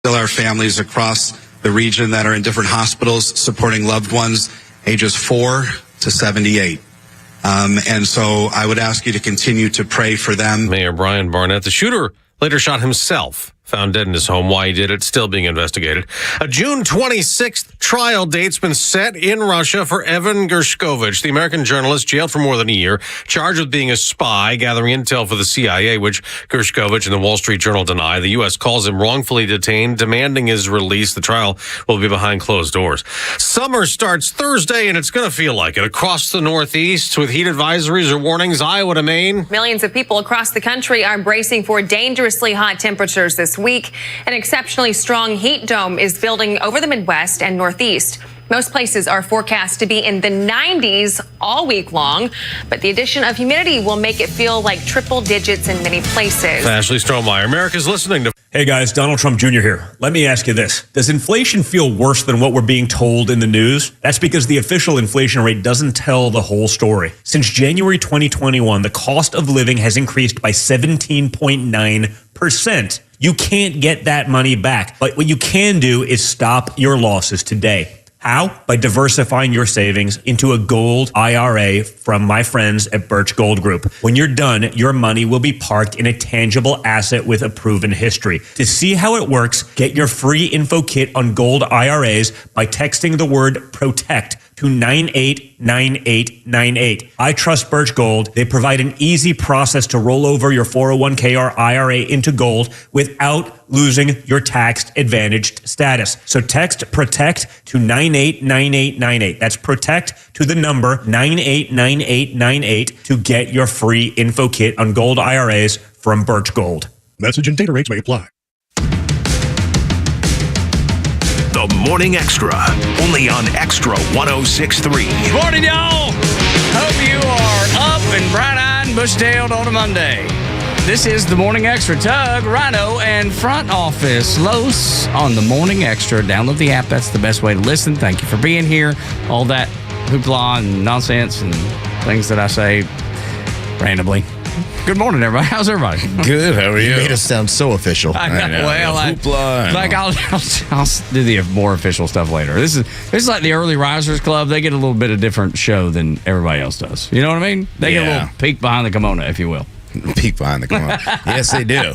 Still our families across the region that are in different hospitals supporting loved ones ages 4 to 78. And so I would ask you to continue to pray for them. Mayor Brian Barnett, the shooter, later shot himself. Found dead in his home. Why he did it, still being investigated. A June 26th trial date's been set in Russia for Evan Gershkovich, the American journalist jailed for more than a year, charged with being a spy, gathering intel for the CIA, which Gershkovich and the Wall Street Journal deny. The U.S. calls him wrongfully detained, demanding his release. The trial will be behind closed doors. Summer starts Thursday, and it's going to feel like it. Across the Northeast, with heat advisories or warnings, Iowa to Maine. Millions of people across the country are bracing for dangerously hot temperatures this week. An exceptionally strong heat dome is building over the Midwest and Northeast. Most places are forecast to be in the 90s all week long, but the addition of humidity will make it feel like triple digits in many places. Ashley Strohmeyer, America's listening to... Hey guys, Donald Trump Jr. here. Let me ask you this. Does inflation feel worse than what we're being told in the news? That's because the official inflation rate doesn't tell the whole story. Since January 2021, the cost of living has increased by 17.9%. You can't get that money back. But what you can do is stop your losses today. How? By diversifying your savings into a gold IRA from my friends at Birch Gold Group. When you're done, your money will be parked in a tangible asset with a proven history. To see how it works, get your free info kit on gold IRAs by texting the word PROTECT to 989898. I trust Birch Gold. They provide an easy process to roll over your 401k or IRA into gold without losing your tax advantaged status. So text PROTECT to 989898. That's PROTECT to the number 989898 to get your free info kit on gold IRAs from Birch Gold. Message and data rates may apply. The Morning Extra, only on Extra 106.3. Morning, y'all. Hope you are up and bright-eyed and bush-tailed on a Monday. This is the Morning Extra. Tug, Rhino, and Front Office. Los on the Morning Extra. Download the app. That's the best way to listen. Thank you for being here. All that hoopla and nonsense and things that I say randomly. Good morning, everybody. How's everybody? Good. How are you? You made us sound so official. I know. Well, I'll do the more official stuff later. This is like the early risers club. They get a little bit of different show than everybody else does. You know what I mean? They get a little peek behind the kimono, if you will. Peek behind the kimono. Yes, they do.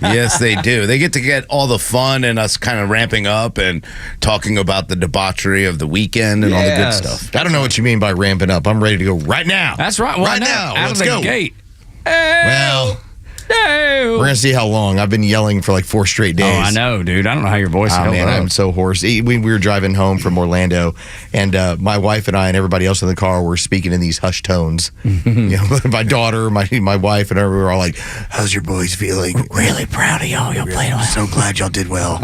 Yes, they do. They get all the fun and us kind of ramping up and talking about the debauchery of the weekend and all the good stuff. I don't know what you mean by ramping up. I'm ready to go right now. That's right. Well, right now. Out Let's of the go. gate. Well, we're going to see how long. I've been yelling for like 4 straight days. Oh, I know, dude. I don't know how your voice held up. I'm so hoarse. We were driving home from Orlando, and my wife and I and everybody else in the car were speaking in these hushed tones. My daughter, my wife, and we were all like, "How's your boys feeling? Really proud of y'all. Y'all played well. So glad y'all did well."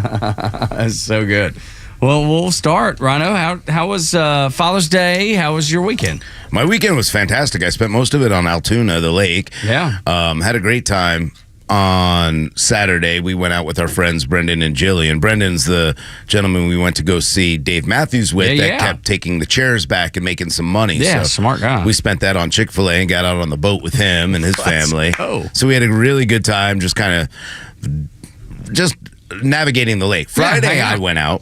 That's so good. Well, we'll start. Rhino, how was Father's Day? How was your weekend? My weekend was fantastic. I spent most of it on Altoona, the lake. Yeah. Had a great time. On Saturday, we went out with our friends Brendan and Jillian. Brendan's the gentleman we went to go see Dave Matthews with that kept taking the chairs back and making some money. Yeah, so smart guy. We spent that on Chick-fil-A and got out on the boat with him and his family. So we had a really good time just navigating the lake. Friday, I went out.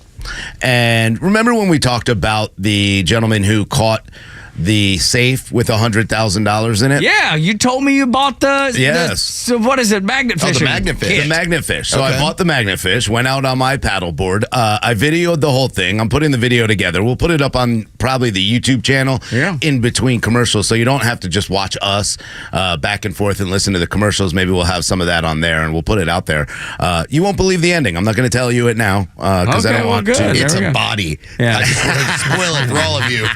And remember when we talked about the gentleman who caught the safe with $100,000 in it? Yeah, you told me you bought the... Yes. So what is it? Magnet fish? The magnet fish. The magnet fish. So I bought the magnet fish, went out on my paddleboard. I videoed the whole thing. I'm putting the video together. We'll put it up on probably the YouTube channel in between commercials, so you don't have to just watch us back and forth and listen to the commercials. Maybe we'll have some of that on there, and we'll put it out there. You won't believe the ending. I'm not going to tell you it now because I don't want to. It's a body. Yeah. I just want to spoil it for all of you.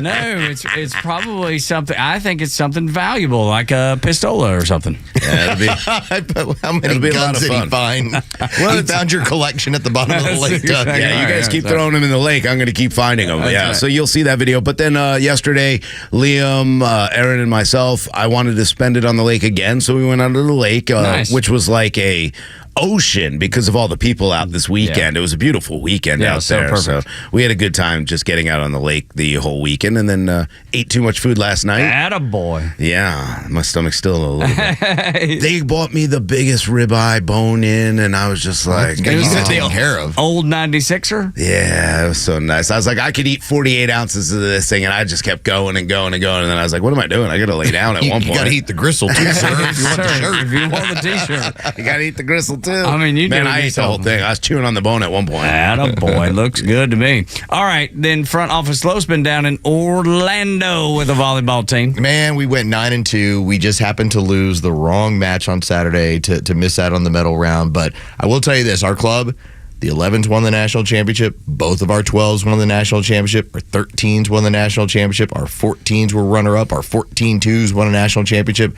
No, it's probably something. I think it's something valuable, like a pistola or something. Yeah, how many guns did he find? Well, he found your collection at the bottom of the lake. Doug. Yeah, you guys keep throwing them in the lake. I'm going to keep finding them. So you'll see that video. But then yesterday, Liam, Aaron, and myself, I wanted to spend it on the lake again, so we went out to the lake, which was like a ocean because of all the people out this weekend. Yeah. It was a beautiful weekend Yeah, out so there. perfect. So we had a good time just getting out on the lake the whole weekend, and then ate too much food last night. Attaboy. Yeah, my stomach's still a little bit. They bought me the biggest ribeye bone in, and I was just like, You got taken care of. Old 96er? yeah, it was so nice. I was like, I could eat 48 ounces of this thing, and I just kept going and going and going. And then I was like, what am I doing? I got to lay down at one You point. got to eat the gristle, too, sir. If you want the Sir, shirt. if you want the T-shirt. I got to eat the gristle, too. I mean, you Man, do I ate the whole something. thing. I was chewing on the bone at one point. Attaboy. Looks good to me. All right, then front office Lowe's been down in Orlando with a volleyball team. Man, we went 9-2. We just happened to lose the wrong match on Saturday to miss out on the medal round. But I will tell you this, our club, the 11s won the national championship. Both of our 12s won the national championship. Our 13s won the national championship. Our 14s were runner-up. Our 14-2s won a national championship.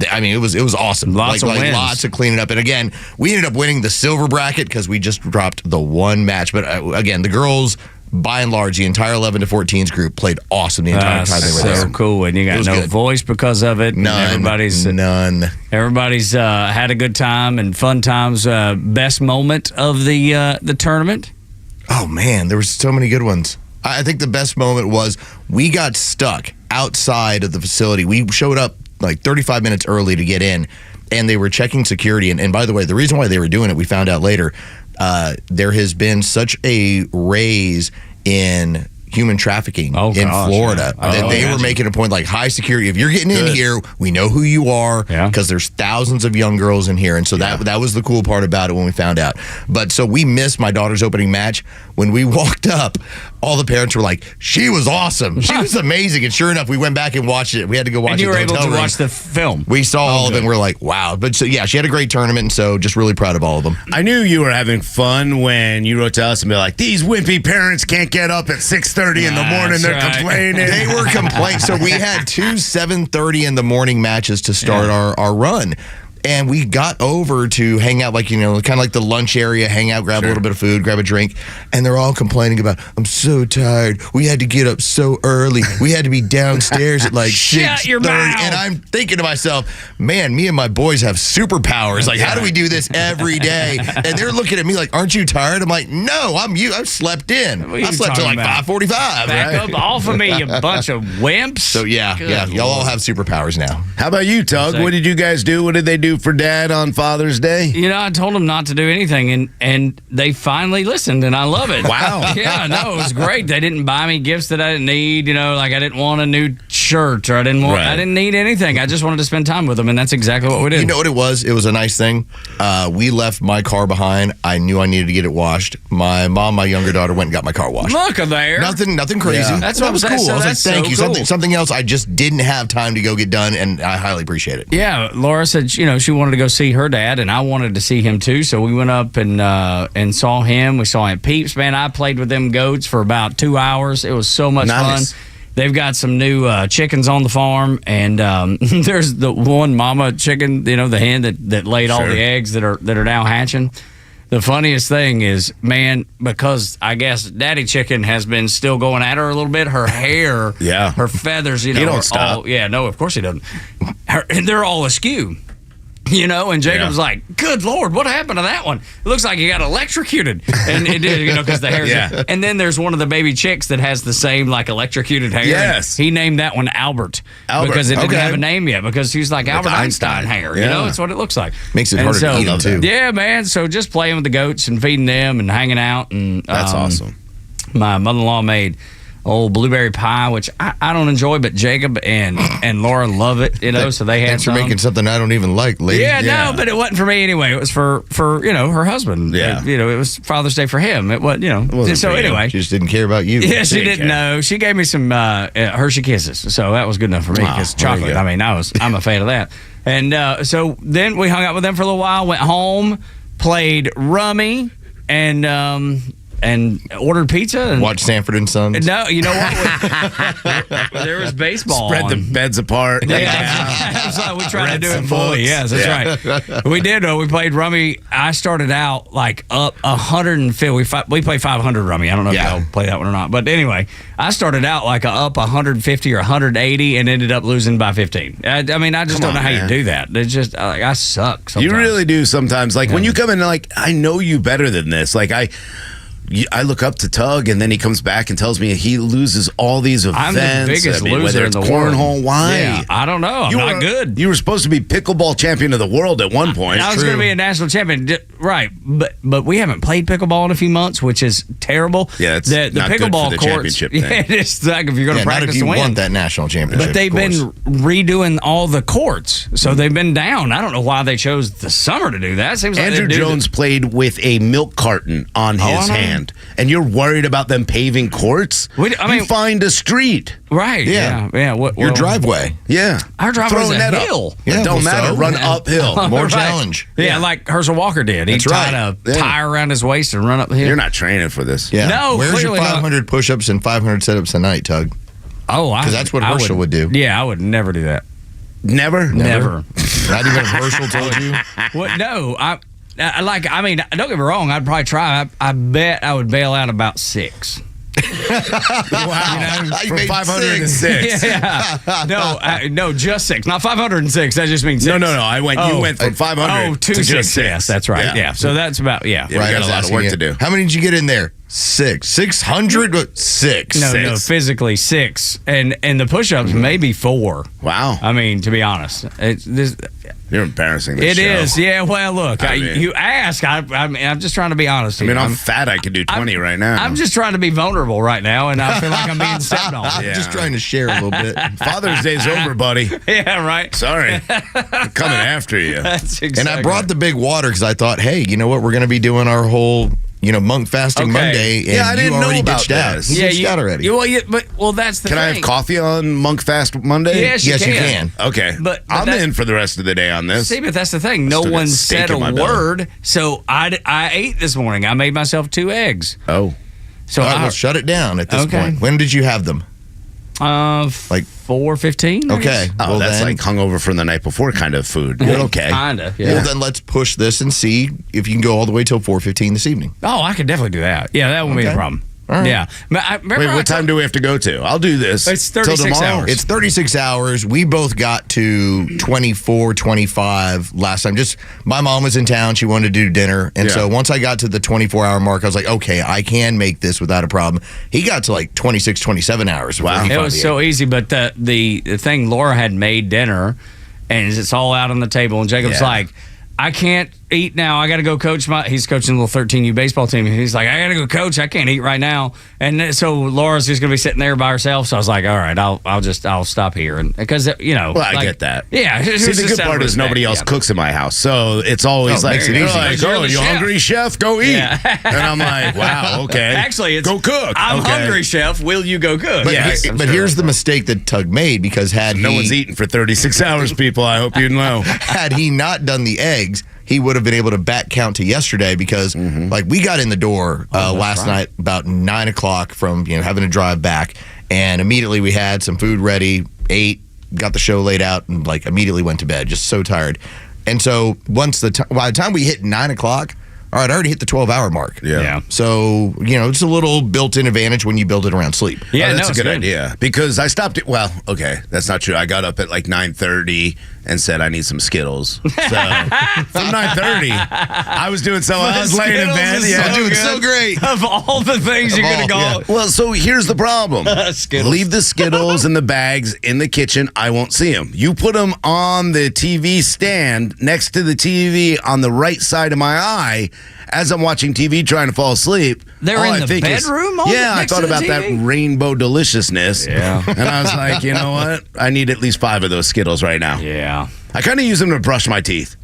I mean, it was awesome. Lots of wins. Lots of cleaning up. And again, we ended up winning the silver bracket because we just dropped the one match. But again, the girls, by and large, the entire 11 to 14s group played awesome the entire time they were so there. cool, and you It got was no good. voice because of it. and None. Everybody's had a good time and fun times. Best moment of the tournament. Oh man, there were so many good ones. I think the best moment was we got stuck outside of the facility. We showed up like 35 minutes early to get in, and they were checking security. And by the way, the reason why they were doing it, we found out later, there has been such a raise in human trafficking in gosh, Florida yeah. that they were Imagine. making a point like high security. If you're getting in Good. here, we know who you are Yeah. because there's thousands of young girls in here. And so that was the cool part about it when we found out. But so we missed my daughter's opening match. When we walked up, all the parents were like, she was awesome. She was amazing. And sure enough, we went back and watched it. We had to go watch And it you in were the able hotel to room. watch the film. We saw all of it and we're like, wow. But so, yeah, she had a great tournament. And so just really proud of all of them. I knew you were having fun when you wrote to us and be like, these wimpy parents can't get up at 6:30 in the morning. That's They're right. complaining. They were complaining. So we had two 7:30 in the morning matches to start our run. And we got over to hang out, like, kind of like the lunch area, hang out, grab a little bit of food, grab a drink. And they're all complaining about, I'm so tired. We had to get up so early. We had to be downstairs at like Shut your 6:30. mouth. And I'm thinking to myself, man, me and my boys have superpowers. Like, how do we do this every day? And they're looking at me like, aren't you tired? I'm like, no, I've slept in. What are you I slept till talking like about? 5:45. Back right? up off of me, you bunch of wimps. So yeah, Good y'all all Lord. have superpowers now. How about you, Tug? What did you guys do? What did they do for Dad on Father's Day? I told them not to do anything, and they finally listened, and I love it. Wow. Yeah, no, it was great. They didn't buy me gifts that I didn't need. Like I didn't want a new shirt, or I didn't need anything. I just wanted to spend time with them, and that's exactly what we did. You know what it was? It was a nice thing. We left my car behind. I knew I needed to get it washed. My mom, my younger daughter, went and got my car washed. Look there. Nothing crazy. Yeah. That's that what was I'm cool. saying. I was So like, that's thank so you. cool. Something else I just didn't have time to go get done, and I highly appreciate it. Yeah, Laura said she wanted to go see her dad, and I wanted to see him too. So we went up and saw him. We saw him at Peeps. Man, I played with them goats for about 2 hours. It was so much Nice. fun. They've got some new chickens on the farm, and there's the one mama chicken, the hen that laid all Sure. the eggs that are now hatching. The funniest thing is, man, because I guess Daddy Chicken has been still going at her a little bit. Her hair, Yeah. her feathers, He don't are stop. all, yeah, no, of course he doesn't. They're all askew. And Jacob's like, good Lord, what happened to that one? It looks like he got electrocuted. And it did, because the hair's Yeah. And then there's one of the baby chicks that has the same, like, electrocuted hair. Yes. He named that one Albert. Albert, Because it didn't okay. have a name yet. Because he's like Albert Einstein hair. Yeah. It's what it looks like. Makes it And harder to eat them, too. Yeah, man. So just playing with the goats and feeding them and hanging out. And That's awesome. My mother-in-law made old blueberry pie, which I don't enjoy, but Jacob and Laura love it, so they had Thanks for some. making something I don't even like, lady. Yeah, no, but it wasn't for me anyway. It was for her husband. Yeah. It was Father's Day for him. It was, wasn't so for you. anyway. She just didn't care about you. Yeah, she Didn't didn't care. know. She gave me some Hershey Kisses, so that was good enough for me. Wow, Because there you chocolate, go. I mean, I'm a fan of that. And so then we hung out with them for a little while, went home, played rummy, and and ordered pizza. And Watch Sanford and Sons. No, you know what? There was baseball. Spread on. the beds apart. Yeah, so we tried to do it fully. books. Yes, that's right. We did. We played rummy. I started out like up 150. We play 500 rummy. I don't know if y'all play that one or not. But anyway, I started out like up 150 or 180 and ended up losing by 15. I mean, I just don't know how you do that. It's just I suck sometimes. You really do sometimes. Like when you come in, like, I know you better than this. Like I look up to Tug, and then he comes back and tells me he loses all these events. I'm the biggest loser whether in the it's world. cornhole, why? Yeah, I don't know. I'm not good. You were supposed to be pickleball champion of the world at one point. I was going to be a national champion, right? But we haven't played pickleball in a few months, which is terrible. Yeah, it's the not good pickleball for the courts. championship thing. Yeah, it's like if you're going to Not practice if you to win. want that national championship. But they've been redoing all the courts, so they've been down. I don't know why they chose the summer to do that. Seems like Andrew Jones played with a milk carton on his hand, and you're worried about them paving courts? You find a street. Right. Yeah. Your driveway. Yeah. Our driveway Throw is a net a up. hill. It don't matter. Run uphill. More Right. challenge. Yeah, like Herschel Walker did. He That's tied right. a tire around his waist and run up the hill. You're not training for this. Yeah. No, Where's your clearly not. 500 push-ups and 500 sit-ups a night, Tug? Oh, Because that's what I Herschel would do. Yeah, I would never do that. Never? Never. Not even if Herschel told you? What? No, I mean, don't get me wrong. I'd probably try. I bet I would bail out about 6. Wow. From 506. Yeah. No, just 6. Not 506. That just means 6. No. You went from 500 to just 6. 6. Yes, that's right. Yeah. So that's about, Yeah, we got a lot of work to do. How many did you get in there? 6. 600? 6. No, physically 6. And the push-ups maybe 4. Wow. I mean, to be honest. You're embarrassing It this show. is. Yeah, well, look, I mean- you ask. I'm just trying to be honest I here. mean, I'm fat. I could do 20 right now. I'm just trying to be vulnerable right now, and I feel like I'm being stepped on. I'm just trying to share a little bit. Father's Day's over, buddy. Yeah, right. Sorry. I'm coming after you. That's exactly And I brought the big water because I thought, hey, you know what? We're going to be doing our whole, monk fasting Okay. Monday. And Yeah, I didn't you know already about ditched out. this. You ditched out already. Well, that's the Can thing. I have coffee on Monk Fast Monday? Yes, you Yes, you can. can. Okay. But I'm that- in for the rest of the day on this. See, but that's the thing. No Still got one steak said in a my belly. word, so I ate this morning. I made myself 2 eggs. Oh. So All right, well, shut it down at this Okay. point. When did you have them? like 4:15. Okay. Oh, Well, that's then- like hungover from the night before kind of food. You're okay. Kinda. Well, Yeah. then let's push this and see if you can go all the way till 4:15 this evening. Oh, I could definitely do that. Yeah, that won't be a Okay. problem. All right. Yeah. But remember Wait, I what time do we have to go to? I'll do this. It's till 36 tomorrow. hours. It's 36 hours. We both got to 24, 25 last time. Just my mom was in town. She wanted to do dinner. And Yeah. so once I got to the 24-hour mark, I was like, okay, I can make this without a problem. He got to like 26, 27 hours. before Wow. he It finally was ate. so easy, but the thing, Laura had made dinner, and it's all out on the table, and Jacob's Yeah. like, I can't eat now. I got to go coach he's coaching the little 13U baseball team. And he's like, I got to go coach. I can't eat right now. And so Laura's just going to be sitting there by herself. So I was like, all right, I'll stop here. And because, Well, I get that. Yeah. See, the good part is nobody else cooks in my house, so it's always Oh, like, makes it they're easy. like, You're oh, the you chef. hungry, chef? Go eat. Yeah. And I'm like, wow, okay. Actually, it's go cook. I'm Okay. hungry, chef. Will you go cook? But, Yes, but here's the mistake that Tug made because No one's eating for 36 hours, people. I hope you know. had he not done the eggs, he would have been able to back count to yesterday because like we got in the door last night about 9 o'clock from having to drive back, and immediately we had some food ready, ate, got the show laid out, and like immediately went to bed, just so tired. And so by the time we hit 9 o'clock, all right, I already hit the 12-hour mark. Yeah. So it's a little built-in advantage when you build it around sleep. Yeah, Oh, that's no, a it's good good. idea because I stopped it. Well, okay, that's not true. I got up at like 9:30 and said I need some Skittles. So from 9:30, I was doing so. I was laying in Skittles bed. is Yeah, so doing good. so great. Of all the things you could have gone. Well, so here's the problem. Skittles. Leave the Skittles and the bags in the kitchen. I won't see them. You put them on the TV stand next to the TV on the right side of my eye as I'm watching TV trying to fall asleep. They're All in I the think is- bedroom on Yeah, I next thought to the about that TV? rainbow deliciousness. Yeah. And I was like, you know what? I need at least 5 of those Skittles right now. Yeah. I kind of use them to brush my teeth.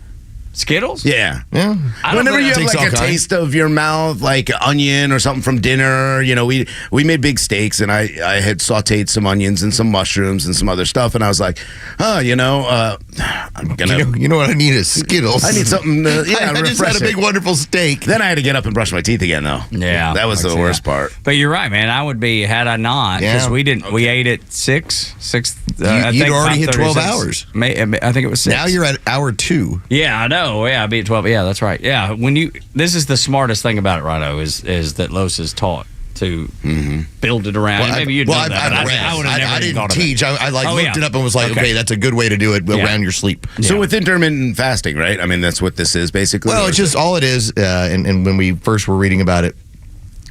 Skittles? Yeah. I don't Whenever know. you have Takes like all a kinds. taste of your mouth, like onion or something from dinner, we made big steaks and I had sauteed some onions and some mushrooms and some other stuff. And I was like, I'm going to. You know what I need is Skittles. I need something. I just had a refreshing. big, wonderful steak. Then I had to get up and brush my teeth again, though. Yeah. That was the worst part. But you're right, man. I would be, had I not, because Yeah. we didn't, we ate at 6. I You'd think already hit 12 5:36. hours. I think it was 6. Now you're at hour 2. Yeah, I know. Yeah, I'd be at 12. Yeah, that's right. Yeah, this is the smartest thing about it, Rhino, is that Los is taught to build it around. Well, Maybe you'd know that. but I would have never I even didn't thought of it. teach. I looked it up and was like, Okay. okay, that's a good way to do it around your sleep. So with intermittent fasting, right? I mean, that's what this is basically. Well, it's just all it is. And when we first were reading about it,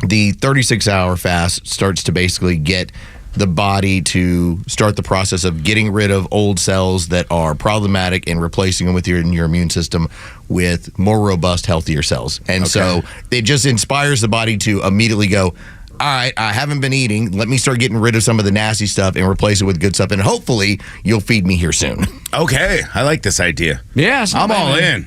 the 36-hour fast starts to basically get the body to start the process of getting rid of old cells that are problematic and replacing them with your immune system with more robust, healthier cells. And so it just inspires the body to immediately go, all right, I haven't been eating. Let me start getting rid of some of the nasty stuff and replace it with good stuff. And hopefully you'll feed me here soon. Okay, I like this idea. Yeah, it's not I'm bad, all man. in.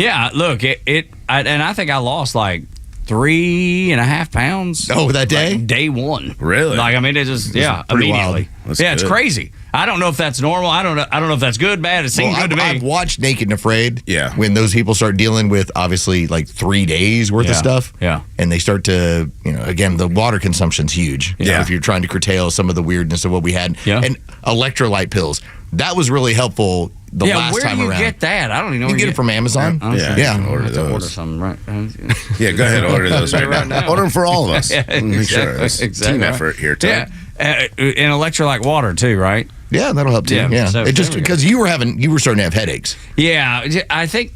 Yeah, look, and I think I lost like 3.5 pounds. Oh, that day? Like day one. Really? Like, I mean, it just, pretty immediately. wild. That's Yeah, it's good. crazy. I don't know if that's normal. I don't know if that's good, bad. It seems good to me. I've watched Naked and Afraid. Yeah. When those people start dealing with obviously like 3 days worth of Yeah. stuff. Yeah. And they start to, again, the water consumption's huge. Yeah. If you're trying to curtail some of the weirdness of what we had. Yeah. And electrolyte pills. That was really helpful the last where time do you around. get that? I don't even know. You where can get it from Amazon. Okay. Yeah, Yeah. you can order I have to order those. some, right? Yeah, go ahead, order those right now. Order them for all of us. Make sure it's exactly team right. effort here, Tom. Yeah, and electrolyte water too, right? Yeah, that'll help too. Yeah, Yeah. so It just there we go. because you were starting to have headaches. Yeah, I think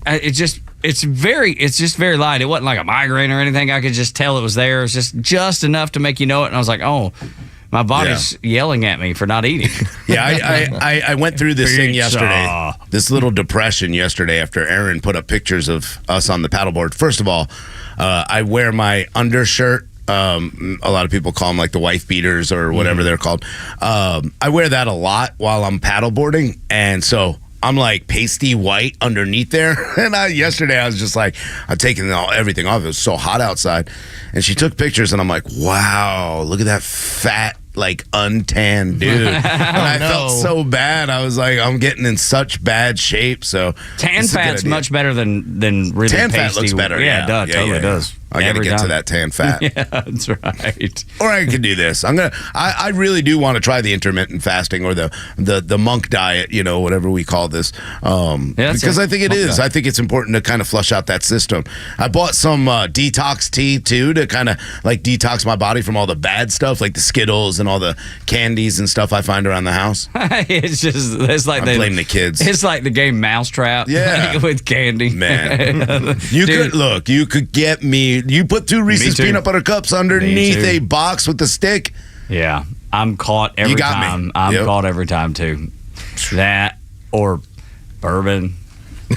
it's just very light. It wasn't like a migraine or anything. I could just tell it was there. It was just enough to make you know it. And I was like, oh, my body's yelling at me for not eating. Yeah, I went through this thing Pizza. yesterday, this little depression yesterday after Aaron put up pictures of us on the paddleboard. First of all, I wear my undershirt. A lot of people call them like the wife beaters or whatever they're called. I wear that a lot while I'm paddleboarding, and so I'm like pasty white underneath there. And yesterday I was just like, I'm taking everything off. It was so hot outside, and she took pictures, and I'm like, wow, look at that fat, like untanned dude. And I felt so bad. I was like, I'm getting in such bad shape. So Tan this is a good fat's idea. much better than really Tan fat pasty. looks better. Yeah, it does. Totally does. I got to Every get to time. that tan fat. Yeah, that's right. Or I could do this. I really do want to try the intermittent fasting or the monk diet, whatever we call this. Because I think it is. I think it's important to kind of flush out that system. I bought some detox tea too to kind of like detox my body from all the bad stuff, like the Skittles and all the candies and stuff I find around the house. it's like I blame the kids. It's like the game Mousetrap. Yeah. With candy. Man, Dude. you could get me. You put 2 Reese's too. peanut butter cups underneath a box with the stick. Yeah, I'm caught every You got me. time. I'm Yep. caught every time too. That or bourbon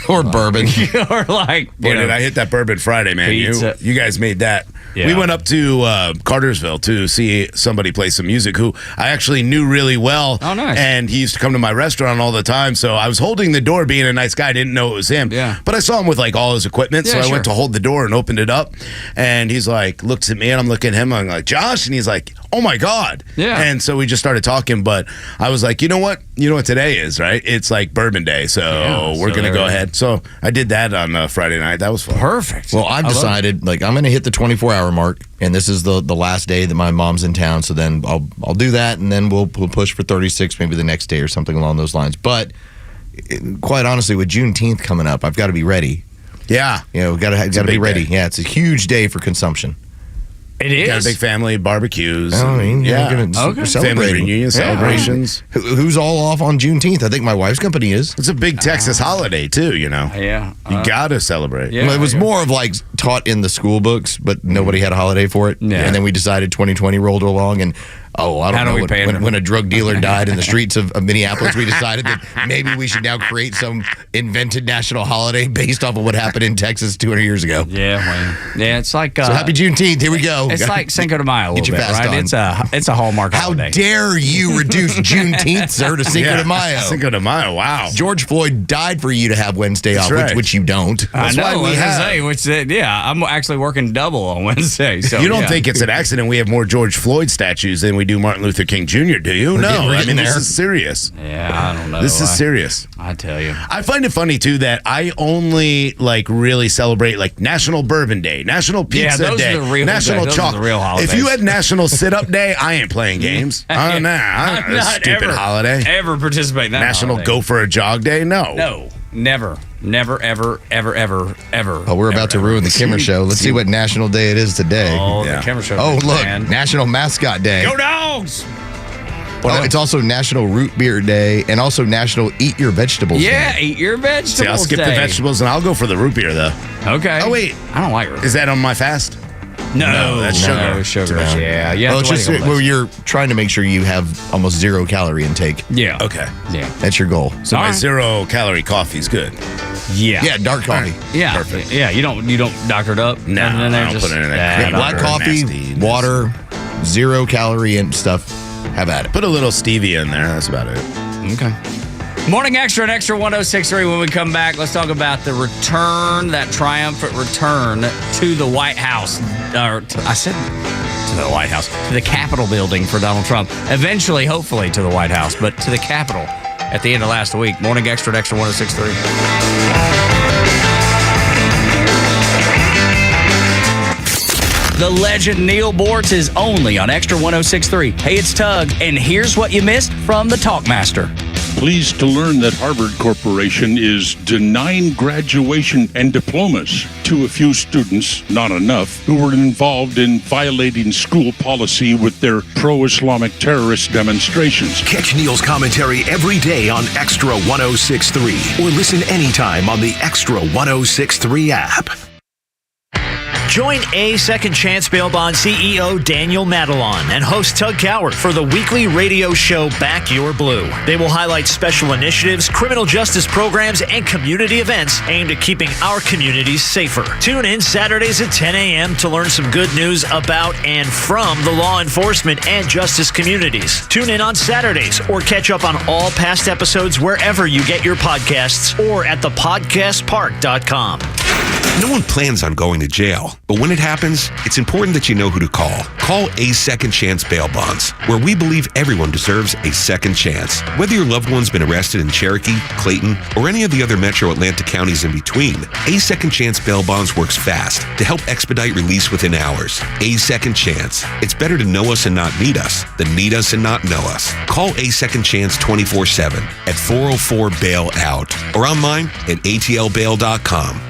Or bourbon. or like Boy, did I hit that Bourbon Friday, man. Pizza. You guys made that. Yeah. We went up to Cartersville to see somebody play some music who I actually knew really well. Oh, nice. And he used to come to my restaurant all the time. So I was holding the door being a nice guy. I didn't know it was him. Yeah. But I saw him with like all his equipment. So Yeah, I went sure. to hold the door and opened it up. And he's like, looks at me and I'm looking at him. I'm like, Josh? And he's like, oh my God. Yeah. And so we just started talking. But I was like, you know what? You know what today is, right? It's like Bourbon Day. So Yeah, we're so going to there go we go. ahead. So I did that on Friday night. That was fun. Perfect. Well, I've decided like I'm going to hit the 24-hour mark, and this is the last day that my mom's in town. So then I'll do that, and then we'll push for 36, maybe the next day or something along those lines. But quite honestly, with Juneteenth coming up, I've got to be ready. Yeah. Got to be big ready. day. Yeah, it's a huge day for consumption. It is. Got a big family, barbecues. I mean, yeah. we're Family celebrating. reunion celebrations. Who's all off on Juneteenth? I think my wife's company is. It's a big Texas holiday, too, Yeah. You got to celebrate. Yeah. Well, it was more of like taught in the school books, but nobody had a holiday for it. Yeah. And then we decided 2020 rolled along, and Oh, I How do don't we know. pay them? When a drug dealer died in the streets of Minneapolis, we decided that maybe we should now create some invented national holiday based off of what happened in Texas 200 years ago. Yeah, well, yeah, it's like So happy Juneteenth. Here we go. It's like Cinco de Mayo a little Get your bit, fast right? on. It's a Hallmark How holiday. dare you reduce Juneteenth, sir, to Cinco de Mayo? Cinco de Mayo, wow. George Floyd died for you to have Wednesday off, right. which you don't. I know. why we I'm actually working double on Wednesday. So You don't think it's an accident we have more George Floyd statues than we do Martin Luther King Jr., do you? We're No, getting this there. is serious. Yeah, I don't know. This is serious. I tell you. I find it funny too that I only really celebrate National Bourbon Day, National Pizza those Day, are the real National those are the real holidays. If you had National Sit Up Day, I ain't playing games. I'm not stupid ever, holiday. Ever participate in that National holiday. Go for a Jog Day? No. No, never, ever. Oh, we're about to ruin the Kimmer Show. Let's see what National Day it is today. Oh, Yeah. the Kimmer Show. Oh, look, man. National Mascot Day. Go Dogs! Oh, it's also National Root Beer Day and also National Eat Your Vegetables Yeah, Day. eat your vegetables. See, I'll skip the day. vegetables and I'll go for the root beer though. Okay. Oh, wait. I don't like it. Is that on my fast? No, that's sugar. No, sugar. No. Yeah, yeah. Well, it's just where you're trying to make sure you have almost 0 calorie intake. yeah. Okay. Yeah. That's your goal. So All my right. 0 calorie coffee is good. Yeah. Yeah, dark coffee. Yeah. Perfect. Yeah. You don't doctor it up. No, Nothing in there, I don't put it in there. Yeah, Yeah, Black Sugar, coffee, nasty. water, 0 calorie and stuff. Have at it. Put a little stevia in there. That's about it. Okay. Morning Extra and Extra 106.3. When we come back, let's talk about the return, that triumphant return to the White House. I said to the White House, to the Capitol building for Donald Trump. Eventually, hopefully, to the White House, but to the Capitol at the end of last week. Morning Extra and Extra 106.3. The legend Neil Bortz is only on Extra 106.3. Hey, it's Tug, and here's what you missed from the Talkmaster. Pleased to learn that Harvard Corporation is denying graduation and diplomas to a few students, not enough, who were involved in violating school policy with their pro-Islamic terrorist demonstrations. Catch Neil's commentary every day on Extra 106.3 or listen anytime on the Extra 106.3 app. Join A Second Chance Bail Bond CEO Daniel Madelon and host Tug Coward for the weekly radio show Back Your Blue. They will highlight special initiatives, criminal justice programs, and community events aimed at keeping our communities safer. Tune in Saturdays at 10 a.m. to learn some good news about and from the law enforcement and justice communities. Tune in on Saturdays or catch up on all past episodes wherever you get your podcasts or at thepodcastpark.com. No one plans on going to jail, but when it happens, it's important that you know who to call. Call A Second Chance Bail Bonds, where we believe everyone deserves a second chance. Whether your loved one's been arrested in Cherokee, Clayton, or any of the other metro Atlanta counties in between, A Second Chance Bail Bonds works fast to help expedite release within hours. A Second Chance. It's better to know us and not need us than need us and not know us. Call A Second Chance 24/7 at 404-BAIL-OUT or online at atlbail.com.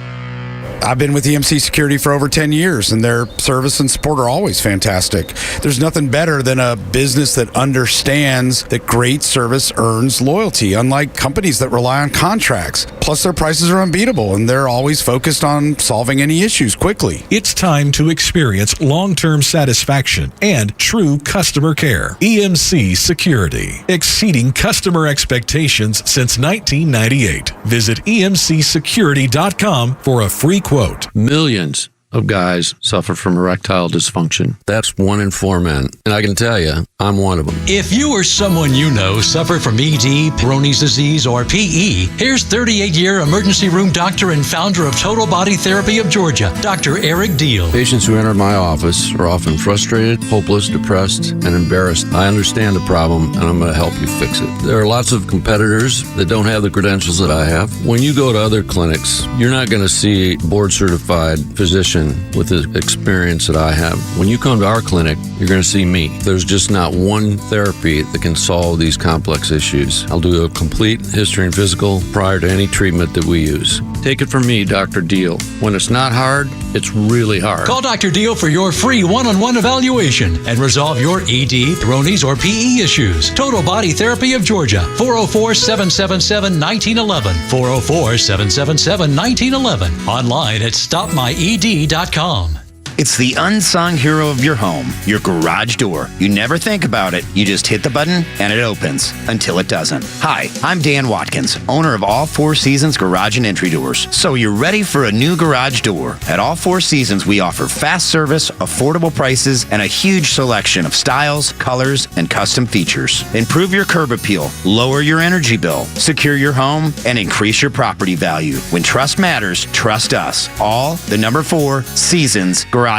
I've been with EMC Security for over 10 years, and their service and support are always fantastic. There's nothing better than a business that understands that great service earns loyalty, unlike companies that rely on contracts. Plus, their prices are unbeatable, and they're always focused on solving any issues quickly. It's time to experience long-term satisfaction and true customer care. EMC Security, exceeding customer expectations since 1998. Visit emcsecurity.com for a free quote. Millions of guys suffer from erectile dysfunction. That's 1 in 4 men. And I can tell you, I'm one of them. If you or someone you know suffer from ED, Peyronie's disease, or PE, here's 38-year emergency room doctor and founder of Total Body Therapy of Georgia, Dr. Eric Deal. Patients who enter my office are often frustrated, hopeless, depressed, and embarrassed. I understand the problem, and I'm going to help you fix it. There are lots of competitors that don't have the credentials that I have. When you go to other clinics, you're not going to see a board-certified physician with the experience that I have. When you come to our clinic, you're going to see me. There's just not one therapy that can solve these complex issues. I'll do a complete history and physical prior to any treatment that we use. Take it from me, Dr. Deal. When it's not hard, it's really hard. Call Dr. Deal for your free one-on-one evaluation and resolve your ED, Peyronie's, or PE issues. Total Body Therapy of Georgia, 404-777-1911, 404-777-1911, online at stopmyed.com. It's the unsung hero of your home, your garage door. You never think about it. You just hit the button and it opens until it doesn't. Hi, I'm Dan Watkins, owner of All Four Seasons Garage and Entry Doors. So you're ready for a new garage door. At All Four Seasons, we offer fast service, affordable prices, and a huge selection of styles, colors, and custom features. Improve your curb appeal, lower your energy bill, secure your home, and increase your property value. When trust matters, trust us. All the number 4 seasonsgarages.com.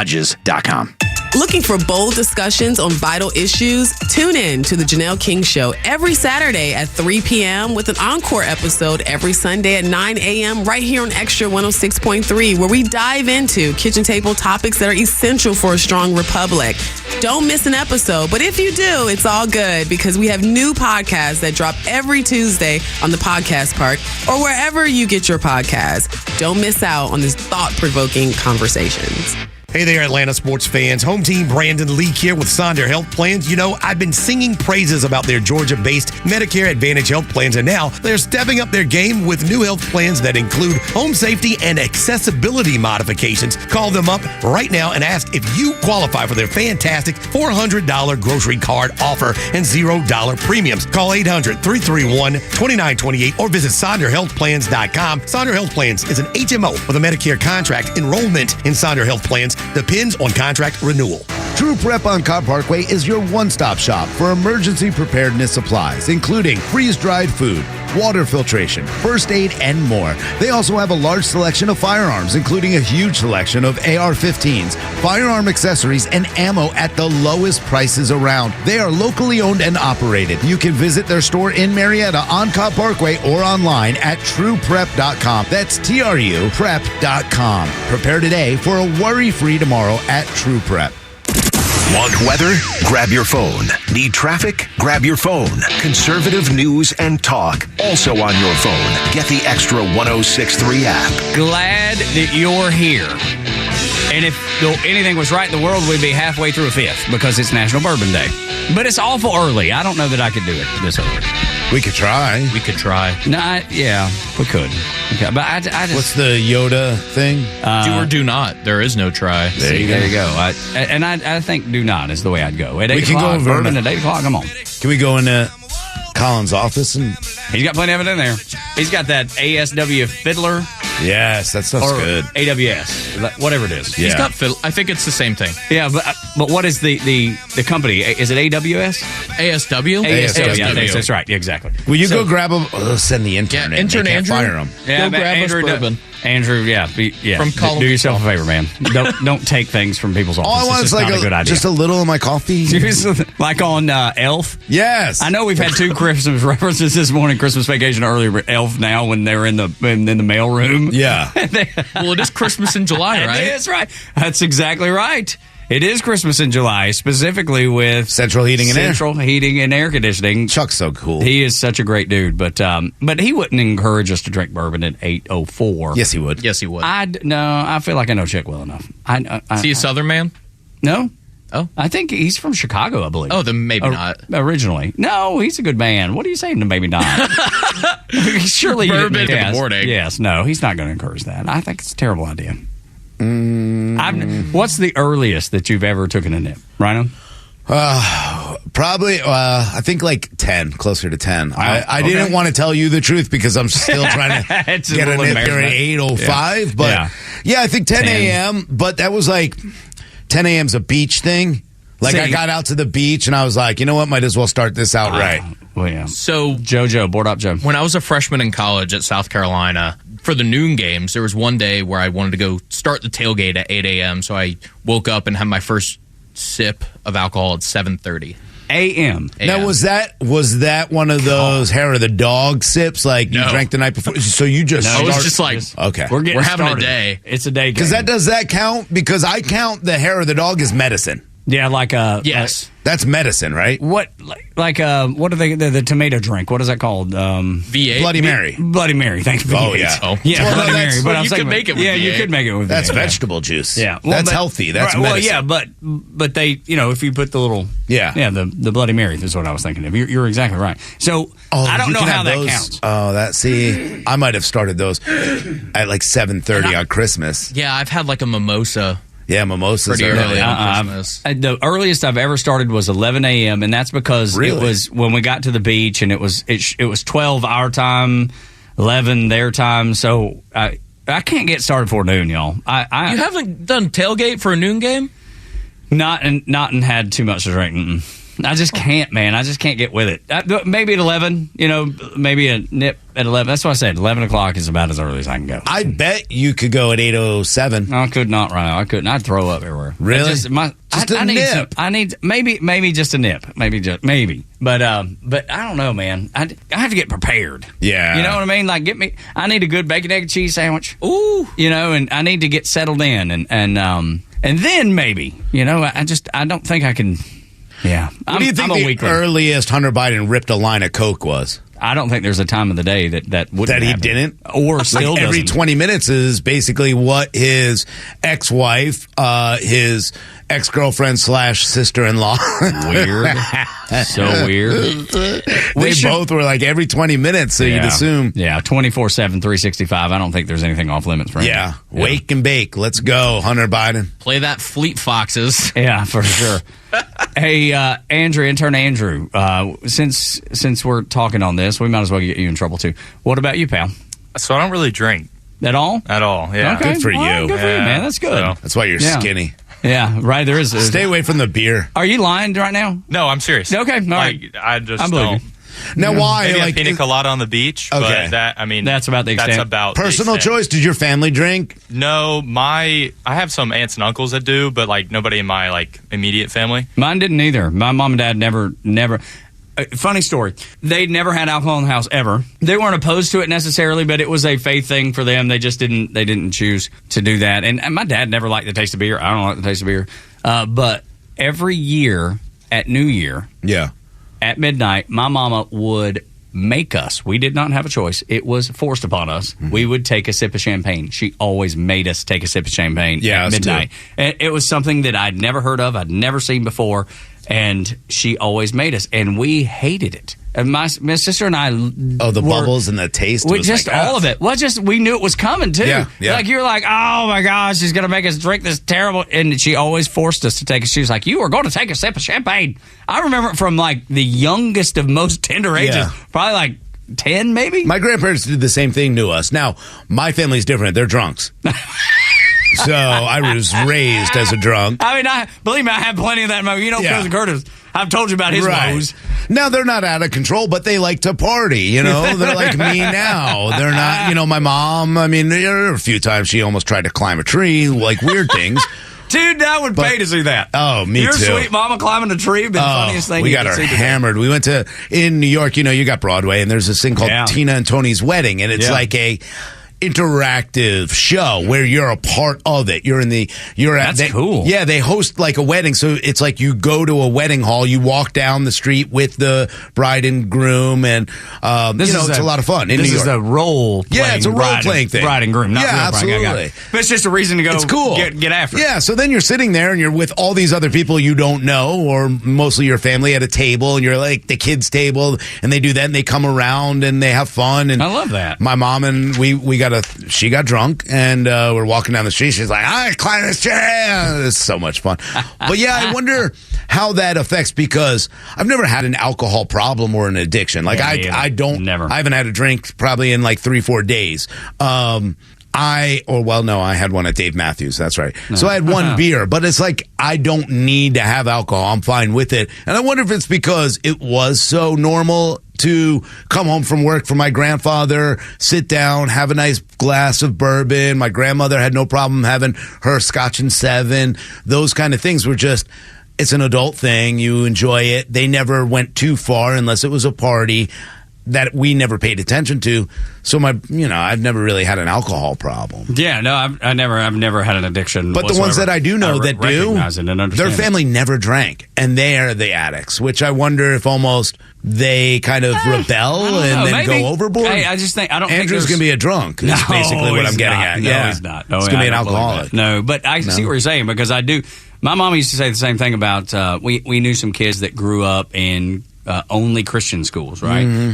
Looking for bold discussions on vital issues? Tune in to The Janelle King Show every Saturday at 3 p.m. with an encore episode every Sunday at 9 a.m. right here on Extra 106.3, where we dive into kitchen table topics that are essential for a strong republic. Don't miss an episode, but if you do, it's all good because we have new podcasts that drop every Tuesday on the Podcast Park or wherever you get your podcasts. Don't miss out on these thought-provoking conversations. Hey there, Atlanta sports fans. Home team Brandon Leak here with Sonder Health Plans. You know, I've been singing praises about their Georgia-based Medicare Advantage health plans, and now they're stepping up their game with new health plans that include home safety and accessibility modifications. Call them up right now and ask if you qualify for their fantastic $400 grocery card offer and $0 premiums. Call 800-331-2928 or visit SonderHealthPlans.com. Sonder Health Plans is an HMO with a Medicare contract. Enrollment in Sonder Health Plans depends on contract renewal. True Prep on Cobb Parkway is your one-stop shop for emergency preparedness supplies, including freeze-dried food, water filtration, first aid, and more. They also have a large selection of firearms, including a huge selection of AR-15s, firearm accessories, and ammo at the lowest prices around. They are locally owned and operated. You can visit their store in Marietta on Cobb Parkway or online at trueprep.com. That's TRU prep.com. Prepare today for a worry-free tomorrow at True Prep. Want weather? Grab your phone. Need traffic? Grab your phone. Conservative news and talk, also on your phone. Get the Extra 106.3 app. Glad that you're here. And if anything was right in the world, we'd be halfway through a fifth because it's National Bourbon Day. But it's awful early. I don't know that I could do it this early. We could try. We could try. No, yeah, we could. Okay, but I just. What's the Yoda thing? Do or do not. There is no try. There you go. I think do not is the way I'd go. At 8 We can o'clock, go bourbon at 8 o'clock, come on. Can we go into Colin's office? And he's got plenty of it in there. He's got that ASW Fiddler. Yes, that stuff's or good. AWS, whatever it is. Yeah. He's got fiddle. I think it's the same thing. Yeah, but what is the company? Is it AWS? ASW? ASW. Yeah, that's right. Exactly. Will you go grab him? Send the intern. Intern They can't Andrew. fire him. Yeah, Go grab Andrew, us bourbon. Andrew, yeah. From Colin. Do yourself a favor, man. Don't take things from people's offices. All I want It's is not a good idea. just a little of my coffee. Like on Elf. Yes. I know we've had 2 Christmas references this morning. Christmas Vacation earlier, but Elf now when they're in the mail room. Yeah. Well, it is Christmas in July, right? That's right. That's exactly right. It is Christmas in July, specifically with Central Heating and Air. Central Heating and Air Conditioning. Chuck's so cool. He is such a great dude, but he wouldn't encourage us to drink bourbon at 8:04. Yes, he would. Yes, he would. I feel like I know Chuck well enough. Is he a Southern man? No. Oh. I think he's from Chicago, I believe. Oh, then maybe not. Originally. No, he's a good man. What are you saying to maybe not? Surely bourbon in the morning. Yes, no, he's not going to encourage that. I think it's a terrible idea. What's the earliest that you've ever taken a nip, Rhino? Probably, I think like 10, closer to 10. I okay. didn't want to tell you the truth because I'm still trying to It's a get a little nip there at embarrassment. 8:05. But yeah, I think 10 a.m. But that was like 10 a.m.'s a beach thing. Like I got out to the beach and I was like, you know what? Might as well start this out right. Well, yeah. So, JoJo, board up, Joe. When I was a freshman in college at South Carolina, for the noon games, there was one day where I wanted to go start the tailgate at 8 a.m. So I woke up and had my first sip of alcohol at 7:30 a.m. Now, was that one of those hair of the dog sips like you drank the night before? So you just I was just like, okay, we're having a day. It's a day game. Because does that count? Because I count the hair of the dog as medicine. Yeah, like yes. That's medicine, right? What what are they the tomato drink? What is that called? V8? Bloody Mary. Bloody Mary. Thanks. Oh yeah. Yeah, Well, Bloody Mary. But I was you thinking, could make it with yeah, you V8. could make it with That's V8. vegetable juice. Yeah, that's healthy. That's medicine. well, yeah, but they, if you put the little the Bloody Mary is what I was thinking of. You're exactly right. So I don't know how that counts. Oh, I might have started those at like 7:30 on Christmas. Yeah, I've had like a mimosa. Yeah, mimosas Pretty are early on Christmas. The earliest I've ever started was 11 a.m. and that's because it was when we got to the beach, and it was 12 our time, 11 their time. So I can't get started before noon, y'all. You haven't done tailgate for a noon game? Not and had too much to drink. Mm-mm. I just can't, man. I just can't get with it. Maybe at 11, maybe a nip at 11. That's what I said. 11 o'clock is about as early as I can go. I bet you could go at 8:07. I could not, Rhino. I couldn't. I'd throw up everywhere. Really? I need nip. I need maybe just a nip. Maybe. But I don't know, man. I have to get prepared. Yeah. You know what I mean? Like I need a good bacon, egg, and cheese sandwich. Ooh. And I need to get settled in and then maybe, I don't think I can. Yeah. What do you think the earliest Hunter Biden ripped a line of Coke was? I don't think there's a time of the day that wouldn't that he happen. didn't, or still like every 20 minutes is basically what his ex-wife, his ex-girlfriend / sister-in-law. Weird, so weird. They both were like every 20 minutes, so you'd assume. Yeah, 24/7, 365. I don't think there's anything off limits for him. Yeah, wake and bake. Let's go, Hunter Biden. Play that Fleet Foxes. Yeah, for sure. Hey, intern Andrew, since we're talking on this, we might as well get you in trouble too. What about you, pal? So I don't really drink. At all? At all, yeah. Okay. Good for you. Well, good for you, man. That's good. So, that's why you're skinny. Yeah, right. There is. Stay away from the beer. Are you lying right now? No, I'm serious. Okay, all right. I just believe don't. you. Now, why? Maybe like a pina colada on the beach, Okay. but that's about the extent. That's about personal the extent. choice. Did your family drink? No, I have some aunts and uncles that do, but like nobody in my immediate family. Mine didn't either. My mom and dad never. Funny story. They never had alcohol in the house ever. They weren't opposed to it necessarily, but it was a faith thing for them. They just didn't. They didn't choose to do that. And my dad never liked the taste of beer. I don't like the taste of beer. But every year at New Year, at midnight, my mama would make us. We did not have a choice. It was forced upon us. Mm-hmm. We would take a sip of champagne. She always made us take a sip of champagne at midnight. And it was something that I'd never heard of. I'd never seen before. And she always made us. And we hated it. And my sister and I... Oh, the bubbles and the taste. We just all of it. Well, we knew it was coming, too. Yeah. Like, you're like, oh, my gosh, she's going to make us drink this terrible... And she always forced us to take it. She was like, you are going to take a sip of champagne. I remember it from, the youngest of most tender ages. Yeah. Probably, 10, maybe? My grandparents did the same thing to us. Now, my family's different. They're drunks. So I was raised as a drunk. I mean, believe me, I have plenty of that. Cousin Curtis, I've told you about his woes. Now, they're not out of control, but they like to party, They're like me now. They're not, my mom, there were a few times she almost tried to climb a tree, weird things. Dude, I would pay to see that. Oh, me Your too. Your sweet mama climbing a tree would be the funniest thing we you got could her see hammered. We went in New York, you got Broadway, and there's this thing called Tina and Tony's Wedding, and it's like a interactive show where you're a part of it. That's cool. Yeah, they host a wedding, so it's like you go to a wedding hall, you walk down the street with the bride and groom, and it's a lot of fun in New York. This is a role playing. Yeah, it's a role playing thing. Bride and groom, not real absolutely. Bride. But it's just a reason to go. It's cool. Get after it. Yeah, so then you're sitting there and you're with all these other people you don't know, or mostly your family at a table, and you're like the kids' table, and they do that, and they come around and they have fun. And I love that. My mom and she got drunk, and we're walking down the street. She's like, I climb this chair. It's so much fun. But yeah, I wonder how that affects, because I've never had an alcohol problem or an addiction. I haven't had a drink probably in 3-4 days. I had one at Dave Matthews. That's right. No. So I had one beer, but it's I don't need to have alcohol. I'm fine with it. And I wonder if it's because it was so normal to come home from work for my grandfather, sit down, have a nice glass of bourbon. My grandmother had no problem having her Scotch and 7. Those kind of things were just, it's an adult thing. You enjoy it. They never went too far unless it was a party that we never paid attention to. So I've never really had an alcohol problem. Yeah, no, I've never had an addiction. But the ones that I do know that do, their family never drank, and they are the addicts. Which I wonder if almost they kind of rebel and then go overboard. Hey, I just think Andrew's gonna be a drunk. Is basically what I'm getting at. No, he's not. No, he's gonna be an alcoholic. No, but I see what you're saying, because I do. My mom used to say the same thing about we knew some kids that grew up in only Christian schools, right? Mm-hmm.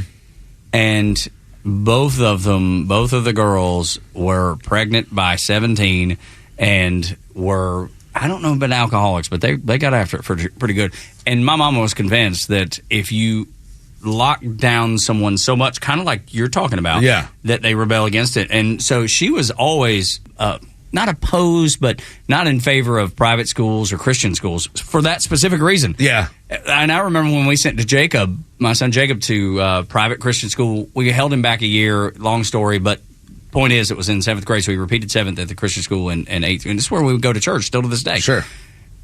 And both of the girls were pregnant by 17 and were I don't know about alcoholics, but they got after it pretty good. And my mama was convinced that if you lock down someone so much, kind of like you're talking about, that they rebel against it. And so she was always not opposed, but not in favor of private schools or Christian schools for that specific reason. Yeah. And I remember when we sent my son Jacob, to private Christian school, we held him back a year, long story, but point is it was in 7th grade, so we repeated 7th at the Christian school in 8th. And this is where we would go to church still to this day. Sure.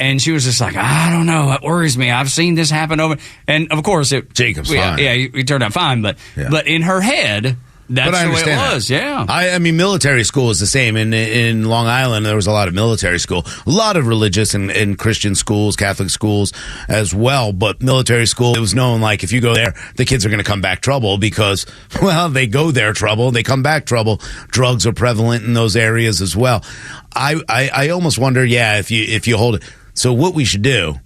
And she was just like, I don't know, it worries me. I've seen this happen over. And of course, Jacob's fine. Yeah, he turned out fine, but in her head, that's the way it was. Yeah. I mean, military school is the same. In Long Island, there was a lot of military school, a lot of religious and Christian schools, Catholic schools as well. But military school, it was known like if you go there, the kids are going to come back trouble because, well, they go there trouble, they come back trouble. Drugs are prevalent in those areas as well. I almost wonder, if you hold it. So what we should do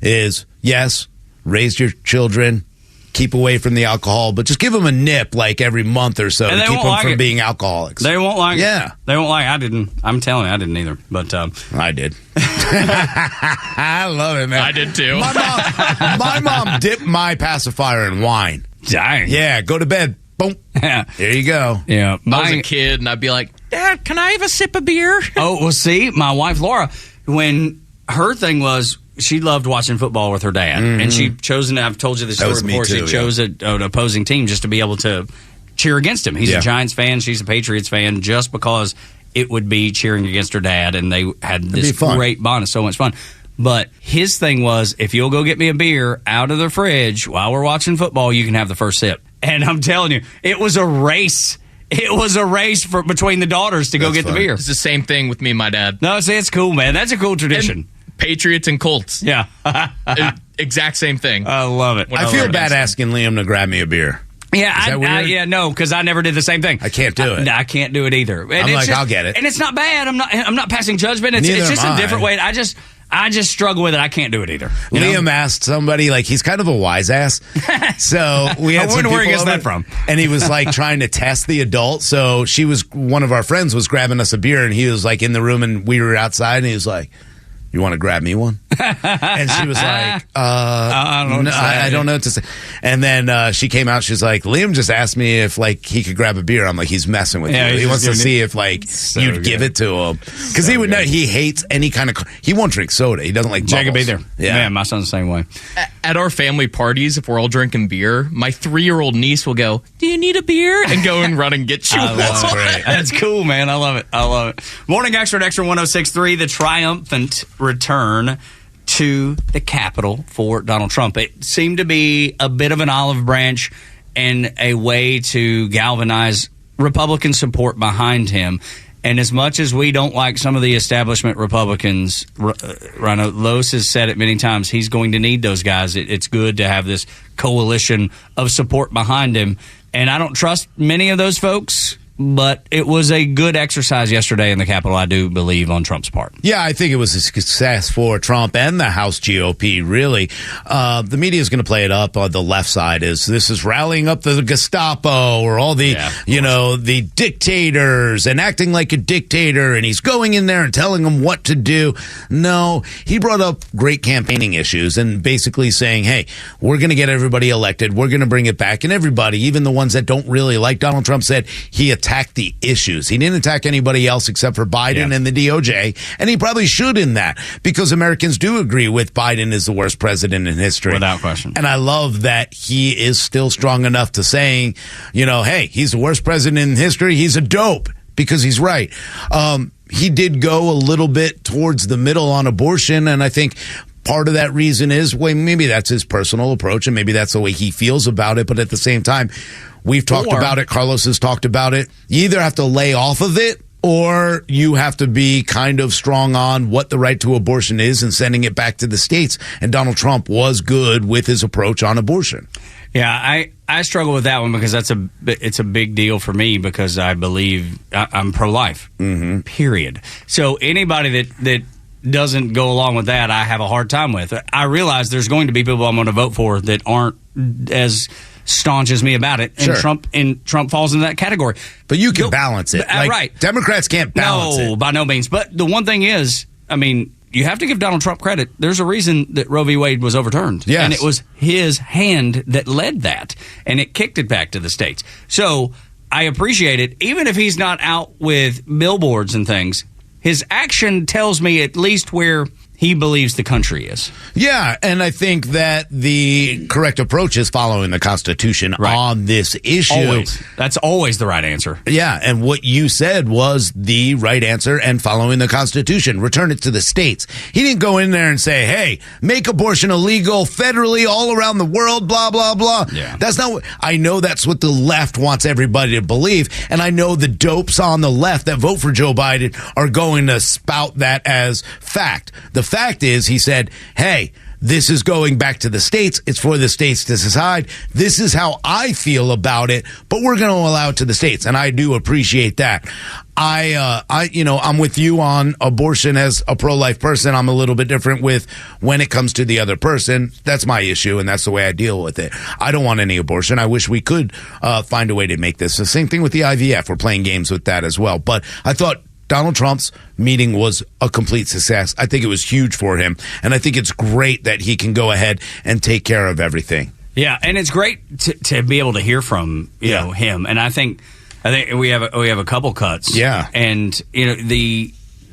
is, yes, raise your children, keep away from the alcohol, but just give them a nip like every month or so to keep them from being alcoholics. They won't like it. They won't like it. I didn't. I'm telling you, I didn't either. But I did. I love it, man. I did too. My mom dipped my pacifier in wine. Dang. Yeah, go to bed. Boom. Yeah. There you go. Yeah. I was a kid, and I'd be like, Dad, can I have a sip of beer? Oh, well, see, my wife, Laura, when her thing was, she loved watching football with her dad, and she chose, and I've told you this story before, she chose an opposing team just to be able to cheer against him. He's a Giants fan, she's a Patriots fan, just because it would be cheering against her dad, and they had this great bond. It's so much fun. But his thing was, if you'll go get me a beer out of the fridge while we're watching football, you can have the first sip. And I'm telling you, it was a race. It was a race between the daughters to go get the beer. It's the same thing with me and my dad. No, see, it's cool, man. That's a cool tradition. And Patriots and Colts. Yeah. Exact same thing. I love it. I feel bad asking Liam to grab me a beer. Yeah, no, because I never did the same thing. I can't do it. I can't do it either. And I'm like, I'll get it. And it's not bad. I'm not passing judgment. It's just a different way. I just struggle with it. I can't do it either. Liam asked somebody, like, he's kind of a wise ass. So we had some people where he gets over, that from. And he was like trying to test the adult. So one of our friends was grabbing us a beer, and he was like in the room, and we were outside, and he was like, you want to grab me one? And she was like, I don't know what to say. And then she came out. She's like, Liam just asked me if like he could grab a beer. I'm like, he's messing with you. He wants to see if like you'd give it to him, because he would know he hates any kind of. He won't drink soda. He doesn't like Jacob bubbles. either. Yeah, man, my son's the same way. At our family parties, if we're all drinking beer, my 3-year-old niece will go, "Do you need a beer?" and go and run and get you. That's great. That's cool, man. I love it. Morning Extra at Extra 106.3. The triumphant return to the Capitol for Donald Trump. It seemed to be a bit of an olive branch and a way to galvanize Republican support behind him. And as much as we don't like some of the establishment Republicans, Rhino, Los has said it many times, he's going to need those guys. It's good to have this coalition of support behind him. And I don't trust many of those folks, but it was a good exercise yesterday in the Capitol, I do believe, on Trump's part. Yeah, I think it was a success for Trump and the House GOP, really. The media is going to play it up on the left side. This is rallying up the Gestapo or all the, the dictators and acting like a dictator, and he's going in there and telling them what to do. No, he brought up great campaigning issues and basically saying, hey, we're going to get everybody elected. We're going to bring it back. And everybody, even the ones that don't really like Donald Trump, said he attacked the issues. He didn't attack anybody else except for Biden and the DOJ, and he probably should in that, because Americans do agree with Biden is the worst president in history. Without question. And I love that he is still strong enough to saying, hey, he's the worst president in history. He's a dope, because he's right. He did go a little bit towards the middle on abortion, and I think part of that reason is, maybe that's his personal approach, and maybe that's the way he feels about it, but at the same time, we've talked about it. Carlos has talked about it. You either have to lay off of it, or you have to be kind of strong on what the right to abortion is and sending it back to the states. And Donald Trump was good with his approach on abortion. Yeah, I struggle with that one because it's a big deal for me, because I believe I'm pro-life, period. So anybody that doesn't go along with that, I have a hard time with. I realize there's going to be people I'm going to vote for that aren't as staunch as me about it, and Trump falls into that category. But you can balance it, right? Right? Democrats can't balance it. No, by no means. But the one thing is, I mean, you have to give Donald Trump credit. There's a reason that Roe v. Wade was overturned. Yes. And it was his hand that led that, and it kicked it back to the states. So I appreciate it. Even if he's not out with billboards and things, his action tells me at least where he believes the country is. Yeah, and I think that the correct approach is following the Constitution on this issue. Always. That's always the right answer. Yeah, and what you said was the right answer and following the Constitution. Return it to the states. He didn't go in there and say, hey, make abortion illegal federally all around the world, blah, blah, blah. Yeah. That's not what, I know that's what the left wants everybody to believe, and I know the dopes on the left that vote for Joe Biden are going to spout that as fact. The fact is, he said, hey, this is going back to the states. It's for the states to decide. This is how I feel about it, but we're going to allow it to the states. And I do appreciate that. I'm with you on abortion as a pro-life person. I'm a little bit different with when it comes to the other person. That's my issue, and that's the way I deal with it. I don't want any abortion. I wish we could find a way to make this. The same thing with the IVF. We're playing games with that as well. But I thought Donald Trump's meeting was a complete success. I think it was huge for him, and I think it's great that he can go ahead and take care of everything. Yeah, and it's great to be able to hear from him. And I think we have a couple cuts. Yeah, and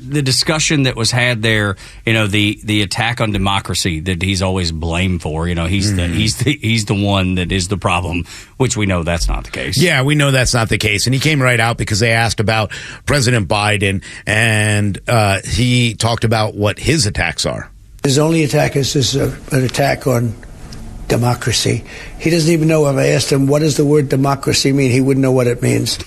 the discussion that was had there, the attack on democracy that he's always blamed for. He's the one that is the problem, which we know that's not the case. Yeah, we know that's not the case, and he came right out because they asked about President Biden, and he talked about what his attacks are. His only attack is an attack on democracy. He doesn't even know. If I asked him, what does the word democracy mean, he wouldn't know what it means.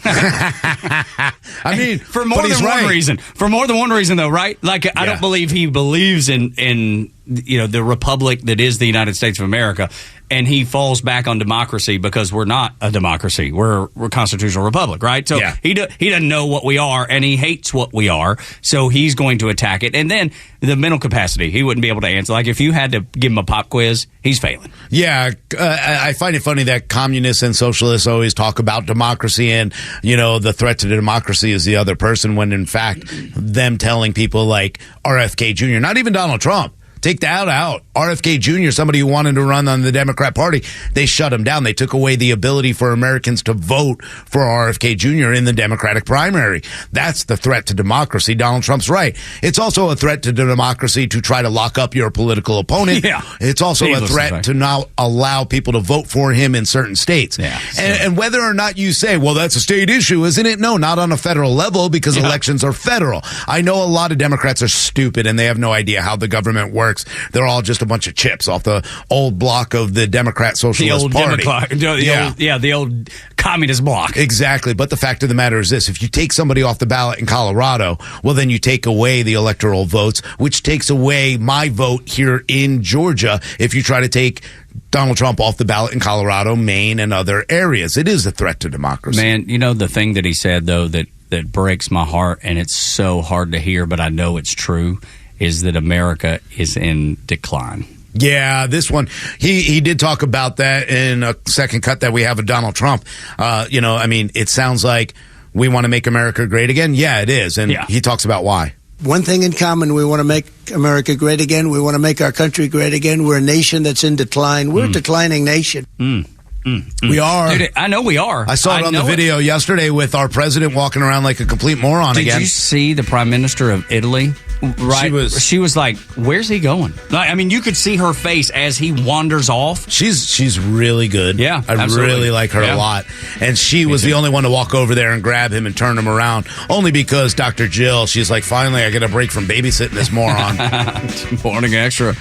I mean, for more than one reason. For more than one reason, though, right? Like, I don't believe he believes in the republic that is the United States of America, and he falls back on democracy because we're not a democracy. We're a constitutional republic, right? So he doesn't know what we are, and he hates what we are, so he's going to attack it. And then the mental capacity, he wouldn't be able to answer. Like, if you had to give him a pop quiz, he's failing. Yeah, I find it funny that communists and socialists always talk about democracy and, the threat to democracy is the other person, when in fact, them telling people like RFK Jr., not even Donald Trump, take that out. RFK Jr., somebody who wanted to run on the Democrat Party, they shut him down. They took away the ability for Americans to vote for RFK Jr. in the Democratic primary. That's the threat to democracy. Donald Trump's right. It's also a threat to democracy to try to lock up your political opponent. Yeah. It's also a threat to not allow people to vote for him in certain states. Yeah, and whether or not you say, well, that's a state issue, isn't it? No, not on a federal level, because elections are federal. I know a lot of Democrats are stupid and they have no idea how the government works. They're all just a bunch of chips off the old block of the Democrat Socialist Party. The old communist block. Exactly. But the fact of the matter is this: if you take somebody off the ballot in Colorado, well, then you take away the electoral votes, which takes away my vote here in Georgia if you try to take Donald Trump off the ballot in Colorado, Maine, and other areas. It is a threat to democracy. Man, the thing that he said, though, that breaks my heart, and it's so hard to hear, but I know it's true, is that America is in decline. Yeah, this one, he did talk about that in a second cut that we have of Donald Trump. It sounds like we want to make America great again. Yeah, it is. And he talks about why. One thing in common, we want to make America great again. We want to make our country great again. We're a nation that's in decline. We're a declining nation. We are. Dude, I know we are. I saw it on the video yesterday with our president walking around like a complete moron again. Did you see the Prime Minister of Italy? Right. She was like, where's he going? I mean, you could see her face as he wanders off. She's really good. Yeah, I really like her a lot. And she was the only one to walk over there and grab him and turn him around. Only because Dr. Jill, she's like, finally, I get a break from babysitting this moron. Morning Extra.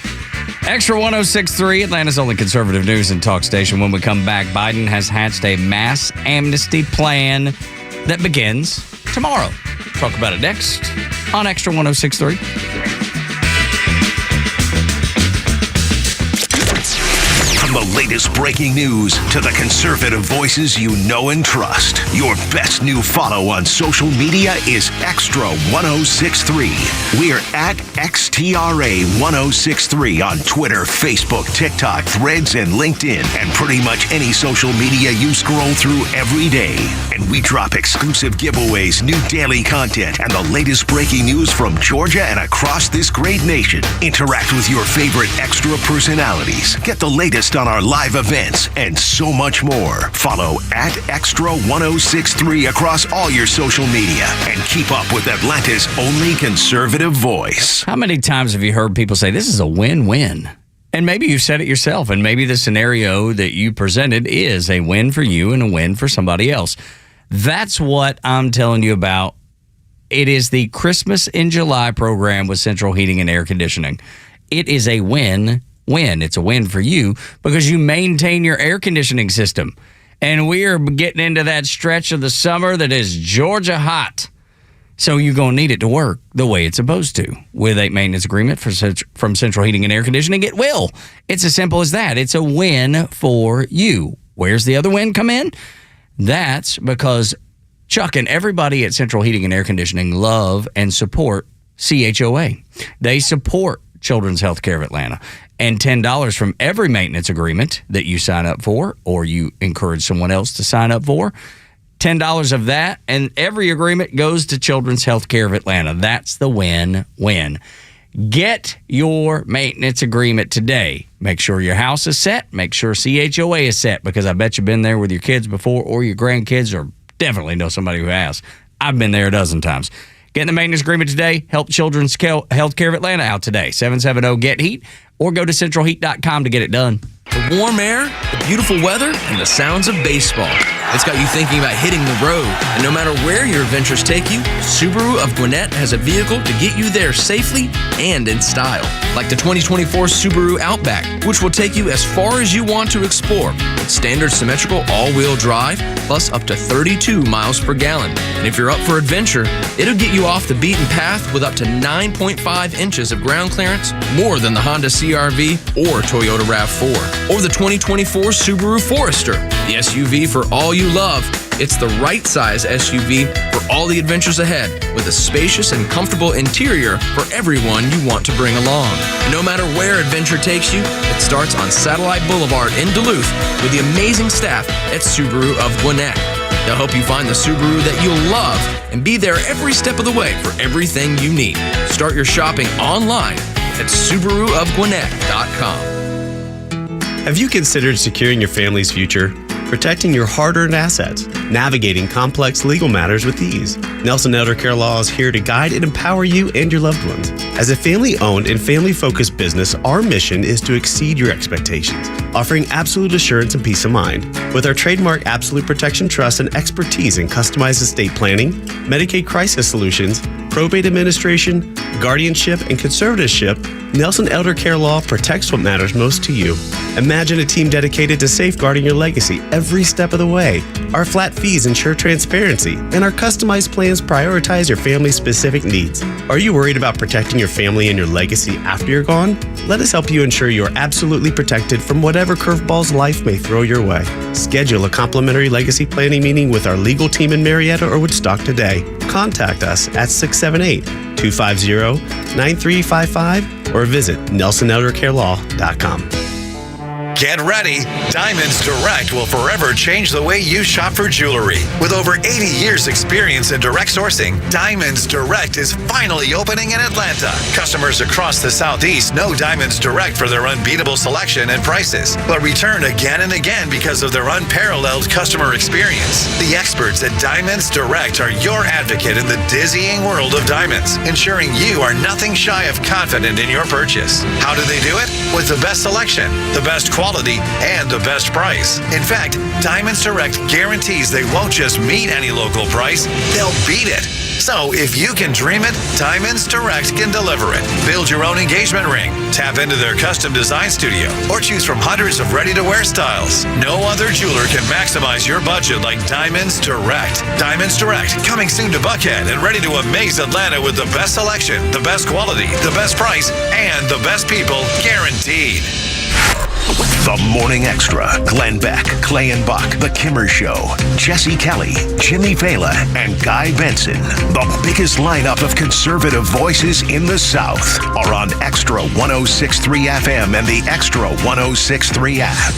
Extra 106.3, Atlanta's only conservative news and talk station. When we come back, Biden has hatched a mass amnesty plan that begins tomorrow. Talk about it next on Extra 106.3. From the latest breaking news to the conservative voices you know and trust. Your best new follow on social media is Xtra 1063. We're at XTRA 1063 on Twitter, Facebook, TikTok, Threads, and LinkedIn, and pretty much any social media you scroll through every day. And we drop exclusive giveaways, new daily content, and the latest breaking news from Georgia and across this great nation. Interact with your favorite Xtra personalities. Get the latest on our live events and so much more. Follow at Xtra 1063 across all your social media and keep up with Atlanta's only conservative voice. How many times have you heard people say this is a win-win? And maybe you've said it yourself, and maybe the scenario that you presented is a win for you and a win for somebody else. That's what I'm telling you about. It is the Christmas in July program with Central Heating and Air Conditioning. It is a win-win. It's a win for you because you maintain your air conditioning system. And we are getting into that stretch of the summer that is Georgia hot. So you're going to need it to work the way it's supposed to. With a maintenance agreement from Central Heating and Air Conditioning, it will. It's as simple as that. It's a win for you. Where's the other win come in? That's because Chuck and everybody at Central Heating and Air Conditioning love and support CHOA. They support Children's Healthcare of Atlanta. And $10 from every maintenance agreement that you sign up for or you encourage someone else to sign up for, $10 of that, and every agreement goes to Children's Healthcare of Atlanta. That's the win-win. Get your maintenance agreement today. Make sure your house is set. Make sure CHOA is set, because I bet you've been there with your kids before or your grandkids, or definitely know somebody who has. I've been there a dozen times. Get in the maintenance agreement today. Help Children's Healthcare of Atlanta out today. 770-GET-HEAT, or go to centralheat.com to get it done. The warm air, the beautiful weather, and the sounds of baseball. It's got you thinking about hitting the road. And no matter where your adventures take you, Subaru of Gwinnett has a vehicle to get you there safely and in style. Like the 2024 Subaru Outback, which will take you as far as you want to explore with standard symmetrical all-wheel drive, plus up to 32 miles per gallon. And if you're up for adventure, it'll get you off the beaten path with up to 9.5 inches of ground clearance, more than the Honda CR-V or Toyota RAV4. Or the 2024 Subaru Forester, the SUV for all you love. It's the right size SUV for all the adventures ahead, with a spacious and comfortable interior for everyone you want to bring along. No matter where adventure takes you, it starts on Satellite Boulevard in Duluth with the amazing staff at Subaru of Gwinnett. They'll help you find the Subaru that you'll love and be there every step of the way for everything you need. Start your shopping online at SubaruofGwinnett.com. Have you considered securing your family's future? Protecting your hard-earned assets, navigating complex legal matters with ease. Nelson Elder Care Law is here to guide and empower you and your loved ones. As a family-owned and family-focused business, our mission is to exceed your expectations, offering absolute assurance and peace of mind. With our trademark Absolute Protection Trust and expertise in customized estate planning, Medicaid crisis solutions, probate administration, guardianship, and conservatorship, Nelson Elder Care Law protects what matters most to you. Imagine a team dedicated to safeguarding your legacy every step of the way. Our flat fees ensure transparency, and our customized plans prioritize your family's specific needs. Are you worried about protecting your family and your legacy after you're gone? Let us help you ensure you're absolutely protected from whatever curveballs life may throw your way. Schedule a complimentary legacy planning meeting with our legal team in Marietta or Woodstock today. Contact us at 678-250-9355 or visit NelsonElderCareLaw.com. Get ready. Diamonds Direct will forever change the way you shop for jewelry. With over 80 years experience in direct sourcing, Diamonds Direct is finally opening in Atlanta. Customers across the Southeast know Diamonds Direct for their unbeatable selection and prices, but return again and again because of their unparalleled customer experience. The experts at Diamonds Direct are your advocate in the dizzying world of diamonds, ensuring you are nothing shy of confident in your purchase. How do they do it? With the best selection, the best quality, and the best price. In fact, Diamonds Direct guarantees they won't just meet any local price, they'll beat it. So if you can dream it, Diamonds Direct can deliver it. Build your own engagement ring, tap into their custom design studio, or choose from hundreds of ready-to-wear styles. No other jeweler can maximize your budget like Diamonds Direct. Diamonds Direct, coming soon to Buckhead and ready to amaze Atlanta with the best selection, the best quality, the best price, and the best people guaranteed. The Morning Extra. Glenn Beck, Clay and Buck, The Kimmer Show, Jesse Kelly, Jimmy Fallon, and Guy Benson. The biggest lineup of conservative voices in the South are on Extra 106.3 FM and the Extra 106.3 app.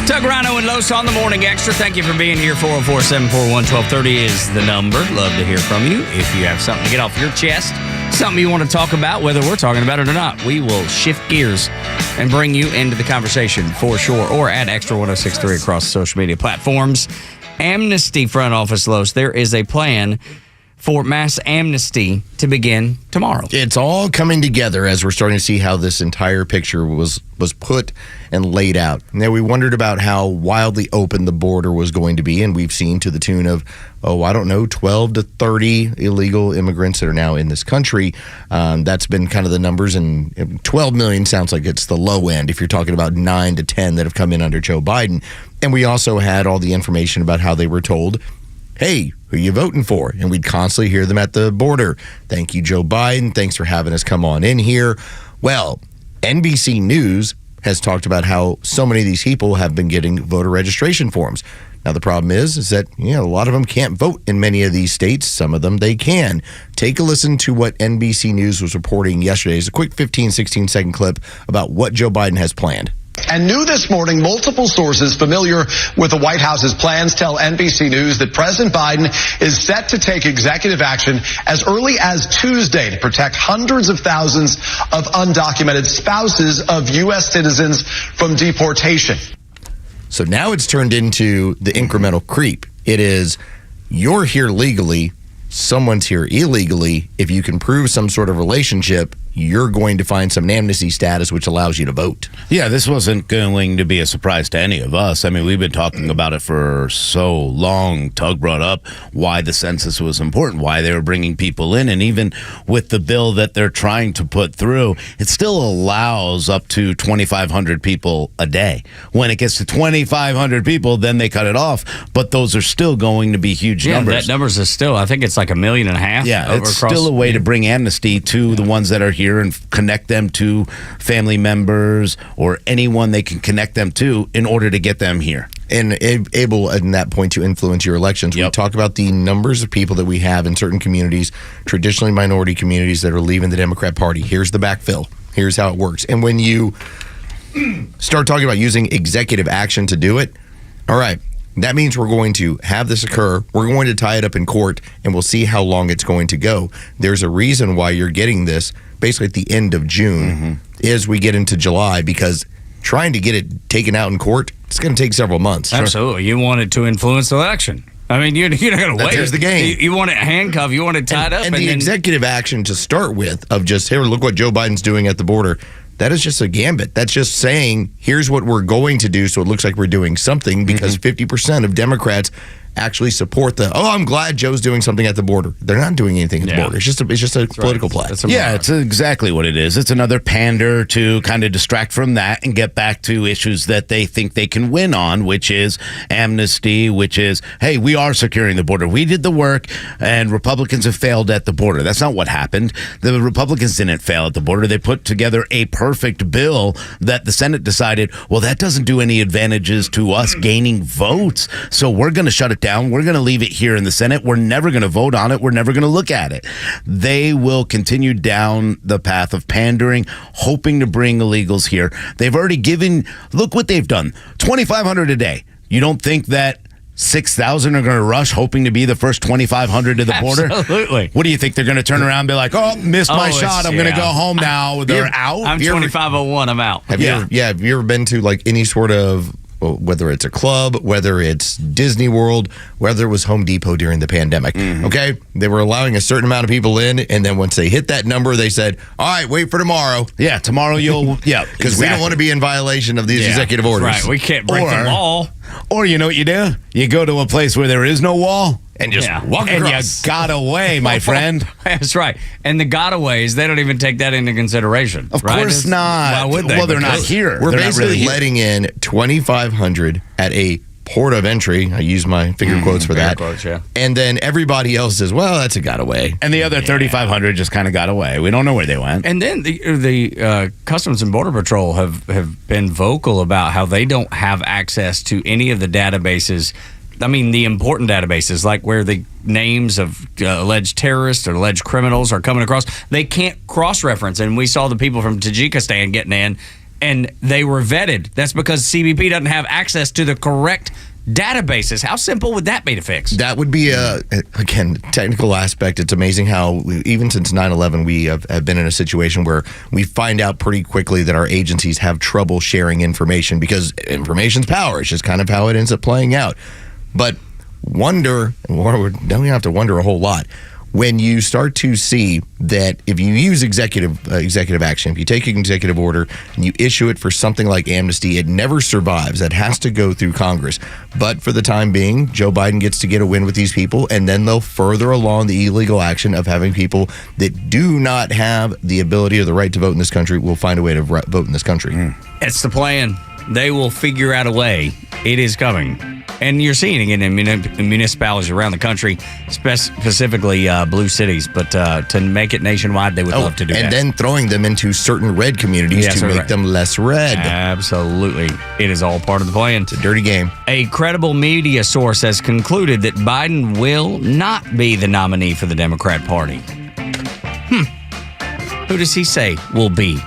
Tug, Rhino, and Los on the Morning Extra. Thank you for being here. 404-741-1230 is the number. Love to hear from you. If you have something to get off your chest, something you want to talk about, whether we're talking about it or not, we will shift gears and bring you into the conversation for sure, or at Extra 106.3 across social media platforms. Amnesty front office, Los, there is a plan for mass amnesty to begin tomorrow. It's all coming together as we're starting to see how this entire picture was put and laid out. Now, we wondered about how wildly open the border was going to be, and we've seen to the tune of, 12 to 30 illegal immigrants that are now in this country. That's been kind of the numbers, and 12 million sounds like it's the low end if you're talking about 9 to 10 that have come in under Joe Biden. And we also had all the information about how they were told, hey, who are you voting for? And we'd constantly hear them at the border. Thank you, Joe Biden. Thanks for having us come on in here. Well, NBC News has talked about how so many of these people have been getting voter registration forms. Now, the problem is that, a lot of them can't vote in many of these states. Some of them they can. Take a listen to what NBC News was reporting yesterday. It's a quick 15, 16-second clip about what Joe Biden has planned. And new this morning, multiple sources familiar with the White House's plans tell NBC News that President Biden is set to take executive action as early as Tuesday to protect hundreds of thousands of undocumented spouses of U.S. citizens from deportation. So now it's turned into the incremental creep. It is, you're here legally, someone's here illegally. If you can prove some sort of relationship, you're going to find some amnesty status, which allows you to vote. Yeah, this wasn't going to be a surprise to any of us. I mean, we've been talking about it for so long. Tug brought up why the census was important, why they were bringing people in. And even with the bill that they're trying to put through, it still allows up to 2,500 people a day. When it gets to 2,500 people, then they cut it off. But those are still going to be huge numbers. That numbers is still, I think it's like 1.5 million. Yeah, it's still a way to bring amnesty to the ones that are here and connect them to family members or anyone they can connect them to in order to get them here. And able, in that point, to influence your elections. We talk about the numbers of people that we have in certain communities, traditionally minority communities, that are leaving the Democrat Party. Here's the backfill. Here's how it works. And when you start talking about using executive action to do it, all right, that means we're going to have this occur. We're going to tie it up in court, and we'll see how long it's going to go. There's a reason why you're getting this basically at the end of June as we get into July, because trying to get it taken out in court, it's going to take several months. Absolutely. You want it to influence the election. I mean, you're not going to wait. Here's the game. You want it handcuffed. You want it tied up. And the executive action to start with of just, here, look what Joe Biden's doing at the border. That is just a gambit. That's just saying, here's what we're going to do, so it looks like we're doing something, because 50% of Democrats actually support I'm glad Joe's doing something at the border. They're not doing anything at the border. It's just a political play. It's exactly what it is. It's another pander to kind of distract from that and get back to issues that they think they can win on, which is amnesty, which is, hey, we are securing the border. We did the work, and Republicans have failed at the border. That's not what happened. The Republicans didn't fail at the border. They put together a perfect bill that the Senate decided, well, that doesn't do any advantages to us gaining votes, so we're going to shut it down. We're going to leave it here in the Senate. We're never going to vote on it. We're never going to look at it. They will continue down the path of pandering, hoping to bring illegals here. They've already look what they've done, 2,500 a day. You don't think that 6,000 are going to rush, hoping to be the first 2,500 to the border? Absolutely. What do you think? They're going to turn around and be like, missed my shot. I'm going to go home now. They're out. I'm 2,501. I'm out. Have you ever been to like any sort of, whether it's a club, whether it's Disney World, whether it was Home Depot during the pandemic, okay? They were allowing a certain amount of people in, and then once they hit that number, they said, all right, wait for tomorrow. Yeah, tomorrow because we don't want to be in violation of these executive orders. Right, we can't break the law. Or you know what you do? You go to a place where there is no wall and just walk across. And you got away, my friend. That's right. And the gotaways, they don't even take that into consideration. Of course not. Why would they? Well, they're not here. We're they're basically not really letting in 2,500 at a port of entry. I use my finger quotes for that. Quotes, yeah. And then everybody else says, well, that's a got away. And the other 3,500 just kind of got away. We don't know where they went. And then the Customs and Border Patrol have been vocal about how they don't have access to any of the databases. I mean, the important databases, like where the names of alleged terrorists or alleged criminals are coming across, they can't cross-reference. And we saw the people from Tajikistan getting in, and they were vetted. That's because CBP doesn't have access to the correct databases. How simple would that be to fix? That would be again, technical aspect. It's amazing how even since 9/11 we have been in a situation where we find out pretty quickly that our agencies have trouble sharing information because information's power. It's just kind of how it ends up playing out. But wonder, or we don't have to wonder a whole lot, when you start to see that if you use executive action, if you take an executive order and you issue it for something like amnesty, it never survives. That has to go through Congress. But for the time being, Joe Biden gets to get a win with these people, and then they'll further along the illegal action of having people that do not have the ability or the right to vote in this country will find a way to vote in this country. It's the plan. They will figure out a way. It is coming. And you're seeing it in municipalities around the country, specifically blue cities. But to make it nationwide, they would love to do that. And then throwing them into certain red communities to make them less red. Absolutely. It is all part of the plan. It's a dirty game. A credible media source has concluded that Biden will not be the nominee for the Democrat Party. Who does he say will be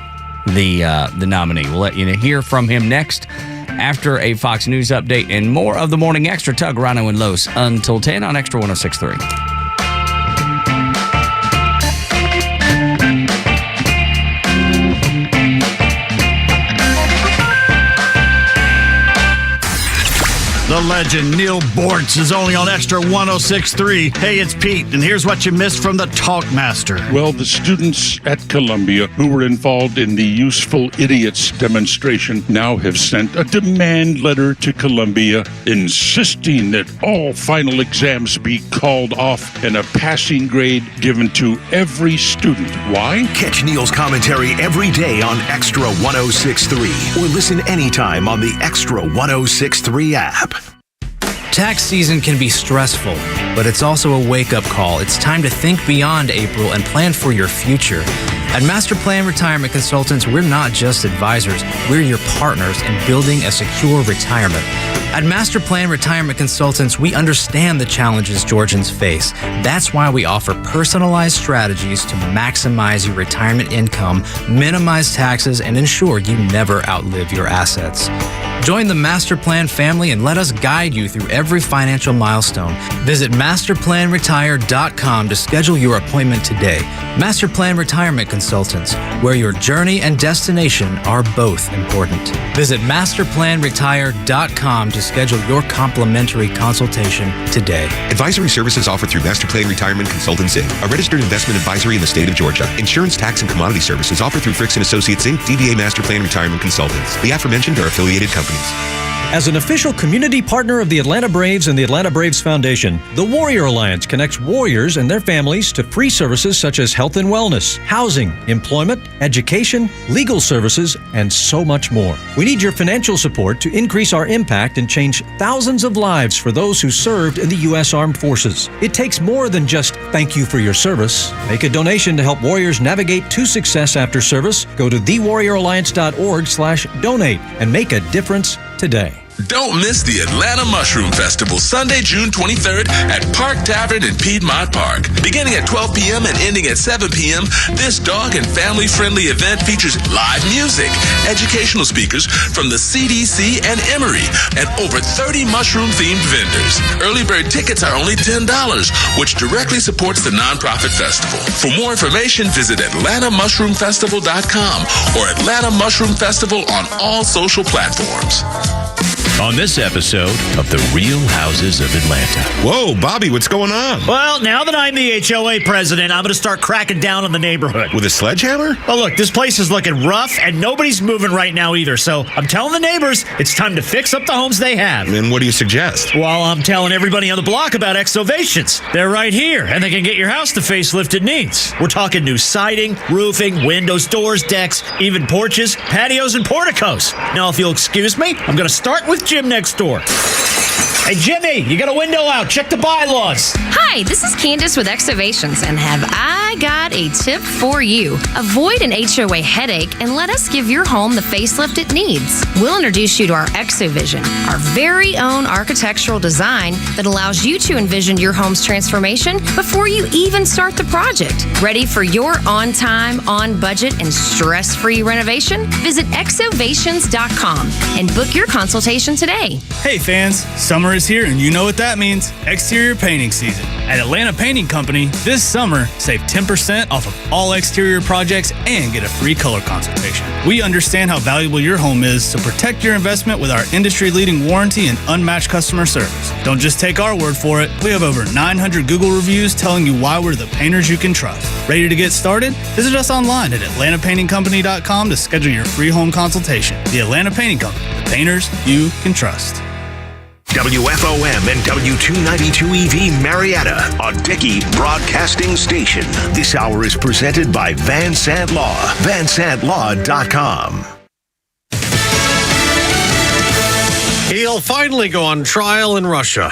the nominee? We'll let you hear from him next after a Fox News update and more of the Morning Extra. Tug, Rhino, and Los until 10 on Extra 106.3. The legend Neil Bortz is only on Extra 106.3. Hey, it's Pete, and here's what you missed from the Talkmaster. Well, the students at Columbia who were involved in the Useful Idiots demonstration now have sent a demand letter to Columbia insisting that all final exams be called off and a passing grade given to every student. Why? Catch Neil's commentary every day on Extra 106.3 or listen anytime on the Extra 106.3 app. Tax season can be stressful, but it's also a wake-up call. It's time to think beyond April and plan for your future. At Master Plan Retirement Consultants, we're not just advisors, we're your partners in building a secure retirement. At Master Plan Retirement Consultants, we understand the challenges Georgians face. That's why we offer personalized strategies to maximize your retirement income, minimize taxes, and ensure you never outlive your assets. Join the Master Plan family and let us guide you through every financial milestone. Visit masterplanretire.com to schedule your appointment today. Master Plan Retirement Consultants, where your journey and destination are both important. Visit masterplanretire.com to schedule your complimentary consultation today. Advisory services offered through Master Plan Retirement Consultants, Inc., a registered investment advisory in the state of Georgia. Insurance, tax, and commodity services offered through Fricks & Associates, Inc., DBA Master Plan Retirement Consultants. The aforementioned are affiliated companies. As an official community partner of the Atlanta Braves and the Atlanta Braves Foundation, the Warrior Alliance connects warriors and their families to free services such as health and wellness, housing, employment, education, legal services, and so much more. We need your financial support to increase our impact and change thousands of lives for those who served in the U.S. Armed Forces. It takes more than just thank you for your service. Make a donation to help warriors navigate to success after service. Go to thewarrioralliance.org/donate and make a difference today. Don't miss the Atlanta Mushroom Festival, Sunday, June 23rd at Park Tavern in Piedmont Park. Beginning at 12 p.m. and ending at 7 p.m., this dog and family-friendly event features live music, educational speakers from the CDC and Emory, and over 30 mushroom-themed vendors. Early bird tickets are only $10, which directly supports the nonprofit festival. For more information, visit AtlantaMushroomFestival.com or Atlanta Mushroom Festival on all social platforms. On this episode of The Real Houses of Atlanta. Whoa, Bobby, what's going on? Well, now that I'm the HOA president, I'm going to start cracking down on the neighborhood. With a sledgehammer? Well, look, this place is looking rough, and nobody's moving right now either. So I'm telling the neighbors it's time to fix up the homes they have. And what do you suggest? Well, I'm telling everybody on the block about Exovations. They're right here, and they can get your house the facelift it needs. We're talking new siding, roofing, windows, doors, decks, even porches, patios, and porticos. Now, if you'll excuse me, I'm going to start with gym next door. Hey, Jimmy, you got a window out. Check the bylaws. Hi, this is Candace with Exovations, and have I got a tip for you. Avoid an HOA headache and let us give your home the facelift it needs. We'll introduce you to our ExoVision, our very own architectural design that allows you to envision your home's transformation before you even start the project. Ready for your on-time, on-budget, and stress-free renovation? Visit exovations.com and book your consultation today. Hey fans, summer is here and you know what that means. Exterior painting season. At Atlanta Painting Company, this summer, save 10% off of all exterior projects and get a free color consultation. We understand how valuable your home is, so protect your investment with our industry-leading warranty and unmatched customer service. Don't just take our word for it. We have over 900 Google reviews telling you why we're the painters you can trust. Ready to get started? Visit us online at atlantapaintingcompany.com to schedule your free home consultation. The Atlanta Painting Company, the painters you can trust. WFOM and W292EV Marietta, a Dickey broadcasting station. This hour is presented by Van Sant Law, vansantlaw.com. He'll finally go on trial in Russia.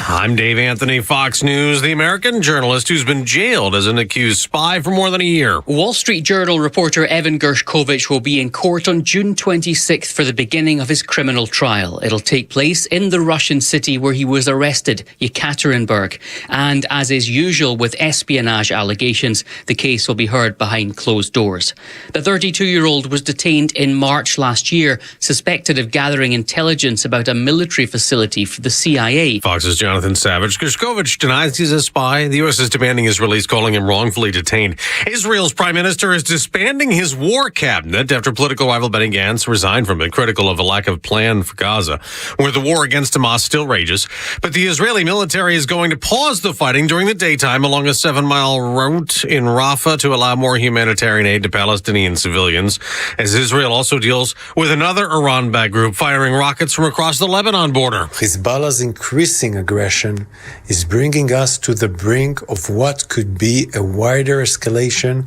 I'm Dave Anthony, Fox News. The American journalist who's been jailed as an accused spy for more than a year. Wall Street Journal reporter Evan Gershkovich will be in court on June 26th for the beginning of his criminal trial. It'll take place in the Russian city where he was arrested, Yekaterinburg. And as is usual with espionage allegations, the case will be heard behind closed doors. The 32-year-old was detained in March last year, suspected of gathering intelligence about a military facility for the CIA. Fox's Jonathan Savage. Gershkovich denies he's a spy. The U.S. is demanding his release, calling him wrongfully detained. Israel's prime minister is disbanding his war cabinet after political rival Benny Gantz resigned from it, critical of a lack of plan for Gaza, where the war against Hamas still rages. But the Israeli military is going to pause the fighting during the daytime along a 7-mile route in Rafah to allow more humanitarian aid to Palestinian civilians, as Israel also deals with another Iran-backed group firing rockets from across the Lebanon border. Hezbollah's increasing aggression is bringing us to the brink of what could be a wider escalation,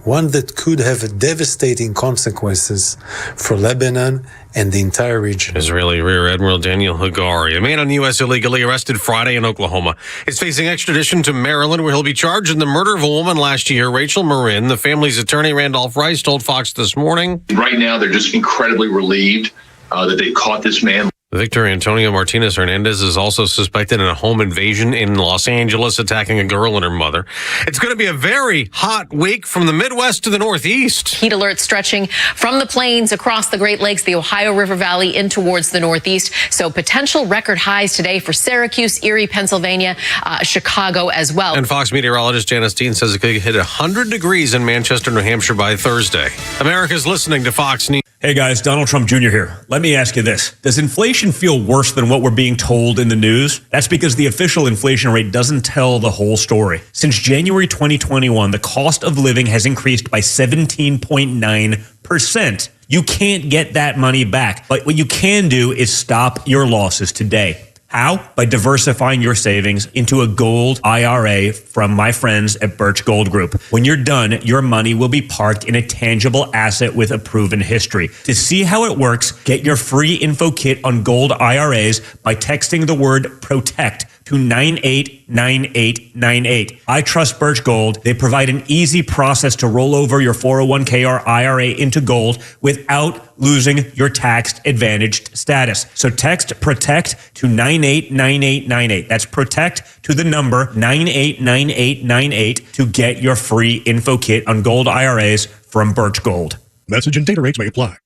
one that could have devastating consequences for Lebanon and the entire region. Israeli Rear Admiral Daniel Hagari, a man on U.S. illegally arrested Friday in Oklahoma, is facing extradition to Maryland, where he'll be charged in the murder of a woman last year, Rachel Marin. The family's attorney, Randolph Rice, told Fox this morning. Right now, they're just incredibly relieved that they caught this man. Victor Antonio Martinez Hernandez is also suspected in a home invasion in Los Angeles, attacking a girl and her mother. It's going to be a very hot week from the Midwest to the Northeast. Heat alerts stretching from the plains across the Great Lakes, the Ohio River Valley, in towards the Northeast. So potential record highs today for Syracuse, Erie, Pennsylvania, Chicago as well. And Fox meteorologist Janice Dean says it could hit 100 degrees in Manchester, New Hampshire by Thursday. America's listening to Fox News. Hey guys, Donald Trump Jr. here. Let me ask you this. Does inflation feel worse than what we're being told in the news? That's because the official inflation rate doesn't tell the whole story. Since January 2021, the cost of living has increased by 17.9%. You can't get that money back. But what you can do is stop your losses today. How? By diversifying your savings into a gold IRA from my friends at Birch Gold Group. When you're done, your money will be parked in a tangible asset with a proven history. To see how it works, get your free info kit on gold IRAs by texting the word PROTECT to 989898. I trust Birch Gold. They provide an easy process to roll over your 401k or IRA into gold without losing your tax advantaged status. So text PROTECT to 989898. That's PROTECT to the number 989898 to get your free info kit on gold IRAs from Birch Gold. Message and data rates may apply.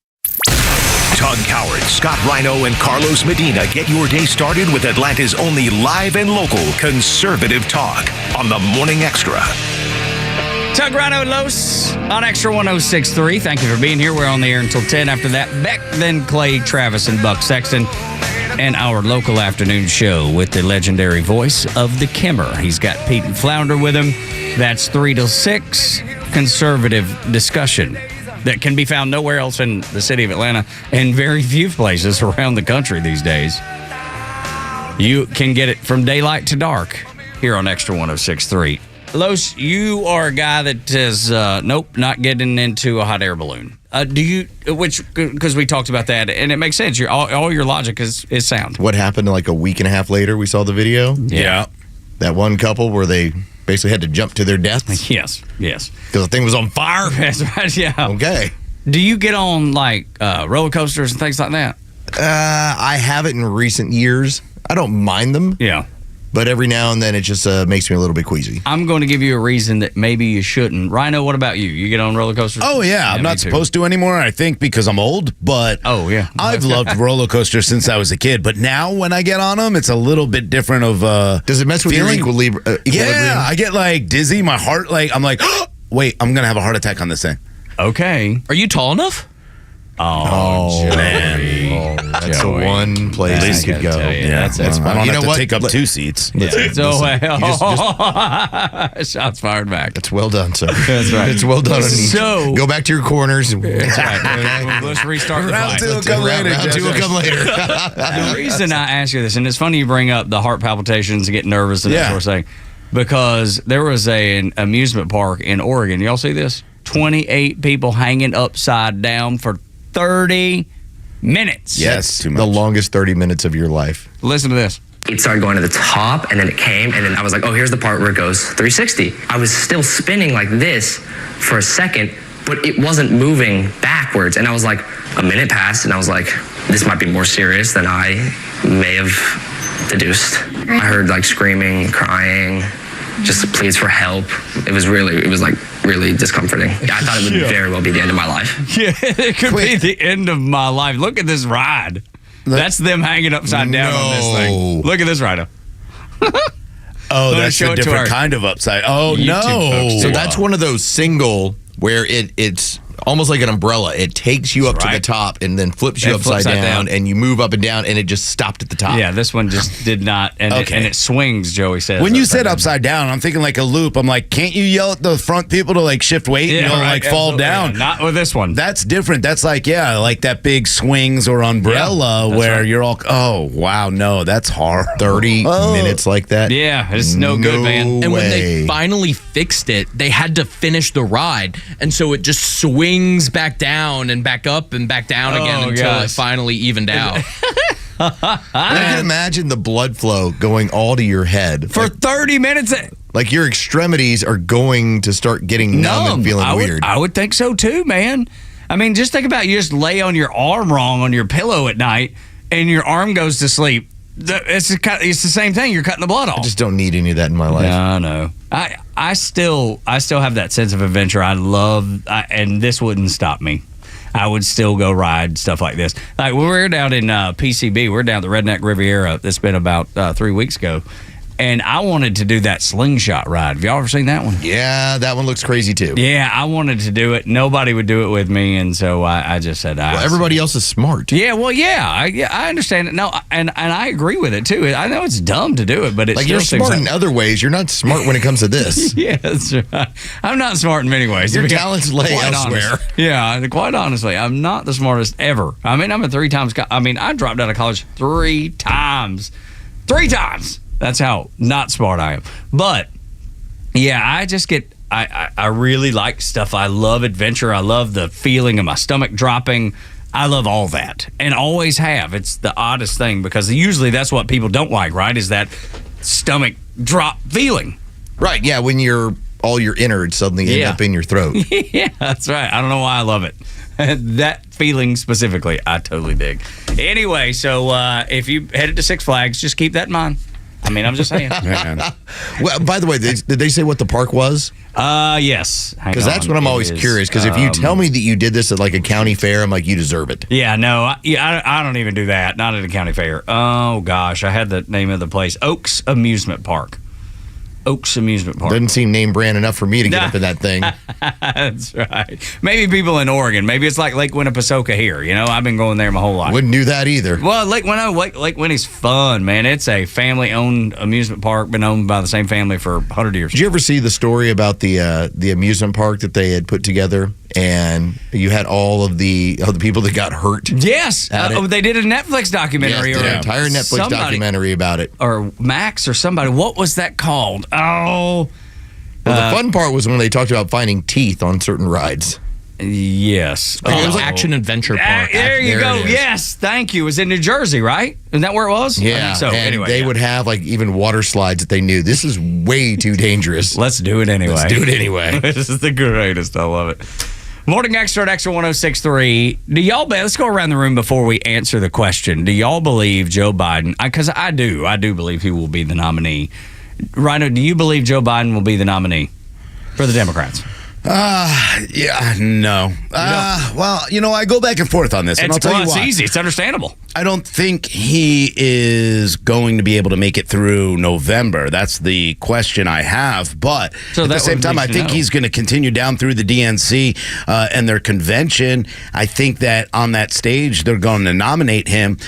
Tug Howard, Scott Rhino, and Carlos Medina get your day started with Atlanta's only live and local conservative talk on the Morning Extra. Tug, Rhino, and Los on Extra 106.3. Thank you for being here. We're on the air until 10. After that, Beck, then Clay, Travis, and Buck Sexton. And our local afternoon show with the legendary voice of the Kimmer. He's got Pete and Flounder with him. That's 3 till 6. Conservative discussion that can be found nowhere else in the city of Atlanta and very few places around the country these days. You can get it from daylight to dark here on Extra 106.3. Los, you are a guy that says, nope, not getting into a hot air balloon. Do you? Because we talked about that, and it makes sense. All your logic is sound. What happened like a week and a half later? We saw the video. Yeah. That one couple where they basically had to jump to their deaths. Yes. Because the thing was on fire. That's right. Yeah. Okay. Do you get on like roller coasters and things like that? I haven't in recent years. I don't mind them. Yeah. But every now and then it just makes me a little bit queasy. I'm going to give you a reason that maybe you shouldn't. Rhino, what about you? You get on roller coasters? Oh, yeah. I'm not supposed to anymore, I think, because I'm old. But I've loved roller coasters since I was a kid. But now when I get on them, it's a little bit different of Does it mess with your equilibrium? Yeah. I get like dizzy. My heart, I'm like, wait, I'm going to have a heart attack on this thing. Okay. Are you tall enough? Oh, man. That's the one place you could go. Yeah, that's fine. I don't have to take up 2 seats. Shots fired back. That's well done, sir. That's right. It's well done. So go back to your corners. That's right. Let's restart the Round fight. 2 will come later. Round 2 will come later. The reason I ask you this, and it's funny you bring up the heart palpitations and get nervous and that sort of thing, because there was an amusement park in Oregon. Y'all see this? 28 people hanging upside down for 30 minutes. Yes, the longest 30 minutes of your life. Listen to this. It started going to the top, and then it came, and then I was like, oh, here's the part where it goes 360. I was still spinning like this for a second, but it wasn't moving backwards. And I was like, a minute passed, and I was like, this might be more serious than I may have deduced. I heard like screaming, crying, just pleas for help. It was really discomforting. I thought it would very well be the end of my life. Yeah, it could be the end of my life. Look at this ride. That's them hanging upside down on this thing. Look at this Rhino. Oh, that's a different kind of upside. Oh, no. So that's one of those single where it's almost like an umbrella. It takes you up to the top and then flips you upside down, and you move up and down, and it just stopped at the top. Yeah, this one just did not. And, it swings, Joey says. When you said upside down, I'm thinking like a loop. I'm like, can't you yell at the front people to like shift weight and like fall down? Yeah, not with this one. That's different. That's like, like that big swings or umbrella where you're all, oh, wow, no, that's hard. 30 minutes like that? Yeah, it's no good, man. And when they finally fixed it, they had to finish the ride. And so it just swings back down and back up and back down again until it finally evened out. I can imagine the blood flow going all to your head. For 30 minutes. Like your extremities are going to start getting numb and feeling weird. I would think so too, man. I mean, just think about you just lay on your arm wrong on your pillow at night and your arm goes to sleep. It's the same thing. You're cutting the blood off. I just don't need any of that in my life. No, no. I still have that sense of adventure. I love, and this wouldn't stop me. I would still go ride stuff like this. Like when we were down in PCB, we're down the Redneck Riviera. That's been about 3 weeks ago. And I wanted to do that slingshot ride. Have y'all ever seen that one? Yeah, that one looks crazy too. Yeah, I wanted to do it. Nobody would do it with me, and so I just said, well, everybody else is smart. Yeah, well, I understand it. No, and I agree with it too. I know it's dumb to do it, but it's like you're smart in other ways. You're not smart when it comes to this. Yeah, that's right. I'm not smart in many ways. Your talents lay elsewhere. Honest. Yeah, quite honestly, I'm not the smartest ever. I mean, I'm a 3 times. I dropped out of college 3 times. 3 times. That's how not smart I am. But yeah, I just get I really like stuff. I love adventure. I love the feeling of my stomach dropping. I love all that and always have. It's the oddest thing because usually that's what people don't like, right? Is that stomach drop feeling. Right, yeah, when all your innards suddenly end up in your throat. Yeah, that's right. I don't know why I love it. That feeling specifically, I totally dig. Anyway, so if you headed to Six Flags, just keep that in mind. I mean, I'm just saying. Well, by the way, did they say what the park was? Yes. Because that's what I'm always curious. Because if you tell me that you did this at like a county fair, I'm like, you deserve it. Yeah, no, I don't even do that. Not at a county fair. Oh gosh, I had the name of the place: Oaks Amusement Park. Oaks Amusement Park. Doesn't seem name brand enough for me to get up in that thing. That's right. Maybe people in Oregon. Maybe it's like Lake Winnepesaukee here. You know, I've been going there my whole life. Wouldn't do that either. Well, Lake Winnie's fun, man. It's a family-owned amusement park, been owned by the same family for 100 years. Did you ever see the story about the amusement park that they had put together, and you had all of the people that got hurt? Yes. They did a Netflix documentary. Yes, an entire Netflix documentary about it. Or Max or somebody. What was that called? Oh. Well, the fun part was when they talked about finding teeth on certain rides. Yes. It was Action Adventure Park. There you go. Yes, thank you. It was in New Jersey, right? Isn't that where it was? Yeah. I think so. And Anyway, they would have like even water slides that they knew this is way too dangerous. Let's do it anyway. Let's do it anyway. This is the greatest. I love it. Morning Extra at Extra 106.3. Do y'all, let's go around the room before we answer the question. Do y'all believe Joe Biden? Because I do. I do believe he will be the nominee. Rhino, do you believe Joe Biden will be the nominee for the Democrats? Yeah, no. Well, I go back and forth on this, and I'll tell you why. It's easy. It's understandable. I don't think he is going to be able to make it through November. That's the question I have. But at the same time, I think he's going to continue down through the DNC and their convention. I think that on that stage, they're going to nominate him.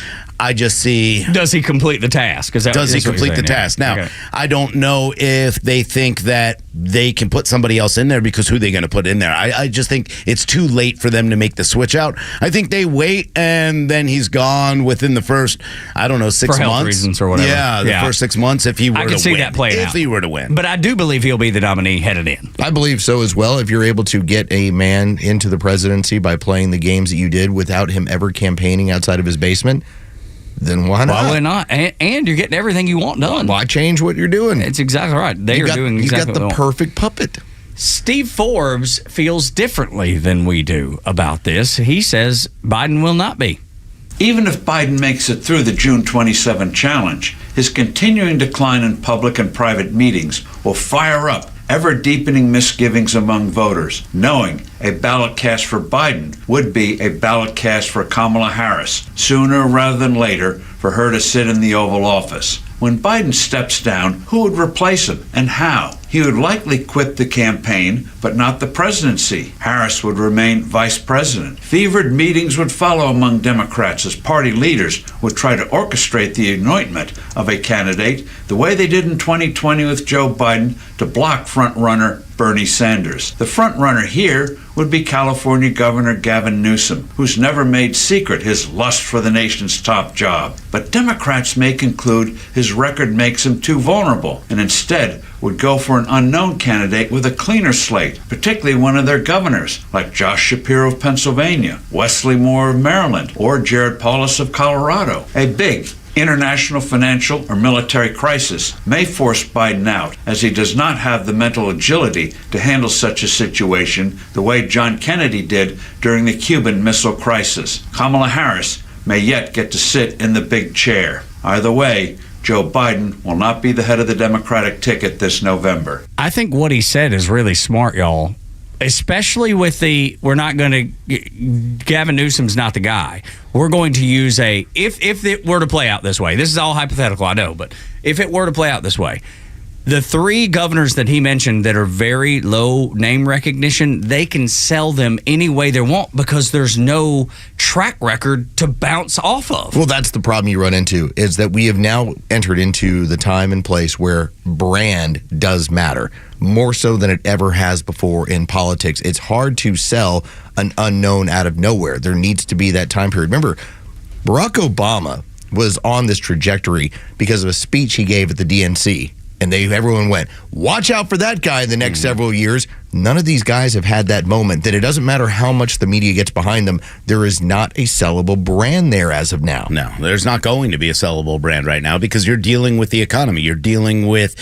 I just see... Does he complete the task? Does he complete the task? Now, I don't know if they think that they can put somebody else in there, because who are they going to put in there? I just think it's too late for them to make the switch out. I think they wait, and then he's gone within the first, 6 months. For health reasons or whatever. Yeah, the first 6 months if he were to win. I can see that playing out. If he were to win. But I do believe he'll be the nominee headed in. I believe so as well. If you're able to get a man into the presidency by playing the games that you did without him ever campaigning outside of his basement, then why not? Why not? And you're getting everything you want done. Why change what you're doing? It's exactly right. You've got the perfect puppet. Steve Forbes feels differently than we do about this. He says Biden will not be. Even if Biden makes it through the June 27 challenge, his continuing decline in public and private meetings will fire up ever-deepening misgivings among voters, knowing a ballot cast for Biden would be a ballot cast for Kamala Harris, sooner rather than later for her to sit in the Oval Office. When Biden steps down, who would replace him and how? He would likely quit the campaign, but not the presidency. Harris would remain vice president. Fevered meetings would follow among Democrats as party leaders would try to orchestrate the anointment of a candidate the way they did in 2020 with Joe Biden to block frontrunner Bernie Sanders. The frontrunner here would be California Governor Gavin Newsom, who's never made secret his lust for the nation's top job. But Democrats may conclude his record makes him too vulnerable, and instead would go for an unknown candidate with a cleaner slate, particularly one of their governors, like Josh Shapiro of Pennsylvania, Wesley Moore of Maryland, or Jared Polis of Colorado. A big international financial or military crisis may force Biden out, as he does not have the mental agility to handle such a situation the way John Kennedy did during the Cuban Missile Crisis. Kamala Harris may yet get to sit in the big chair. Either way, Joe Biden will not be the head of the Democratic ticket this November. I think what he said is really smart, y'all. Especially with Gavin Newsom's not the guy. We're going to use if it were to play out this way, this is all hypothetical, I know, but if it were to play out this way, the three governors that he mentioned that are very low name recognition, they can sell them any way they want because there's no track record to bounce off of. Well, that's the problem you run into, is that we have now entered into the time and place where brand does matter, more so than it ever has before in politics. It's hard to sell an unknown out of nowhere. There needs to be that time period. Remember, Barack Obama was on this trajectory because of a speech he gave at the DNC. And everyone went, watch out for that guy in the next several years. None of these guys have had that moment that it doesn't matter how much the media gets behind them. There is not a sellable brand there as of now. No, there's not going to be a sellable brand right now because you're dealing with the economy. You're dealing with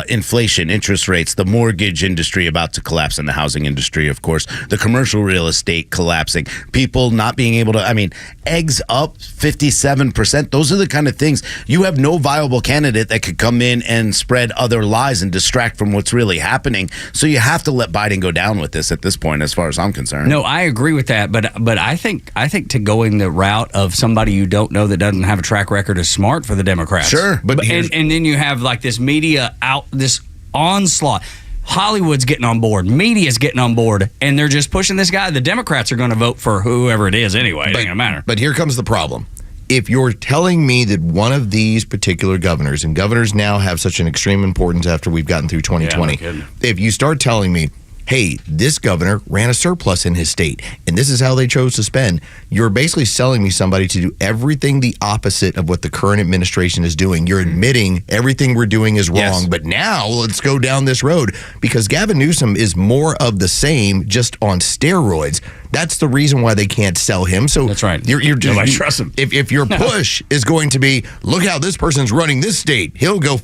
inflation, interest rates, the mortgage industry about to collapse, and the housing industry, of course, the commercial real estate collapsing, people not being able to, eggs up 57%. Those are the kind of things. You have no viable candidate that could come in and spread other lies and distract from what's really happening. So you have to let Biden go down with this at this point, as far as I'm concerned. No, I agree with that, but I think to going the route of somebody you don't know that doesn't have a track record is smart for the Democrats. Sure, and then you have like this media this onslaught. Hollywood's getting on board, media's getting on board, and they're just pushing this guy. The Democrats are going to vote for whoever it is anyway. It ain't gonna matter. But here comes the problem. If you're telling me that one of these particular governors, and governors now have such an extreme importance after we've gotten through 2020, if you start telling me hey, this governor ran a surplus in his state, and this is how they chose to spend. You're basically selling me somebody to do everything the opposite of what the current administration is doing. You're admitting everything we're doing is wrong, but now let's go down this road, because Gavin Newsom is more of the same, just on steroids. That's the reason why they can't sell him. So that's right. You're just, nobody trusts him. If your push is going to be, look how this person's running this state, he'll go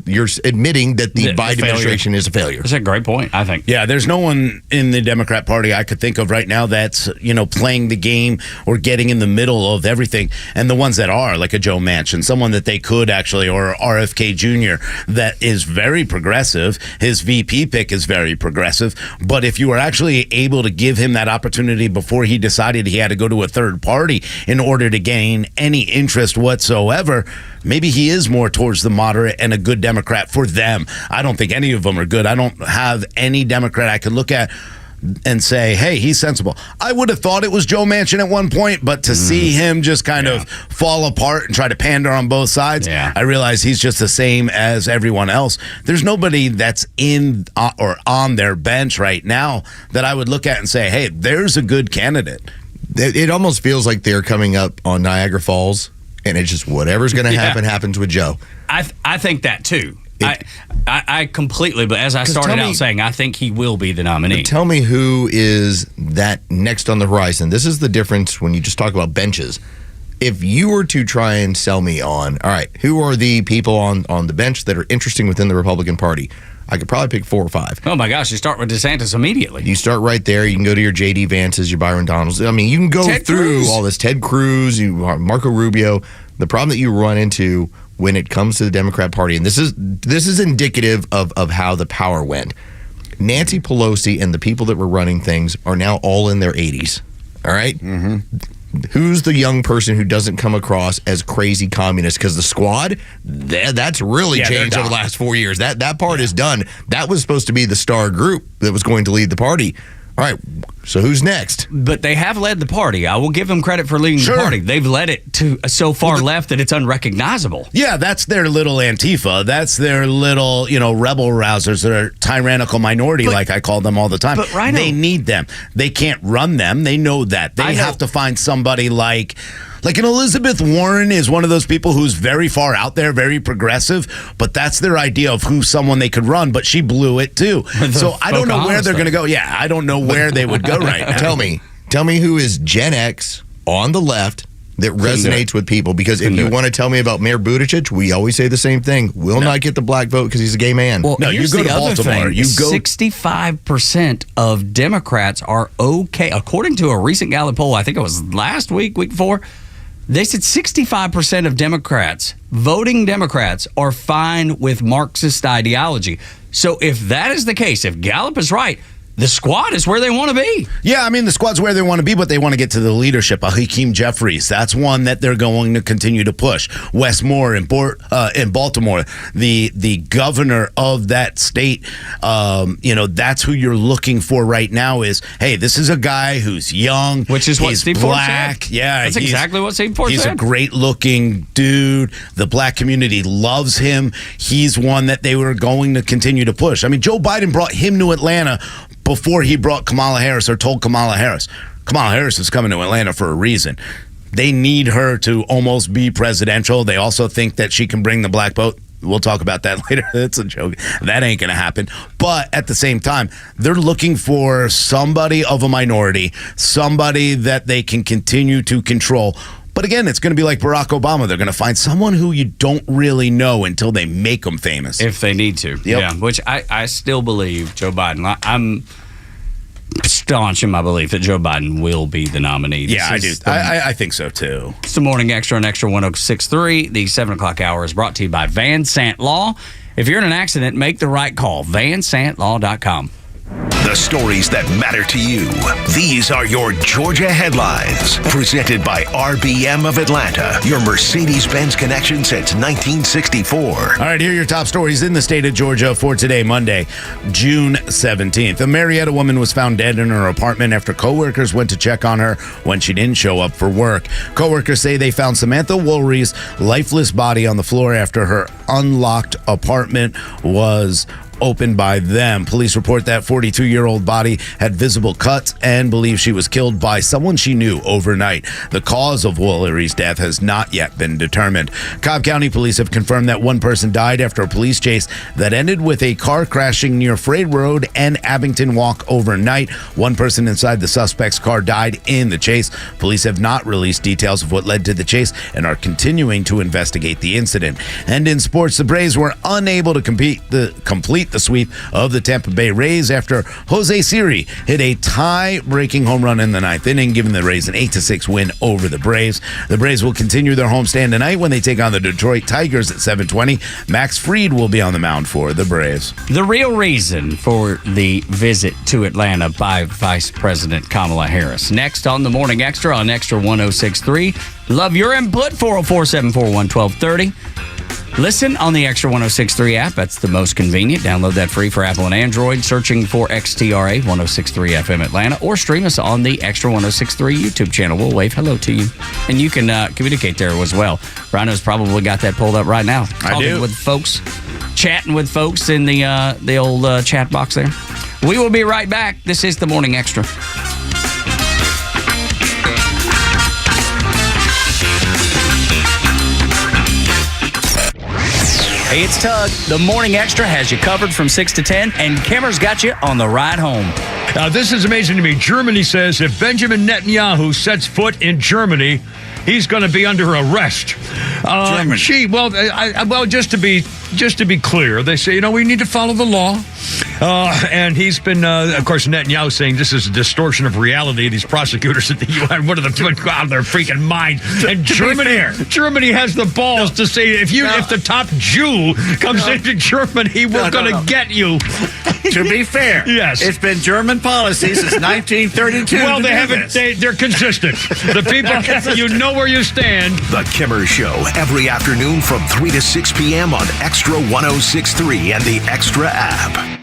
you're admitting that the Biden administration is a failure. That's a great point, I think. Yeah, there's no one in the Democrat Party I could think of right now that's, playing the game or getting in the middle of everything. And the ones that are, like a Joe Manchin, someone that they could actually, or RFK Jr., that is very progressive. His VP pick is very progressive. But if you were actually able to give him that opportunity before he decided he had to go to a third party in order to gain any interest whatsoever, maybe he is more towards the moderate and a good Democrat for them. I don't think any of them are good. I don't have any Democrat I could look at and say, hey, he's sensible. I would have thought it was Joe Manchin at one point, but to see him just kind of fall apart and try to pander on both sides, I realize he's just the same as everyone else. There's nobody that's in or on their bench right now that I would look at and say, hey, there's a good candidate. It almost feels like they're coming up on Niagara Falls, and it's just whatever's going to happen happens with Joe. I think that too. I completely, but as I started out saying, I think he will be the nominee. Tell me who is that next on the horizon. This is the difference when you just talk about benches. If you were to try and sell me on, all right, who are the people on the bench that are interesting within the Republican Party? I could probably pick 4 or 5. Oh, my gosh. You start with DeSantis immediately. You start right there. You can go to your J.D. Vances, your Byron Donalds. I mean, you can go through all this. Ted Cruz, Marco Rubio. The problem that you run into when it comes to the Democrat Party, and this is indicative of how the power went. Nancy Pelosi and the people that were running things are now all in their 80s. All right? Who's the young person who doesn't come across as crazy communist? Because the squad, that's really changed over the last 4 years. That part is done. That was supposed to be the star group that was going to lead the party. All right, so who's next? But they have led the party. I will give them credit for leading the party. They've led it to so far left that it's unrecognizable. Yeah, that's their little Antifa. That's their little, rebel rousers. Their tyrannical minority, like I call them all the time. But Rhino, they need them. They can't run them. They know that. They have to find somebody like an Elizabeth Warren is one of those people who's very far out there, very progressive, but that's their idea of who someone they could run, but she blew it too. So I don't know where they're going to go. Yeah, I don't know where they would go right now. Tell me who is Gen X on the left that resonates with people, because if you want to tell me about Mayor Buttigieg, we always say the same thing. Will not get the black vote because he's a gay man. Well, no, you go to Baltimore. 65% of Democrats are okay. According to a recent Gallup poll, I think it was last week before, they said 65% of voting Democrats, are fine with Marxist ideology. So if that is the case, if Gallup is right, the squad is where they want to be. Yeah, I mean, the squad's where they want to be, but they want to get to the leadership. Hakeem Jeffries, that's one that they're going to continue to push. Wes Moore in Baltimore, the governor of that state, that's who you're looking for right now is, hey, this is a guy who's young. Which is what Steve black. Ford said. Yeah, that's exactly what Steve Ford said. He's a great-looking dude. The black community loves him. He's one that they were going to continue to push. I mean, Joe Biden brought him to Atlanta before he brought Kamala Harris, or told Kamala Harris is coming to Atlanta for a reason. They need her to almost be presidential. They also think that she can bring the black vote. We'll talk about that later. That's a joke. That ain't going to happen. But at the same time, they're looking for somebody of a minority, somebody that they can continue to control. But again, it's going to be like Barack Obama. They're going to find someone who you don't really know until they make them famous. If they need to. Yep. Yeah, which I still believe Joe Biden. I'm staunch in my belief that Joe Biden will be the nominee. I do. I think so, too. It's the Morning Extra on Extra 106.3. The 7 o'clock hour is brought to you by Van Sant Law. If you're in an accident, make the right call. VanSantLaw.com. The stories that matter to you. These are your Georgia headlines. Presented by RBM of Atlanta, your Mercedes-Benz connection since 1964. All right, here are your top stories in the state of Georgia for today, Monday, June 17th. A Marietta woman was found dead in her apartment after coworkers went to check on her when she didn't show up for work. Coworkers say they found Samantha Woolry's lifeless body on the floor after her unlocked apartment was opened by them. Police report that 42-year-old body had visible cuts and believe she was killed by someone she knew overnight. The cause of Woolery's death has not yet been determined. Cobb County police have confirmed that one person died after a police chase that ended with a car crashing near Freight Road and Abington Walk overnight. One person inside the suspect's car died in the chase. Police have not released details of what led to the chase and are continuing to investigate the incident. And in sports, the Braves were unable to complete the sweep of the Tampa Bay Rays after Jose Siri hit a tie-breaking home run in the ninth inning, giving the Rays an 8-6 win over the Braves. The Braves will continue their homestand tonight when they take on the Detroit Tigers at 7:20. Max Fried will be on the mound for the Braves. The real reason for the visit to Atlanta by Vice President Kamala Harris. Next on the Morning Extra on Extra 106.3. Love your input, 404-741-1230. Listen on the Extra 106.3 app. That's the most convenient. Download that free for Apple and Android, searching for XTRA 106.3 FM Atlanta, or stream us on the Extra 106.3 YouTube channel. We'll wave hello to you. And you can communicate there as well. Rhino's probably got that pulled up right now. I do. With folks, chatting with folks in the old chat box there. We will be right back. This is the Morning Extra. Hey, it's Tug. The Morning Extra has you covered from 6 to 10, and Kimmer's got you on the ride home. Now, this is amazing to me. Germany says if Benjamin Netanyahu sets foot in Germany, he's going to be under arrest. Just to be clear, they say, we need to follow the law. And he's been, of course, Netanyahu saying this is a distortion of reality. These prosecutors at the UN, what are they doing out of their freaking mind? And Germany has the balls to say if the top Jew comes into Germany, we're going to get you. To be fair, yes, it's been German policy since 1932. Well, they haven't. They're consistent. The people, you know where you stand. The Kimmer Show every afternoon from 3 to 6 p.m. on Extra 106.3 and the Extra app.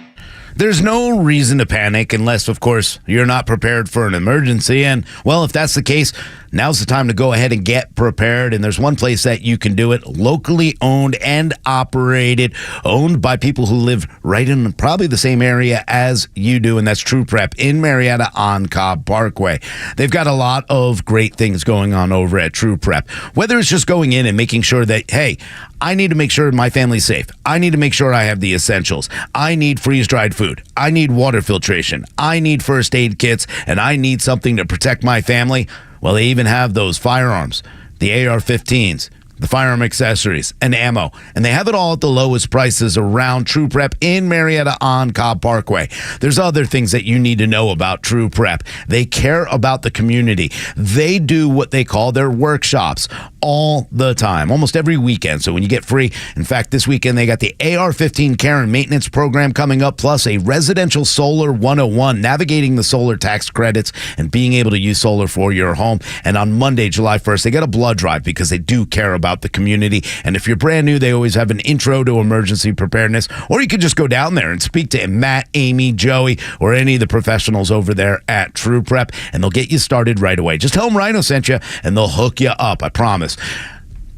There's no reason to panic unless, of course, you're not prepared for an emergency. And, well, if that's the case, now's the time to go ahead and get prepared. And there's one place that you can do it, locally owned and operated, owned by people who live right in probably the same area as you do, and that's True Prep in Marietta on Cobb Parkway. They've got a lot of great things going on over at True Prep, whether it's just going in and making sure that, hey, I need to make sure my family's safe. I need to make sure I have the essentials. I need freeze-dried food. I need water filtration. I need first aid kits, and I need something to protect my family. Well, they even have those firearms, the AR-15s, the firearm accessories, and ammo. And they have it all at the lowest prices around True Prep in Marietta on Cobb Parkway. There's other things that you need to know about True Prep. They care about the community. They do what they call their workshops all the time, almost every weekend. So when you get free, in fact, this weekend they got the AR-15 care and maintenance program coming up, plus a residential solar 101, navigating the solar tax credits and being able to use solar for your home. And on Monday, July 1st, they got a blood drive because they do care about the community. And if you're brand new, they always have an intro to emergency preparedness, or you could just go down there and speak to Matt, Amy, Joey, or any of the professionals over there at True Prep, and they'll get you started right away. Just tell them Rhino sent you, and they'll hook you up, I promise.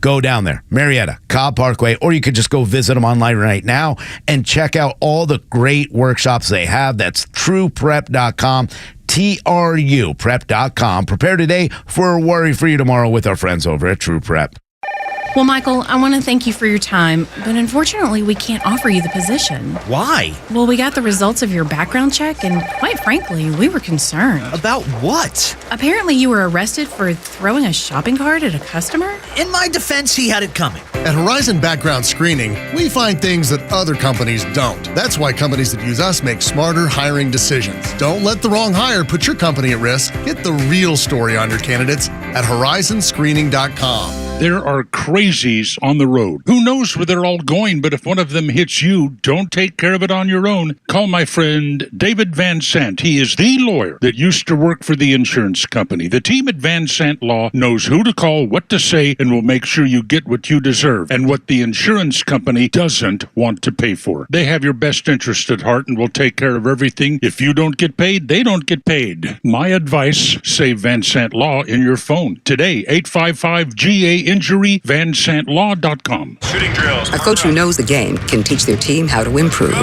Go down there, Marietta, Cobb Parkway, or you could just go visit them online right now and check out all the great workshops they have. That's trueprep.com, TRUprep.com. Prepare today for a worry-free tomorrow with our friends over at True Prep. Well, Michael, I want to thank you for your time, but unfortunately, we can't offer you the position. Why? Well, we got the results of your background check, and quite frankly, we were concerned. About what? Apparently, you were arrested for throwing a shopping cart at a customer? In my defense, he had it coming. At Horizon Background Screening, we find things that other companies don't. That's why companies that use us make smarter hiring decisions. Don't let the wrong hire put your company at risk. Get the real story on your candidates at horizonscreening.com. There are crazies on the road. Who knows where they're all going, but if one of them hits you, don't take care of it on your own. Call my friend David Van Sant. He is the lawyer that used to work for the insurance company. The team at Van Sant Law knows who to call, what to say, and will make sure you get what you deserve and what the insurance company doesn't want to pay for. They have your best interest at heart and will take care of everything. If you don't get paid, they don't get paid. My advice, save Van Sant Law in your phone. Today, 855-GA injuryvansantlaw.com. Shooting drills. A coach who knows the game can teach their team how to improve.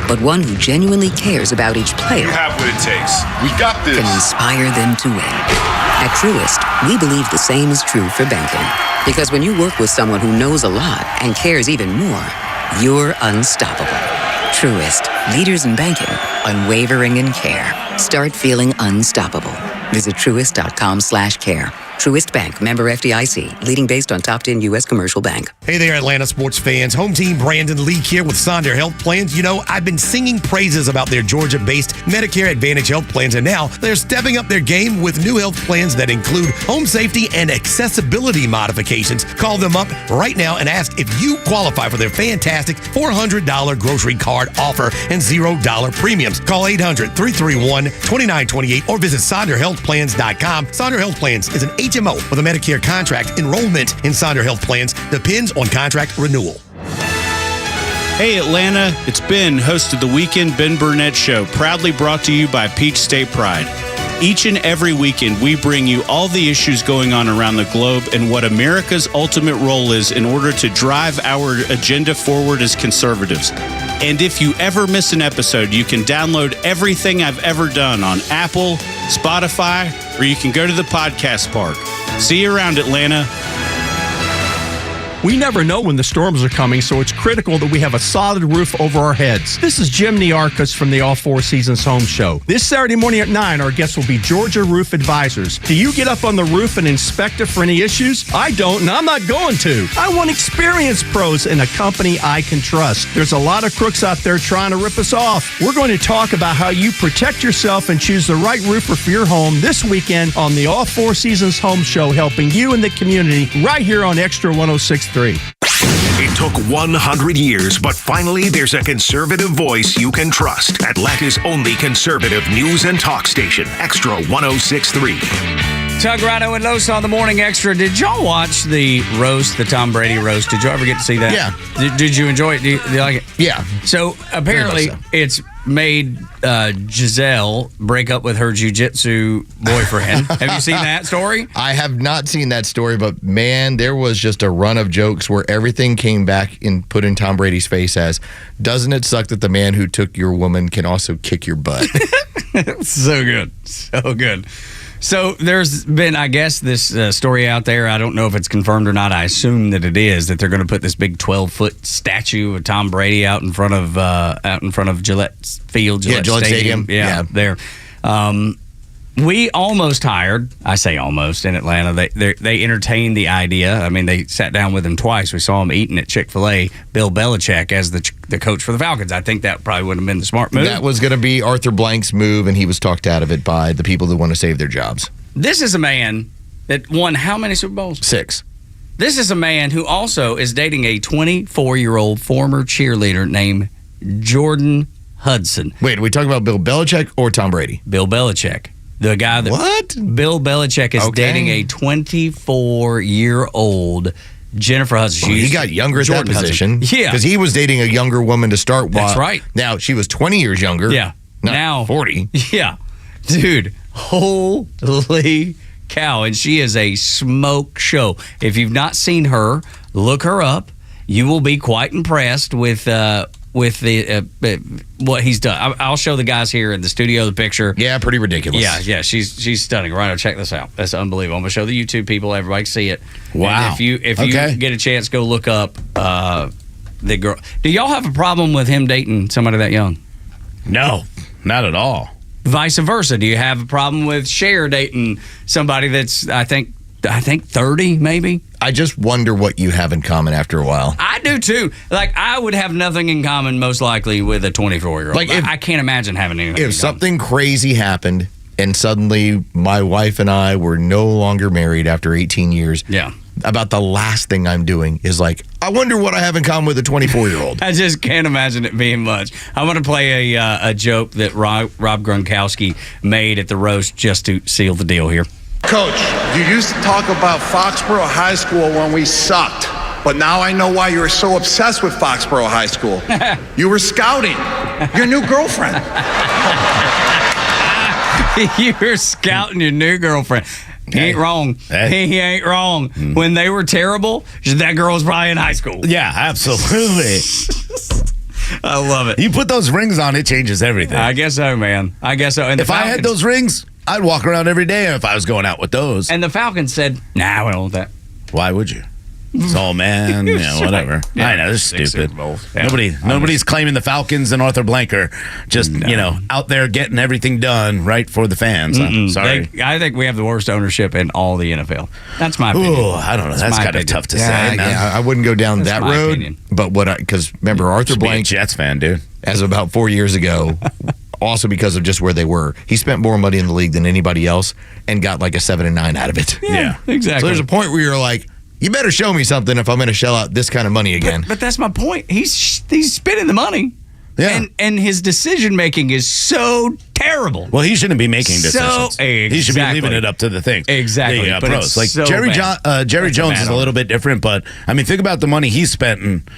But one who genuinely cares about each player You have what it takes. We got this. can inspire them to win. At Truist, we believe the same is true for banking. Because when you work with someone who knows a lot and cares even more, you're unstoppable. Truist, leaders in banking, unwavering in care. Start feeling unstoppable. Visit truist.com/care. Truist Bank, member FDIC, leading based on top 10 U.S. commercial bank. Hey there, Atlanta sports fans. Home team Brandon Leak here with Sonder Health Plans. You know, I've been singing praises about their Georgia-based Medicare Advantage health plans, and now they're stepping up their game with new health plans that include home safety and accessibility modifications. Call them up right now and ask if you qualify for their fantastic $400 grocery card offer and $0 premiums. Call 800-331-2928 or visit SonderHealthPlans.com. Sonder Health Plans is an HMO with a Medicare contract. Enrollment in Sonder Health Plans depends on contract renewal. Hey Atlanta, it's Ben, host of the Weekend Ben Burnett Show, proudly brought to you by Peach State Pride. Each and every weekend, we bring you all the issues going on around the globe and what America's ultimate role is in order to drive our agenda forward as conservatives. And if you ever miss an episode, you can download everything I've ever done on Apple, Spotify, or you can go to the podcast park. See you around, Atlanta. We never know when the storms are coming, so it's critical that we have a solid roof over our heads. This is Jim Niarchos from the All Four Seasons Home Show. This Saturday morning at 9, our guests will be Georgia Roof Advisors. Do you get up on the roof and inspect it for any issues? I don't, and I'm not going to. I want experienced pros in a company I can trust. There's a lot of crooks out there trying to rip us off. We're going to talk about how you protect yourself and choose the right roofer for your home this weekend on the All Four Seasons Home Show, helping you and the community right here on Extra 106.3. It took 100 years, but finally there's a conservative voice you can trust. Atlanta's only conservative news and talk station, Extra 106.3. Tug, Rhino, and Los on the Morning Extra. Did y'all watch the roast, the Tom Brady roast? Did y'all ever get to see that? Yeah. Did you enjoy it? Do you like it? Yeah. So apparently it's made Giselle break up with her jiu-jitsu boyfriend. Have you seen that story? I have not seen that story, but man, there was just a run of jokes where everything came back and put in Tom Brady's face as, doesn't it suck that the man who took your woman can also kick your butt? So good. So good. So there's been, I guess, this story out there. I don't know if it's confirmed or not. I assume that it is, that they're going to put this big 12-foot statue of Tom Brady out in front of Gillette Field, Gillette Stadium. Yeah, there. We almost hired, I say almost, in Atlanta. They entertained the idea. I mean, they sat down with him twice. We saw him eating at Chick-fil-A, Bill Belichick as the coach for the Falcons. I think that probably would have been the smart move. That was going to be Arthur Blank's move, and he was talked out of it by the people that want to save their jobs. This is a man that won how many Super Bowls? 6. This is a man who also is dating a 24-year-old former cheerleader named Jordan Hudson. Wait, are we talking about Bill Belichick or Tom Brady? Bill Belichick. The guy that... What? Bill Belichick is dating a 24-year-old Jennifer Hudson. He got younger at that position. Yeah. Because he was dating a younger woman to start. That's right. Now, she was 20 years younger. Yeah. Now 40. Yeah. Dude, holy cow. And she is a smoke show. If you've not seen her, look her up. You will be quite impressed with the what he's done. I'll show the guys here in the studio the picture. Yeah, pretty ridiculous. Yeah, she's stunning. Rhino, check this out. That's unbelievable. I'm gonna show the YouTube people. Everybody can see it. Wow. And if you get a chance, go look up the girl. Do y'all have a problem with him dating somebody that young? No, not at all. Vice versa. Do you have a problem with Cher dating somebody that's I think 30 maybe? I just wonder what you have in common after a while. I do too. Like, I would have nothing in common most likely with a 24-year-old. Like, I can't imagine having anything. If something crazy happened and suddenly my wife and I were no longer married after 18 years. Yeah. About the last thing I'm doing is like, I wonder what I have in common with a 24-year-old. I just can't imagine it being much. I'm going to play a joke that Rob Gronkowski made at the roast just to seal the deal here. Coach, you used to talk about Foxborough High School when we sucked, but now I know why you were so obsessed with Foxborough High School. You were scouting your new girlfriend. You're scouting your new girlfriend. He ain't wrong. He ain't wrong. When they were terrible, that girl was probably in high school. Yeah, absolutely. I love it. You put those rings on, it changes everything. I guess so, man. I guess so. And if I had those rings, I'd walk around every day if I was going out with those. And the Falcons said, nah, we don't want that. Why would you? It's all man, whatever. Yeah, I know, this is stupid. Yeah. Nobody's claiming the Falcons and Arthur Blank are just, out there getting everything done right for the fans. Sorry. I think we have the worst ownership in all the NFL. That's my opinion. Oh, I don't know. That's kind of tough to say. Yeah, I wouldn't go down that road. Opinion. But because remember, Arthur Blank, Jets fan, dude, as of about 4 years ago, also because of just where they were, he spent more money in the league than anybody else and got like a 7-9 out of it. Yeah, exactly. So there's a point where you're like, you better show me something if I'm going to shell out this kind of money again. But that's my point. He's spending the money. Yeah. And his decision making is so terrible. Well, he shouldn't be making decisions. He should be leaving it up to the things. Exactly. The but pros. Like so Jerry Jerry Jones is a little bit different, but I mean, think about the money he's spent and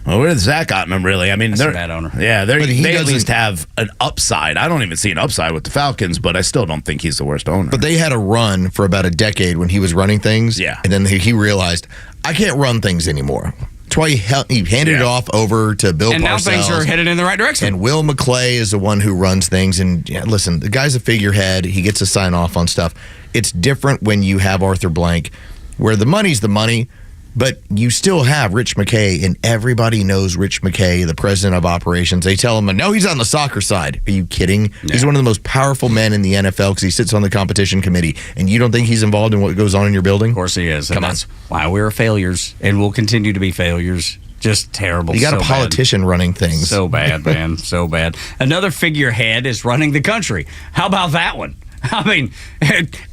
where's that gotten him, really? I mean, they're a bad owner. Yeah, they at least have an upside. I don't even see an upside with the Falcons, but I still don't think he's the worst owner. But they had a run for about a decade when he was running things. Yeah. And then he realized, I can't run things anymore. That's why he handed it off over to Bill Parcells. And now things are headed in the right direction. And Will McClay is the one who runs things. And listen, the guy's a figurehead. He gets to sign off on stuff. It's different when you have Arthur Blank, where the money's the money, but you still have Rich McKay, and everybody knows Rich McKay, the president of operations. They tell him, no, he's on the soccer side. Are you kidding? Yeah. He's one of the most powerful men in the NFL because he sits on the competition committee. And you don't think he's involved in what goes on in your building? Of course he is. Come on. That's why we're failures, and we'll continue to be failures. Just terrible. You got a politician running things. So bad, man. So bad. Another figurehead is running the country. How about that one? I mean,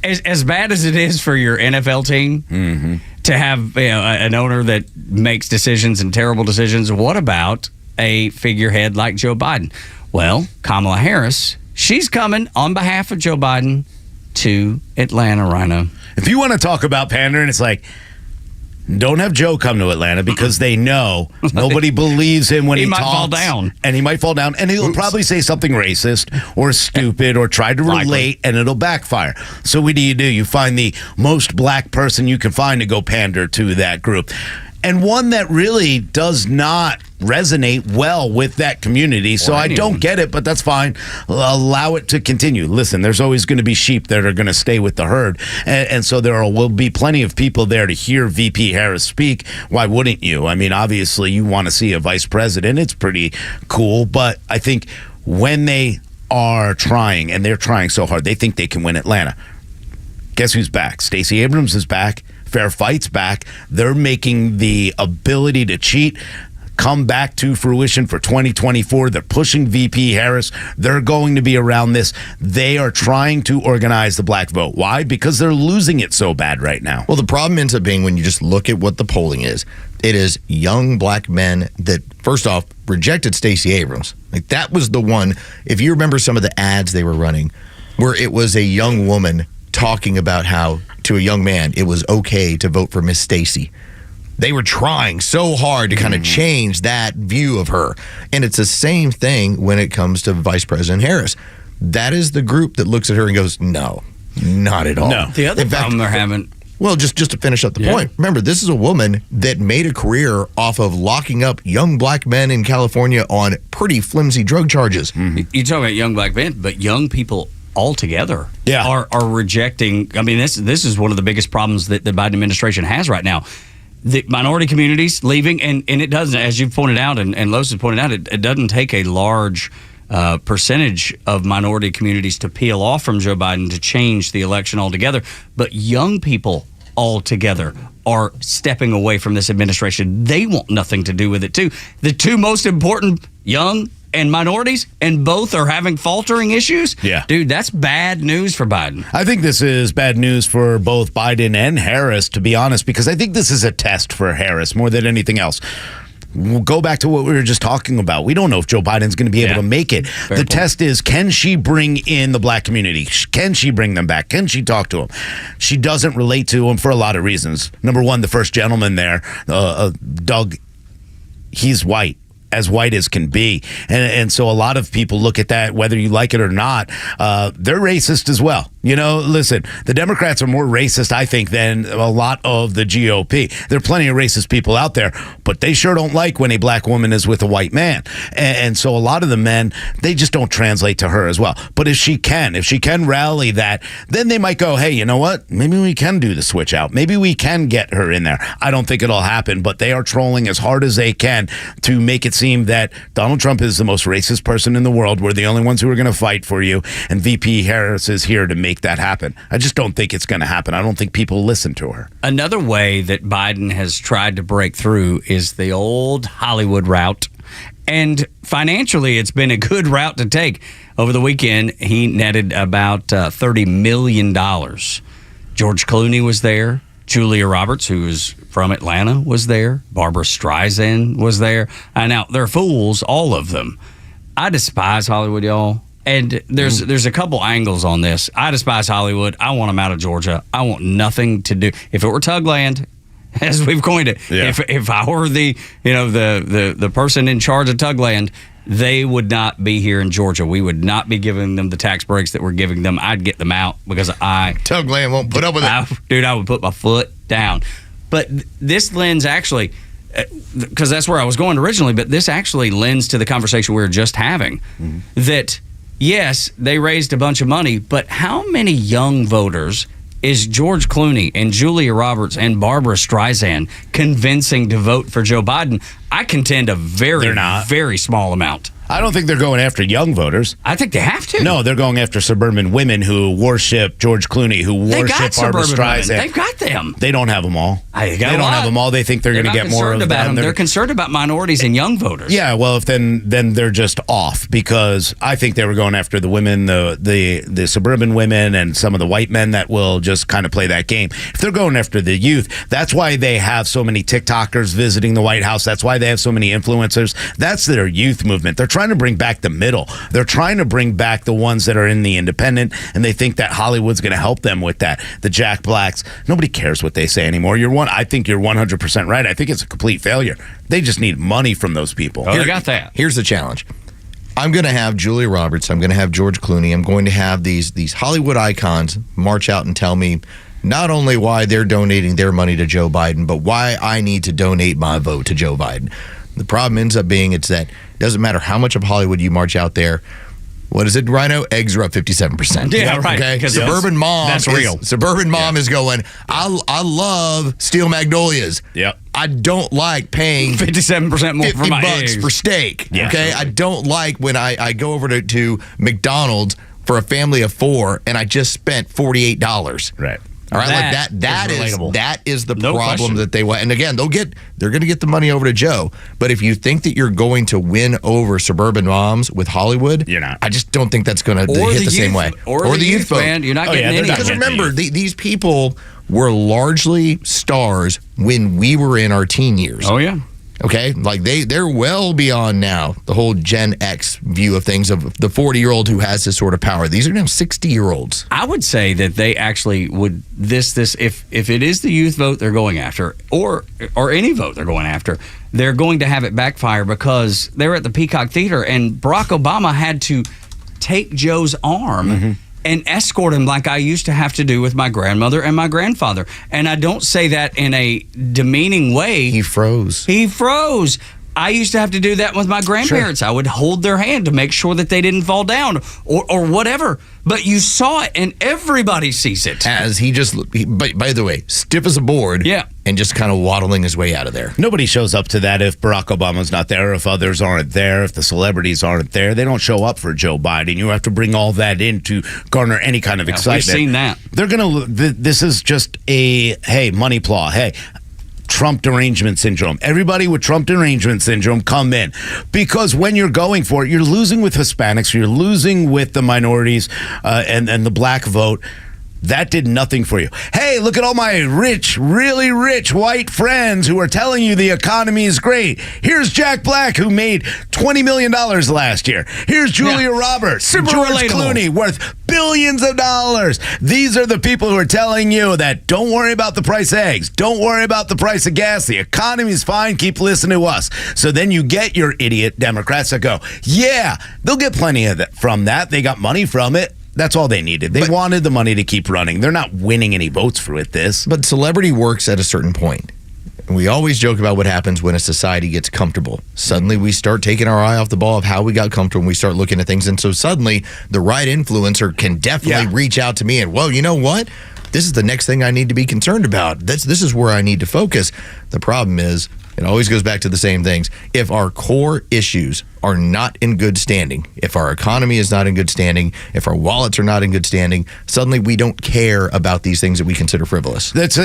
as bad as it is for your NFL team to have an owner that makes decisions and terrible decisions, what about a figurehead like Joe Biden? Well, Kamala Harris, she's coming on behalf of Joe Biden to Atlanta, Rhino. If you want to talk about pandering, it's like, don't have Joe come to Atlanta because they know nobody believes him when he talks. He might fall down. And he might fall down. And he'll probably say something racist or stupid or try to relate, and it'll backfire. So what do? You find the most black person you can find to go pander to that group. And one that really does not resonate well with that community. So I don't get it, but that's fine. Allow it to continue. Listen, there's always going to be sheep that are going to stay with the herd. And so there will be plenty of people there to hear VP Harris speak. Why wouldn't you? I mean, obviously, you want to see a vice president. It's pretty cool. But I think when they are trying, and they're trying so hard, they think they can win Atlanta. Guess who's back? Stacey Abrams is back. Fair Fight's back. They're making the ability to cheat come back to fruition for 2024. They're pushing VP Harris. They're going to be around this. They are trying to organize the black vote. Why? Because they're losing it so bad right now. Well, the problem ends up being when you just look at what the polling is, it is young black men that, first off, rejected Stacey Abrams. Like, that was the one, if you remember some of the ads they were running, where it was a young woman talking about how, to a young man, it was okay to vote for Miss Stacey. They were trying so hard to kind of change that view of her. And it's the same thing when it comes to Vice President Harris. That is the group that looks at her and goes, no, not at all. No. The other problem they're having... Well, just to finish up the point, remember, this is a woman that made a career off of locking up young black men in California on pretty flimsy drug charges. You talk about young black men, but young people altogether are rejecting. I mean, this is one of the biggest problems that the Biden administration has right now. The minority communities leaving, and it doesn't, as you've pointed out, and Los has pointed out, it doesn't take a large percentage of minority communities to peel off from Joe Biden to change the election altogether. But young people altogether are stepping away from this administration. They want nothing to do with it, too. The two most important, young and minorities, and both are having faltering issues. Yeah. Dude, that's bad news for Biden. I think this is bad news for both Biden and Harris, to be honest, because I think this is a test for Harris more than anything else. We'll go back to what we were just talking about. We don't know if Joe Biden's going to be able to make it. The test is, can she bring in the black community? Can she bring them back? Can she talk to them? She doesn't relate to them for a lot of reasons. Number one, the first gentleman there, Doug, he's white. as white as can be. And so a lot of people look at that, whether you like it or not, they're racist as well. You know, listen, the Democrats are more racist, I think, than a lot of the GOP. There are plenty of racist people out there, but they sure don't like when a black woman is with a white man. And so a lot of the men, they just don't translate to her as well. But if she can rally that, then they might go, hey, you know what? Maybe we can do the switch out. Maybe we can get her in there. I don't think it'll happen, but they are trolling as hard as they can to make it seem that Donald Trump is the most racist person in the world. We're the only ones who are going to fight for you. And VP Harris is here to make that happen. I just don't think it's going to happen. I don't think people listen to her. Another way that Biden has tried to break through is the old Hollywood route. And financially, it's been a good route to take. Over the weekend, he netted about $30 million. George Clooney was there. Julia Roberts, who is from Atlanta, was there. Barbara Streisand was there. Now, they're fools, all of them. I despise Hollywood, y'all. And there's a couple angles on this. I despise Hollywood. I want them out of Georgia. I want nothing to do. If it were Tugland, as we've coined it, if I were the person in charge of Tugland, they would not be here in Georgia. We would not be giving them the tax breaks that we're giving them. I'd get them out because Tugland won't put up with it. Dude, I would put my foot down. But this lends actually, because that's where I was going originally, but this actually lends to the conversation we were just having. That, yes, they raised a bunch of money, but how many young voters is George Clooney and Julia Roberts and Barbara Streisand convincing to vote for Joe Biden? I contend a very small amount. I don't think they're going after young voters. I think they have to. No, they're going after suburban women who worship George Clooney, who worship Barbara Streisand. They've got them. They don't have them all. They don't have them all. They think they're going to get more of them. They're concerned about minorities and young voters. Yeah, well, if then they're just off, because I think they were going after the women, the suburban women, and some of the white men that will just kind of play that game. If they're going after the youth, that's why they have so many TikTokers visiting the White House. That's why they have so many influencers. That's their youth movement. They're trying to bring back the middle. They're trying to bring back the ones that are in the independent, and they think that Hollywood's going to help them with that. The Jack Blacks, nobody cares what they say anymore. I think you're 100% right. I think it's a complete failure. They just need money from those people. Oh, they got that. Here's the challenge. I'm going to have Julia Roberts. I'm going to have George Clooney. I'm going to have these Hollywood icons march out and tell me not only why they're donating their money to Joe Biden, but why I need to donate my vote to Joe Biden. The problem ends up being it's that it doesn't matter how much of Hollywood you march out there. What is it, Rhino? Eggs are up 57%. Yeah, right. Okay, Because Suburban Mom. That's real. Suburban Mom is going, I love Steel Magnolias. Yep. I don't like paying 57% more for my $50 eggs for steak. Yeah, okay, I don't like when I go over to McDonald's for a family of 4 and I just spent $48. Right. All right, that is the problem question. that they want. And again, they're going to get the money over to Joe. But if you think that you're going to win over suburban moms with Hollywood, you're not. I just don't think that's going to hit the same way. Or the youth vote. Man, you're not getting any. Because remember, these people were largely stars when we were in our teen years. Oh yeah. Okay, like they're well beyond now the whole Gen X view of things of the 40-year-old who has this sort of power. These are now 60-year-olds. I would say that they actually would if it is the youth vote they're going after, or any vote they're going after, they're going to have it backfire because they were at the Peacock Theater and Barack Obama had to take Joe's arm and escort him like I used to have to do with my grandmother and my grandfather. And I don't say that in a demeaning way. He froze. I used to have to do that with my grandparents. Sure. I would hold their hand to make sure that they didn't fall down or whatever. But you saw it, and everybody sees it. As by the way, stiff as a board. Yeah. And just kind of waddling his way out of there. Nobody shows up to that if Barack Obama's not there, if others aren't there, if the celebrities aren't there. They don't show up for Joe Biden. You have to bring all that in to garner any kind of excitement. We've seen that. They're going to, this is just money plow. Hey, Trump derangement syndrome. Everybody with Trump derangement syndrome come in, because when you're going for it, you're losing with Hispanics, you're losing with the minorities and the black vote. That did nothing for you. Hey, look at all my rich, really rich white friends who are telling you the economy is great. Here's Jack Black, who made $20 million last year. Here's Julia Roberts, Super George relatable. Clooney, worth billions of dollars. These are the people who are telling you that don't worry about the price of eggs. Don't worry about the price of gas. The economy's fine. Keep listening to us. So then you get your idiot Democrats that go, yeah, they'll get plenty of that from that. They got money from it. That's all they needed. They wanted the money to keep running. They're not winning any votes with this. But celebrity works at a certain point. We always joke about what happens when a society gets comfortable. Suddenly we start taking our eye off the ball of how we got comfortable and we start looking at things. And so suddenly the right influencer can definitely reach out to me and, well, you know what? This is the next thing I need to be concerned about. This is where I need to focus. The problem is, it always goes back to the same things. If our core issues are not in good standing, if our economy is not in good standing, if our wallets are not in good standing, suddenly we don't care about these things that we consider frivolous. That's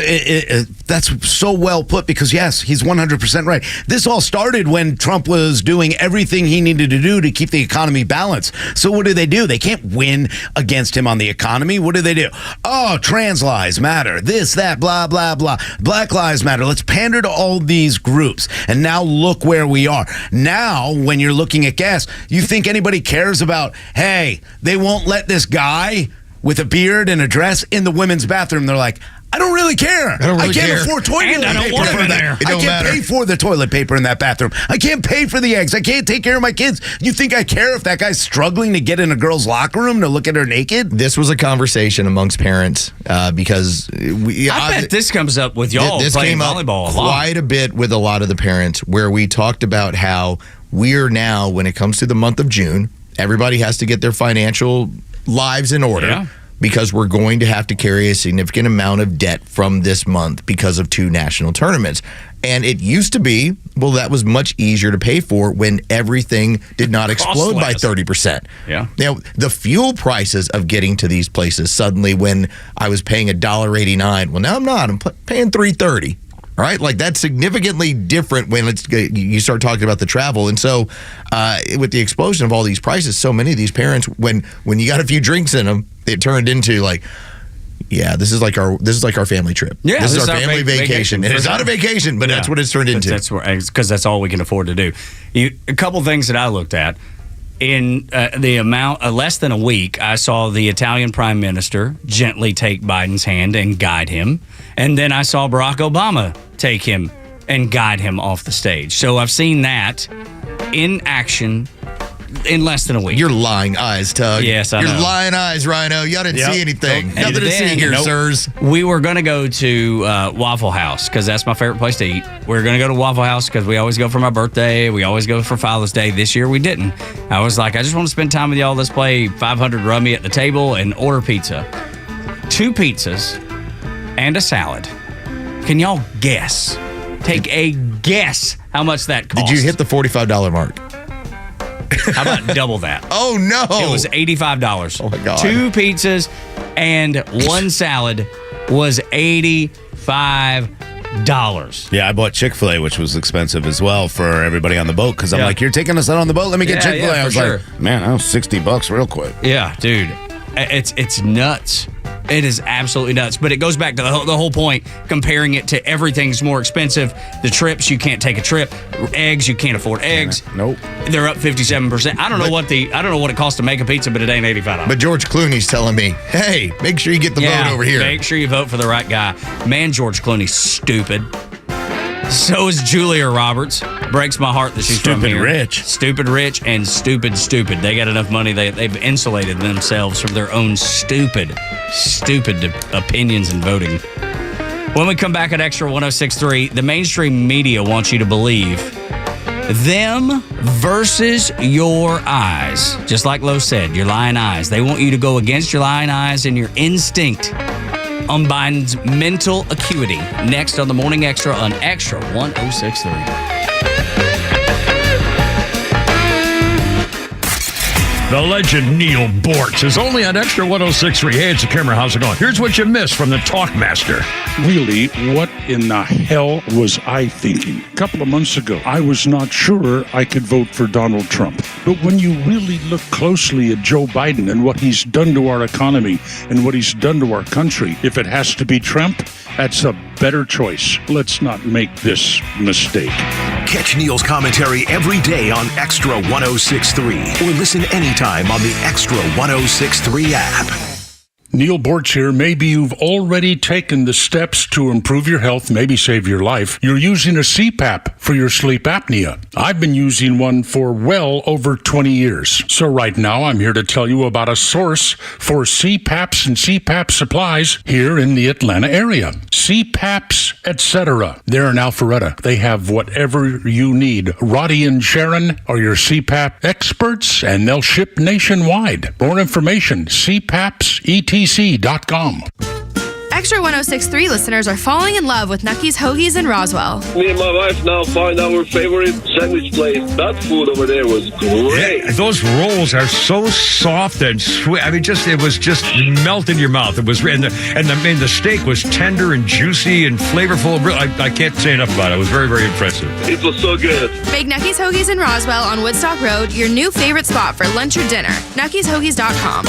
so well put because, yes, he's 100% right. This all started when Trump was doing everything he needed to do to keep the economy balanced. So what do? They can't win against him on the economy. What do? Oh, trans lives matter. This, that, blah, blah, blah. Black lives matter. Let's pander to all these groups. And now look where we are. Now, when you're looking at gas, you think anybody cares about, hey, they won't let this guy with a beard and a dress in the women's bathroom. They're like, I don't really care. I can't afford toilet paper for that. I can't pay for the toilet paper in that bathroom. I can't pay for the eggs. I can't take care of my kids. You think I care if that guy's struggling to get in a girl's locker room to look at her naked? This was a conversation amongst parents because I bet this comes up with y'all this playing came up volleyball quite a bit with a lot of the parents where we talked about how we're now, when it comes to the month of June, everybody has to get their financial lives in order. Yeah. Because we're going to have to carry a significant amount of debt from this month because of 2 national tournaments. And it used to be, well, that was much easier to pay for when everything did not explode by 30%. Yeah. Now, the fuel prices of getting to these places suddenly when I was paying $1.89, well, now I'm not. I'm paying $3.30. All right, like that's significantly different when you start talking about the travel. And so with the explosion of all these prices, so many of these parents, when you got a few drinks in them, it turned into like, yeah, this is like our family trip. Yeah, this is our family vacation. And it's not a vacation, but that's what it's turned into. That's because that's all we can afford to do. A couple things that I looked at. In the amount, less than a week, I saw the Italian prime minister gently take Biden's hand and guide him. And then I saw Barack Obama take him and guide him off the stage. So I've seen that in action in less than a week. Your lying eyes, Tug. Yes, I know. Your lying eyes, Rhino. Y'all didn't see anything. Nothing to see here, sirs. We were going to go to Waffle House because that's my favorite place to eat. We were going to go to Waffle House because we always go for my birthday. We always go for Father's Day. This year we didn't. I was like, I just want to spend time with y'all. Let's play 500 Rummy at the table and order pizza. 2 pizzas and a salad. Can y'all guess? Take a guess how much that cost. Did you hit the $45 mark? How about double that? Oh, no. It was $85. Oh, my God. 2 pizzas and 1 salad was $85. Yeah, I bought Chick-fil-A, which was expensive as well for everybody on the boat because I'm like, you're taking us out on the boat? Let me get Chick-fil-A. I was like, man, that was $60 real quick. Yeah, dude. It's nuts. It is absolutely nuts. But it goes back to the whole point, comparing it to everything's more expensive. The trips, you can't take a trip. Eggs, you can't afford eggs. Nope. They're up 57%. I don't know what it costs to make a pizza, but it ain't $85. But George Clooney's telling me, hey, make sure you get the vote over here. Make sure you vote for the right guy. Man, George Clooney's stupid. So is Julia Roberts. Breaks my heart that she's from here. Stupid rich and stupid. They got enough money. They've insulated themselves from their own stupid opinions and voting. When we come back at Extra 106.3, the mainstream media wants you to believe them versus your eyes. Just like Lo said, your lying eyes. They want you to go against your lying eyes and your instinct on Biden's mental acuity. Next on the Morning Extra on Extra 106.3. The legend Neil Bortz is only on Extra 106.3. Hey, it's the camera. How's it going? Here's what you missed from the Talkmaster. Really, what in the hell was I thinking? A couple of months ago, I was not sure I could vote for Donald Trump. But when you really look closely at Joe Biden and what he's done to our economy and what he's done to our country, if it has to be Trump, that's a better choice. Let's not make this mistake. Catch Neil's commentary every day on Extra 106.3 or listen anytime on the Extra 106.3 app. Neil Bortz here. Maybe you've already taken the steps to improve your health, maybe save your life. You're using a CPAP for your sleep apnea. I've been using one for well over 20 years. So right now I'm here to tell you about a source for CPAPs and CPAP supplies here in the Atlanta area. CPAPs, etc. They're in Alpharetta. They have whatever you need. Roddy and Sharon are your CPAP experts, and they'll ship nationwide. More information, CPAPs.com. Extra 106.3 listeners are falling in love with Nucky's Hoagies in Roswell. Me and my wife now find our favorite sandwich place. That food over there was great. Yeah, those rolls are so soft and sweet. I mean, it was just melt in your mouth. It was, and the steak was tender and juicy and flavorful. I can't say enough about it. It was very, very impressive. It was so good. Make Nucky's Hoagies in Roswell on Woodstock Road your new favorite spot for lunch or dinner. Nucky'sHoagies.com.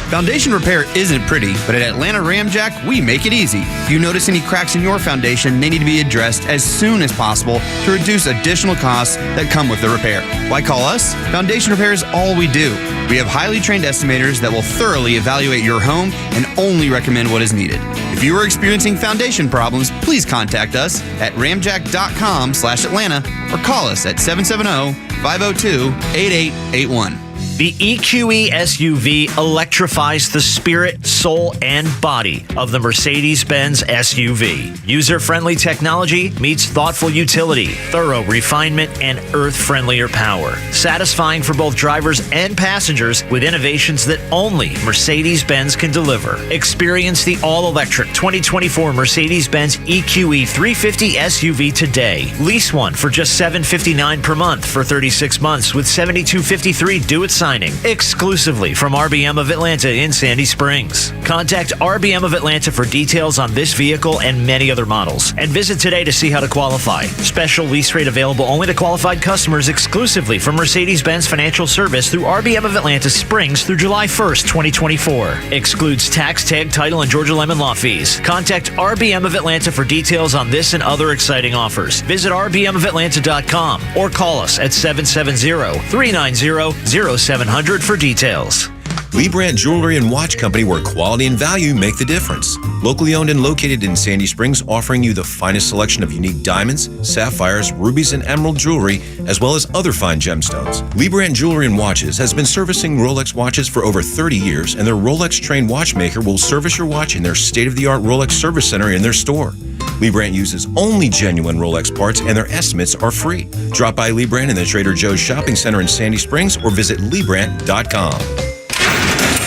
Foundation repair isn't pretty, but at Atlanta Ramjack, we make it easy. If you notice any cracks in your foundation, they need to be addressed as soon as possible to reduce additional costs that come with the repair. Why call us? Foundation repair is all we do. We have highly trained estimators that will thoroughly evaluate your home and only recommend what is needed. If you are experiencing foundation problems, please contact us at ramjack.com/Atlanta or call us at 770-502-8881. The EQE SUV electrifies the spirit, soul, and body of the Mercedes-Benz SUV. User-friendly technology meets thoughtful utility, thorough refinement, and earth-friendlier power. Satisfying for both drivers and passengers with innovations that only Mercedes-Benz can deliver. Experience the all-electric 2024 Mercedes-Benz EQE 350 SUV today. Lease one for just $759 per month for 36 months with $72.53 due at signing. Exclusively from RBM of Atlanta in Sandy Springs. Contact RBM of Atlanta for details on this vehicle and many other models. And visit today to see how to qualify. Special lease rate available only to qualified customers exclusively from Mercedes-Benz Financial Service through RBM of Atlanta Springs through July 1st, 2024. Excludes tax, tag, title, and Georgia Lemon Law fees. Contact RBM of Atlanta for details on this and other exciting offers. Visit rbmofatlanta.com or call us at 770-390-0700 for details. Lee Brandt Jewelry and Watch Company, where quality and value make the difference. Locally owned and located in Sandy Springs, offering you the finest selection of unique diamonds, sapphires, rubies, and emerald jewelry, as well as other fine gemstones. Lee Brandt Jewelry and Watches has been servicing Rolex watches for over 30 years, and their Rolex-trained watchmaker will service your watch in their state-of-the-art Rolex service center in their store. Lee Brandt uses only genuine Rolex parts, and their estimates are free. Drop by Lee Brandt in the Trader Joe's Shopping Center in Sandy Springs or visit LeeBrandt.com.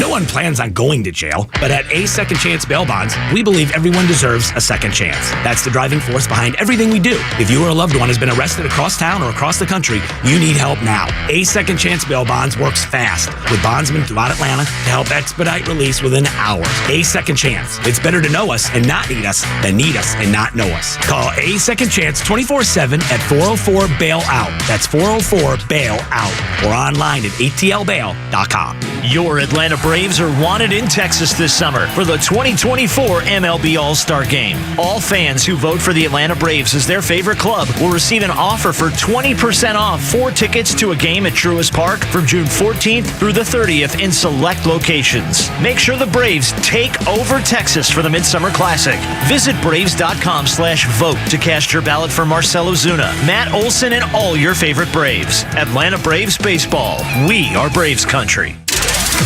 No one plans on going to jail, but at A Second Chance Bail Bonds, we believe everyone deserves a second chance. That's the driving force behind everything we do. If you or a loved one has been arrested across town or across the country, you need help now. A Second Chance Bail Bonds works fast with bondsmen throughout Atlanta to help expedite release within hours. A Second Chance. It's better to know us and not need us than need us and not know us. Call A Second Chance 24/7 at 404-BAIL-OUT. That's 404-BAIL-OUT or online at atlbail.com. Your Atlanta Braves are wanted in Texas this summer for the 2024 MLB All-Star Game. All fans who vote for the Atlanta Braves as their favorite club will receive an offer for 20% off 4 tickets to a game at Truist Park from June 14th through the 30th in select locations. Make sure the Braves take over Texas for the Midsummer Classic. Visit Braves.com/vote to cast your ballot for Marcell Ozuna, Matt Olson, and all your favorite Braves. Atlanta Braves Baseball. We are Braves country.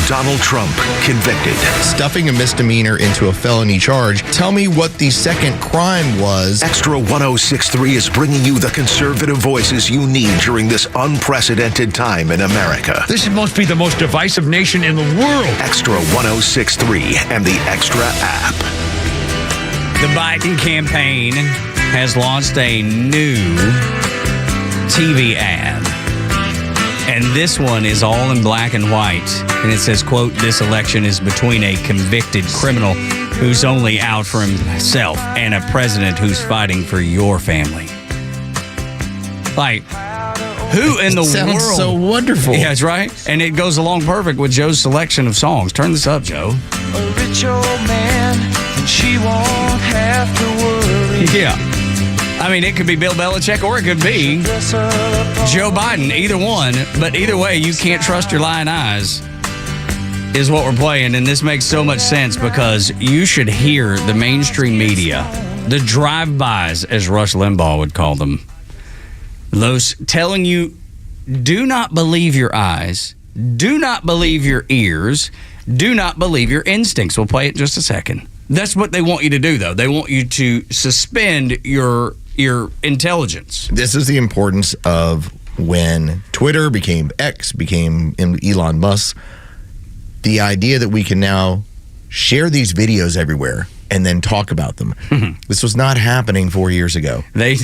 Donald Trump convicted. Stuffing a misdemeanor into a felony charge. Tell me what the second crime was. Extra 106.3 is bringing you the conservative voices you need during this unprecedented time in America. This must be the most divisive nation in the world. Extra 106.3 and the Extra app. The Biden campaign has launched a new TV ad. And this one is all in black and white. And it says, quote, "This election is between a convicted criminal who's only out for himself and a president who's fighting for your family." Like, who in the sounds world? so wonderful. Yeah, that's right. And it goes along perfect with Joe's selection of songs. Turn this up, Joe. A rich old man, and she won't have to worry. Yeah. I mean, it could be Bill Belichick or it could be Joe Biden, either one. But either way, you can't trust your lying eyes is what we're playing. And this makes so much sense because you should hear the mainstream media, the drive-bys, as Rush Limbaugh would call them, Los, telling you, do not believe your eyes, do not believe your ears, do not believe your instincts. We'll play it in just a second. That's what they want you to do, though. They want you to suspend your intelligence. This is the importance of when Twitter became X, became Elon Musk, the idea that we can now share these videos everywhere and then talk about them. This was not happening 4 years ago. They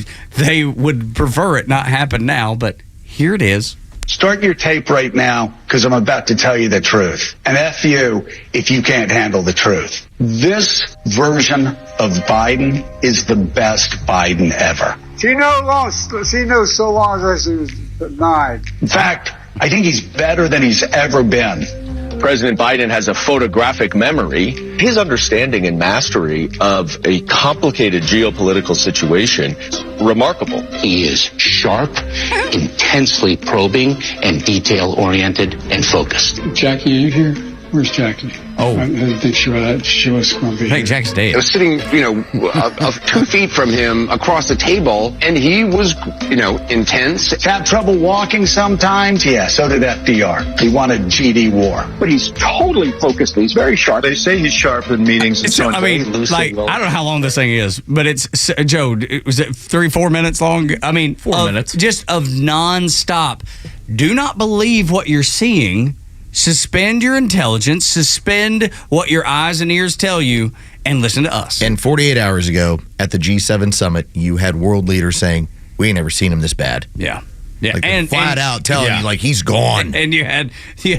would prefer it not happen now, but here it is. Start your tape right now, because I'm about to tell you the truth. And F you if you can't handle the truth. This version of Biden is the best Biden ever. She knows so long as she was 9. In fact, I think he's better than he's ever been. President Biden has a photographic memory. His understanding and mastery of a complicated geopolitical situation is remarkable. He is sharp, intensely probing, and detail-oriented and focused. Jackie, are you here? Where's Jackie? Oh. I didn't think she was going to be here. Jack's dead. I was sitting, 2 feet from him across the table, and he was, intense. Have trouble walking sometimes? Yeah, so did FDR. He wanted GD war. But he's totally focused. He's very sharp. They say he's sharp in meetings and so on. I mean, I don't know how long this thing is, but it's, Joe, was it 3-4 minutes long? I mean, 4 minutes. Just of nonstop. Do not believe what you're seeing. Suspend your intelligence, suspend what your eyes and ears tell you, and listen to us. And 48 hours ago at the G7 summit, you had world leaders saying, we ain't never seen him this bad. Yeah. Yeah, like and flat out telling you, like, he's gone. And you had the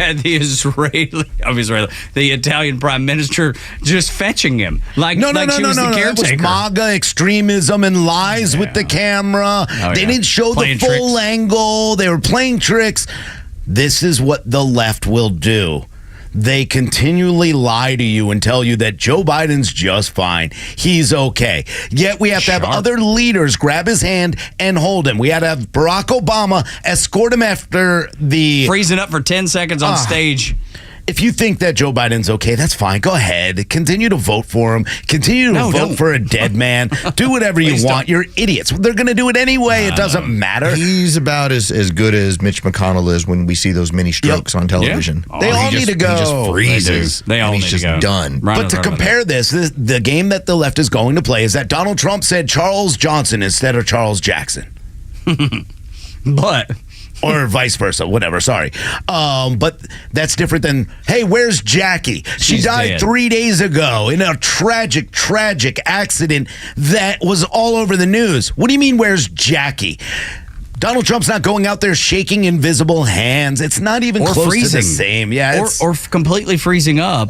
Italian prime minister just fetching him, like she was the caretaker. That was MAGA extremism and lies with the camera. They didn't show the full angle. They were playing tricks. This is what the left will do. They continually lie to you and tell you that Joe Biden's just fine. He's okay. Yet we have to have other leaders grab his hand and hold him. We had to have Barack Obama escort him after the... freezing up for 10 seconds on stage. If you think that Joe Biden's okay, that's fine. Go ahead. Continue to vote for him. Continue to vote for a dead man. Do whatever you want. You're idiots. They're going to do it anyway. It doesn't matter. He's about as good as Mitch McConnell is when we see those mini strokes on television. Yeah. They all need to go. He just freezes. They all and he's need just to go. done. But to compare this, the game that the left is going to play is that Donald Trump said Charles Johnson instead of Charles Jackson. But... or vice versa, whatever, sorry. But that's different than, hey, where's Jackie? She died dead 3 days ago in a tragic accident that was all over the news. What do you mean, where's Jackie? Donald Trump's not going out there shaking invisible hands. It's not even close to the same. Yeah, or completely freezing up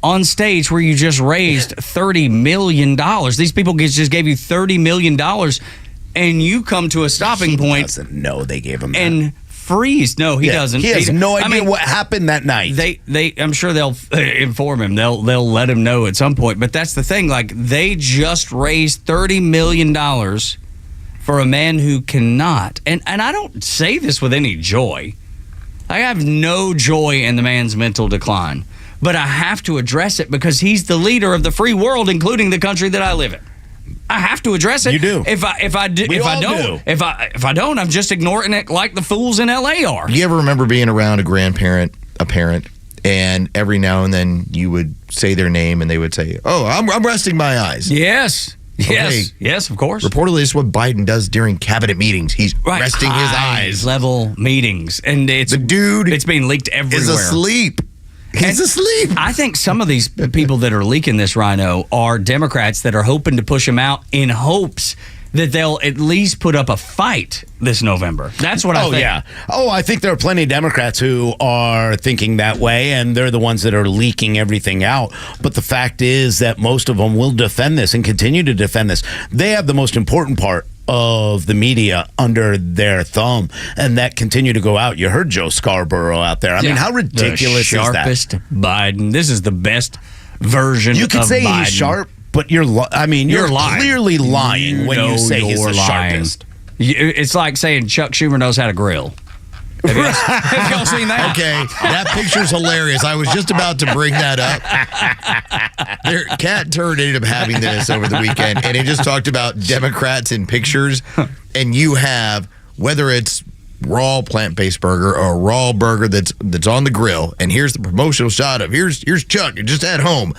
on stage where you just raised $30 million. These people just gave you $30 million. And you come to a stopping point. He doesn't know they gave him that. And freeze. No, he doesn't. He has no idea what happened that night. I'm sure they'll inform him. They'll let him know at some point. But that's the thing. Like, they just raised $30 million for a man who cannot. And I don't say this with any joy. I have no joy in the man's mental decline. But I have to address it because he's the leader of the free world, including the country that I live in. I have to address it. You do. If I don't, I'm just ignoring it like the fools in LA are. You ever remember being around a grandparent, a parent, and every now and then you would say their name and they would say, "Oh, I'm resting my eyes." Yes. Okay. Yes, of course. Reportedly, this is what Biden does during cabinet meetings. He's resting his eyes. Level meetings, and it's being leaked everywhere. Is asleep. He's asleep. I think some of these people that are leaking this, Rhino, are Democrats that are hoping to push him out in hopes that they'll at least put up a fight this November. That's what I think. Oh, yeah. Oh, I think there are plenty of Democrats who are thinking that way, and they're the ones that are leaking everything out. But the fact is that most of them will defend this and continue to defend this. They have the most important part of the media under their thumb, and that continue to go out. You heard Joe Scarborough out there. I mean, how ridiculous is that? Sharpest Biden. This is the best version of Biden. You could say he's sharp, but you're lying. Clearly lying when you say he's the sharpest. It's like saying Chuck Schumer knows how to grill. Have y'all seen that? Okay, that picture's hilarious. I was just about to bring that up. Cat Turd ended up having this over the weekend, and he just talked about Democrats in pictures, and you have, whether it's raw plant-based burger or a raw burger that's on the grill, and here's the promotional shot of here's Chuck just at home.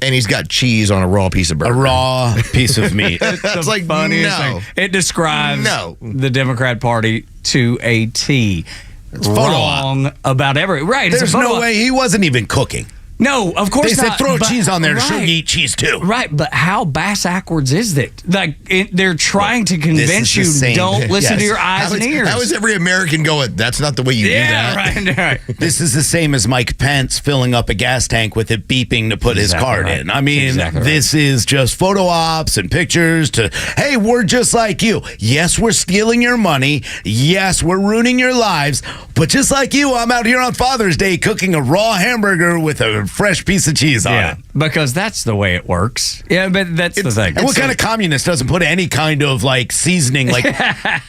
And he's got cheese on a raw piece of burger. A raw piece of meat. That's like, no. It describes the Democrat Party to a T. It's wrong about every... Right. There's no way he wasn't even cooking. No, of course not. They said throw but, cheese on there. Right. Sure, you eat cheese too. Right, but how bass-ackwards is that? Like, they're trying to convince you, don't listen to your eyes and ears. How is every American going, that's not the way you do that? Right. This is the same as Mike Pence filling up a gas tank with it beeping to put his card in. I mean, this is just photo ops and pictures to, hey, we're just like you. Yes, we're stealing your money. Yes, we're ruining your lives. But just like you, I'm out here on Father's Day cooking a raw hamburger with a fresh piece of cheese on it. Because that's the way it works. Yeah, but that's the thing. And what kind of communist doesn't put any kind of like seasoning like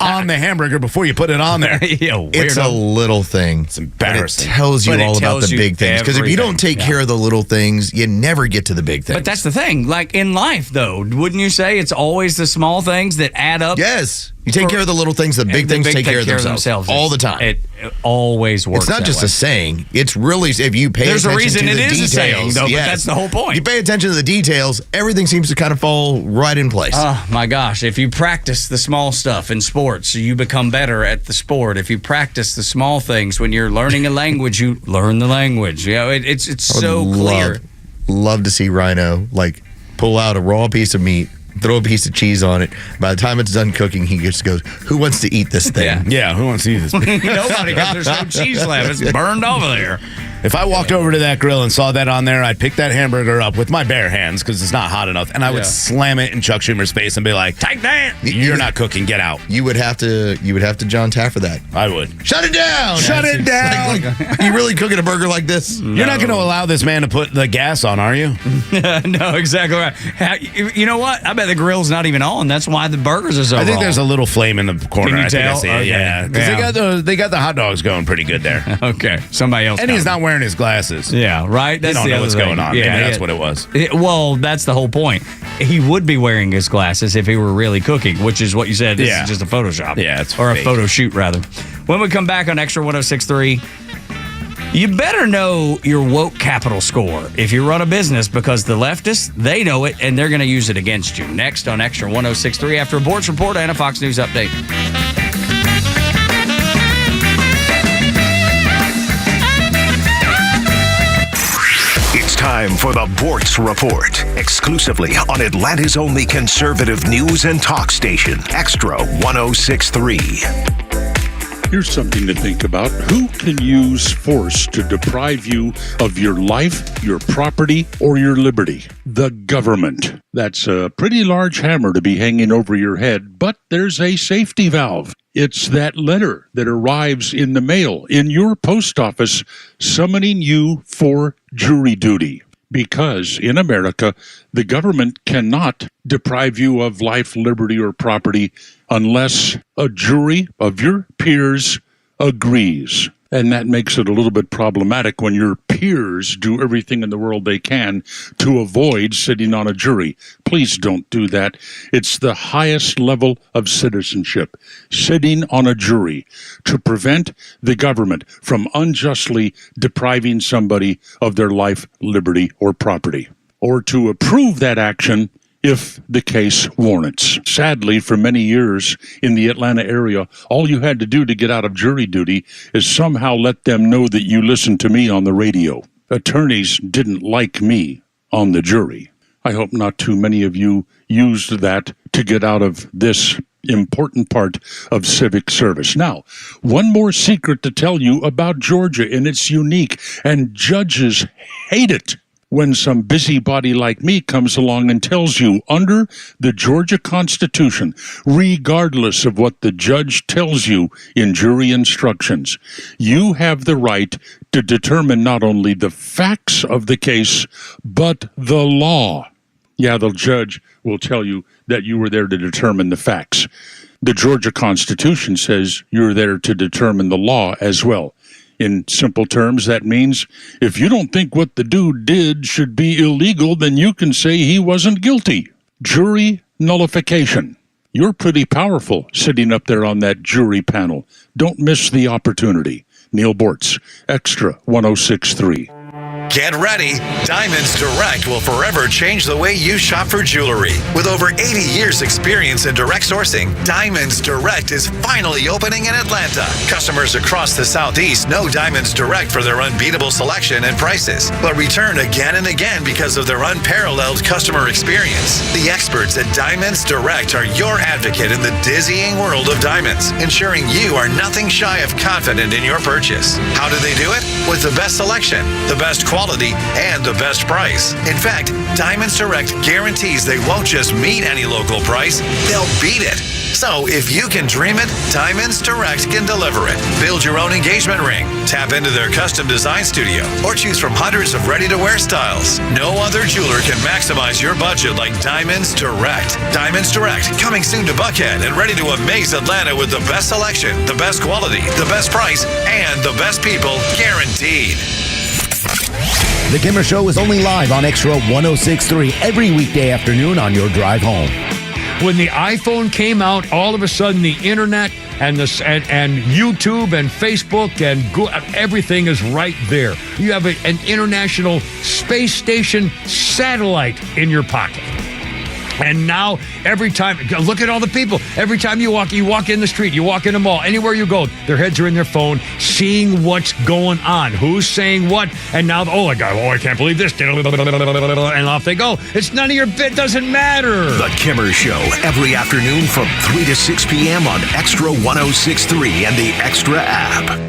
on the hamburger before you put it on there? It's a little thing. It's embarrassing. It tells you all about the big things. Because if you don't take care of the little things, you never get to the big things. But that's the thing. Like in life, though, wouldn't you say it's always the small things that add up? Yes. You take care of the little things, the big things take care of themselves all the time. It always works. It's not just a saying. It's really, if you pay attention to the details. There's a reason it is a saying, though, but that's the whole point. You pay attention to the details, everything seems to kind of fall right in place. Oh, my gosh. If you practice the small stuff in sports, you become better at the sport. If you practice the small things when you're learning a language, you learn the language. You know, it's so clear. Love to see Rhino, like, pull out a raw piece of meat, throw a piece of cheese on it. By the time it's done cooking, he just goes, who wants to eat this thing? Yeah, who wants to eat this thing? Nobody, because there's no cheese left. It's burned over there. If I walked over to that grill and saw that on there, I'd pick that hamburger up with my bare hands because it's not hot enough, and I would slam it in Chuck Schumer's face and be like, "Take that! You're not cooking. Get out." You would have to John Taffer that. I would. Shut it down! Shut it down! Like, you really cooking a burger like this? No. You're not going to allow this man to put the gas on, are you? No, exactly right. You know what? I bet the grill's not even on. That's why the burgers are so I think raw. there's a little flame in the corner. Can you tell? I see it. Yeah, because they got the hot dogs going pretty good there. Okay, somebody else. And he's not wearing his glasses. Yeah, right? That's don't know what's going on. Yeah, that's what it was. Well, that's the whole point. He would be wearing his glasses if he were really cooking, which is what you said. This is just a Photoshop. Yeah, it's Or fake. a photo shoot, rather. When we come back on Extra 106.3, you better know your woke capital score if you run a business, because the leftists, they know it, and they're going to use it against you. Next on Extra 106.3 after a Boards Report and a Fox News update. It's time for the Bortz Report, exclusively on Atlanta's only conservative news and talk station, Extra 106.3. Here's something to think about. Who can use force to deprive you of your life, your property, or your liberty? The government. That's a pretty large hammer to be hanging over your head, but there's a safety valve. It's that letter that arrives in the mail, in your post office, summoning you for jury duty. Because in America, the government cannot deprive you of life, liberty, or property unless a jury of your peers agrees. And that makes it a little bit problematic when your peers do everything in the world they can to avoid sitting on a jury. Please don't do that. It's the highest level of citizenship, sitting on a jury to prevent the government from unjustly depriving somebody of their life, liberty, or property, or to approve that action if the case warrants. Sadly, for many years in the Atlanta area, all you had to do to get out of jury duty is somehow let them know that you listened to me on the radio. Attorneys didn't like me on the jury. I hope not too many of you used that to get out of this important part of civic service. Now, one more secret to tell you about Georgia, and it's unique, and judges hate it when some busybody like me comes along and tells you, under the Georgia Constitution, regardless of what the judge tells you in jury instructions, you have the right to determine not only the facts of the case, but the law. Yeah, the judge will tell you that you were there to determine the facts. The Georgia Constitution says you're there to determine the law as well. In simple terms, that means if you don't think what the dude did should be illegal, then you can say he wasn't guilty. Jury nullification. You're pretty powerful sitting up there on that jury panel. Don't miss the opportunity. Neil Bortz, Extra 106.3. Get ready. Diamonds Direct will forever change the way you shop for jewelry. With over 80 years experience in direct sourcing, Diamonds Direct is finally opening in Atlanta. Customers across the Southeast know Diamonds Direct for their unbeatable selection and prices, but return again and again because of their unparalleled customer experience. The experts at Diamonds Direct are your advocate in the dizzying world of diamonds, ensuring you are nothing shy of confident in your purchase. How do they do it? With the best selection, the best quality, and the best price. In fact, Diamonds Direct guarantees they won't just meet any local price, they'll beat it. So if you can dream it, Diamonds Direct can deliver it. Build your own engagement ring, tap into their custom design studio, or choose from hundreds of ready-to-wear styles. No other jeweler can maximize your budget like Diamonds Direct. Diamonds Direct, coming soon to Buckhead and ready to amaze Atlanta with the best selection, the best quality, the best price, and the best people guaranteed. The Kimmer Show is only live on Extra 106.3 every weekday afternoon on your drive home. When the iPhone came out, all of a sudden the internet and YouTube and Facebook and everything is right there. You have an international space station satellite in your pocket. And now, every time, look at all the people. Every time you walk in the street, you walk in a mall, anywhere you go, their heads are in their phone, seeing what's going on, who's saying what, and now, I can't believe this, and off they go. It's none of your bit, doesn't matter. The Kimmer Show, every afternoon from 3 to 6 p.m. on Extra 106.3 and the Extra app.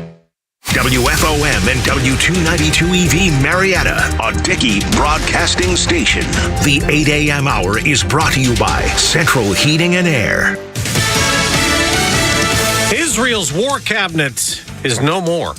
WFOM and W292EV Marietta, a Dickey Broadcasting Station. The 8 a.m. hour is brought to you by Central Heating and Air. Israel's war cabinet is no more.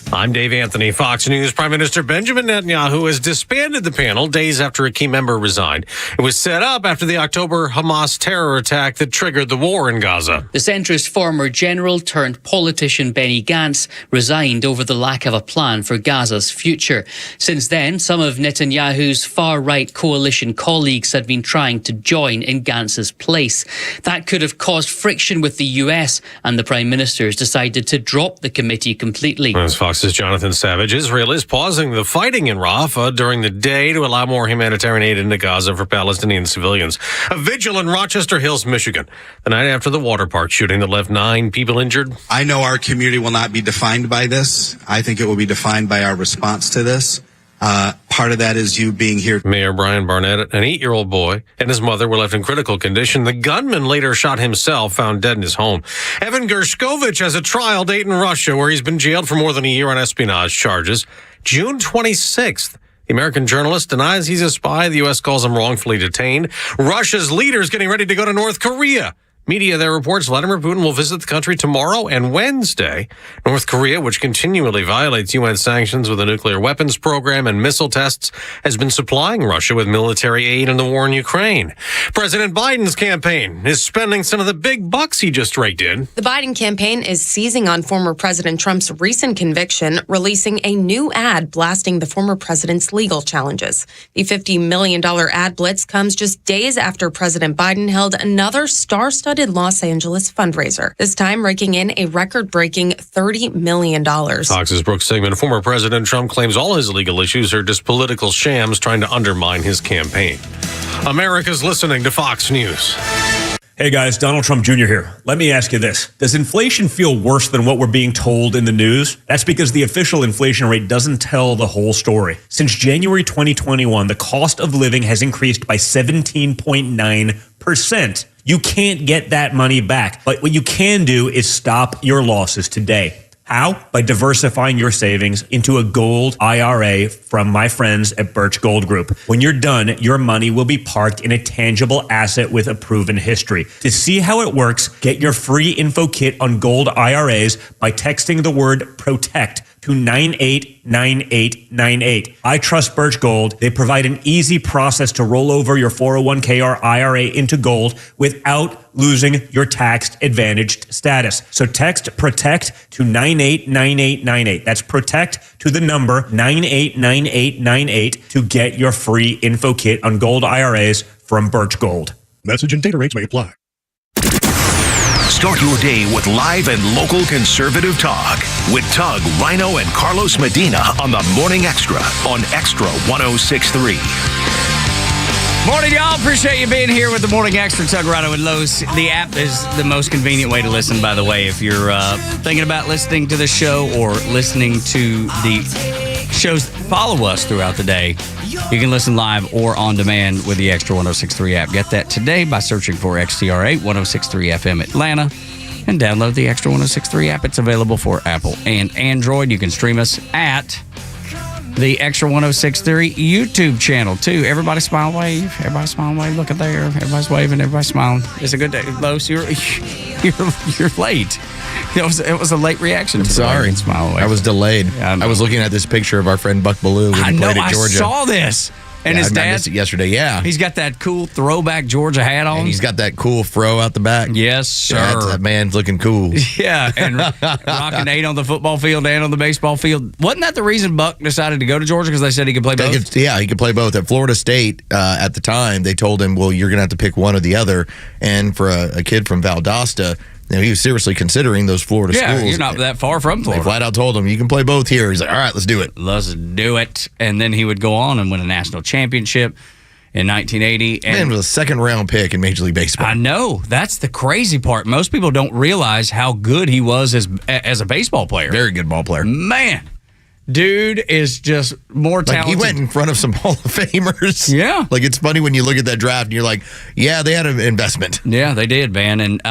I'm Dave Anthony, Fox News. Prime Minister Benjamin Netanyahu has disbanded the panel days after a key member resigned. It was set up after the October Hamas terror attack that triggered the war in Gaza. The centrist former general turned politician Benny Gantz resigned over the lack of a plan for Gaza's future. Since then, some of Netanyahu's far-right coalition colleagues had been trying to join in Gantz's place. That could have caused friction with the US, and the Prime Minister's decided to drop the committee completely. As Fox's Jonathan Savage, Israel is pausing the fighting in Rafah during the day to allow more humanitarian aid into Gaza for Palestinian civilians. A vigil in Rochester Hills, Michigan, the night after the water park shooting that left 9 people injured. I know our community will not be defined by this. I think it will be defined by our response to this. Part of that is you being here. Mayor Brian Barnett, an 8-year-old boy, and his mother were left in critical condition. The gunman later shot himself, found dead in his home. Evan Gershkovich has a trial date in Russia where he's been jailed for more than a year on espionage charges. June 26th. The American journalist denies he's a spy. The U.S. calls him wrongfully detained. Russia's leader's getting ready to go to North Korea. Media there reports Vladimir Putin will visit the country tomorrow and Wednesday. North Korea, which continually violates UN sanctions with a nuclear weapons program and missile tests, has been supplying Russia with military aid in the war in Ukraine. President Biden's campaign is spending some of the big bucks he just raked in. The Biden campaign is seizing on former President Trump's recent conviction, releasing a new ad blasting the former president's legal challenges. The $50 million ad blitz comes just days after President Biden held another star-studded Los Angeles fundraiser, this time raking in a record-breaking $30 million. Fox's Brooks Sigmund, former President Trump claims all his legal issues are just political shams trying to undermine his campaign. America's listening to Fox News. Hey guys, Donald Trump Jr. here. Let me ask you this. Does inflation feel worse than what we're being told in the news? That's because the official inflation rate doesn't tell the whole story. Since January 2021, the cost of living has increased by 17.9%. You can't get that money back. But what you can do is stop your losses today. How? By diversifying your savings into a gold IRA from my friends at Birch Gold Group. When you're done, your money will be parked in a tangible asset with a proven history. To see how it works, get your free info kit on gold IRAs by texting the word PROTECT to 989898. I trust Birch Gold. They provide an easy process to roll over your 401k or IRA into gold without losing your tax advantaged status. So text PROTECT to 989898. That's PROTECT to the number 989898 to get your free info kit on gold IRAs from Birch Gold. Message and data rates may apply. Start your day with live and local conservative talk with Tug, Rhino, and Carlos Medina on the Morning Extra on Extra 106.3. Morning, y'all. Appreciate you being here with the Morning Extra. Tug, Rhino, and Los. The app is the most convenient way to listen, by the way. If you're thinking about listening to the show or listening to the shows that follow us throughout the day, you can listen live or on demand with the Extra 106.3 app. Get that today by searching for XTR8 106.3 FM Atlanta and download the Extra 106.3 app. It's available for Apple and Android. You can stream us at the Extra 106.3 YouTube channel, too. Everybody smile, wave. Everybody smile, wave. Look at there. Everybody's waving. Everybody's smiling. It's a good day. Los, you're late. It was a late reaction. Sorry. Smile, wave. I was delayed. I was looking at this picture of our friend Buck Ballou when he played at Georgia. I saw this. And his dad, I missed it yesterday, yeah. He's got that cool throwback Georgia hat on. And he's got that cool fro out the back. Yes, sir. Yeah, that man's looking cool. Yeah, and rocking 8 on the football field and on the baseball field. Wasn't that the reason Buck decided to go to Georgia? Because they said he could play both? He could play both. At Florida State, at the time, they told him, well, you're going to have to pick one or the other. And for a kid from Valdosta, he was seriously considering those Florida schools. Yeah, you're not that far from Florida. They flat out told him, you can play both here. He's like, all right, let's do it. Let's do it. And then he would go on and win a national championship in 1980. And was a second-round pick in Major League Baseball. I know. That's the crazy part. Most people don't realize how good he was as a baseball player. Very good ball player. Man. Dude is just more talented. He went in front of some Hall of Famers. Yeah. Like, it's funny when you look at that draft and you're like, yeah, they had an investment. Yeah, they did, man. And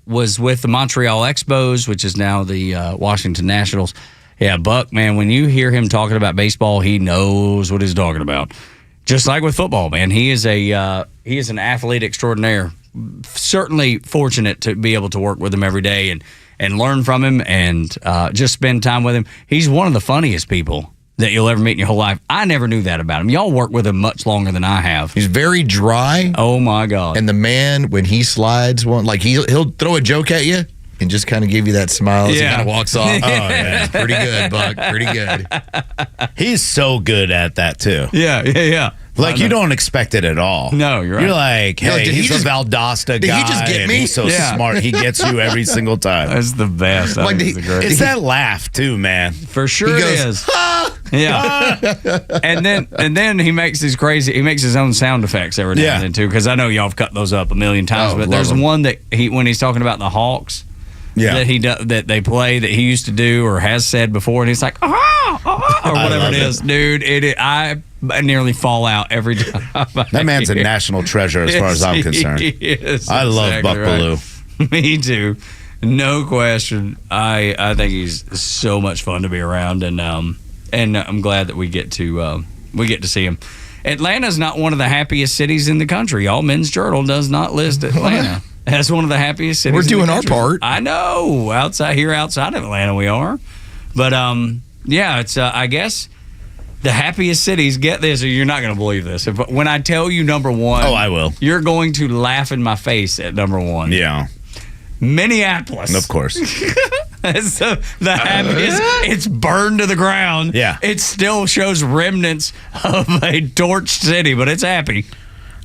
was with the Montreal Expos, which is now the Washington Nationals. Yeah, Buck, man, when you hear him talking about baseball, he knows what he's talking about. Just like with football, man. He is an athlete extraordinaire. Certainly fortunate to be able to work with him every day and learn from him and just spend time with him. He's one of the funniest people that you'll ever meet in your whole life. I never knew that about him. Y'all work with him much longer than I have. He's very dry. Oh, my God. And the man, when he slides, he'll throw a joke at you and just kind of give you that smile as he kind of walks off. Oh, yeah. Pretty good, Buck. Pretty good. He's so good at that, too. Yeah. Like, you don't expect it at all. No, you're right. You're like, hey, he's a Valdosta guy. Did he just get me? He's so smart. He gets you every single time. That's the best. It's that laugh, too, man. For sure it is. Yeah. And then he makes his own sound effects every now and then, too, because I know y'all have cut those up a million times, but there's one that when he's talking about the Hawks, that they play that he used to do or has said before, and he's like, or whatever it is, dude. I nearly fall out every time. That man's a national treasure as far as I'm concerned. I love Buck Ballou. Me too, no question. I think he's so much fun to be around, and I'm glad that we get to see him. Atlanta's not one of the happiest cities in the country. Y'all, Men's Journal does not list Atlanta as one of the happiest cities. We're doing our part. I know. Outside of Atlanta, we are. But it's I guess the happiest cities. Get this, or you're not going to believe this. When I tell you number one, I will. You're going to laugh in my face at number one. Yeah, Minneapolis, of course. It's the happiest. It's burned to the ground. Yeah, it still shows remnants of a torched city, but it's happy.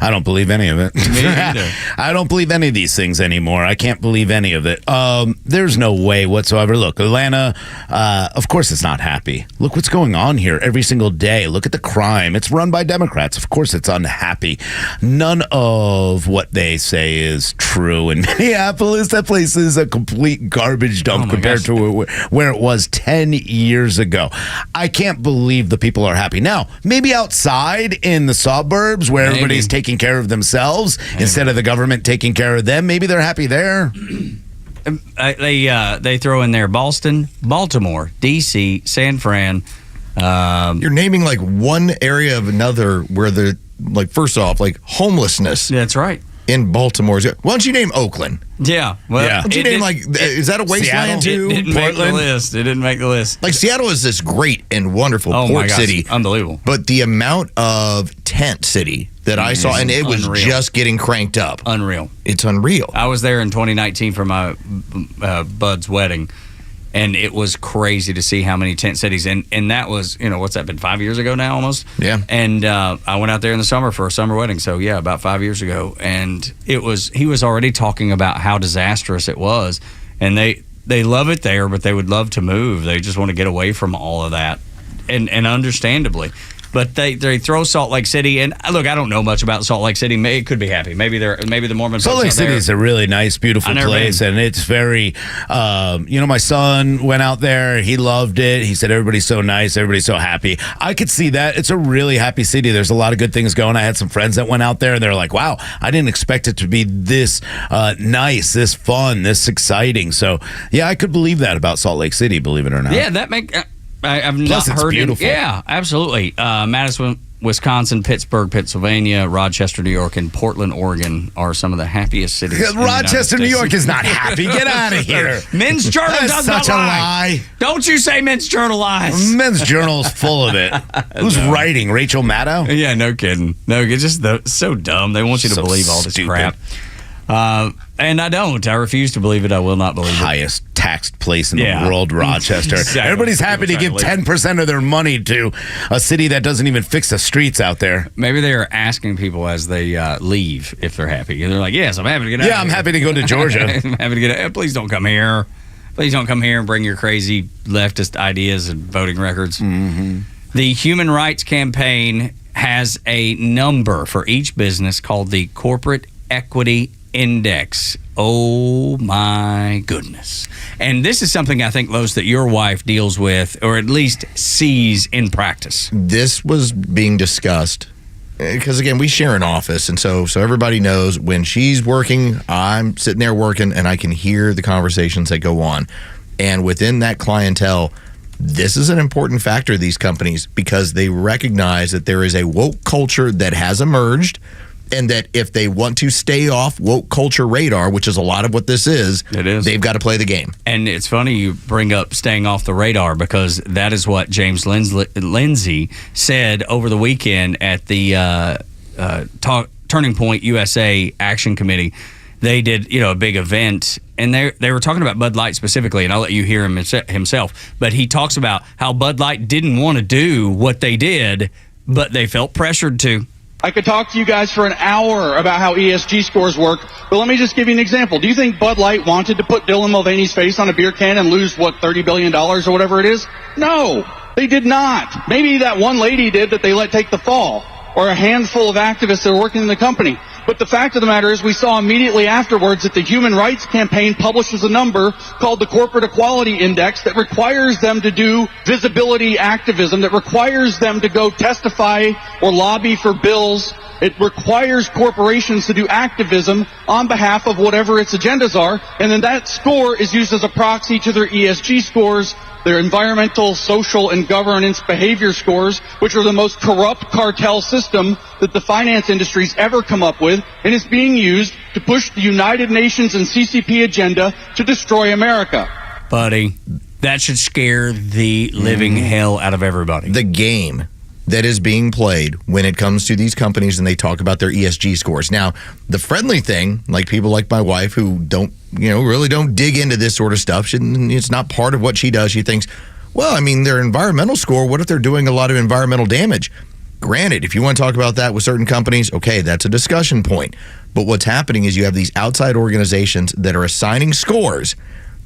I don't believe any of it. Me either. I don't believe any of these things anymore. I can't believe any of it. There's no way whatsoever. Look, Atlanta, of course it's not happy. Look what's going on here every single day. Look at the crime. It's run by Democrats. Of course it's unhappy. None of what they say is true. In Minneapolis, that place is a complete garbage dump compared to where it was 10 years ago. I can't believe the people are happy. Now, maybe outside in the suburbs where everybody's taking taking care of themselves instead of the government taking care of them. Maybe they're happy there. They throw in there Boston, Baltimore, D.C., San Fran. You're naming like one area of another where the like first off like homelessness. That's right. In Baltimore. Why don't you name Oakland? Yeah. Well, why don't you name is that a wasteland too? It didn't make the list. It didn't make the list. Like Seattle is this great and wonderful port city. Unbelievable. But the amount of tent city that I saw, and it was just getting cranked up. Unreal. It's unreal. I was there in 2019 for my bud's wedding, and it was crazy to see how many tent cities. And that was, what's that been, 5 years ago now almost? Yeah. And I went out there in the summer for a summer wedding. So, yeah, about 5 years ago. And he was already talking about how disastrous it was. And they love it there, but they would love to move. They just want to get away from all of that. And understandably. But they throw Salt Lake City, and look, I don't know much about Salt Lake City. It could be happy. Maybe the Mormon Salt Lake City is a really nice, beautiful place, and it's very. My son went out there. He loved it. He said everybody's so nice, everybody's so happy. I could see that. It's a really happy city. There's a lot of good things going. I had some friends that went out there, and they're like, "Wow, I didn't expect it to be this nice, this fun, this exciting." So, yeah, I could believe that about Salt Lake City. Believe it or not. Yeah, that I've not heard beautiful. Yeah, absolutely. Madison, Wisconsin, Pittsburgh, Pennsylvania, Rochester, New York, and Portland, Oregon are some of the happiest cities. Rochester, New York is not happy. Get out of here. Men's Journal does not such a lie. Don't you say Men's Journal lies. Men's Journal is full of it. Who's writing? Rachel Maddow? Yeah, no kidding. No, it's just so dumb. They want you to believe all this crap. And I don't. I refuse to believe it. I will not believe it. Highest taxed place in the world, Rochester. Exactly. Everybody's happy to give 10% of their money to a city that doesn't even fix the streets out there. Maybe they're asking people as they leave if they're happy. And they're like, yes, I'm happy to get out. Yeah, I'm happy to go to Georgia. I'm happy to get out. Please don't come here. Please don't come here and bring your crazy leftist ideas and voting records. Mm-hmm. The Human Rights Campaign has a number for each business called the Corporate Equity Index. Oh my goodness. And this is something I think, Los, that your wife deals with, or at least sees in practice. This was being discussed because, again, we share an office, and so everybody knows when she's working, I'm sitting there working, and I can hear the conversations that go on. And within that clientele, this is an important factor of these companies because they recognize that there is a woke culture that has emerged, and that if they want to stay off woke culture radar, which is a lot of what this is, they've got to play the game. And it's funny you bring up staying off the radar because that is what James Lindsay said over the weekend at the Turning Point USA Action Committee. They did, a big event, and they were talking about Bud Light specifically, and I'll let you hear him himself. But he talks about how Bud Light didn't want to do what they did, but they felt pressured to. I could talk to you guys for an hour about how ESG scores work, but let me just give you an example. Do you think Bud Light wanted to put Dylan Mulvaney's face on a beer can and lose, $30 billion or whatever it is? No, they did not. Maybe that one lady did that they let take the fall, or a handful of activists that are working in the company. But the fact of the matter is we saw immediately afterwards that the Human Rights Campaign publishes a number called the Corporate Equality Index that requires them to do visibility activism, that requires them to go testify or lobby for bills. It requires corporations to do activism on behalf of whatever its agendas are, and then that score is used as a proxy to their ESG scores, their environmental, social, and governance behavior scores, which are the most corrupt cartel system that the finance industry's ever come up with, and is being used to push the United Nations and CCP agenda to destroy America. Buddy, that should scare the living hell out of everybody. The game that is being played when it comes to these companies and they talk about their ESG scores. Now, the friendly thing, like people like my wife who don't, really don't dig into this sort of stuff, it's not part of what she does. She thinks, well, I mean, their environmental score, what if they're doing a lot of environmental damage? Granted, if you want to talk about that with certain companies, okay, that's a discussion point. But what's happening is you have these outside organizations that are assigning scores,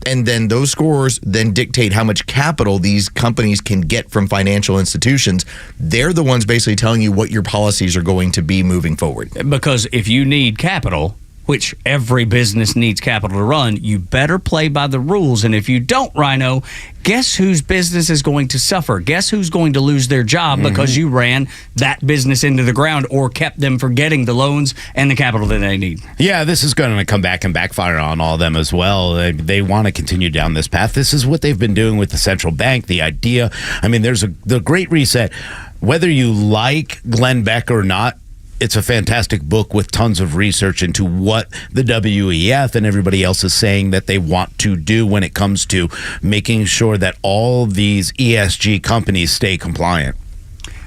and then those scores then dictate how much capital these companies can get from financial institutions. They're the ones basically telling you what your policies are going to be moving forward. Because if you need capital, which every business needs capital to run, you better play by the rules. And if you don't, Rhino, guess whose business is going to suffer? Guess who's going to lose their job because you ran that business into the ground or kept them from getting the loans and the capital that they need? Yeah, this is going to come back and backfire on all of them as well. They want to continue down this path. This is what they've been doing with the central bank, the idea. I mean, there's the Great Reset. Whether you like Glenn Beck or not, it's a fantastic book with tons of research into what the WEF and everybody else is saying that they want to do when it comes to making sure that all these ESG companies stay compliant.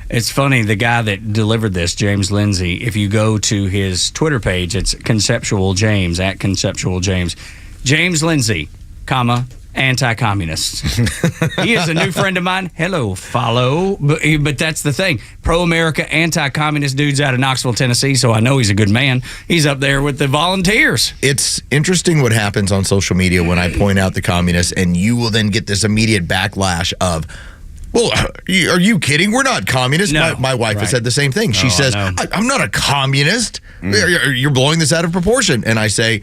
It's funny, the guy that delivered this, James Lindsay, if you go to his Twitter page, it's Conceptual James, at Conceptual James. James Lindsay, anti-communist. He is a new friend of mine. Hello, follow. But that's the thing. Pro-America, anti-communist dude's out of Knoxville, Tennessee, so I know he's a good man. He's up there with the volunteers. It's interesting what happens on social media when I point out the communists, and you will then get this immediate backlash of, well, are you kidding? We're not communists. No. My wife has said the same thing. She says, I'm not a communist. You're blowing this out of proportion. And I say,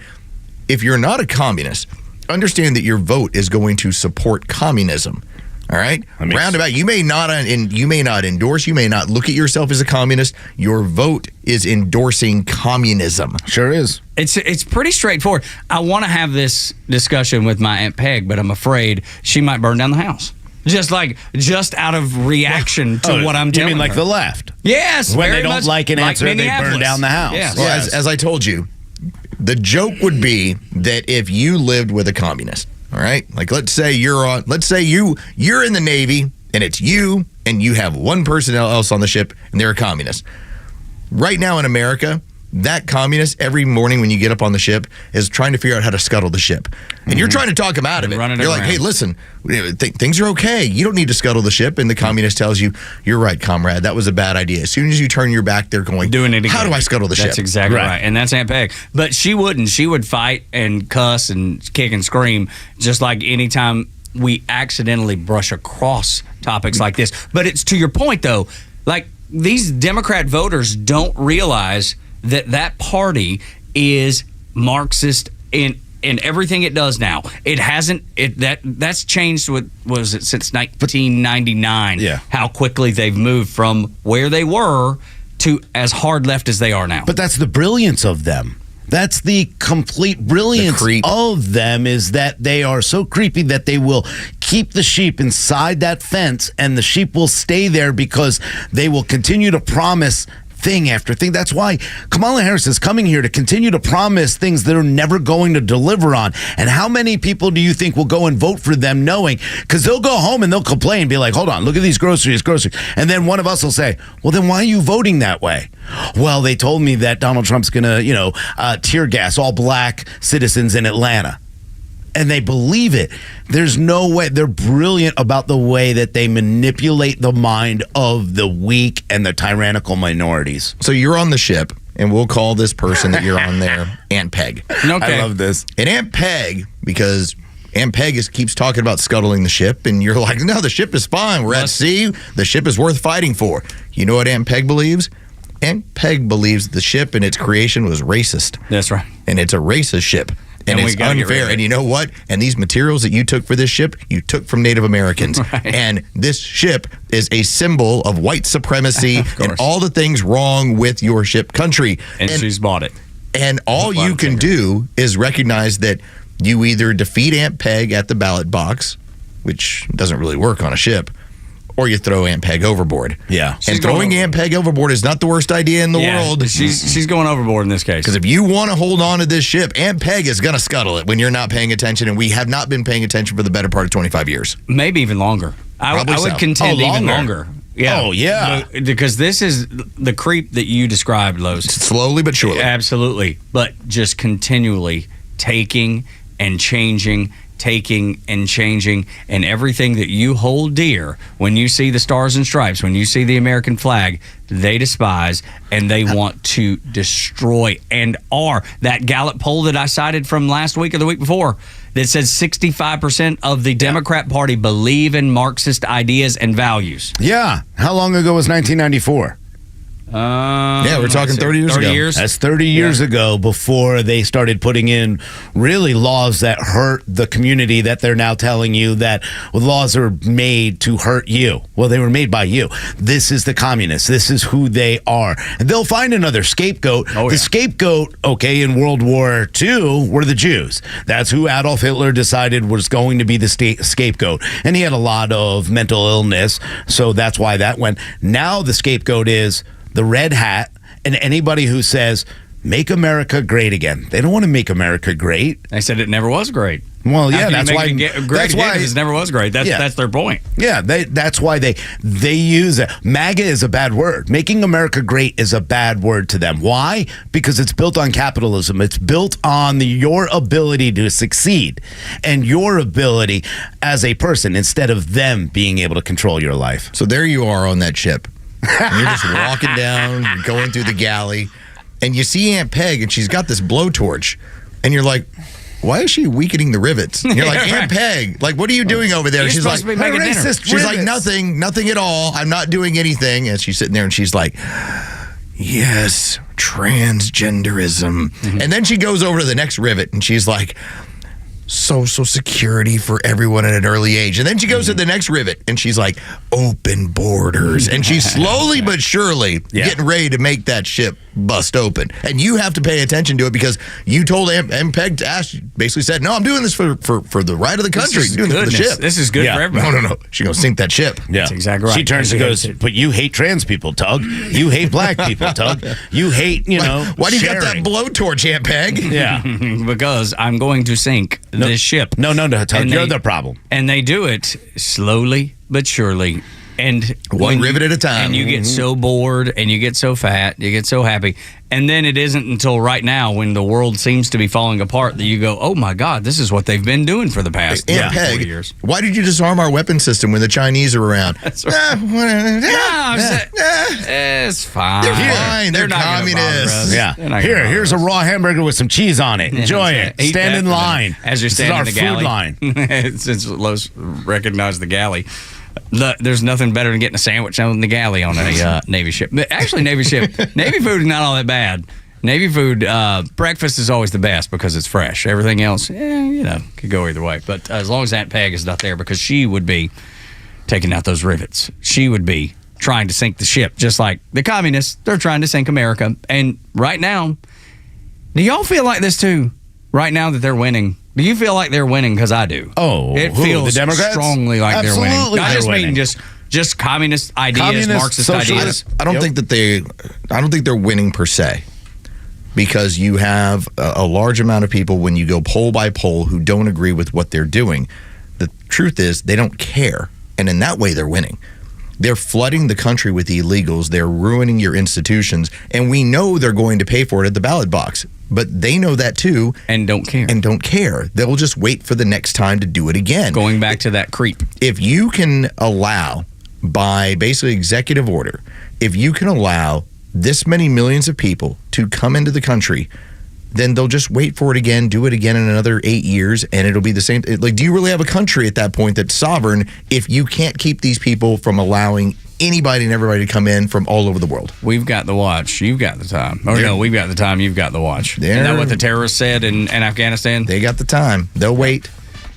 if you're not a communist, understand that your vote is going to support communism. All right? Roundabout, you may not endorse, you may not look at yourself as a communist. Your vote is endorsing communism. Sure is. It's pretty straightforward. I want to have this discussion with my Aunt Peg, but I'm afraid she might burn down the house. Just out of reaction to what I'm telling You mean like her. the left? Yes. When very they don't much like an answer, they burn down the house. Yes. Well, as I told you, the joke would be that if you lived with a communist, all right? Like let's say you're in the Navy and it's you and you have one person else on the ship and they're a communist. Right now in America, that communist every morning when you get up on the ship is trying to figure out how to scuttle the ship. And you're trying to talk him out of it. You're like, hey, listen, things are okay. You don't need to scuttle the ship. And the communist tells you, you're right, comrade. That was a bad idea. As soon as you turn your back, they're going, doing it again. How do I scuttle the ship? That's exactly right. And that's Aunt Peg. But she wouldn't. She would fight and cuss and kick and scream just like anytime we accidentally brush across topics like this. But it's to your point, though, like these Democrat voters don't realize that party is Marxist in everything it does now. It hasn't. That's changed. Since 1999? Yeah. How quickly they've moved from where they were to as hard left as they are now. But that's the brilliance of them. That's the complete brilliance of them, is that they are so creepy that they will keep the sheep inside that fence, and the sheep will stay there because they will continue to promise thing after thing. That's why Kamala Harris is coming here to continue to promise things they're never going to deliver on. And how many people do you think will go and vote for them knowing? Because they'll go home and they'll complain, be like, hold on, look at these groceries. And then one of us will say, well, then why are you voting that way? Well, they told me that Donald Trump's going to, tear gas all black citizens in Atlanta. And they believe it. There's no way. They're brilliant about the way that they manipulate the mind of the weak and the tyrannical minorities. So you're on the ship, and we'll call this person that you're on there Aunt Peg. Okay. I love this. And Aunt Peg, because Aunt Peg keeps talking about scuttling the ship, and you're like, no, the ship is fine. We're at sea. The ship is worth fighting for. You know what Aunt Peg believes? Aunt Peg believes the ship and its creation was racist. That's right. And it's a racist ship. And it's unfair. And you know what? And these materials that you took for this ship, you took from Native Americans. Right. And this ship is a symbol of white supremacy and all the things wrong with your ship country. And she's bought it. And all you can do is recognize that you either defeat Aunt Peg at the ballot box, which doesn't really work on a ship, or you throw Aunt Peg overboard. Yeah. And throwing Aunt Peg overboard is not the worst idea in the world. She's going overboard in this case. Because if you want to hold on to this ship, Aunt Peg is going to scuttle it when you're not paying attention, and we have not been paying attention for the better part of 25 years. Maybe even longer. I would contend even longer. Yeah. Oh, yeah. Because this is the creep that you described, Los. Slowly but surely. Absolutely. But just continually taking and changing, and everything that you hold dear. When you see the stars and stripes, when you see the American flag, they despise and they want to destroy and are. That Gallup poll that I cited from last week or the week before that says 65% of the Democrat Party believe in Marxist ideas and values. Yeah. How long ago was 1994? Yeah, we're talking 30 years ago. Years? That's 30 years ago, before they started putting in really laws that hurt the community that they're now telling you that laws are made to hurt you. Well, they were made by you. This is the communists. This is who they are. And they'll find another scapegoat. The scapegoat, in World War II were the Jews. That's who Adolf Hitler decided was going to be the scapegoat. And he had a lot of mental illness, so that's why that went. Now the scapegoat is the red hat, and anybody who says, make America great again. They don't want to make America great. They said it never was great. Well, yeah, that's why it never was great. That's their point. Yeah, that's why they use it. MAGA is a bad word. Making America great is a bad word to them. Why? Because it's built on capitalism. It's built on your ability to succeed and your ability as a person, instead of them being able to control your life. So there you are on that ship. And you're just walking down, going through the galley, and you see Aunt Peg, and she's got this blowtorch, and you're like, why is she weakening the rivets? And you're like, Aunt Peg, like, what are you doing over there? She's like, she's like, nothing at all. I'm not doing anything. And she's sitting there, and she's like, yes, transgenderism. Mm-hmm. And then she goes over to the next rivet, and she's like, Social Security for everyone at an early age. And then she goes to the next rivet, and she's like, open borders. And she's slowly but surely getting ready to make that ship bust open. And you have to pay attention to it, because you told Aunt Peg to ask, basically said, no, I'm doing this for the right of the country. I'm doing this for the ship. This is good for everybody. No. She's going to sink that ship. Yeah. That's exactly right. She turns and goes, but you hate trans people, Tug. You hate black people, Tug. You hate, why do you got that blowtorch, Aunt Peg? Yeah. Because I'm going to sink this ship. No, Tug. You're the problem. And they do it slowly but surely. And one rivet at a time. And you get so bored, and you get so fat, you get so happy. And then it isn't until right now, when the world seems to be falling apart, that you go, oh my God, this is what they've been doing for the past 40 years. Why did you disarm our weapon system when the Chinese are around? That's right. It's fine. They're fine. They're communists. Yeah. Here's a raw hamburger with some cheese on it. Enjoy it. Stand in line. As you're standing in the galley. Food line. Since Los recognized the galley. There's nothing better than getting a sandwich on the galley on a Navy ship. Actually, Navy food is not all that bad. Navy food, breakfast is always the best because it's fresh. Everything else, could go either way. But as long as Aunt Peg is not there, because she would be taking out those rivets. She would be trying to sink the ship, just like the communists. They're trying to sink America. And right now, do y'all feel like this too? Right now that they're winning. Do you feel like they're winning? Because I do. Oh, it feels the Democrats? Strongly like they're winning. Absolutely, Not just winning. meaning just communist ideas, Marxist ideas. I don't think they're winning per se, because you have a large amount of people, when you go poll by poll, who don't agree with what they're doing. The truth is, they don't care, and in that way, they're winning. They're flooding the country with illegals. They're ruining your institutions, and we know they're going to pay for it at the ballot box. But they know that too. And don't care. They'll just wait for the next time to do it again. Going back to that creep. If you can allow, by basically executive order, if you can allow this many millions of people to come into the country, then they'll just wait for it again, do it again in another 8 years, and it'll be the same. Like, do you really have a country at that point that's sovereign if you can't keep these people from allowing anybody and everybody to come in from all over the world? We've got the watch. You've got the time. No, we've got the time. You've got the watch. Isn't that what the terrorists said in Afghanistan? They got the time. They'll wait.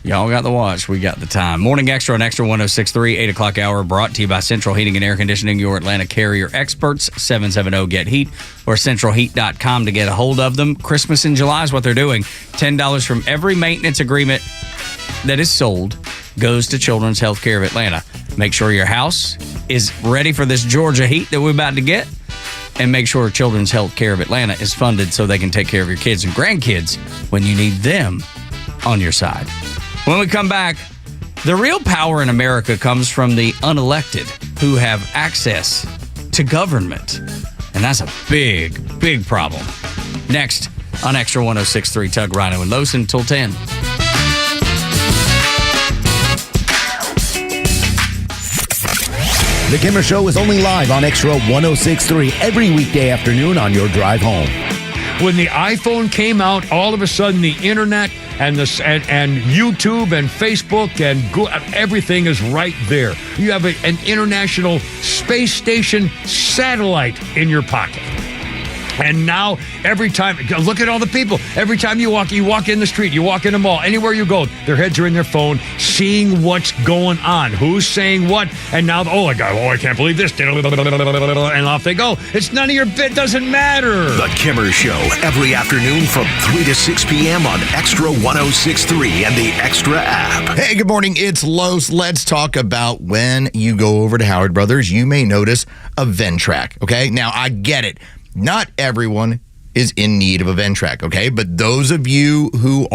Y'all got the watch. We got the time. Morning Extra on Extra 106.3, 8 o'clock hour, brought to you by Central Heating and Air Conditioning, your Atlanta carrier experts, 770-GET-HEAT, or centralheat.com to get a hold of them. Christmas in July is what they're doing. $10 from every maintenance agreement that is sold goes to Children's Healthcare of Atlanta. Make sure your house is ready for this Georgia heat that we're about to get, and make sure Children's Healthcare of Atlanta is funded so they can take care of your kids and grandkids when you need them on your side. When we come back, the real power in America comes from the unelected who have access to government. And that's a big, big problem. Next on Extra 106.3, Tug, Rhino, and Los until 10. The Kimmer Show is only live on Extra 106.3 every weekday afternoon on your drive home. When the iPhone came out, all of a sudden the internet and YouTube and Facebook and Google, everything is right there. You have an international space station satellite in your pocket. And now, every time, look at all the people. Every time you walk in the street, you walk in a mall, anywhere you go, their heads are in their phone, seeing what's going on, who's saying what, and now, I can't believe this, and off they go. It's none of your bit, doesn't matter. The Kimmer Show, every afternoon from 3 to 6 p.m. on Extra 106.3 and the Extra app. Hey, good morning. It's Los. Let's talk about when you go over to Howard Brothers, you may notice a Ventrac, okay? Now, I get it. Not everyone is in need of a Ventrac, okay? But those of you who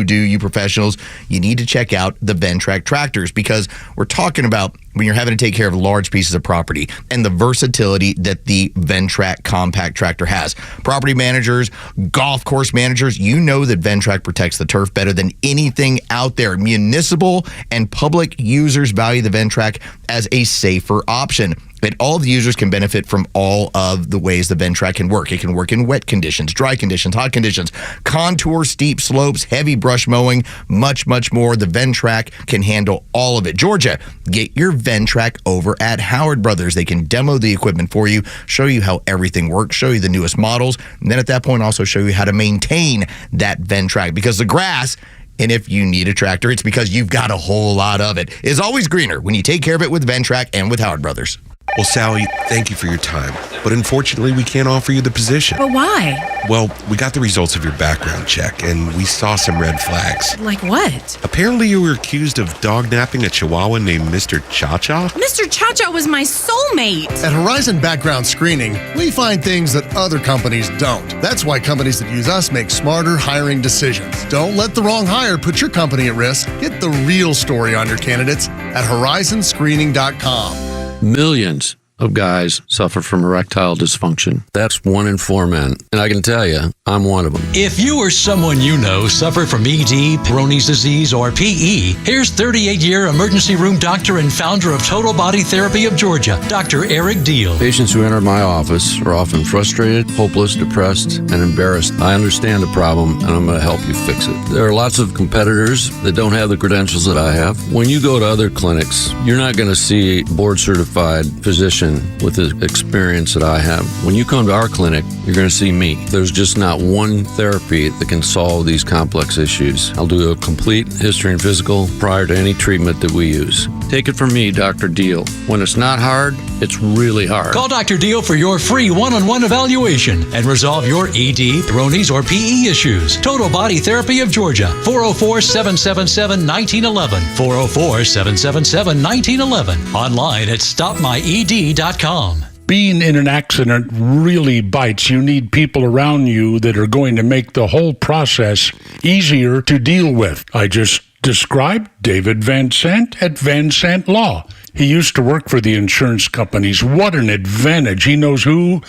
do, you professionals, you need to check out the Ventrac tractors, because we're talking about when you're having to take care of large pieces of property and the versatility that the Ventrac compact tractor has. Property managers, golf course managers, you know that Ventrac protects the turf better than anything out there. Municipal and public users value the Ventrac as a safer option. And all of the users can benefit from all of the ways the Ventrac can work. It can work in wet conditions, dry conditions, hot conditions, contour, steep slopes, heavy brush mowing, much, much more. The Ventrac can handle all of it. Georgia, get your Ventrac over at Howard Brothers. They can demo the equipment for you, show you how everything works, show you the newest models, and then at that point also show you how to maintain that Ventrac, because the grass, and if you need a tractor, it's because you've got a whole lot of it, is always greener when you take care of it with Ventrac and with Howard Brothers. Well, Sally, thank you for your time, but unfortunately, we can't offer you the position. But why? Well, we got the results of your background check, and we saw some red flags. Like what? Apparently, you were accused of dog-napping a Chihuahua named Mr. Cha-Cha. Mr. Cha-Cha was my soulmate. At Horizon Background Screening, we find things that other companies don't. That's why companies that use us make smarter hiring decisions. Don't let the wrong hire put your company at risk. Get the real story on your candidates at horizonscreening.com. Millions of guys suffer from erectile dysfunction. That's 1 in 4 men. And I can tell you, I'm one of them. If you or someone you know suffer from ED, Peyronie's disease, or PE, here's 38-year emergency room doctor and founder of Total Body Therapy of Georgia, Dr. Eric Deal. Patients who enter my office are often frustrated, hopeless, depressed, and embarrassed. I understand the problem, and I'm going to help you fix it. There are lots of competitors that don't have the credentials that I have. When you go to other clinics, you're not going to see a board-certified physician with the experience that I have. When you come to our clinic, you're going to see me. There's just not one therapy that can solve these complex issues. I'll do a complete history and physical prior to any treatment that we use. Take it from me, Dr. Deal. When it's not hard, it's really hard. Call Dr. Deal for your free one-on-one evaluation and resolve your ED, Peyronie's, or PE issues. Total Body Therapy of Georgia, 404-777-1911, 404-777-1911, online at stopmyed.com. Being in an accident really bites. You need people around you that are going to make the whole process easier to deal with. I just described David Van Sant at Van Sant Law. He used to work for the insurance companies. What an advantage. He knows who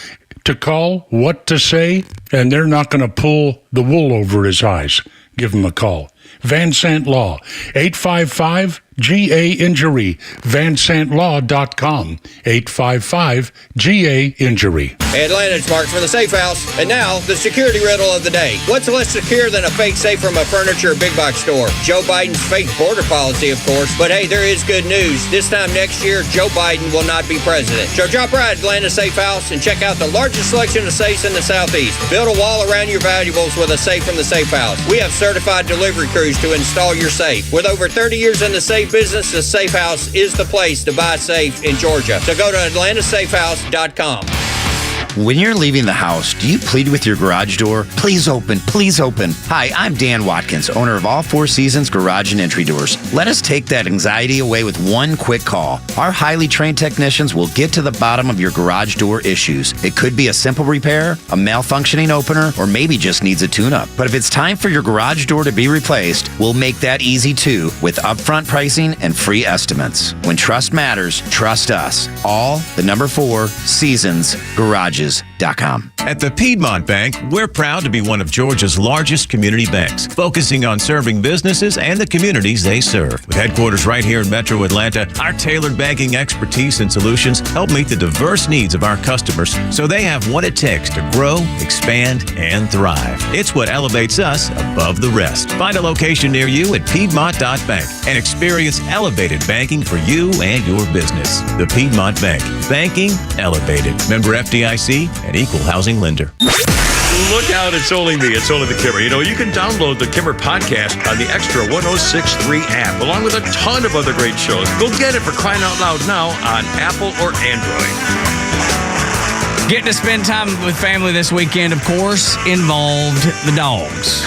to call, what to say, and they're not going to pull the wool over his eyes. Give him a call. Van Sant Law, 855-GA-INJURY, vansantlaw.com, 855-GA-INJURY. Hey Atlanta, it's Mark from the Safe House. And now, the security riddle of the day. What's less secure than a fake safe from a furniture or big box store? Joe Biden's fake border policy, of course. But hey, there is good news. This time next year, Joe Biden will not be president. So drop by Atlanta Safe House and check out the largest selection of safes in the Southeast. Build a wall around your valuables with a safe from the Safe House. We have certified delivery crews to install your safe. With over 30 years in the safe business, the Safe House is the place to buy safe in Georgia. So go to atlantasafehouse.com. When you're leaving the house, do you plead with your garage door? Please open, please open. Hi, I'm Dan Watkins, owner of All Four Seasons Garage and Entry Doors. Let us take that anxiety away with one quick call. Our highly trained technicians will get to the bottom of your garage door issues. It could be a simple repair, a malfunctioning opener, or maybe just needs a tune-up. But if it's time for your garage door to be replaced, we'll make that easy too with upfront pricing and free estimates. When trust matters, trust us. All, the number 4, Seasons Garages.com. PiedmontBank.com. At the Piedmont Bank, we're proud to be one of Georgia's largest community banks, focusing on serving businesses and the communities they serve. With headquarters right here in Metro Atlanta, our tailored banking expertise and solutions help meet the diverse needs of our customers so they have what it takes to grow, expand, and thrive. It's what elevates us above the rest. Find a location near you at Piedmont.bank and experience elevated banking for you and your business. The Piedmont Bank. Banking elevated. Member FDIC and equal housing lender. Look out, it's only me. It's only the Kimmer. You know, you can download the Kimmer podcast on the Extra 106.3 app, along with a ton of other great shows. Go get it for crying out loud now on Apple or Android. Getting to spend time with family this weekend, of course, involved the dogs.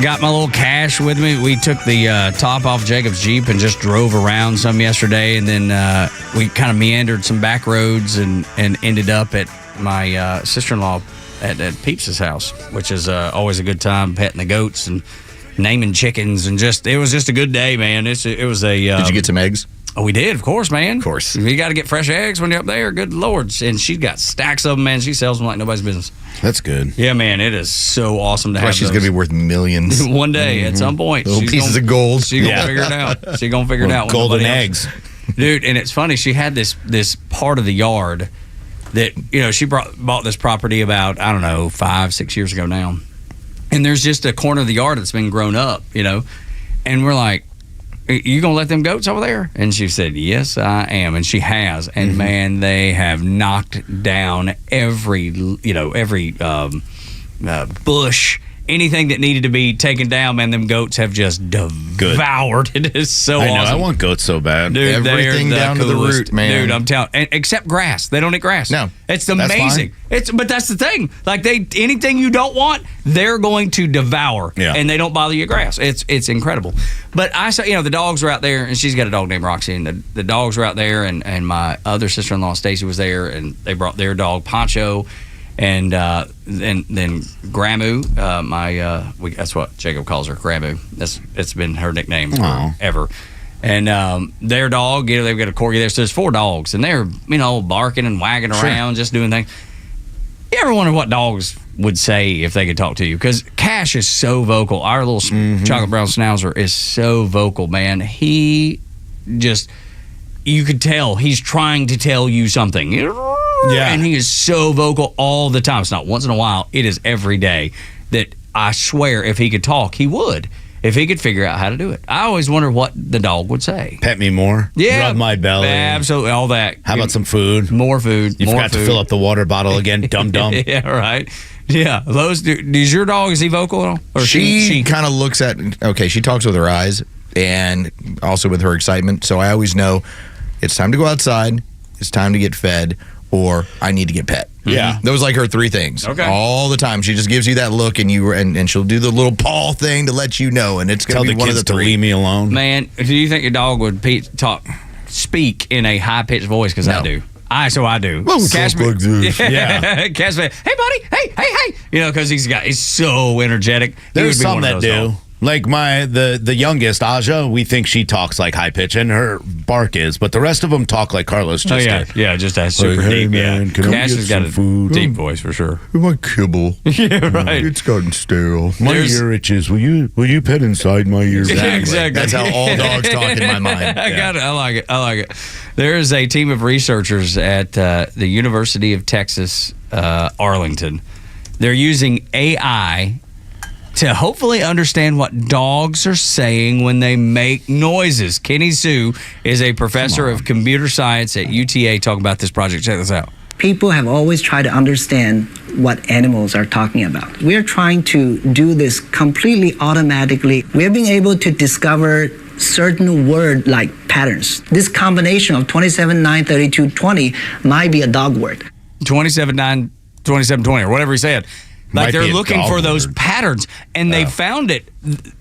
Got my little Cash with me. We took the top off Jacob's Jeep and just drove around some yesterday, and then we kind of meandered some back roads and ended up at my sister-in-law at Peeps' house, which is always a good time, petting the goats and naming chickens, and it was just a good day, man. It was a. Did you get some eggs? Oh, we did, of course, man. Of course. You got to get fresh eggs when you're up there. Good Lord. And she's got stacks of them, man. She sells them like nobody's business. That's good. Yeah, man. It is so awesome to have She's going to be worth millions. One day, at some point. Little pieces of gold. She's going to figure it out. She's going to figure it out. Golden eggs. Dude, and it's funny. She had this part of the yard that, she bought this property about, 5-6 years ago now. And there's just a corner of the yard that's been grown up, And we're like, you gonna let them goats over there? And she said, yes, I am. And she has. And man, they have knocked down every bush, anything that needed to be taken down. Man, them goats have just devoured. It is so awesome. I want goats so bad. Dude, everything down to the root, man. Dude, I'm telling, except grass. They don't eat grass. No, it's amazing. But that's the thing. Like anything you don't want, they're going to devour. Yeah. And they don't bother your grass. It's incredible. But I saw, the dogs were out there, and she's got a dog named Roxy, and the dogs were out there, and my other sister-in-law Stacy was there, and they brought their dog Poncho. And then Gramu, that's what Jacob calls her, Gramu. It's been her nickname forever. And their dog, they've got a corgi there, so there's 4 dogs, and they're barking and wagging around, just doing things. You ever wonder what dogs would say if they could talk to you? Because Cash is so vocal. Our little chocolate brown schnauzer is so vocal, man. He just, you could tell he's trying to tell you something. Yeah. And he is so vocal all the time. It's not once in a while. It is every day that I swear if he could talk, he would. If he could figure out how to do it. I always wonder what the dog would say. Pet me more. Yeah. Rub my belly. Absolutely. All that. How about some food? More food. You forgot to fill up the water bottle again, dum-dum. Yeah, right. Yeah. Is your dog, is he vocal at all? Or she kind of looks at, she talks with her eyes and also with her excitement. So I always know it's time to go outside, it's time to get fed, or I need to get pet. Yeah. Those like her 3 things. Okay. All the time. She just gives you that look and she'll do the little paw thing to let you know, and it's going to be one of the 3. To leave me alone. Man, do you think your dog would speak in a high-pitched voice? Because I do. So I do. Well, Cash like this. Yeah. Cash, hey, buddy. Hey. Because he's so energetic. There's some that do. Like the youngest, Aja, we think she talks like high pitch, and her bark is, but the rest of them talk like Carlos just did. Yeah, just that super hey, deep. Man, can Cash has got a food? deep voice for sure. My kibble. Yeah, right. It's gotten stale. My ear itches. Will you pet inside my ear? Exactly. That's how all dogs talk in my mind. I got it. I like it. There is a team of researchers at the University of Texas, Arlington. They're using AI to hopefully understand what dogs are saying when they make noises. Kenny Sue is a professor of computer science at UTA talking about this project. Check this out. People have always tried to understand what animals are talking about. We're trying to do this completely automatically. We're being able to discover certain word-like patterns. This combination of 27, 9, 32, 20 might be a dog word. 27, 9, 27, 20, or whatever he said. Like they're looking for those patterns, and they found it.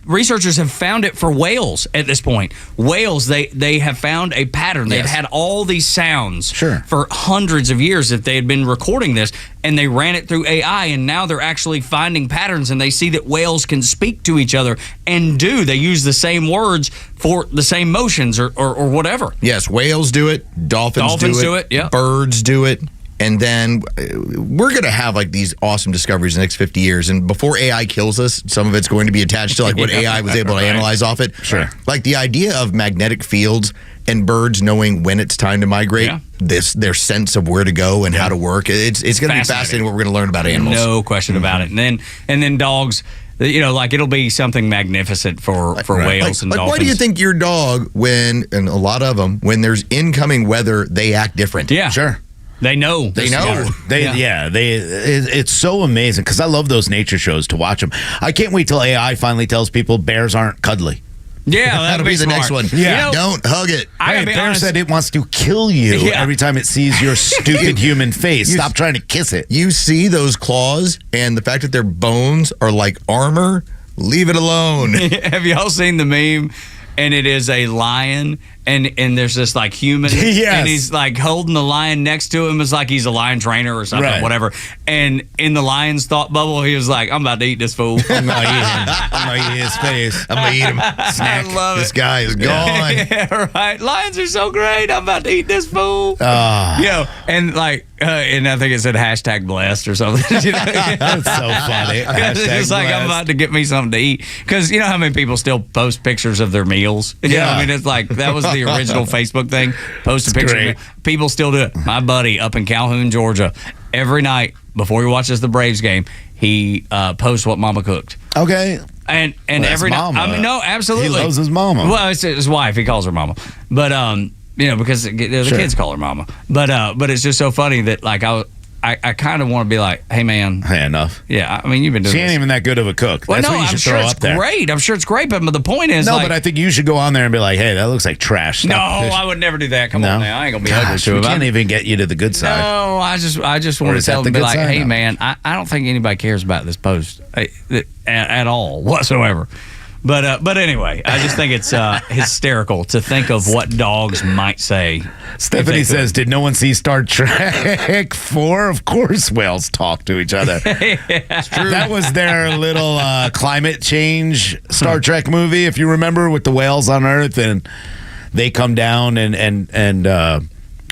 Researchers have found it for whales at this point. Whales, they have found a pattern. They've had all these sounds for hundreds of years that they had been recording this, and they ran it through AI, and now they're actually finding patterns, and they see that whales can speak to each other and they use the same words for the same motions or whatever. Yes, whales do it. Dolphins do it. Yeah. Birds do it. And then we're going to have like these awesome discoveries in the next 50 years. And before AI kills us, some of it's going to be attached to like what AI was able to analyze off it. Sure. Like the idea of magnetic fields and birds knowing when it's time to migrate, their sense of where to go and how to work. It's going to be fascinating what we're going to learn about animals. No question about it. And then dogs, like it'll be something magnificent for whales and dolphins. Why do you think your dog, and a lot of them, when there's incoming weather, they act different? Yeah. Sure. They know. It's so amazing because I love those nature shows to watch them. I can't wait till AI finally tells people bears aren't cuddly. Yeah, that'll be the next one. Yeah, don't hug it. Bear said it wants to kill you every time it sees your stupid human face. Stop trying to kiss it. You see those claws and the fact that their bones are like armor. Leave it alone. Have y'all seen the meme? And it is a lion, and there's this like human, and he's like holding the lion next to him. It's like he's a lion trainer or something, whatever. And in the lion's thought bubble, he was like, "I'm about to eat this fool. I'm gonna eat him. I'm gonna eat his face. I'm gonna eat him. Snack. I love this guy is gone." Yeah, right. Lions are so great. I'm about to eat this fool. And like, and I think it said #blessed or something. That's so funny. It's just like I'm about to get me something to eat because you know how many people still post pictures of their meals. You know, I mean, it's like that was the original Facebook thing. Post a picture. People still do it. My buddy up in Calhoun, Georgia, every night before he watches the Braves game, he posts what Mama cooked. Okay. And every night, I mean, no, absolutely, he loves his mama. Well, it's his wife. He calls her Mama, but because the kids call her Mama. But it's just so funny that like I kind of want to be like, hey man, hey, enough. Yeah, I mean you've been doing. She ain't even that good of a cook. Well, That's no, what you should I'm throw sure up there. Great. I'm sure it's great, but the point is, no, but I think you should go on there and be like, hey, that looks like trash. No, I would never do that. Come on now, I ain't gonna be ugly to we him. can't even get you to the good side. No, I just want to tell them, be like, hey man, I don't think anybody cares about this post at all whatsoever. But anyway, I just think it's hysterical to think of what dogs might say. Stephanie says, did no one see Star Trek 4? Of course whales talk to each other. It's true. That was their little climate change Star Trek movie, if you remember, with the whales on Earth. And they come down and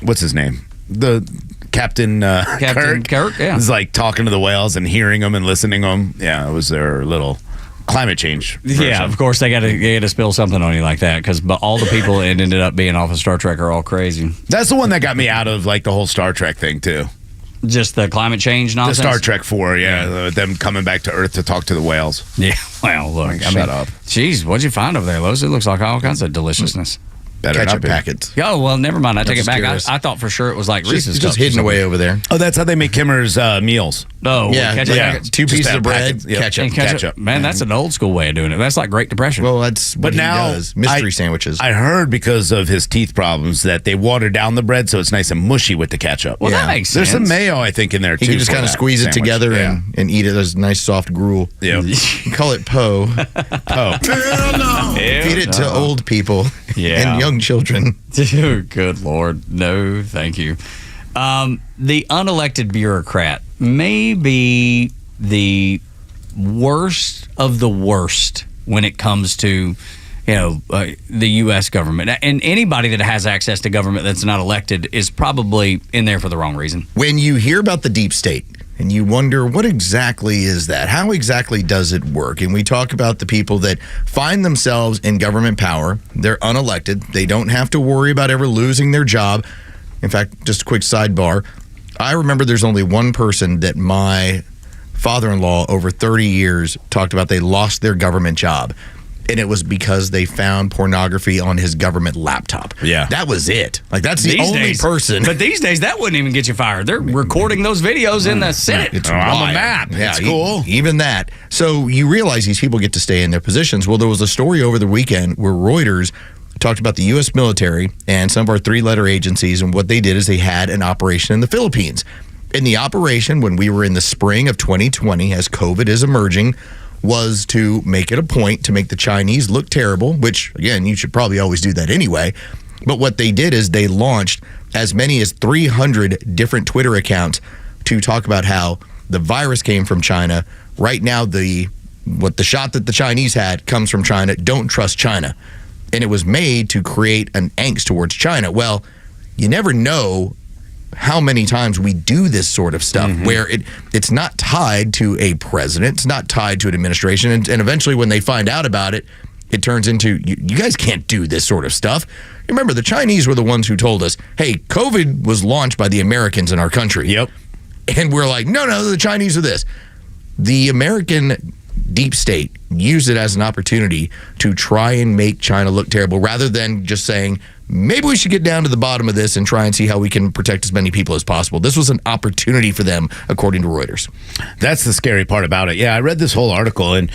what's his name? The Captain Kirk is like talking to the whales and hearing them and listening to them. Yeah, it was their little climate change version. Yeah, of course they got to spill something on you like that because all the people that ended up being off of Star Trek are all crazy. That's the one that got me out of like the whole Star Trek thing too. Just the climate change nonsense. The Star Trek 4, them coming back to Earth to talk to the whales. Yeah, well, look, shut up. Jeez, what'd you find over there, Lois? It looks like all kinds of deliciousness. Ketchup packets. Oh, well, never mind. I take it back. I thought for sure it was like Reese's. Just hidden away over there. Oh, that's how they make Kimmer's meals. Oh, yeah. Ketchup packets. 2 pieces of bread, ketchup. Man, that's an old school way of doing it. That's like Great Depression. Well, that's what he does. Mystery sandwiches. I heard because of his teeth problems that they water down the bread so it's nice and mushy with the ketchup. Well, that makes sense. There's some mayo, I think, in there, too. You can just kind of squeeze it together and eat it as a nice soft gruel. Yeah. You call it po. Po. Feed it to old people and young children. Good Lord. No, thank you. The unelected bureaucrat may be the worst of the worst when it comes to the U.S. government. And anybody that has access to government that's not elected is probably in there for the wrong reason. When you hear about the deep state and you wonder, what exactly is that? How exactly does it work? And we talk about the people that find themselves in government power. They're unelected. They don't have to worry about ever losing their job. In fact, just a quick sidebar. I remember there's only one person that my father-in-law over 30 years talked about they lost their government job. And it was because they found pornography on his government laptop. Yeah. That was it. Like, that's the only person. But these days, that wouldn't even get you fired. They're recording those videos in the Senate. It's on wild. the map. Yeah, it's cool. Even that. So you realize these people get to stay in their positions. Well, there was a story over the weekend where Reuters talked about the U.S. military and some of our 3-letter agencies, and what they did is they had an operation in the Philippines. In the operation, when we were in the spring of 2020, as COVID is emerging, was to make it a point to make the Chinese look terrible, which, again, you should probably always do that anyway. But what they did is they launched as many as 300 different Twitter accounts to talk about how the virus came from China. Right now, the shot that the Chinese had comes from China. Don't trust China. And it was made to create an angst towards China. Well, you never know how many times we do this sort of stuff where it's not tied to a president, it's not tied to an administration, and eventually when they find out about it, it turns into, you guys can't do this sort of stuff. Remember, the Chinese were the ones who told us, hey, COVID was launched by the Americans in our country. Yep. And we're like, no, the Chinese are this. The American deep state used it as an opportunity to try and make China look terrible rather than just saying, maybe we should get down to the bottom of this and try and see how we can protect as many people as possible. This was an opportunity for them, according to Reuters. That's the scary part about it. Yeah, I read this whole article, and,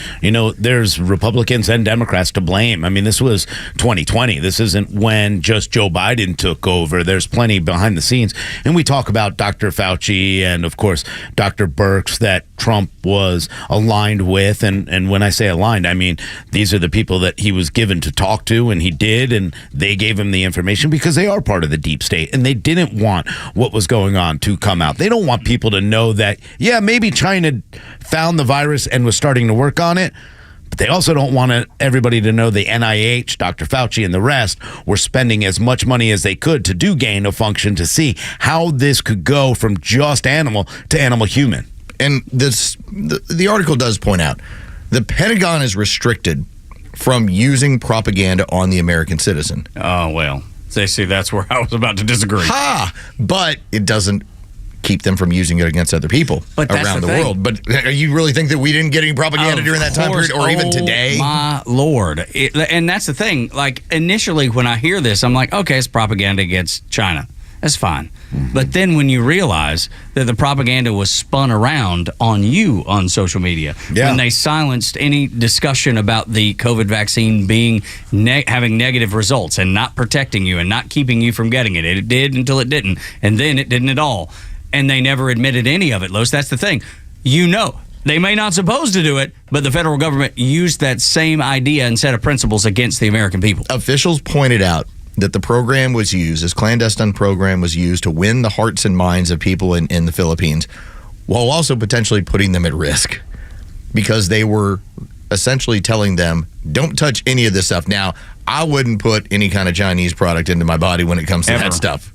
there's Republicans and Democrats to blame. I mean, this was 2020. This isn't when just Joe Biden took over. There's plenty behind the scenes. And we talk about Dr. Fauci and, of course, Dr. Birx that Trump was aligned with. And when I say aligned, I mean, these are the people that he was given to talk to, and he did, and they gave him the information because they are part of the deep state, and they didn't want what was going on to come out. They don't want people to know that, yeah, maybe China found the virus and was starting to work on it, but they also don't want everybody to know the NIH, Dr. Fauci, and the rest were spending as much money as they could to do gain of function to see how this could go from just animal to animal human. And the article does point out the Pentagon is restricted from using propaganda on the American citizen. Oh, well, they see that's where I was about to disagree. But it doesn't keep them from using it against other people around the world. But you really think that we didn't get any propaganda during that time period or even today? My Lord. And that's the thing. Like, initially when I hear this, I'm like, okay, it's propaganda against China. That's fine. But then when you realize that the propaganda was spun around on you on social media, when they silenced any discussion about the COVID vaccine being having negative results and not protecting you and not keeping you from getting it. It did until it didn't, and then it didn't at all. And they never admitted any of it, Los. That's the thing. They may not supposed to do it, but the federal government used that same idea and set of principles against the American people. Officials pointed out that the program was used, this clandestine program was used to win the hearts and minds of people in the Philippines, while also potentially putting them at risk because they were essentially telling them, don't touch any of this stuff. Now, I wouldn't put any kind of Chinese product into my body when it comes to that stuff,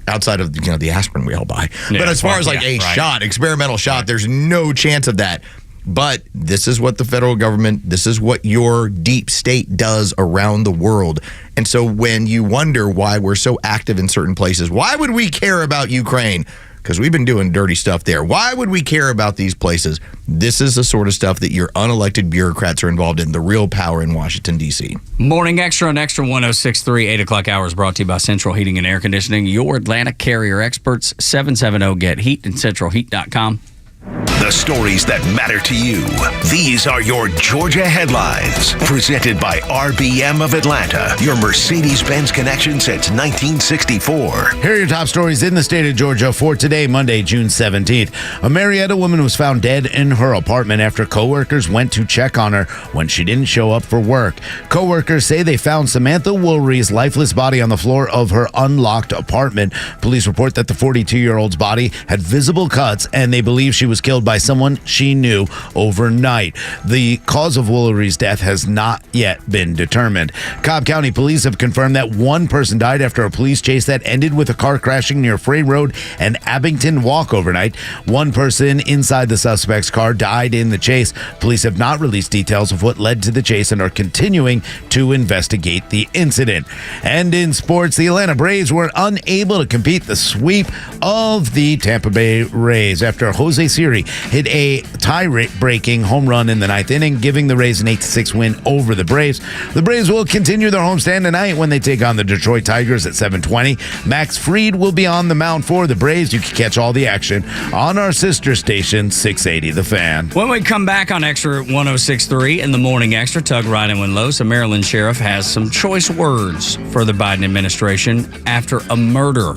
outside of the aspirin we all buy. Yeah, but as far as shot, experimental shot, there's no chance of that. But this is what the federal government, this is what your deep state does around the world. And so when you wonder why we're so active in certain places, why would we care about Ukraine? Because we've been doing dirty stuff there. Why would we care about these places? This is the sort of stuff that your unelected bureaucrats are involved in, the real power in Washington, D.C. Morning Extra on Extra 106.3, 8 o'clock hours brought to you by Central Heating and Air Conditioning, your Atlanta carrier experts, 770-GET-HEAT and centralheat.com. The stories that matter to you. These are your Georgia headlines. Presented by RBM of Atlanta, your Mercedes-Benz connection since 1964. Here are your top stories in the state of Georgia for today, Monday, June 17th. A Marietta woman was found dead in her apartment after coworkers went to check on her when she didn't show up for work. Coworkers say they found Samantha Woolry's lifeless body on the floor of her unlocked apartment. Police report that the 42-year-old's body had visible cuts, and they believe she was killed by someone she knew overnight. The cause of Woolry's death has not yet been determined. Cobb County police have confirmed that one person died after a police chase that ended with a car crashing near Frey Road and Abington Walk overnight. One person inside the suspect's car died in the chase. Police have not released details of what led to the chase and are continuing to investigate the incident. And in sports, the Atlanta Braves were unable to compete the sweep of the Tampa Bay Rays after Jose Siri hit a tie-breaking home run in the ninth inning, giving the Rays an 8-6 win over the Braves. The Braves will continue their homestand tonight when they take on the Detroit Tigers at 7:20. Max Fried will be on the mound for the Braves. You can catch all the action on our sister station, 680 The Fan. When we come back on Extra 106.3 in the Morning Extra, Tug, Rhino, and Los, a Maryland sheriff has some choice words for the Biden administration after a murder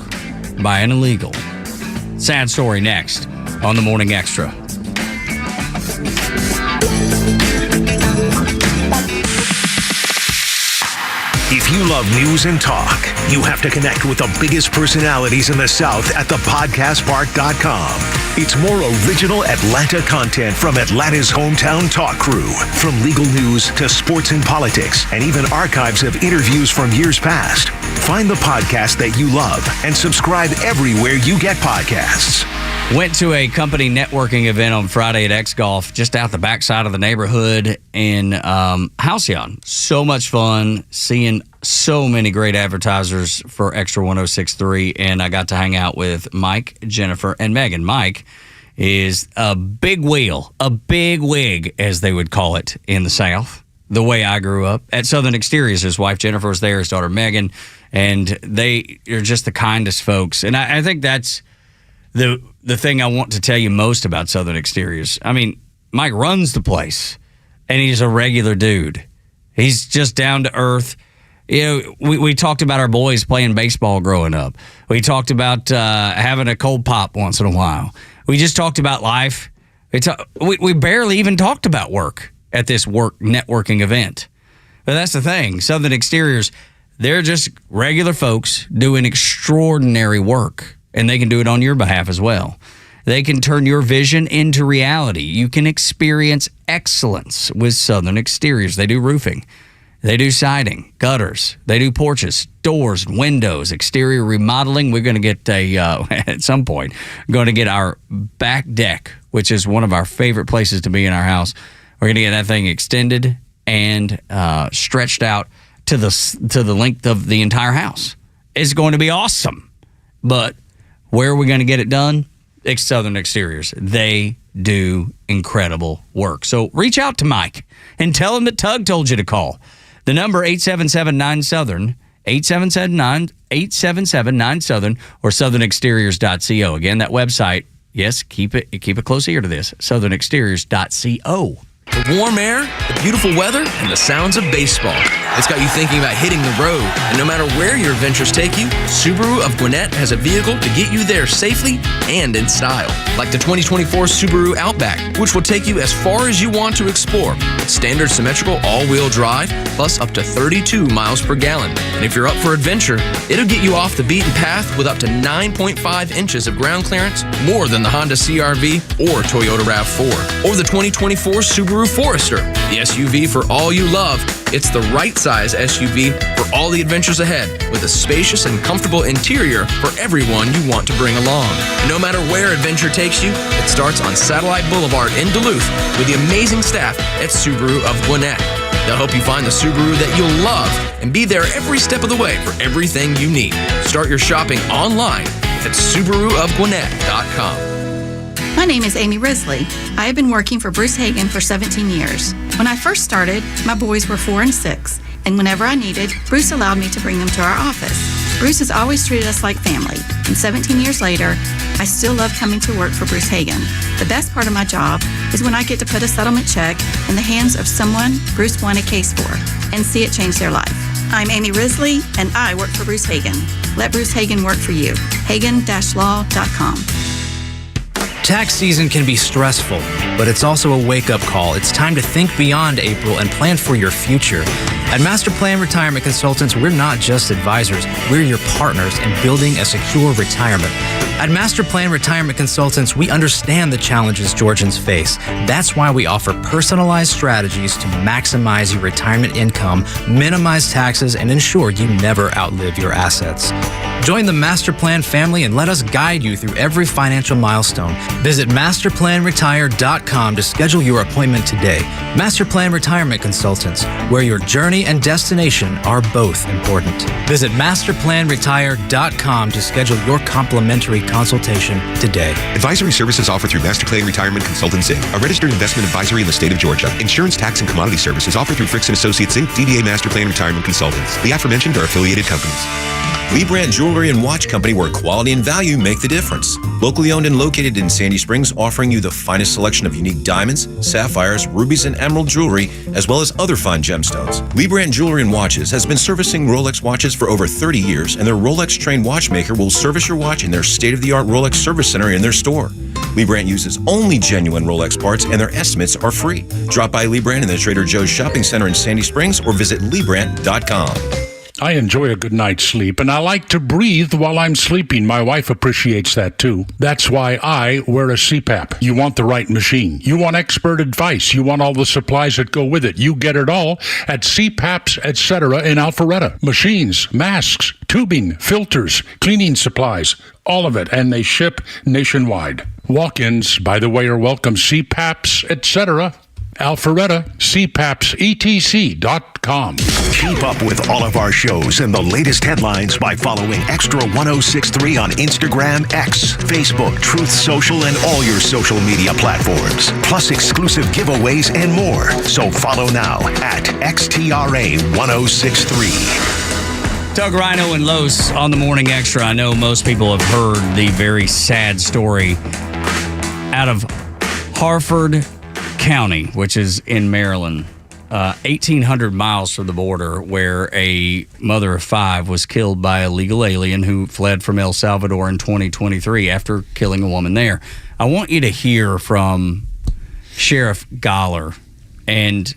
by an illegal. Sad story next on the Morning Extra. If If you love news and talk, you have to connect with the biggest personalities in the South at thepodcastpark.com. It's more original Atlanta content from Atlanta's hometown talk crew. From legal news to sports and politics, and even archives of interviews from years past. Find the podcast that you love and subscribe everywhere you get podcasts. Went to a company networking event on Friday at X Golf, just out the backside of the neighborhood in Halcyon. So much fun, seeing so many great advertisers for Extra 106.3, and I got to hang out with Mike, Jennifer, and Megan. Mike is a big wheel, a big wig, as they would call it in the South, the way I grew up. At Southern Exteriors, his wife Jennifer was there, his daughter Megan, and they are just the kindest folks. And I think that's the thing I want to tell you most about Southern Exteriors. I mean, Mike runs the place, and he's a regular dude. He's just down to earth. You know, we talked about our boys playing baseball growing up. We talked about having a cold pop once in a while. We just talked about life. We barely even talked about work at this work networking event. But that's the thing. Southern Exteriors, they're just regular folks doing extraordinary work. And they can do it on your behalf as well. They can turn your vision into reality. You can experience excellence with Southern Exteriors. They do roofing. They do siding, gutters. They do porches, doors, windows, exterior remodeling. We're going to get at some point, going to get our back deck, which is one of our favorite places to be in our house. We're going to get that thing extended and stretched out to the length of the entire house. It's going to be awesome. But where are we going to get it done? It's Southern Exteriors. They do incredible work. So reach out to Mike and tell him that Tug told you to call. The number 877-9-SOUTHERN, 877-9-SOUTHERN, or southernexteriors.co. Again, that website, yes, keep it close ear to this, southernexteriors.co. The warm air, the beautiful weather, and the sounds of baseball. It's got you thinking about hitting the road. And no matter where your adventures take you, Subaru of Gwinnett has a vehicle to get you there safely and in style. Like the 2024 Subaru Outback, which will take you as far as you want to explore. Standard symmetrical all-wheel drive, plus up to 32 miles per gallon. And if you're up for adventure, it'll get you off the beaten path with up to 9.5 inches of ground clearance, more than the Honda CR-V or Toyota RAV4. Or the 2024 Subaru Forester, the SUV for all you love. It's the right size SUV for all the adventures ahead, with a spacious and comfortable interior for everyone you want to bring along. No matter where adventure takes you, it starts on Satellite Boulevard in Duluth with the amazing staff at Subaru of Gwinnett. They'll help you find the Subaru that you'll love and be there every step of the way for everything you need. Start your shopping online at SubaruofGwinnett.com. My name is Amy Risley. I have been working for Bruce Hagen for 17 years. When I first started, my boys were 4 and 6, and whenever I needed, Bruce allowed me to bring them to our office. Bruce has always treated us like family, and 17 years later, I still love coming to work for Bruce Hagen. The best part of my job is when I get to put a settlement check in the hands of someone Bruce won a case for and see it change their life. I'm Amy Risley, and I work for Bruce Hagen. Let Bruce Hagen work for you. Hagen-law.com. Tax season can be stressful, but it's also a wake-up call. It's time to think beyond April and plan for your future. At Master Plan Retirement Consultants, we're not just advisors, we're your partners in building a secure retirement. At Master Plan Retirement Consultants, we understand the challenges Georgians face. That's why we offer personalized strategies to maximize your retirement income, minimize taxes, and ensure you never outlive your assets. Join the Master Plan family and let us guide you through every financial milestone. Visit masterplanretire.com to schedule your appointment today. Master Plan Retirement Consultants, where your journey and destination are both important. Visit masterplanretire.com to schedule your complimentary consultation today. Advisory services offered through Master Plan Retirement Consultants, Inc., a registered investment advisory in the state of Georgia. Insurance, tax, and commodity services offered through Fricks & Associates, Inc., DBA Master Plan Retirement Consultants. The aforementioned are affiliated companies. Lee Brandt Jewelry and Watch Company, where quality and value make the difference. Locally owned and located in Sandy Springs, offering you the finest selection of unique diamonds, sapphires, rubies, and emerald jewelry, as well as other fine gemstones. Lee Brandt Jewelry and Watches has been servicing Rolex watches for over 30 years, and their Rolex-trained watchmaker will service your watch in their state-of-the-art Rolex service center in their store. Lee Brandt uses only genuine Rolex parts, and their estimates are free. Drop by Lee Brandt in the Trader Joe's Shopping Center in Sandy Springs or visit LeeBrandt.com. I enjoy a good night's sleep, and I like to breathe while I'm sleeping. My wife appreciates that too. That's why I wear a CPAP. You want the right machine. You want expert advice. You want all the supplies that go with it. You get it all at CPAPs, etc. in Alpharetta. Machines, masks, tubing, filters, cleaning supplies, all of it, and they ship nationwide. Walk-ins, by the way, are welcome. CPAPs, etc. Alpharetta, CPAPSETC.com. Keep up with all of our shows and the latest headlines by following Extra 1063 on Instagram, X, Facebook, Truth Social, and all your social media platforms. Plus exclusive giveaways and more. So follow now at XTRA 1063. Doug, Rhino, and Los on the Morning Extra. I know most people have heard the very sad story out of Harford County, which is in Maryland, 1,800 miles from the border, where a mother of 5 was killed by a legal alien who fled from El Salvador in 2023 after killing a woman there. I want you to hear from Sheriff Galler and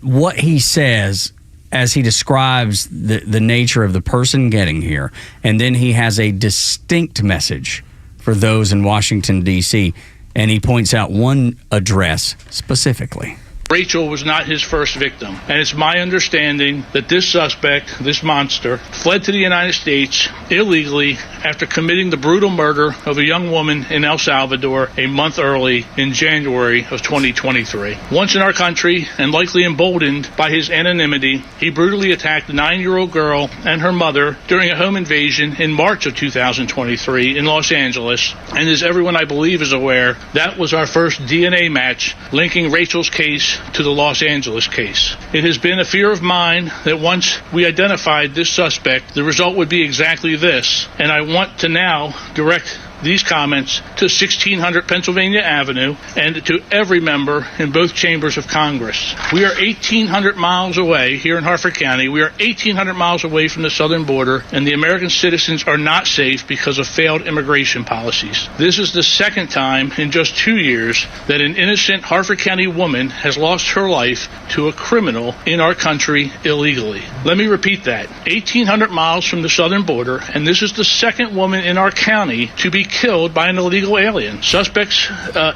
what he says as he describes the nature of the person getting here. And then he has a distinct message for those in Washington, D.C., and he points out one address specifically. Rachel was not his first victim, and it's my understanding that this suspect, this monster, fled to the United States illegally after committing the brutal murder of a young woman in El Salvador a month early in January of 2023. Once in our country, and likely emboldened by his anonymity, he brutally attacked a 9-year-old girl and her mother during a home invasion in March of 2023 in Los Angeles. And as everyone I believe is aware, that was our first DNA match linking Rachel's case to the Los Angeles case. It has been a fear of mine that once we identified this suspect, the result would be exactly this. And I want to now direct these comments to 1600 Pennsylvania Avenue and to every member in both chambers of Congress. We are 1,800 miles away here in Harford County. We are 1,800 miles away from the southern border, and the American citizens are not safe because of failed immigration policies. This is the second time in just 2 years that an innocent Harford County woman has lost her life to a criminal in our country illegally. Let me repeat that. 1,800 miles from the southern border, and this is the second woman in our county to be killed by an illegal alien. Suspects,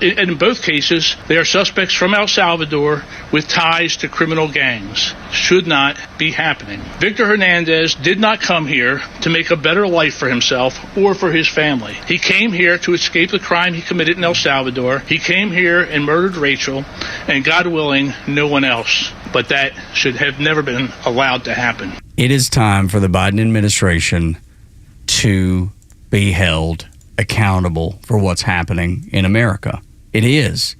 in both cases, they are suspects from El Salvador with ties to criminal gangs. Should not be happening. Victor Hernandez did not come here to make a better life for himself or for his family. He came here to escape the crime he committed in El Salvador. He came here and murdered Rachel, and God willing, no one else. But that should have never been allowed to happen. It is time for the Biden administration to be held accountable for what's happening in America. It is.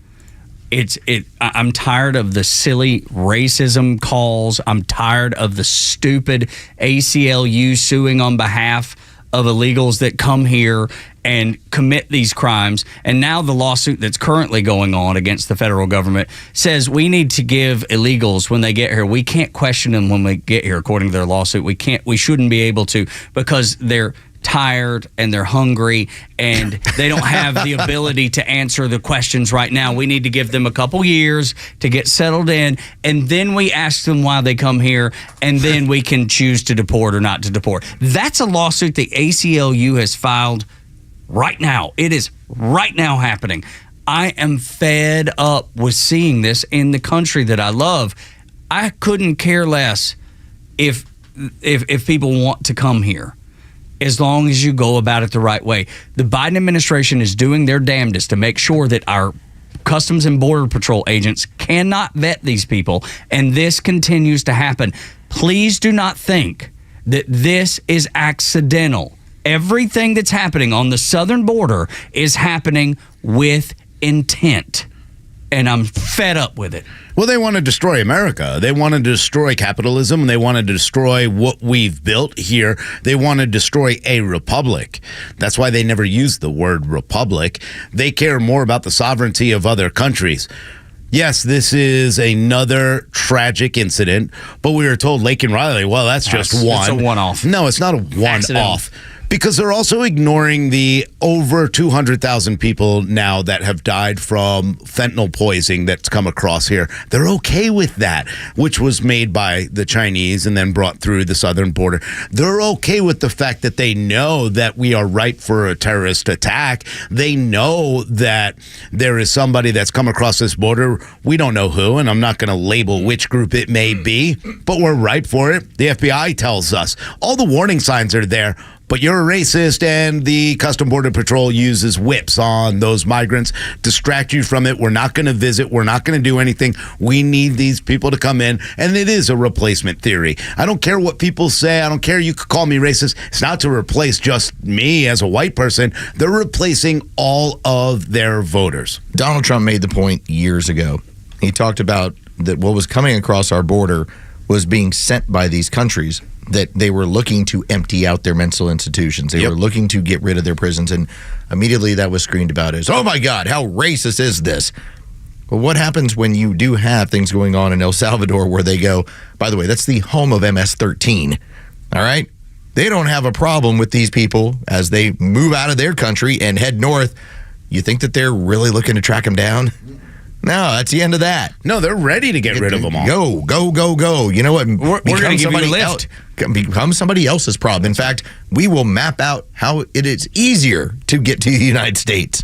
I'm tired of the silly racism calls. I'm tired of the stupid ACLU suing on behalf of illegals that come here and commit these crimes. And now the lawsuit that's currently going on against the federal government says we need to give illegals when they get here. We can't question them when we get here, according to their lawsuit. We shouldn't be able to, because they're tired and they're hungry and they don't have the ability to answer the questions right now. We need to give them a couple years to get settled in, and then we ask them why they come here, and then we can choose to deport or not to deport. That's a lawsuit the ACLU has filed right now. It is right now happening. I am fed up with seeing this in the country that I love. I couldn't care less if people want to come here, as long as you go about it the right way. The Biden administration is doing their damnedest to make sure that our Customs and Border Patrol agents cannot vet these people, and this continues to happen. Please do not think that this is accidental. Everything that's happening on the southern border is happening with intent, and I'm fed up with it. Well, they want to destroy America. They want to destroy capitalism. They want to destroy what we've built here. They want to destroy a republic. That's why they never use the word republic. They care more about the sovereignty of other countries. Yes, this is another tragic incident, but we were told Laken Riley, well, that's just one. It's a one-off. No, it's not a one-off. Because they're also ignoring the over 200,000 people now that have died from fentanyl poisoning that's come across here. They're okay with that, which was made by the Chinese and then brought through the southern border. They're okay with the fact that they know that we are ripe for a terrorist attack. They know that there is somebody that's come across this border. We don't know who, and I'm not going to label which group it may be, but we're ripe for it. The FBI tells us. All the warning signs are there. But you're a racist, and the Custom Border Patrol uses whips on those migrants, distract you from it. We're not going to visit. We're not going to do anything. We need these people to come in, and it is a replacement theory. I don't care what people say. I don't care. You could call me racist. It's not to replace just me as a white person. They're replacing all of their voters. Donald Trump made the point years ago. He talked about that what was coming across our border was being sent by these countries, that they were looking to empty out their mental institutions. They were looking to get rid of their prisons, and immediately that was screamed about as, oh my God, how racist is this? Well, what happens when you do have things going on in El Salvador where they go, by the way, that's the home of MS-13, all right? They don't have a problem with these people as they move out of their country and head north. You think that they're really looking to track them down? No, that's the end of that. No, they're ready to get rid of them all. Go. You know what? We're going to give you a lift. Become somebody else's problem. In fact, we will map out how it is easier to get to the United States.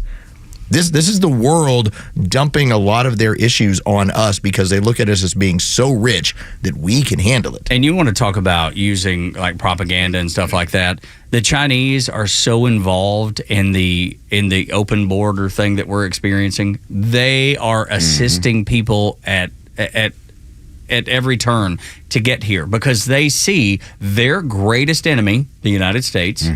This is the world dumping a lot of their issues on us because they look at us as being so rich that we can handle it. And you want to talk about using like propaganda and stuff like that. The Chinese are so involved in the open border thing that we're experiencing. They are assisting people at every turn to get here because they see their greatest enemy, the United States,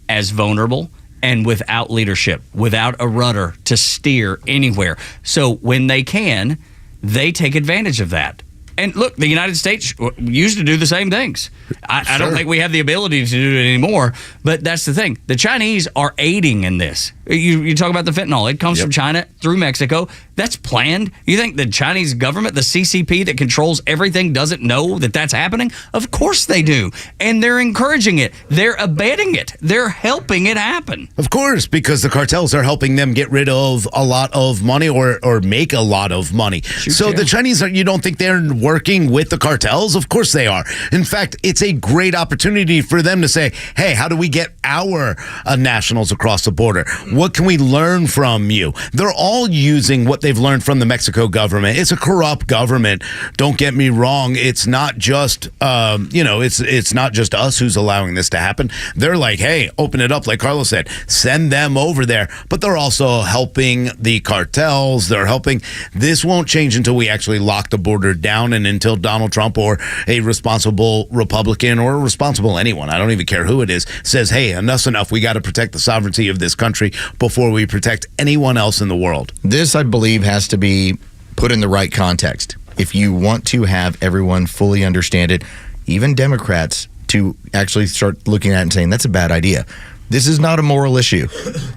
as vulnerable and without leadership, without a rudder to steer anywhere. So when they can, they take advantage of that. And look, the United States used to do the same things. I don't think we have the ability to do it anymore, but that's the thing. The Chinese are aiding in this. You talk about the fentanyl. It comes from China through Mexico. That's planned. You think the Chinese government, the CCP that controls everything, doesn't know that that's happening? Of course they do. And they're encouraging it. They're abetting it. They're helping it happen. Of course, because the cartels are helping them get rid of a lot of money or make a lot of money. The Chinese, you don't think they're working with the cartels? Of course they are. In fact, it's a great opportunity for them to say, hey, how do we get our nationals across the border? What can we learn from you? They're all using what they've learned from the Mexico government. It's a corrupt government. Don't get me wrong. It's not just, it's not just us who's allowing this to happen. They're like, hey, open it up. Like Carlos said, send them over there. But they're also helping the cartels. They're helping. This won't change until we actually lock the border down and until Donald Trump or a responsible Republican or a responsible anyone, I don't even care who it is, says, hey, enough's enough. We got to protect the sovereignty of this country before we protect anyone else in the world. This, I believe, has to be put in the right context. If you want to have everyone fully understand it, even Democrats, to actually start looking at it and saying, that's a bad idea. This is not a moral issue.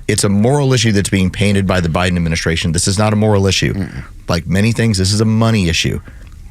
It's a moral issue that's being painted by the Biden administration. This is not a moral issue. Like many things, this is a money issue.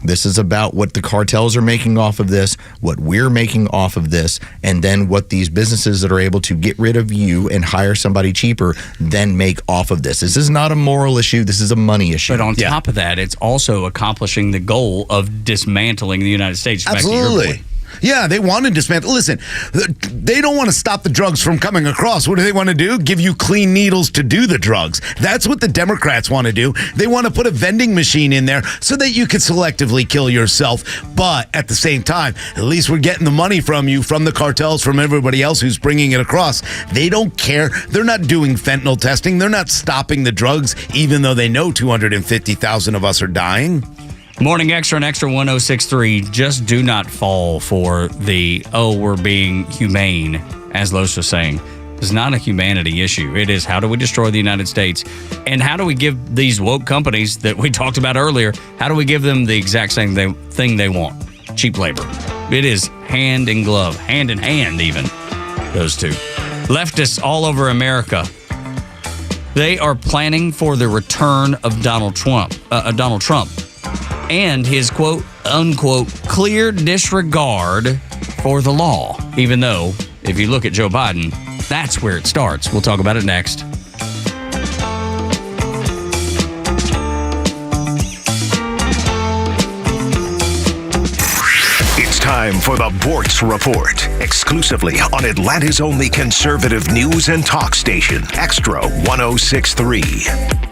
This is about what the cartels are making off of this, what we're making off of this, and then what these businesses that are able to get rid of you and hire somebody cheaper then make off of this. This is not a moral issue. This is a money issue. But on top of that, it's also accomplishing the goal of dismantling the United States. Absolutely. Yeah, they want to dismantle. Listen, they don't want to stop the drugs from coming across. What do they want to do? Give you clean needles to do the drugs. That's what the Democrats want to do. They want to put a vending machine in there so that you can selectively kill yourself. But at the same time, at least we're getting the money from you, from the cartels, from everybody else who's bringing it across. They don't care. They're not doing fentanyl testing. They're not stopping the drugs, even though they know 250,000 of us are dying. Morning Xtra and Xtra 106.3. Just do not fall for the, we're being humane, as Los was saying. It's not a humanity issue. It is, how do we destroy the United States? And how do we give these woke companies that we talked about earlier, how do we give them the exact same thing they want? Cheap labor. It is hand in glove, hand in hand even, those two. Leftists all over America, they are planning for the return of Donald Trump. And his quote, unquote, clear disregard for the law. Even though, if you look at Joe Biden, That's where it starts. We'll talk about it next. It's time for the Bortz Report, exclusively on Atlanta's only conservative news and talk station, Xtra 106.3.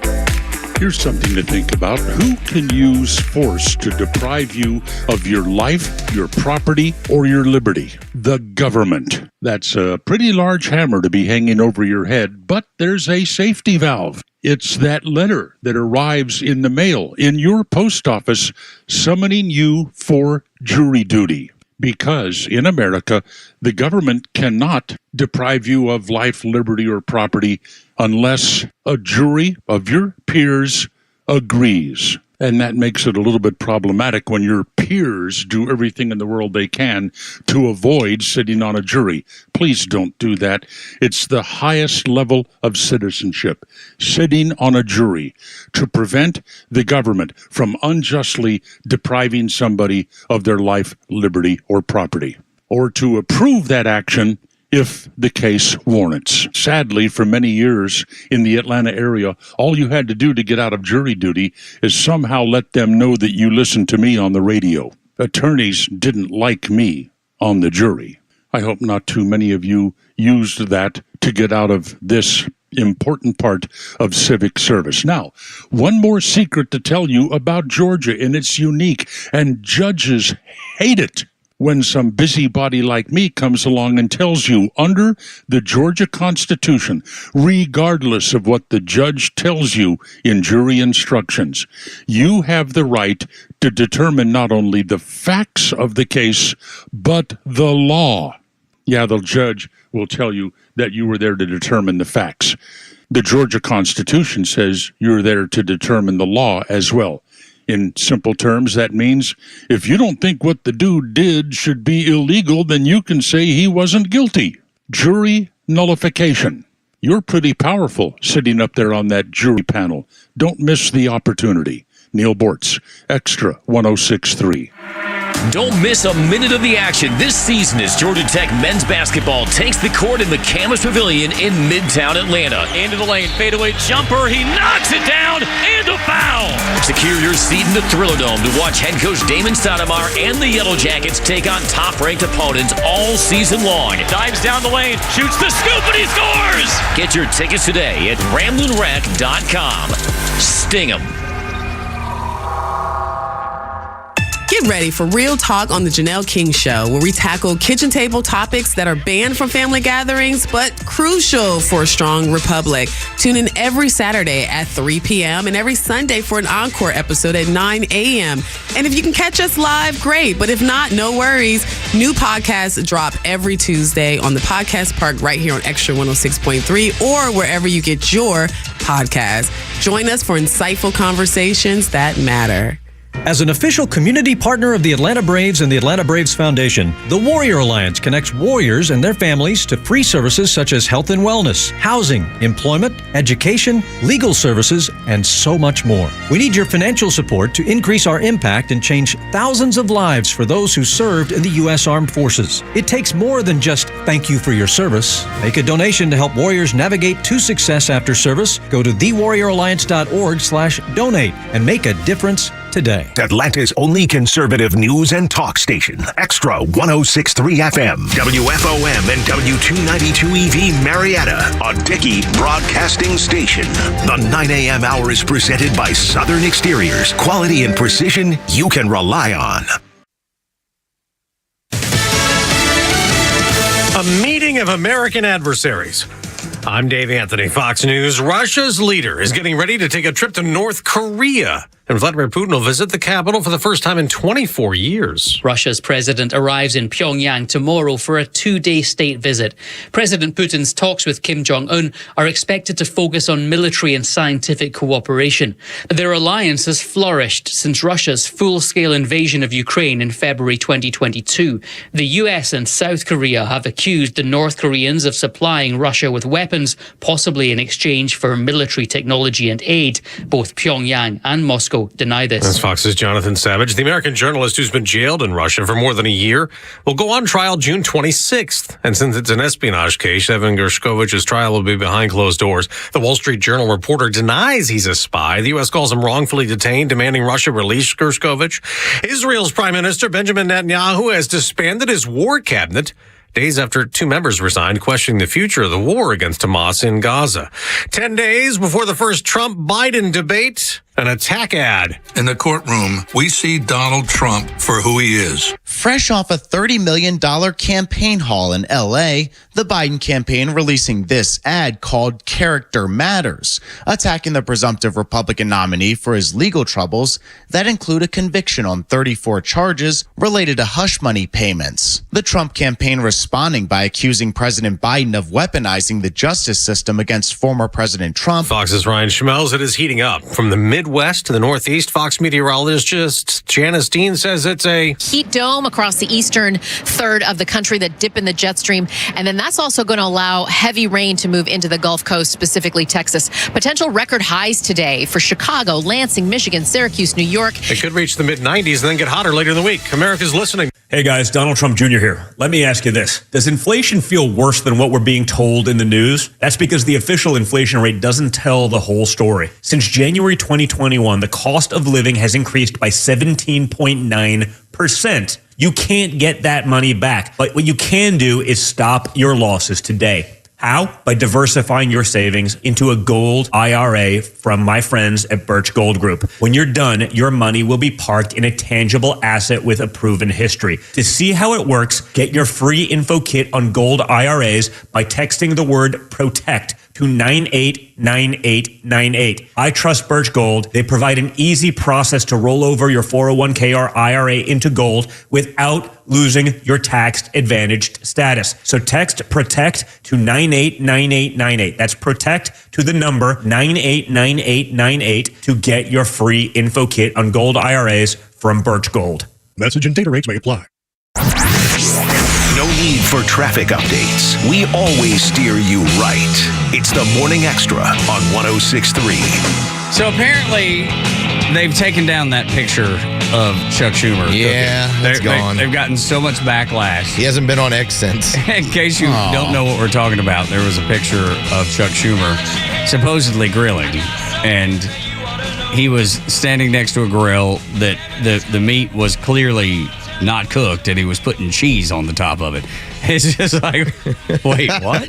Here's something to think about. Who can use force to deprive you of your life, your property, or your liberty? The government. That's a pretty large hammer to be hanging over your head, but there's a safety valve. It's that letter that arrives in the mail in your post office summoning you for jury duty. Because in America, the government cannot deprive you of life, liberty, or property unless a jury of your peers agrees. And that makes it a little bit problematic when your peers do everything in the world they can to avoid sitting on a jury. Please don't do that. It's the highest level of citizenship, sitting on a jury to prevent the government from unjustly depriving somebody of their life, liberty, or property, or to approve that action if the case warrants. Sadly, for many years in the Atlanta area, all you had to do to get out of jury duty is somehow let them know that you listened to me on the radio. Attorneys didn't like me on the jury. I hope not too many of you used that to get out of this important part of civic service. Now, one more secret to tell you about Georgia, and it's unique, and judges hate it when some busybody like me comes along and tells you, under the Georgia Constitution, regardless of what the judge tells you in jury instructions, you have the right to determine not only the facts of the case, but the law. Yeah, the judge will tell you that you were there to determine the facts. The Georgia Constitution says you're there to determine the law as well. In simple terms, that means if you don't think what the dude did should be illegal, then you can say he wasn't guilty. Jury nullification. You're pretty powerful sitting up there on that jury panel. Don't miss the opportunity. Neil Bortz, Xtra 106.3. Don't miss a minute of the action this season as Georgia Tech men's basketball takes the court in the Camas Pavilion in Midtown Atlanta. Into the lane, fadeaway jumper, he knocks it down, and a foul! Secure your seat in the Thrillerdome to watch head coach Damon Stoudemire and the Yellow Jackets take on top-ranked opponents all season long. Dives down the lane, shoots the scoop, and he scores! Get your tickets today at RamlinRack.com. Sting 'em. Get ready for Real Talk on the Janelle King Show, where we tackle kitchen table topics that are banned from family gatherings, but crucial for a strong republic. Tune in every Saturday at 3 p.m. and every Sunday for an encore episode at 9 a.m. And if you can catch us live, great. But if not, no worries. New podcasts drop every Tuesday on the Podcast Park right here on Xtra 106.3 or wherever you get your podcasts. Join us for insightful conversations that matter. As an official community partner of the Atlanta Braves and the Atlanta Braves Foundation, the Warrior Alliance connects warriors and their families to free services such as health and wellness, housing, employment, education, legal services, and so much more. We need your financial support to increase our impact and change thousands of lives for those who served in the U.S. Armed Forces. It takes more than just thank you for your service. Make a donation to help warriors navigate to success after service. Go to thewarrioralliance.org/donate and make a difference today. Atlanta's only conservative news and talk station, Xtra 106.3 FM, WFOM and W292EV Marietta, a Dickey broadcasting station. The 9 a.m. hour is presented by Southern Exteriors. Quality and precision you can rely on. A meeting of American adversaries. I'm Dave Anthony, Fox News. Russia's leader is getting ready to take a trip to North Korea. And Vladimir Putin will visit the capital for the first time in 24 years. Russia's president arrives in Pyongyang tomorrow for a two-day state visit. President Putin's talks with Kim Jong-un are expected to focus on military and scientific cooperation. Their alliance has flourished since Russia's full-scale invasion of Ukraine in February 2022. The US and South Korea have accused the North Koreans of supplying Russia with weapons, possibly in exchange for military technology and aid. Both Pyongyang and Moscow Moscow deny this. That's Fox's Jonathan Savage. The American journalist who's been jailed in Russia for more than a year will go on trial June 26th. And since it's an espionage case, Evan Gershkovich's trial will be behind closed doors. The Wall Street Journal reporter denies he's a spy. The U.S. calls him wrongfully detained, demanding Russia release Gershkovich. Israel's Prime Minister Benjamin Netanyahu has disbanded his war cabinet days after 2 members resigned, questioning the future of the war against Hamas in Gaza. 10 days before the first Trump-Biden debate, an attack ad. In the courtroom, we see Donald Trump for who he is. Fresh off a $30 million campaign haul in L.A., the Biden campaign releasing this ad called Character Matters, attacking the presumptive Republican nominee for his legal troubles that include a conviction on 34 charges related to hush money payments. The Trump campaign responding by accusing President Biden of weaponizing the justice system against former President Trump. Fox's Ryan Schmelz. It is heating up from the Midwest to the Northeast. Fox meteorologist Janice Dean says it's a heat dome across the eastern third of the country that dip in the jet stream. And then that's also going to allow heavy rain to move into the Gulf Coast, specifically Texas. Potential record highs today for Chicago, Lansing, Michigan, Syracuse, New York. It could reach the mid-90s and then get hotter later in the week. America's listening. Hey guys, Donald Trump Jr. here. Let me ask you this. Does inflation feel worse than what we're being told in the news? That's because the official inflation rate doesn't tell the whole story. Since January 2021, the cost of living has increased by 17.9%. You can't get that money back. But what you can do is stop your losses today. How? By diversifying your savings into a gold IRA from my friends at Birch Gold Group. When you're done, your money will be parked in a tangible asset with a proven history. To see how it works, get your free info kit on gold IRAs by texting the word PROTECT to 989898. I trust Birch Gold. They provide an easy process to roll over your 401k or IRA into gold without losing your tax advantaged status. So text PROTECT to 989898. That's PROTECT to the number 989898 to get your free info kit on gold IRAs from Birch Gold. Message and data rates may apply. No need for traffic updates. We always steer you right. It's the Morning Extra on 106.3. So apparently, they've taken down that picture of Chuck Schumer. Yeah, it's gone. They've gotten so much backlash. He hasn't been on X since. In case you don't know what we're talking about, there was a picture of Chuck Schumer supposedly grilling, and he was standing next to a grill that the meat was clearly not cooked, and he was putting cheese on the top of it. It's just like, wait, what?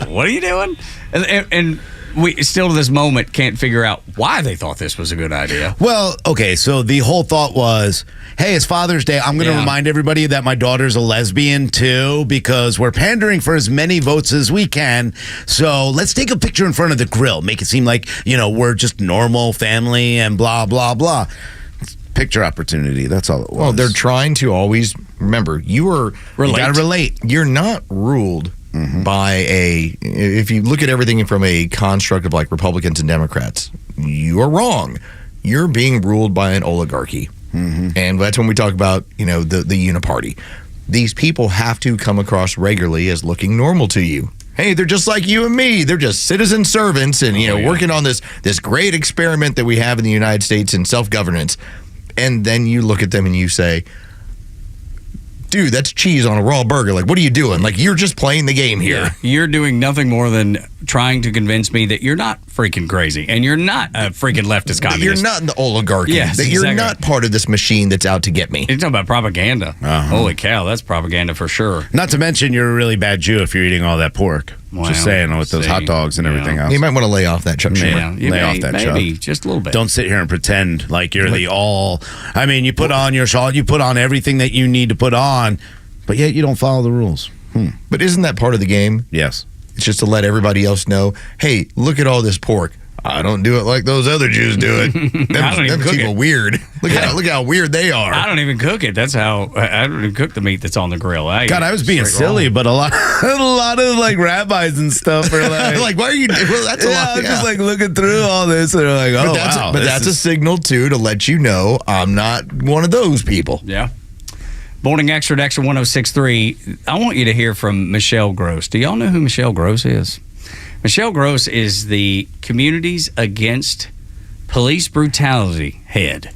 What are you doing? And we still to this moment can't figure out why they thought this was a good idea. Well, okay, so the whole thought was, hey, it's Father's Day. I'm going to remind everybody that my daughter's a lesbian too, because we're pandering for as many votes as we can. So let's take a picture in front of the grill, make it seem like, we're just normal family and blah, blah, blah. Picture opportunity. That's all it was. Well, they're trying to always remember you got to relate. You're not ruled by if you look at everything from a construct of like Republicans and Democrats, you are wrong. You're being ruled by an oligarchy. And that's when we talk about, the uniparty. These people have to come across regularly as looking normal to you. Hey, they're just like you and me. They're just citizen servants and, working on this great experiment that we have in the United States in self-governance. And then you look at them and you say, dude, that's cheese on a raw burger. Like, what are you doing? Like, you're just playing the game here. Yeah. You're doing nothing more than trying to convince me that you're not freaking crazy and you're not a freaking leftist communist. You're not in the oligarchy. Yes, that you're not part of this machine that's out to get me. You're talking about propaganda. Holy cow, that's propaganda for sure. Not to mention you're a really bad Jew if you're eating all that pork. Well, just saying, with those hot dogs and everything else. You might want to lay off that, Chuck Schumer. Lay off that, maybe, Chuck. just a little bit. Don't sit here and pretend like you're the all. I mean, you put on your shawl, you put on everything that you need to put on, but yet you don't follow the rules. But isn't that part of the game? Yes. It's just to let everybody else know, hey, look at all this pork. I don't do it like those other Jews do it. Them people weird. Look how weird they are. I don't even cook it. That's how I don't even cook the meat that's on the grill. God, I was being silly, but a lot of like rabbis and stuff are like, why are you? Well, that's a lot. I'm just like looking through all this, and they're like, oh, but that's a signal too to let you know I'm not one of those people. Yeah. Morning Xtra, Extra 106.3. I want you to hear from Michelle Gross. Do y'all know who Michelle Gross is? Michelle Gross is the Communities Against police brutality head.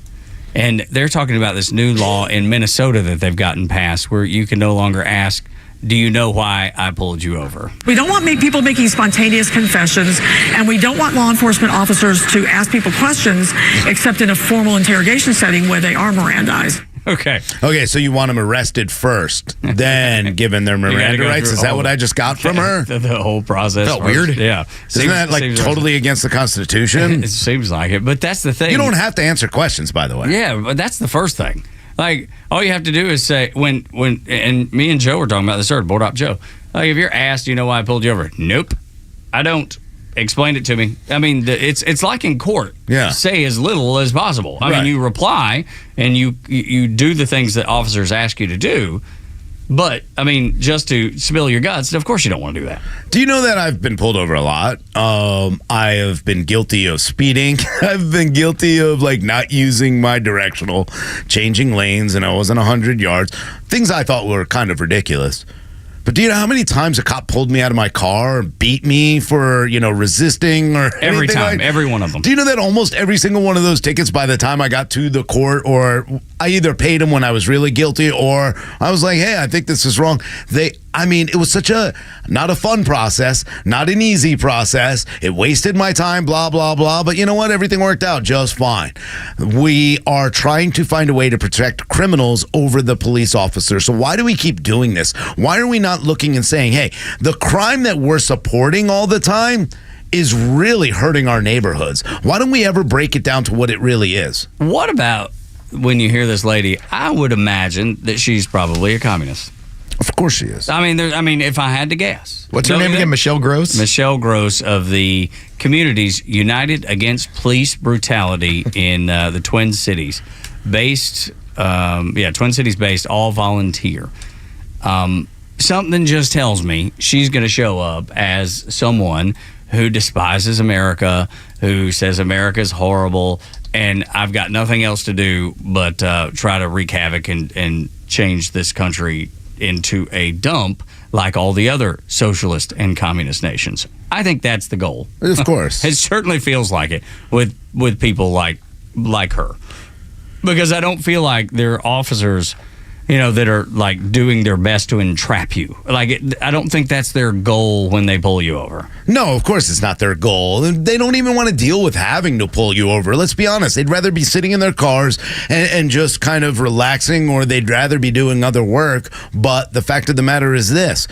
And they're talking about this new law in Minnesota that they've gotten passed where you can no longer ask, do you know why I pulled you over? We don't want people making spontaneous confessions, and we don't want law enforcement officers to ask people questions except in a formal interrogation setting where they are Mirandized. Okay. Okay, so you want them arrested first, then given their Miranda rights? Is that what I just got from her? The whole process. Felt weird. Yeah. Isn't that totally against the Constitution? It seems like it, but that's the thing. You don't have to answer questions, by the way. Yeah, but that's the first thing. Like, all you have to do is say, when and me and Joe were talking about this earlier, Board Op Joe, like, if you're asked, you know why I pulled you over? Nope, I don't. Explain it to me. I mean, it's like in court. Yeah. Say as little as possible. I mean, you reply and you do the things that officers ask you to do. But, I mean, just to spill your guts, of course you don't want to do that. Do you know that I've been pulled over a lot? I have been guilty of speeding. I've been guilty of, not using my directional, changing lanes, and I wasn't 100 yards. Things I thought were kind of ridiculous. But do you know how many times a cop pulled me out of my car or beat me for, resisting or every anything time, every one of them? Do you know that almost every single one of those tickets, by the time I got to the court, or I either paid them when I was really guilty, or I was like, hey, I think this is wrong. It was such not a fun process, not an easy process. It wasted my time, blah, blah, blah. But you know what? Everything worked out just fine. We are trying to find a way to protect criminals over the police officers. So why do we keep doing this? Why are we not looking and saying, hey, the crime that we're supporting all the time is really hurting our neighborhoods? Why don't we ever break it down to what it really is? What about when you hear this lady? I would imagine that she's probably a communist. Of course she is. I mean, if I had to guess. What's her name again? Michelle Gross? Michelle Gross of the Communities United Against Police Brutality in the Twin Cities. Twin Cities based, all volunteer. Something just tells me she's going to show up as someone who despises America, who says America's horrible, and I've got nothing else to do but try to wreak havoc and change this country into a dump like all the other socialist and communist nations. I think that's the goal. Of course. It certainly feels like it with people like her. Because I don't feel like they're officers, that are doing their best to entrap you. I don't think that's their goal when they pull you over. No, of course it's not their goal. They don't even want to deal with having to pull you over. Let's be honest. They'd rather be sitting in their cars and just kind of relaxing, or they'd rather be doing other work. But the fact of the matter is this.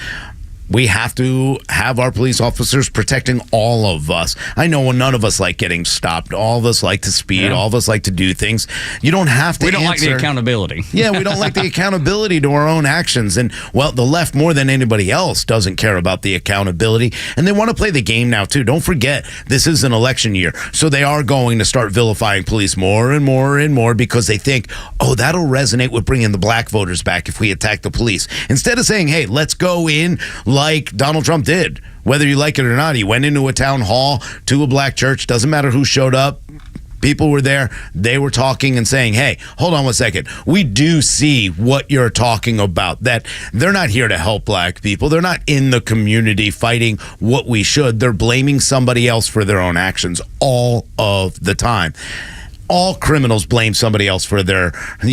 We have to have our police officers protecting all of us. I know none of us like getting stopped. All of us like to speed. Yeah. All of us like to do things. You don't have to We don't like the accountability. Yeah, we don't like the accountability to our own actions. And, the left, more than anybody else, doesn't care about the accountability. And they want to play the game now, too. Don't forget, this is an election year. So they are going to start vilifying police more and more and more because they think, that'll resonate with bringing the black voters back if we attack the police. Instead of saying, hey, let's go in like Donald Trump did. Whether you like it or not, he went into a town hall to a black church. Doesn't matter who showed up. People were there. They were talking and saying, hey, hold on one second. We do see what you're talking about, that they're not here to help black people. They're not in the community fighting what we should. They're blaming somebody else for their own actions all of the time. All criminals blame somebody else for their, for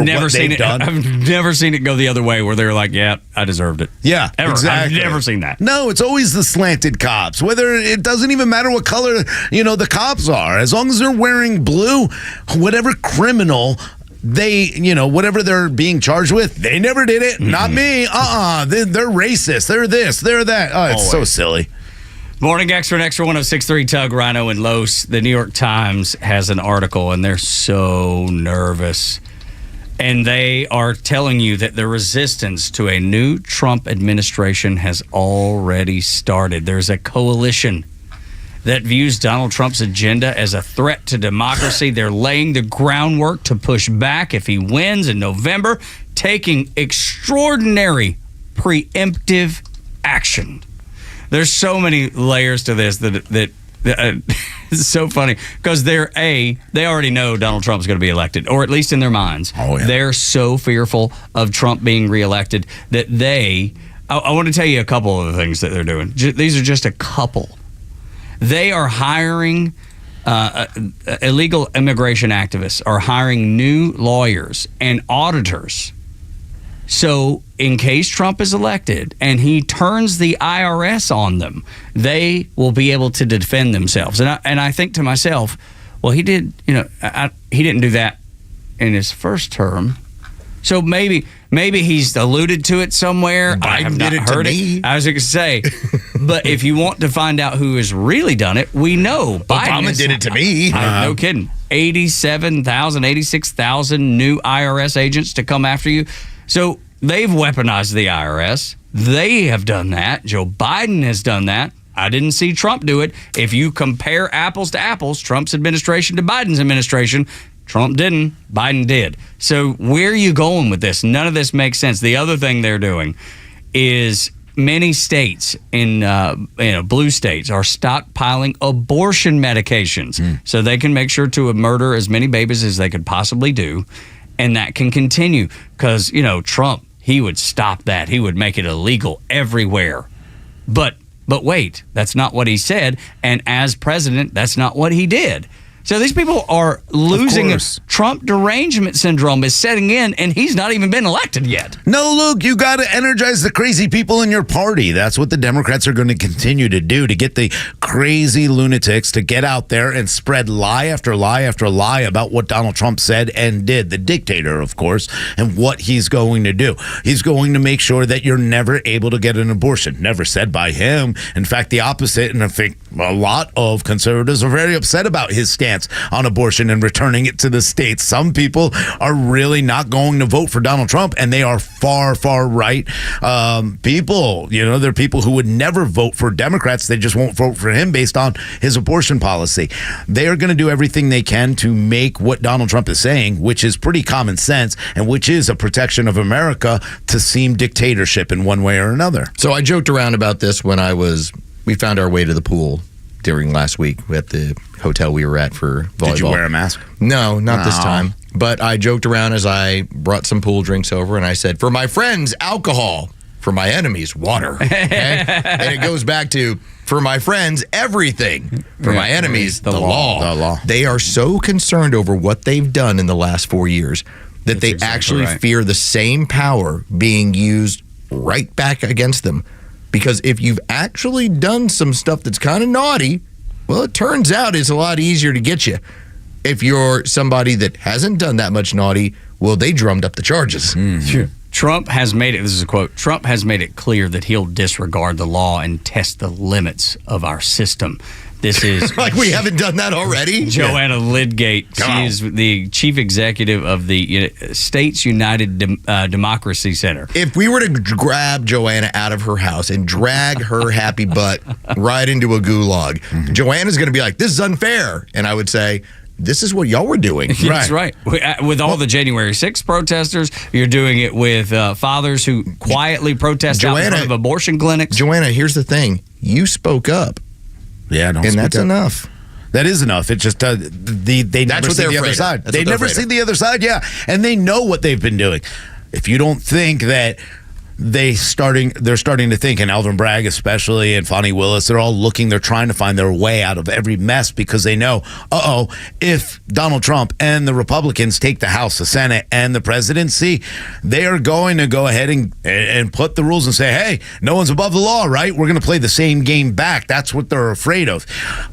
what they've done. I've never seen it go the other way where they're like, yeah, I deserved it. Yeah, ever. Exactly. I've never seen that. No, it's always the slanted cops. Whether it doesn't even matter what color, the cops are. As long as they're wearing blue, whatever criminal they, whatever they're being charged with, they never did it. Mm-hmm. Not me. They're racist. They're this. They're that. Oh, it's so silly. Morning Xtra, Extra 106.3, Tug, Rhino, and Los. The New York Times has an article, and they're so nervous. And they are telling you that the resistance to a new Trump administration has already started. There's a coalition that views Donald Trump's agenda as a threat to democracy. They're laying the groundwork to push back if he wins in November, taking extraordinary preemptive action. There's so many layers to this that it's so funny because they already know Donald Trump's going to be elected, or at least in their minds. Oh, yeah. They're so fearful of Trump being reelected that I want to tell you a couple of the things that they're doing. These are just a couple. They are hiring illegal immigration activists are hiring new lawyers and auditors. So in case Trump is elected and he turns the IRS on them, they will be able to defend themselves. And I think to myself, well, he did, he didn't do that in his first term. So maybe he's alluded to it somewhere. I have not heard it. I was going to say, but if you want to find out who has really done it, we know Obama did it to me. No kidding. 86,000 new IRS agents to come after you. So they've weaponized the IRS. They have done that. Joe Biden has done that. I didn't see Trump do it. If you compare apples to apples, Trump's administration to Biden's administration, Trump didn't, Biden did. So where are you going with this? None of this makes sense. The other thing they're doing is many states in blue states are stockpiling abortion medications so they can make sure to murder as many babies as they could possibly do. And that can continue because, Trump, he would stop that. He would make it illegal everywhere. But wait, that's not what he said. And as president, that's not what he did. So these people are losing it. Trump derangement syndrome is setting in, and he's not even been elected yet. No, Luke, you got to energize the crazy people in your party. That's what the Democrats are going to continue to do, to get the crazy lunatics to get out there and spread lie after lie after lie about what Donald Trump said and did. The dictator, of course, and what he's going to do. He's going to make sure that you're never able to get an abortion. Never said by him. In fact, the opposite, and I think a lot of conservatives are very upset about his stance on abortion and returning it to the states. Some people are really not going to vote for Donald Trump, and they are far, far right people. They're people who would never vote for Democrats. They just won't vote for him based on his abortion policy. They are going to do everything they can to make what Donald Trump is saying, which is pretty common sense and which is a protection of America, to seem dictatorship in one way or another. So I joked around about this when we found our way to the pool during last week at the hotel we were at for volleyball. Did you wear a mask? No, not this time. But I joked around as I brought some pool drinks over, and I said, for my friends, alcohol. For my enemies, water. Okay? And it goes back to, for my friends, everything. For my enemies, the law. The law. They are so concerned over what they've done in the last 4 years that they actually fear the same power being used right back against them. Because if you've actually done some stuff that's kind of naughty, well, it turns out it's a lot easier to get you. If you're somebody that hasn't done that much naughty, well, they drummed up the charges. Sure. Trump has made it, this is a quote, Trump has made it clear that he'll disregard the law and test the limits of our system. This is like we haven't done that already. Joanna Lidgate. She is the chief executive of the States United Democracy Center. If we were to grab Joanna out of her house and drag her happy butt right into a gulag, Joanna's going to be like, "This is unfair," and I would say, this is what y'all were doing. That's right. With all the January 6th protesters, you're doing it with fathers who quietly protest out in front of abortion clinics. Joanna, here's the thing. You spoke up. Yeah, and that's enough. That is enough. It's just they never see the other side. They never see the other side, yeah. And they know what they've been doing. If you don't think that they're starting to think, and Alvin Bragg especially, and Fonnie Willis, they're trying to find their way out of every mess because they know, if Donald Trump and the Republicans take the House, the Senate, and the presidency, they are going to go ahead and put the rules and say, hey, no one's above the law, right? We're going to play the same game back. That's what they're afraid of.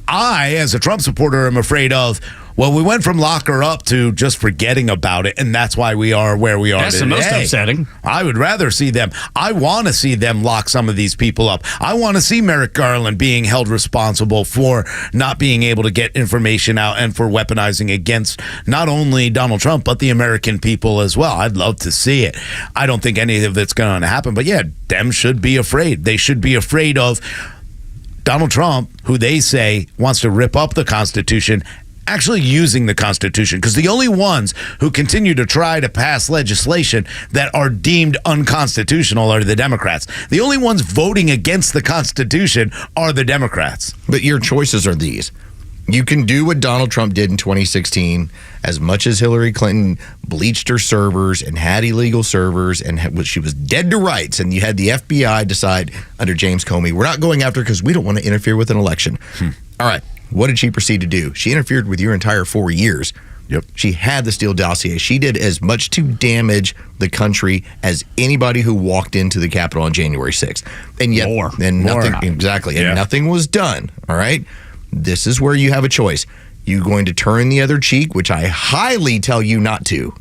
I, as a Trump supporter, am afraid of, well, we went from lock her up to just forgetting about it, and that's why we are where we are today. That's the most upsetting. I would rather see them. I want to see them lock some of these people up. I want to see Merrick Garland being held responsible for not being able to get information out and for weaponizing against not only Donald Trump, but the American people as well. I'd love to see it. I don't think any of it's going to happen, but yeah, them should be afraid. They should be afraid of Donald Trump, who they say wants to rip up the Constitution, actually using the Constitution, because the only ones who continue to try to pass legislation that are deemed unconstitutional are the Democrats. The only ones voting against the Constitution are the Democrats. But your choices are these. You can do what Donald Trump did in 2016, as much as Hillary Clinton bleached her servers and had illegal servers, and she was dead to rights, and you had the FBI decide under James Comey, we're not going after her because we don't want to interfere with an election. All right. what did she proceed to do? She interfered with your entire 4 years. Yep. She had the Steele dossier. She did as much to damage the country as anybody who walked into the Capitol on January 6th. And yet, nothing was done. All right. This is where you have a choice. You going to turn the other cheek, which I highly tell you not to,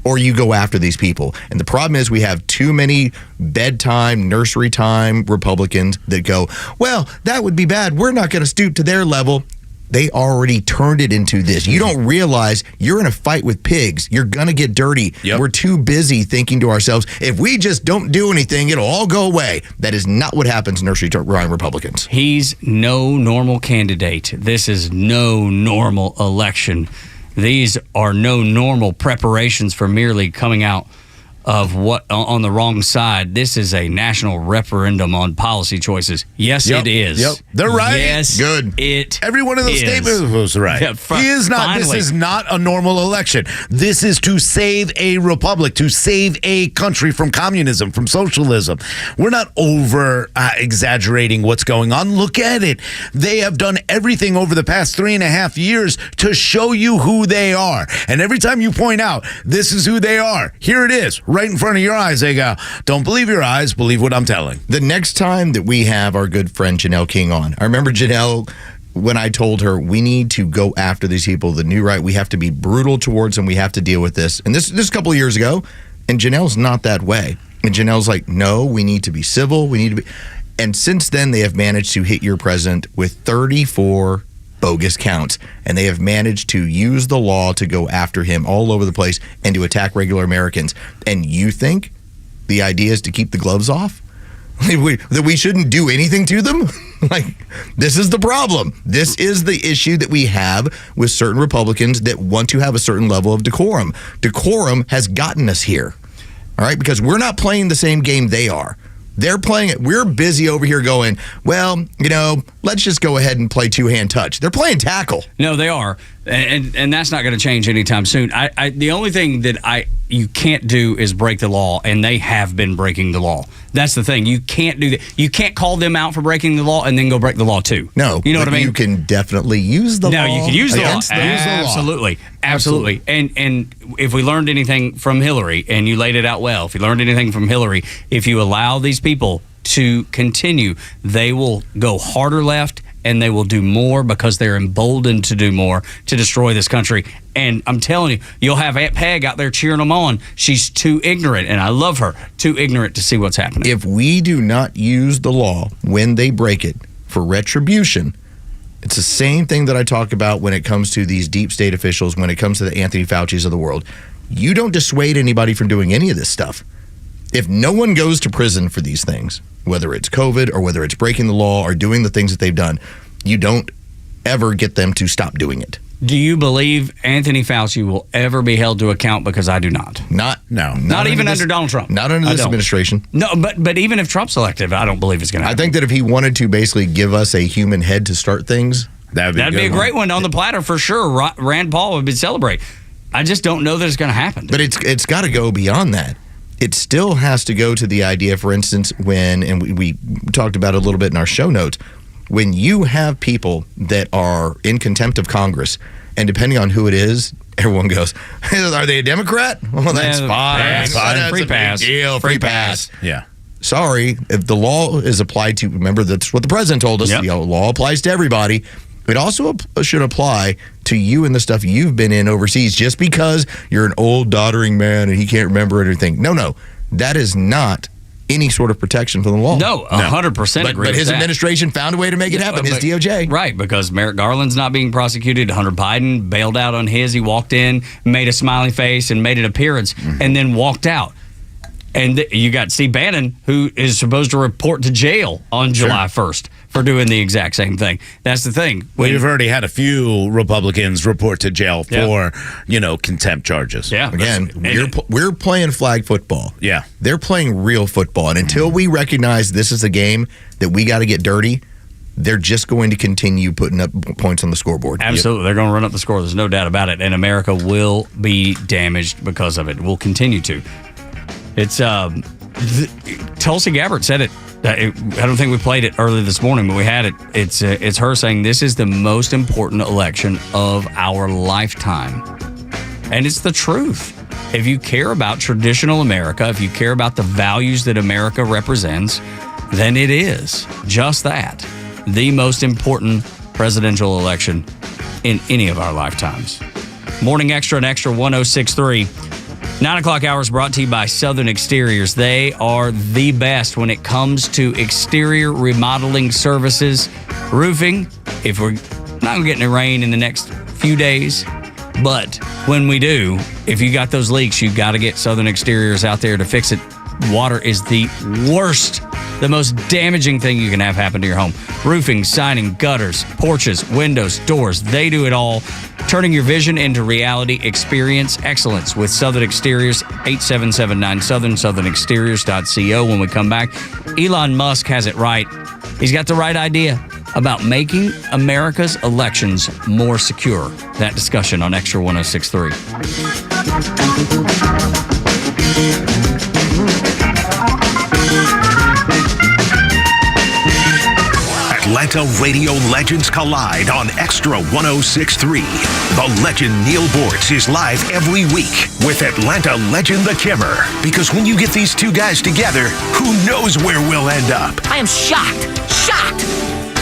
or you go after these people. And the problem is we have too many bedtime, nursery time Republicans that go, well, that would be bad. We're not going to stoop to their level. They already turned it into this. You don't realize you're in a fight with pigs. You're going to get dirty. Yep. We're too busy thinking to ourselves, if we just don't do anything, it'll all go away. That is not what happens, nursery rhyme Republicans. He's no normal candidate. This is no normal election. These are no normal preparations for merely coming out of what on the wrong side. This is a national referendum on policy choices. Yes, it is. Yep, they're right. Yes, good. Every one of those statements was right. Yeah, he is not. Finally. This is not a normal election. This is to save a republic, to save a country from communism, from socialism. We're not over exaggerating what's going on. Look at it. They have done everything over the past 3.5 years to show you who they are. And every time you point out, this is who they are, here it is. Right in front of your eyes, they go, don't believe your eyes, believe what I'm telling. The next time that we have our good friend Janelle King on, I remember Janelle, when I told her we need to go after these people, the new right, we have to be brutal towards them, we have to deal with this. And this a couple of years ago, and Janelle's not that way. And Janelle's like, no, we need to be civil, we need to be. And since then, they have managed to hit your president with 34 bogus counts, and they have managed to use the law to go after him all over the place and to attack regular Americans. And you think the idea is to keep the gloves off? That we shouldn't do anything to them? Like, this is the problem. This is the issue that we have with certain Republicans that want to have a certain level of decorum. Decorum has gotten us here, all right? Because we're not playing the same game they are. They're playing it. We're busy over here going, well, let's just go ahead and play two-hand touch. They're playing tackle. No, they are. And that's not going to change anytime soon. The only thing that you can't do is break the law, and they have been breaking the law. That's the thing. You can't do that. You can't call them out for breaking the law and then go break the law too. No. You know what I mean? You can definitely use the law. No, you can use the law. Absolutely. Absolutely. And if we learned anything from Hillary, and you laid it out well, if you learned anything from Hillary, if you allow these people to continue, they will go harder left, and they will do more because they're emboldened to do more to destroy this country. And I'm telling you, you'll have Aunt Peg out there cheering them on. She's too ignorant, and I love her, too ignorant to see what's happening. If we do not use the law when they break it for retribution, it's the same thing that I talk about when it comes to these deep state officials, when it comes to the Anthony Fauci's of the world. You don't dissuade anybody from doing any of this stuff. If no one goes to prison for these things, whether it's COVID or whether it's breaking the law or doing the things that they've done, you don't ever get them to stop doing it. Do you believe Anthony Fauci will ever be held to account? Because I do not. Not even under Donald Trump. Not under this administration. No, but even if Trump's elected, I don't believe it's going to happen. I think that if he wanted to basically give us a human head to start things, that'd be a great one on the platter for sure. Rand Paul would be celebrate. I just don't know that it's going to happen. But it's got to go beyond that. It still has to go to the idea, for instance, and we talked about it a little bit in our show notes, when you have people that are in contempt of Congress, and depending on who it is, everyone goes, are they a Democrat? Well, that's fine. That's fine. That's Free a big pass. deal. Free pass. Yeah. Sorry, if the law is applied to, remember that's what the president told us, the law applies to everybody. It also should apply to you and the stuff you've been in overseas. Just because you're an old doddering man and he can't remember anything. No. That is not any sort of protection from the law. No, 100% agree But his with that. administration found a way to make it happen, his DOJ. Right, because Merrick Garland's not being prosecuted. Hunter Biden bailed out on his. He walked in, made a smiley face, and made an appearance, and then walked out. And you got Steve Bannon, who is supposed to report to jail on July 1st for doing the exact same thing. That's the thing. We've already had a few Republicans report to jail for, contempt charges. Yeah. Again, we're playing flag football. Yeah. They're playing real football. And until we recognize this is a game that we got to get dirty, they're just going to continue putting up points on the scoreboard. Absolutely. They're going to run up the score. There's no doubt about it. And America will be damaged because of it. We'll continue to. It's Tulsi Gabbard said it I don't think we played it early this morning, but we had it. It's her saying this is the most important election of our lifetime. And it's the truth. If you care about traditional America, if you care about the values that America represents, then it is just that. The most important presidential election in any of our lifetimes. Morning Extra and Extra 106.3. 9 o'clock hour is brought to you by Southern Exteriors. They are the best when it comes to exterior remodeling services. Roofing, if we're not going to get any rain in the next few days, but when we do, if you got those leaks, you've got to get Southern Exteriors out there to fix it. Water is the worst, the most damaging thing you can have happen to your home. Roofing, siding, gutters, porches, windows, doors, they do it all. Turning your vision into reality. Experience excellence with Southern Exteriors. 8779 Southern, southernexteriors.co. When we come back, Elon Musk has it right. He's got the right idea about making America's elections more secure. That discussion on Extra 106.3. Atlanta radio legends collide on Extra 106.3. The legend Neil Bortz is live every week with Atlanta legend The Kimmer. Because when you get these two guys together, who knows where we'll end up? I am shocked.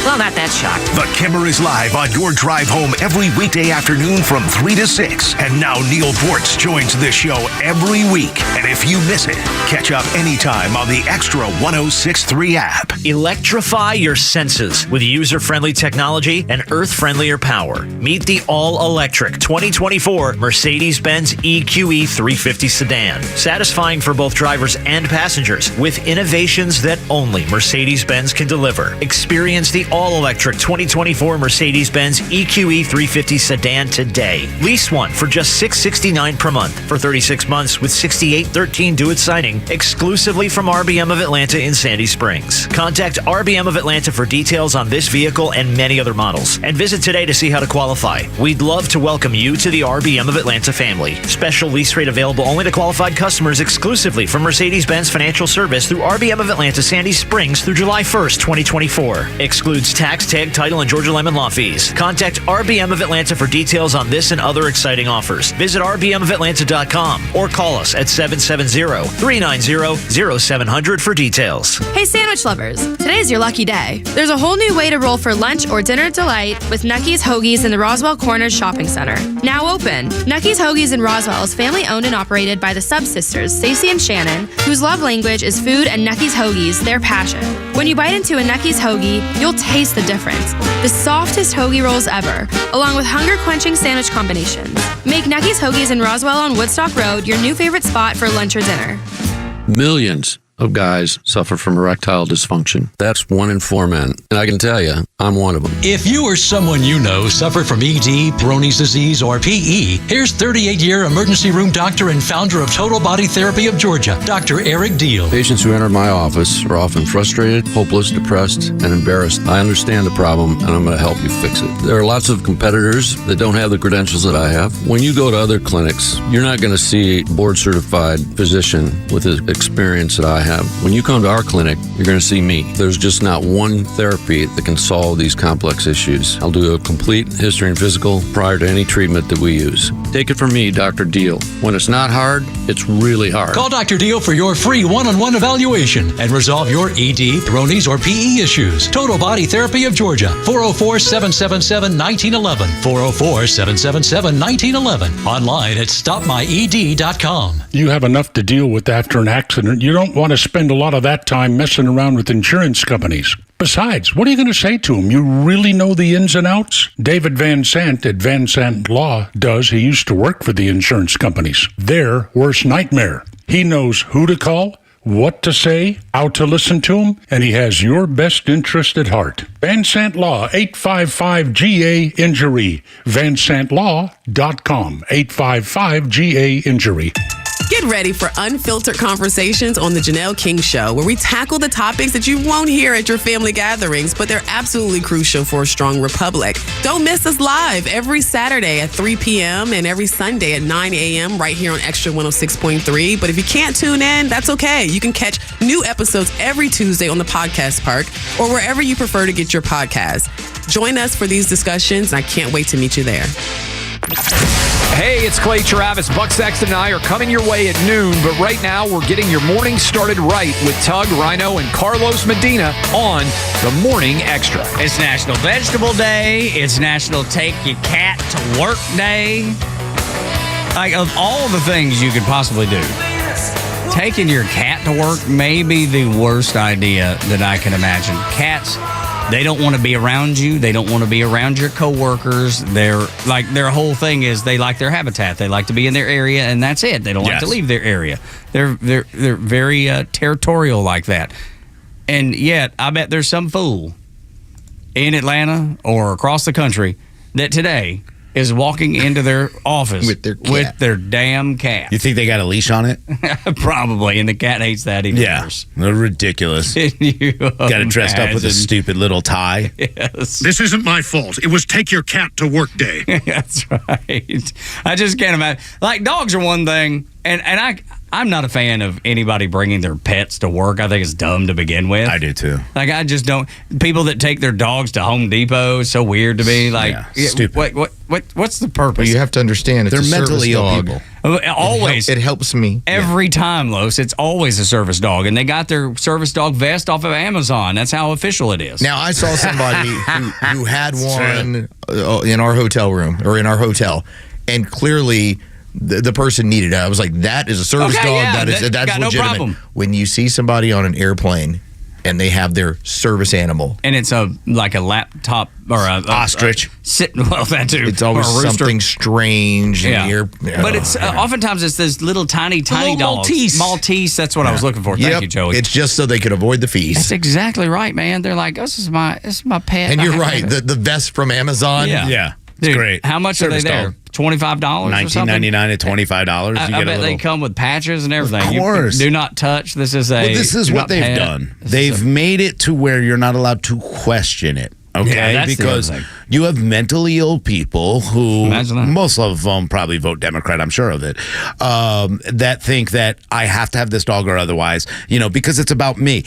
Well, not that shocked. The Kimmer is live on your drive home every weekday afternoon from 3 to 6. And now Neil Bortz joins this show every week. And if you miss it, catch up anytime on the Extra 106.3 app. Electrify your senses with user-friendly technology and earth-friendlier power. Meet the all-electric 2024 Mercedes-Benz EQE 350 sedan. Satisfying for both drivers and passengers with innovations that only Mercedes-Benz can deliver. Experience the all-electric 2024 Mercedes-Benz EQE 350 sedan today. Lease one for just $669 per month for 36 months with $68.13 due at signing, exclusively from RBM of Atlanta in Sandy Springs. Contact RBM of Atlanta for details on this vehicle and many other models, and visit today to see how to qualify. We'd love to welcome you to the RBM of Atlanta family. Special lease rate available only to qualified customers exclusively from Mercedes-Benz Financial Service through RBM of Atlanta Sandy Springs through July 1st, 2024. Excludes tax, tag, title, and Georgia Lemon law fees. Contact RBM of Atlanta for details on this and other exciting offers. Visit rbmofatlanta.com or call us at 770-390-0700 for details. Hey, sandwich lovers. Today's your lucky day. There's a whole new way to roll for lunch or dinner delight with Nucky's Hoagies in the Roswell Corners Shopping Center. Now open. Nucky's Hoagies in Roswell is family owned and operated by the Sub-Sisters, Stacey and Shannon, whose love language is food, and Nucky's Hoagies, their passion. When you bite into a Nucky's Hoagie, you'll taste the difference. The softest hoagie rolls ever, along with hunger-quenching sandwich combinations. Make Nucky's Hoagies in Roswell on Woodstock Road your new favorite spot for lunch or dinner. Millions of guys suffer from erectile dysfunction. That's 1 in 4 men. And I can tell you, I'm one of them. If you or someone you know suffer from ED, Peyronie's disease, or PE, here's 38-year emergency room doctor and founder of Total Body Therapy of Georgia, Dr. Eric Deal. Patients who enter my office are often frustrated, hopeless, depressed, and embarrassed. I understand the problem, and I'm going to help you fix it. There are lots of competitors that don't have the credentials that I have. When you go to other clinics, you're not going to see a board-certified physician with the experience that I have. When you come to our clinic, you're going to see me. There's just not one therapy that can solve these complex issues. I'll do a complete history and physical prior to any treatment that we use. Take it from me, Dr. Deal. When it's not hard, it's really hard. Call Dr. Deal for your free one-on-one evaluation and resolve your ED, Peyronie's, or PE issues. Total Body Therapy of Georgia, 404-777-1911, 404-777-1911. Online at stopmyed.com. You have enough to deal with after an accident. You don't want to spend a lot of that time messing around with insurance companies. Besides, what are you going to say to them? You really know the ins and outs? David Van Sant at Van Sant Law does. He used to work for the insurance companies. Their worst nightmare. He knows who to call, what to say, how to listen to them, and he has your best interest at heart. Van Sant Law, 855-GA-INJURY. VanSantLaw.com, 855-GA-INJURY. Get Get ready for unfiltered conversations on The Janelle King Show, where we tackle the topics that you won't hear at your family gatherings, but they're absolutely crucial for a strong republic. Don't miss us live every Saturday at 3 p.m. and every Sunday at 9 a.m. right here on Extra 106.3. But if you can't tune in, that's okay. You can catch new episodes every Tuesday on the Podcast Park or wherever you prefer to get your podcasts. Join us for these discussions, and I can't wait to meet you there. Hey, it's Clay Travis. Buck Sexton and I are coming your way at noon, but right now we're getting your morning started right with Tug, Rhino, and Carlos Medina on the Morning Extra. It's National Vegetable Day. It's National Take Your Cat to Work Day. Like, of all the things you could possibly do, taking your cat to work may be the worst idea that I can imagine. Cats, they don't want to be around you. They don't want to be around your coworkers. They're like, their whole thing is they like their habitat. They like to be in their area, and that's it. They don't like to leave their area. They're very territorial like that. And yet, I bet there's some fool in Atlanta or across the country that today is walking into their office with their damn cat. You think they got a leash on it? Probably, and the cat hates that even worse. They're ridiculous. Got it dressed up with a stupid little tie. Yes. This isn't my fault. It was take your cat to work day. That's right. I just can't imagine. Like, dogs are one thing, and I'm not a fan of anybody bringing their pets to work. I think it's dumb to begin with. I do too. Like, I just don't. People that take their dogs to Home Depot is so weird to me. Like, stupid. What's the purpose? Well, you have to understand, it's they're a mentally service ill dog. people. Always. It helps me. Every time, Los, it's always a service dog. And they got their service dog vest off of Amazon. That's how official it is. Now, I saw somebody who had one in our hotel room, or in our hotel, and clearly the person needed it. I was like, that is a service dog. Yeah, that's got no legitimate. problem. When you see somebody on an airplane and they have their service animal, and it's like a laptop or a ostrich. Well, that too. It's always something strange. Yeah. But it's oftentimes it's those little tiny dogs. Maltese. That's what I was looking for. Thank you, Joey. It's just so they could avoid the fees. That's exactly right, man. They're like, this is my pet. And you're right. The vest from Amazon. Yeah. It's Dude, great. How much are they there? $25 or something? $19.99 at $25. I bet they come with patches and everything. Of course. Do not touch. This is what they've done. They've made it to where you're not allowed to question it. Okay, Yeah, because you have mentally ill people who, most of them probably vote Democrat, I'm sure of it, that think that I have to have this dog or otherwise, because it's about me.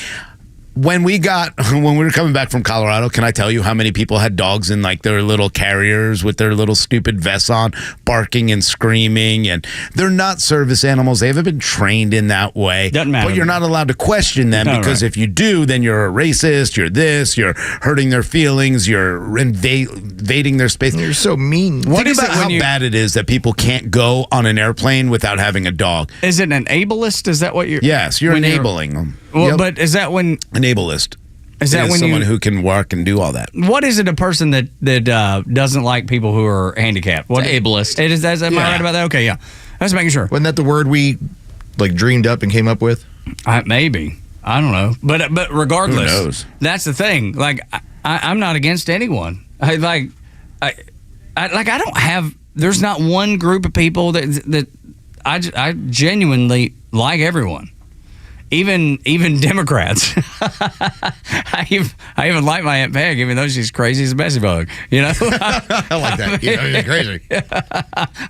When we were coming back from Colorado, can I tell you how many people had dogs in like their little carriers with their little stupid vests on, barking and screaming? And they're not service animals. They haven't been trained in that way. Doesn't matter. But you're not allowed to question them because if you do, then you're a racist. You're this. You're hurting their feelings. You're invading their space. You're so mean. Think about how bad it is that people can't go on an airplane without having a dog. Is it an ableist? Is that what you're? Yes, you're enabling them. Well, but is that when an ableist? Is that when someone who can work and do all that? What is it? A person that doesn't like people who are handicapped? What ableist? Am I right about that? Okay, yeah. I was making sure. Wasn't that the word we dreamed up and came up with? Maybe. I don't know. But regardless, who knows? That's the thing. Like I'm not against anyone. I don't have. There's not one group of people that I genuinely like everyone. Even Democrats. I even like my Aunt Peg, even though she's crazy as a Bessie bug. I like that. She's crazy.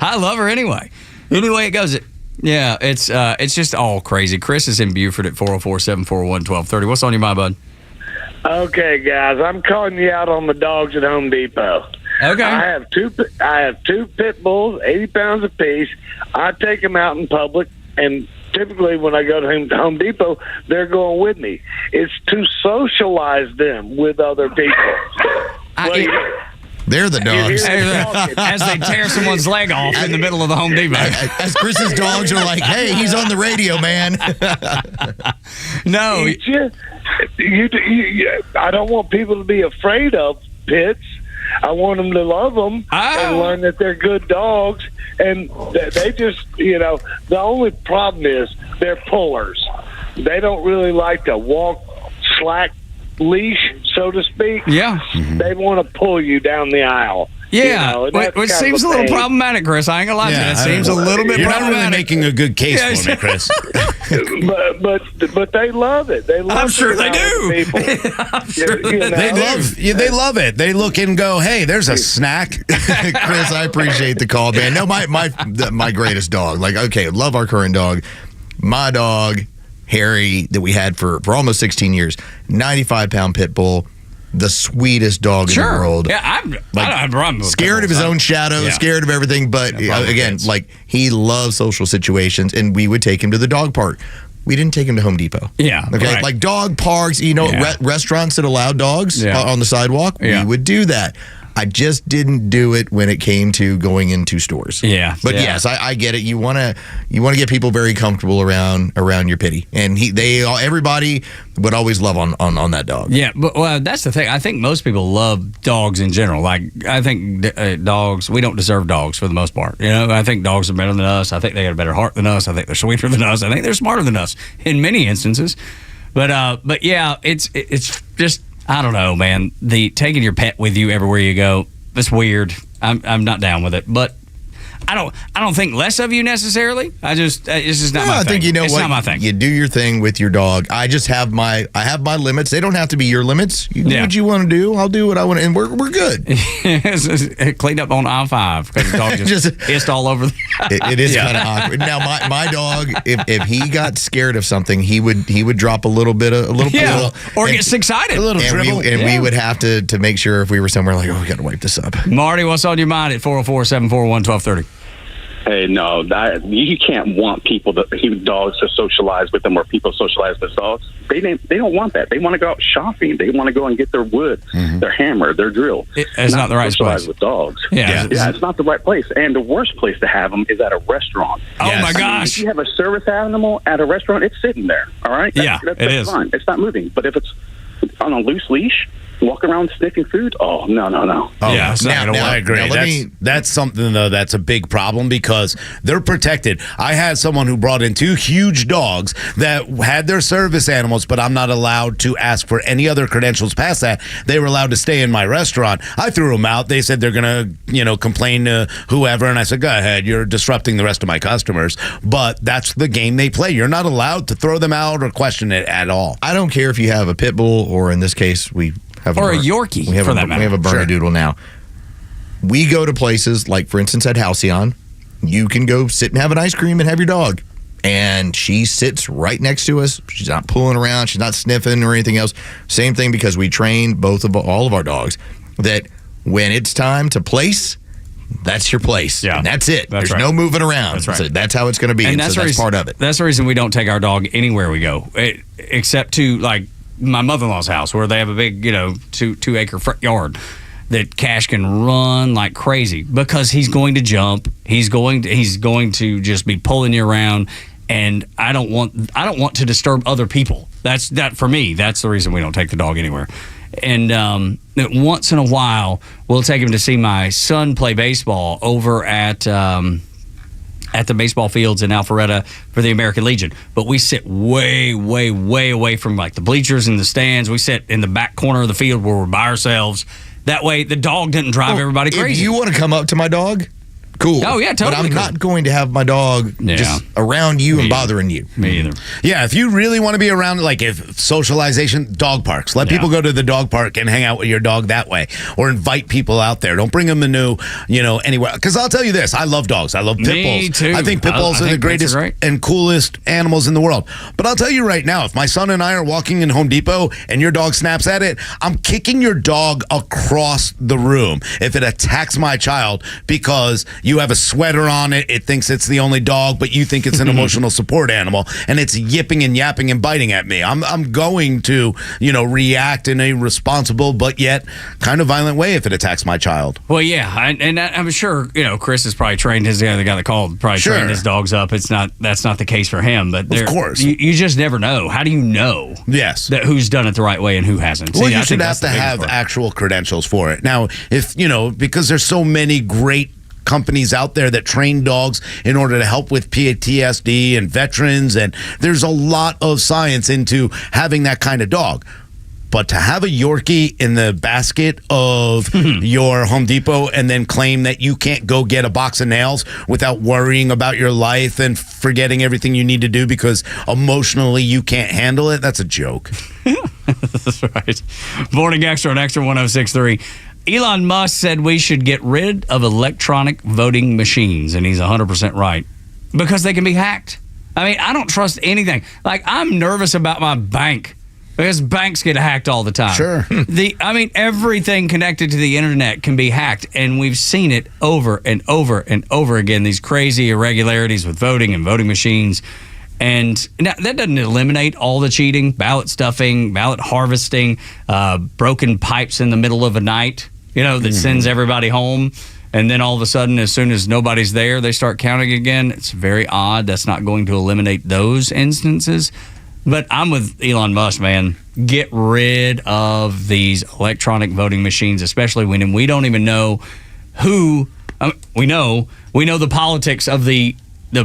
I love her anyway. Anyway, it goes. Yeah, it's just all crazy. Chris is in Beaufort at 404-741-1230. What's on your mind, bud? Okay, guys, I'm calling you out on the dogs at Home Depot. Okay. I have two pit bulls, 80 pounds apiece. I take them out in public, and typically when I go to Home Depot, they're going with me. It's to socialize them with other people. They're the dogs. As they tear someone's leg off in the middle of the Home Depot. As Chris's dogs are like, hey, he's on the radio, man. No. I don't want people to be afraid of pits. I want them to love them and learn that they're good dogs. And they just, the only problem is they're pullers. They don't really like to walk slack leash, so to speak. Yeah. They want to pull you down the aisle. Yeah, and that's which kind of seems a little pain. problematic, Chris. I ain't gonna lie to you. It seems a little bit You're problematic. not really making a good case for me, Chris. but they love it. They love I'm sure they do. People. They love it. They look and go, "Hey, there's a snack." Chris, I appreciate the call, man. No, my greatest dog. Like, okay, love our current dog. My dog, Harry, that we had for almost 16 years, 95-pound pit bull. The sweetest dog in the world. Yeah, I don't have a problem with scared of his own shadow, scared of everything. But again, like, he loves social situations, and we would take him to the dog park. We didn't take him to Home Depot. Yeah. Okay. Right. Like dog parks, restaurants that allow dogs on the sidewalk. Yeah. We would do that. I just didn't do it when it came to going into stores. Yeah. But yes, I get it. You want to get people very comfortable around your pitty, and everybody would always love on that dog. Yeah, but that's the thing. I think most people love dogs in general. Like, I think dogs, we don't deserve dogs for the most part. You know, I think dogs are better than us. I think they got a better heart than us. I think they're sweeter than us. I think they're smarter than us in many instances. But yeah, it's just, I don't know, man. The taking your pet with you everywhere you go, that's weird. I'm not down with it. But I don't think less of you necessarily. It's just not my thing. I think it's not my thing. You do your thing with your dog. I just have my limits. They don't have to be your limits. You do what you want to do. I'll do what I want, and we're good. Cleaned up on aisle 5 because the dog just pissed all over. It is kind of awkward. Now my dog, if he got scared of something, he would drop a little pill, or get excited, a little dribble, we would have to make sure if we were somewhere like, we got to wipe this up. Marty, what's on your mind at 404-741-1230? Hey, no, you can't want dogs to socialize with them, or people socialize with dogs. They don't want that. They want to go out shopping. They want to go and get their wood, their hammer, their drill. It's not the right socialize place with dogs. Yeah, it's not the right place. And the worst place to have them is at a restaurant. Oh my gosh! If you have a service animal at a restaurant, it's sitting there. All right. That's it is fine. It's not moving. But if it's on a loose leash, walk around sniffing food. Oh, no. Oh, yeah, I agree. That's something, though, that's a big problem because they're protected. I had someone who brought in 2 huge dogs that had their service animals, but I'm not allowed to ask for any other credentials past that. They were allowed to stay in my restaurant. I threw them out. They said they're going to, complain to whoever, and I said, go ahead. You're disrupting the rest of my customers. But that's the game they play. You're not allowed to throw them out or question it at all. I don't care if you have a pit bull, or in this case, we have a Yorkie. We have for a that matter. We have a Bernedoodle now. We go to places like, for instance, at Halcyon. You can go sit and have an ice cream and have your dog, and she sits right next to us. She's not pulling around. She's not sniffing or anything else. Same thing, because we train all of our dogs that when it's time to place, that's your place. Yeah, and that's it. There's no moving around. That's right. So that's how it's going to be. And that's part of it. That's the reason we don't take our dog anywhere we go, except to like my mother-in-law's house, where they have a big, 2-acre front yard that Cash can run like crazy, because he's going to jump. He's going to just be pulling you around, and I don't want to disturb other people. That for me. That's the reason we don't take the dog anywhere. And once in a while, we'll take him to see my son play baseball over at the baseball fields in Alpharetta for the American Legion. But we sit way, way, way away from like the bleachers and the stands. We sit in the back corner of the field where we're by ourselves. That way the dog didn't drive everybody crazy. If you want to come up to my dog, cool. Oh, yeah, totally. But I'm not going to have my dog just around you and bothering you. Me either. Yeah, if you really want to be around, like if socialization, dog parks. Let people go to the dog park and hang out with your dog that way, or invite people out there. Don't bring them to anywhere. Because I'll tell you this, I love dogs. I love pit bulls. Me too. I think pit bulls are the greatest and coolest animals in the world. But I'll tell you right now, if my son and I are walking in Home Depot and your dog snaps at it, I'm kicking your dog across the room if it attacks my child because you have a sweater on it. It thinks it's the only dog, but you think it's an emotional support animal, and it's yipping and yapping and biting at me. I'm going to, react in a responsible but yet kind of violent way if it attacks my child. Well, yeah, I'm sure Chris is probably trained the guy that called trained his dogs up. That's not the case for him, but of course you just never know. How do you know? Yes, that who's done it the right way and who hasn't? Well, you should have to have actual credentials for it. Now, if because there's so many great companies out there that train dogs in order to help with PTSD and veterans, and there's a lot of science into having that kind of dog. But to have a Yorkie in the basket of your Home Depot and then claim that you can't go get a box of nails without worrying about your life and forgetting everything you need to do because emotionally you can't handle it, that's a joke. That's right. Morning Extra on Extra 106.3. Elon Musk said we should get rid of electronic voting machines, and he's 100% right, because they can be hacked. I mean, I don't trust anything. Like, I'm nervous about my bank because banks get hacked all the time. Sure. Everything connected to the internet can be hacked, and we've seen it over and over and over again, these crazy irregularities with voting and voting machines. And now, that doesn't eliminate all the cheating, ballot stuffing, ballot harvesting, broken pipes in the middle of a night, that sends everybody home. And then all of a sudden, as soon as nobody's there, they start counting again. It's very odd. That's not going to eliminate those instances. But I'm with Elon Musk, man. Get rid of these electronic voting machines, especially when we don't even know who. We know the politics of the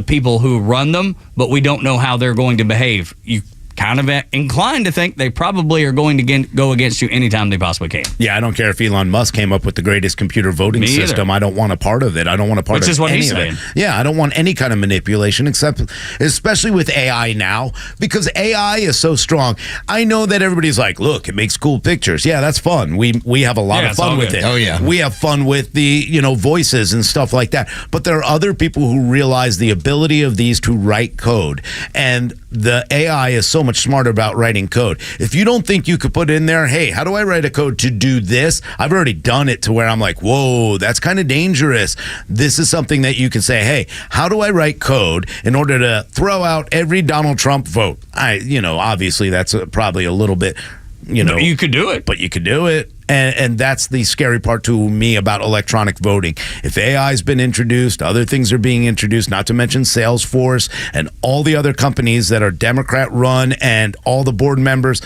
people who run them, but we don't know how they're going to behave. You kind of inclined to think they probably are going to go against you anytime they possibly can. Yeah, I don't care if Elon Musk came up with the greatest computer voting system. I don't want a part of it. I don't want a part of any of it. Which is what he's saying. Yeah, I don't want any kind of manipulation, especially with AI now, because AI is so strong. I know that everybody's like, look, it makes cool pictures. Yeah, that's fun. We have a lot of fun with it. Oh, yeah. We have fun with the, voices and stuff like that. But there are other people who realize the ability of these to write code. And the AI is so much smarter about writing code. If you don't think you could put in there, hey, how do I write a code to do this? I've already done it to where I'm like, whoa, that's kind of dangerous. This is something that you can say, hey, how do I write code in order to throw out every Donald Trump vote? Obviously that's probably a little bit, But you could do it. But you could do it. And that's the scary part to me about electronic voting. If AI has been introduced, other things are being introduced, not to mention Salesforce and all the other companies that are Democrat-run and all the board members,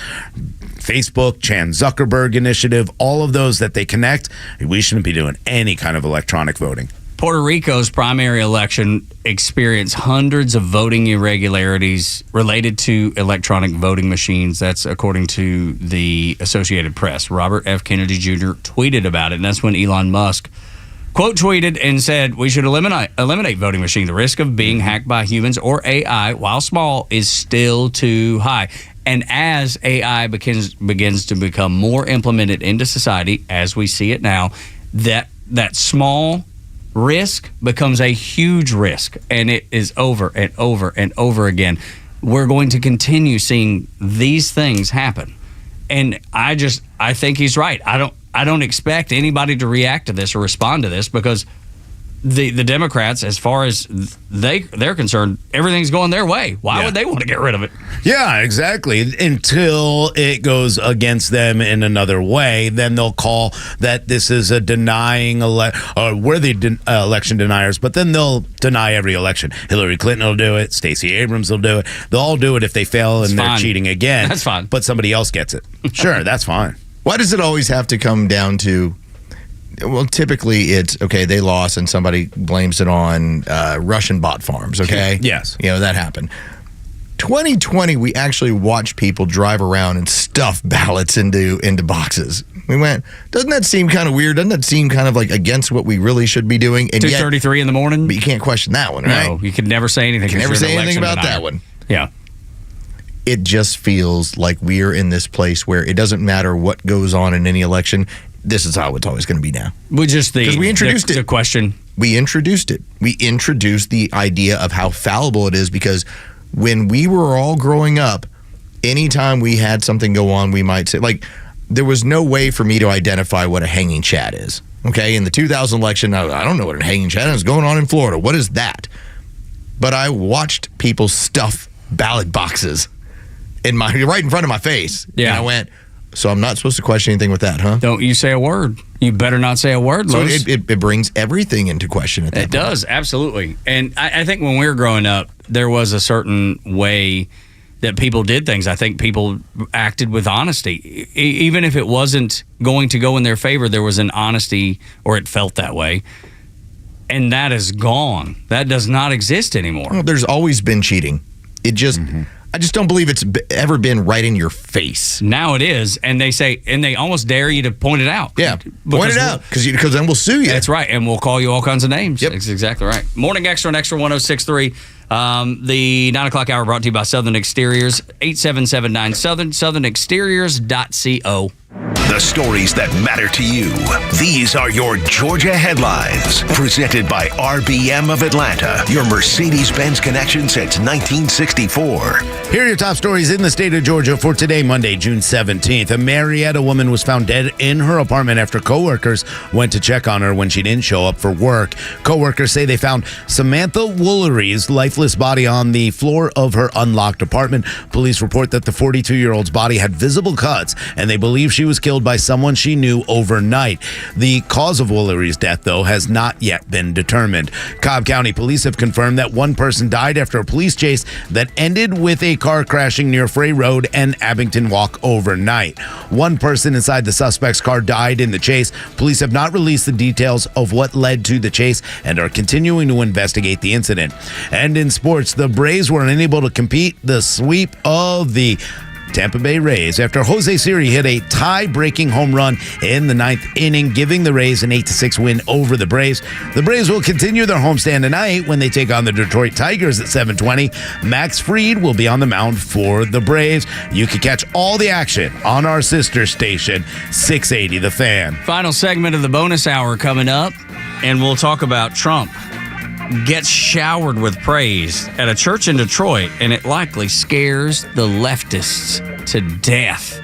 Facebook, Chan Zuckerberg Initiative, all of those that they connect, we shouldn't be doing any kind of electronic voting. Puerto Rico's primary election experienced hundreds of voting irregularities related to electronic voting machines. That's according to the Associated Press. Robert F. Kennedy Jr. tweeted about it, and that's when Elon Musk quote tweeted and said, we should eliminate voting machines. The risk of being hacked by humans or AI, while small, is still too high. And as AI begins to become more implemented into society, as we see it now, that small risk becomes a huge risk, and it is over and over and over again. We're going to continue seeing these things happen, and I think he's right. I don't expect anybody to react to this or respond to this, because the Democrats, as far as they're concerned, everything's going their way. Why would they want to get rid of it? Yeah, exactly. Until it goes against them in another way, then they'll call that this is a denying we're the election deniers, but then they'll deny every election. Hillary Clinton will do it. Stacey Abrams will do it. They'll all do it if they fail and they're cheating again. That's fine. But somebody else gets it. Sure, that's fine. Why does it always have to come down to, well, typically it's, okay, they lost and somebody blames it on Russian bot farms, okay? Yes. That happened. 2020, we actually watched people drive around and stuff ballots into boxes. We went, doesn't that seem kind of weird? Doesn't that seem kind of like against what we really should be doing? 2:33 in the morning? But you can't question that one, right? No, you could never say anything. You can never say anything about that one. Yeah. It just feels like we're in this place where it doesn't matter what goes on in any election. This is how it's always going to be now. Because we introduced the question. We introduced it. We introduced the idea of how fallible it is, because when we were all growing up, anytime we had something go on, we might say, like, there was no way for me to identify what a hanging chat is. Okay, in the 2000 election, I don't know what a hanging chat is going on in Florida. What is that? But I watched people stuff ballot boxes right in front of my face. Yeah. And I went, so I'm not supposed to question anything with that, huh? Don't you say a word. You better not say a word, So Los. it brings everything into question at that point. It does, absolutely. And I think when we were growing up, there was a certain way that people did things. I think people acted with honesty. Even if it wasn't going to go in their favor, there was an honesty, or it felt that way. And that is gone. That does not exist anymore. Well, there's always been cheating. It just, I just don't believe it's ever been right in your face. Now it is, and they almost dare you to point it out. Yeah, point it out because then we'll sue you. That's right, and we'll call you all kinds of names. Yep. That's exactly right. Morning Extra on Extra 106.3. The 9 o'clock hour brought to you by Southern Exteriors, 8779 Southern, southernexteriors.co. The stories that matter to you. These are your Georgia headlines. Presented by RBM of Atlanta, your Mercedes-Benz connection since 1964. Here are your top stories in the state of Georgia for today, Monday, June 17th. A Marietta woman was found dead in her apartment after coworkers went to check on her when she didn't show up for work. Coworkers say they found Samantha Woolery's lifeless body on the floor of her unlocked apartment. Police report that the 42-year-old's body had visible cuts, and they believe she was killed by someone she knew overnight. The cause of Woolery's death, though, has not yet been determined. Cobb County police have confirmed that one person died after a police chase that ended with a car crashing near Frey Road and Abington Walk overnight. One person inside the suspect's car died in the chase. Police have not released the details of what led to the chase and are continuing to investigate the incident. And in sports, the Braves were unable to compete the sweep of the Tampa Bay Rays after Jose Siri hit a tie-breaking home run in the 9th inning, giving the Rays an 8-6 win over the Braves. The Braves will continue their homestand tonight when they take on the Detroit Tigers at 7:20. Max Fried will be on the mound for the Braves. You can catch all the action on our sister station, 680 The Fan. Final segment of the bonus hour coming up, and we'll talk about Trump gets showered with praise at a church in Detroit, and it likely scares the leftists to death.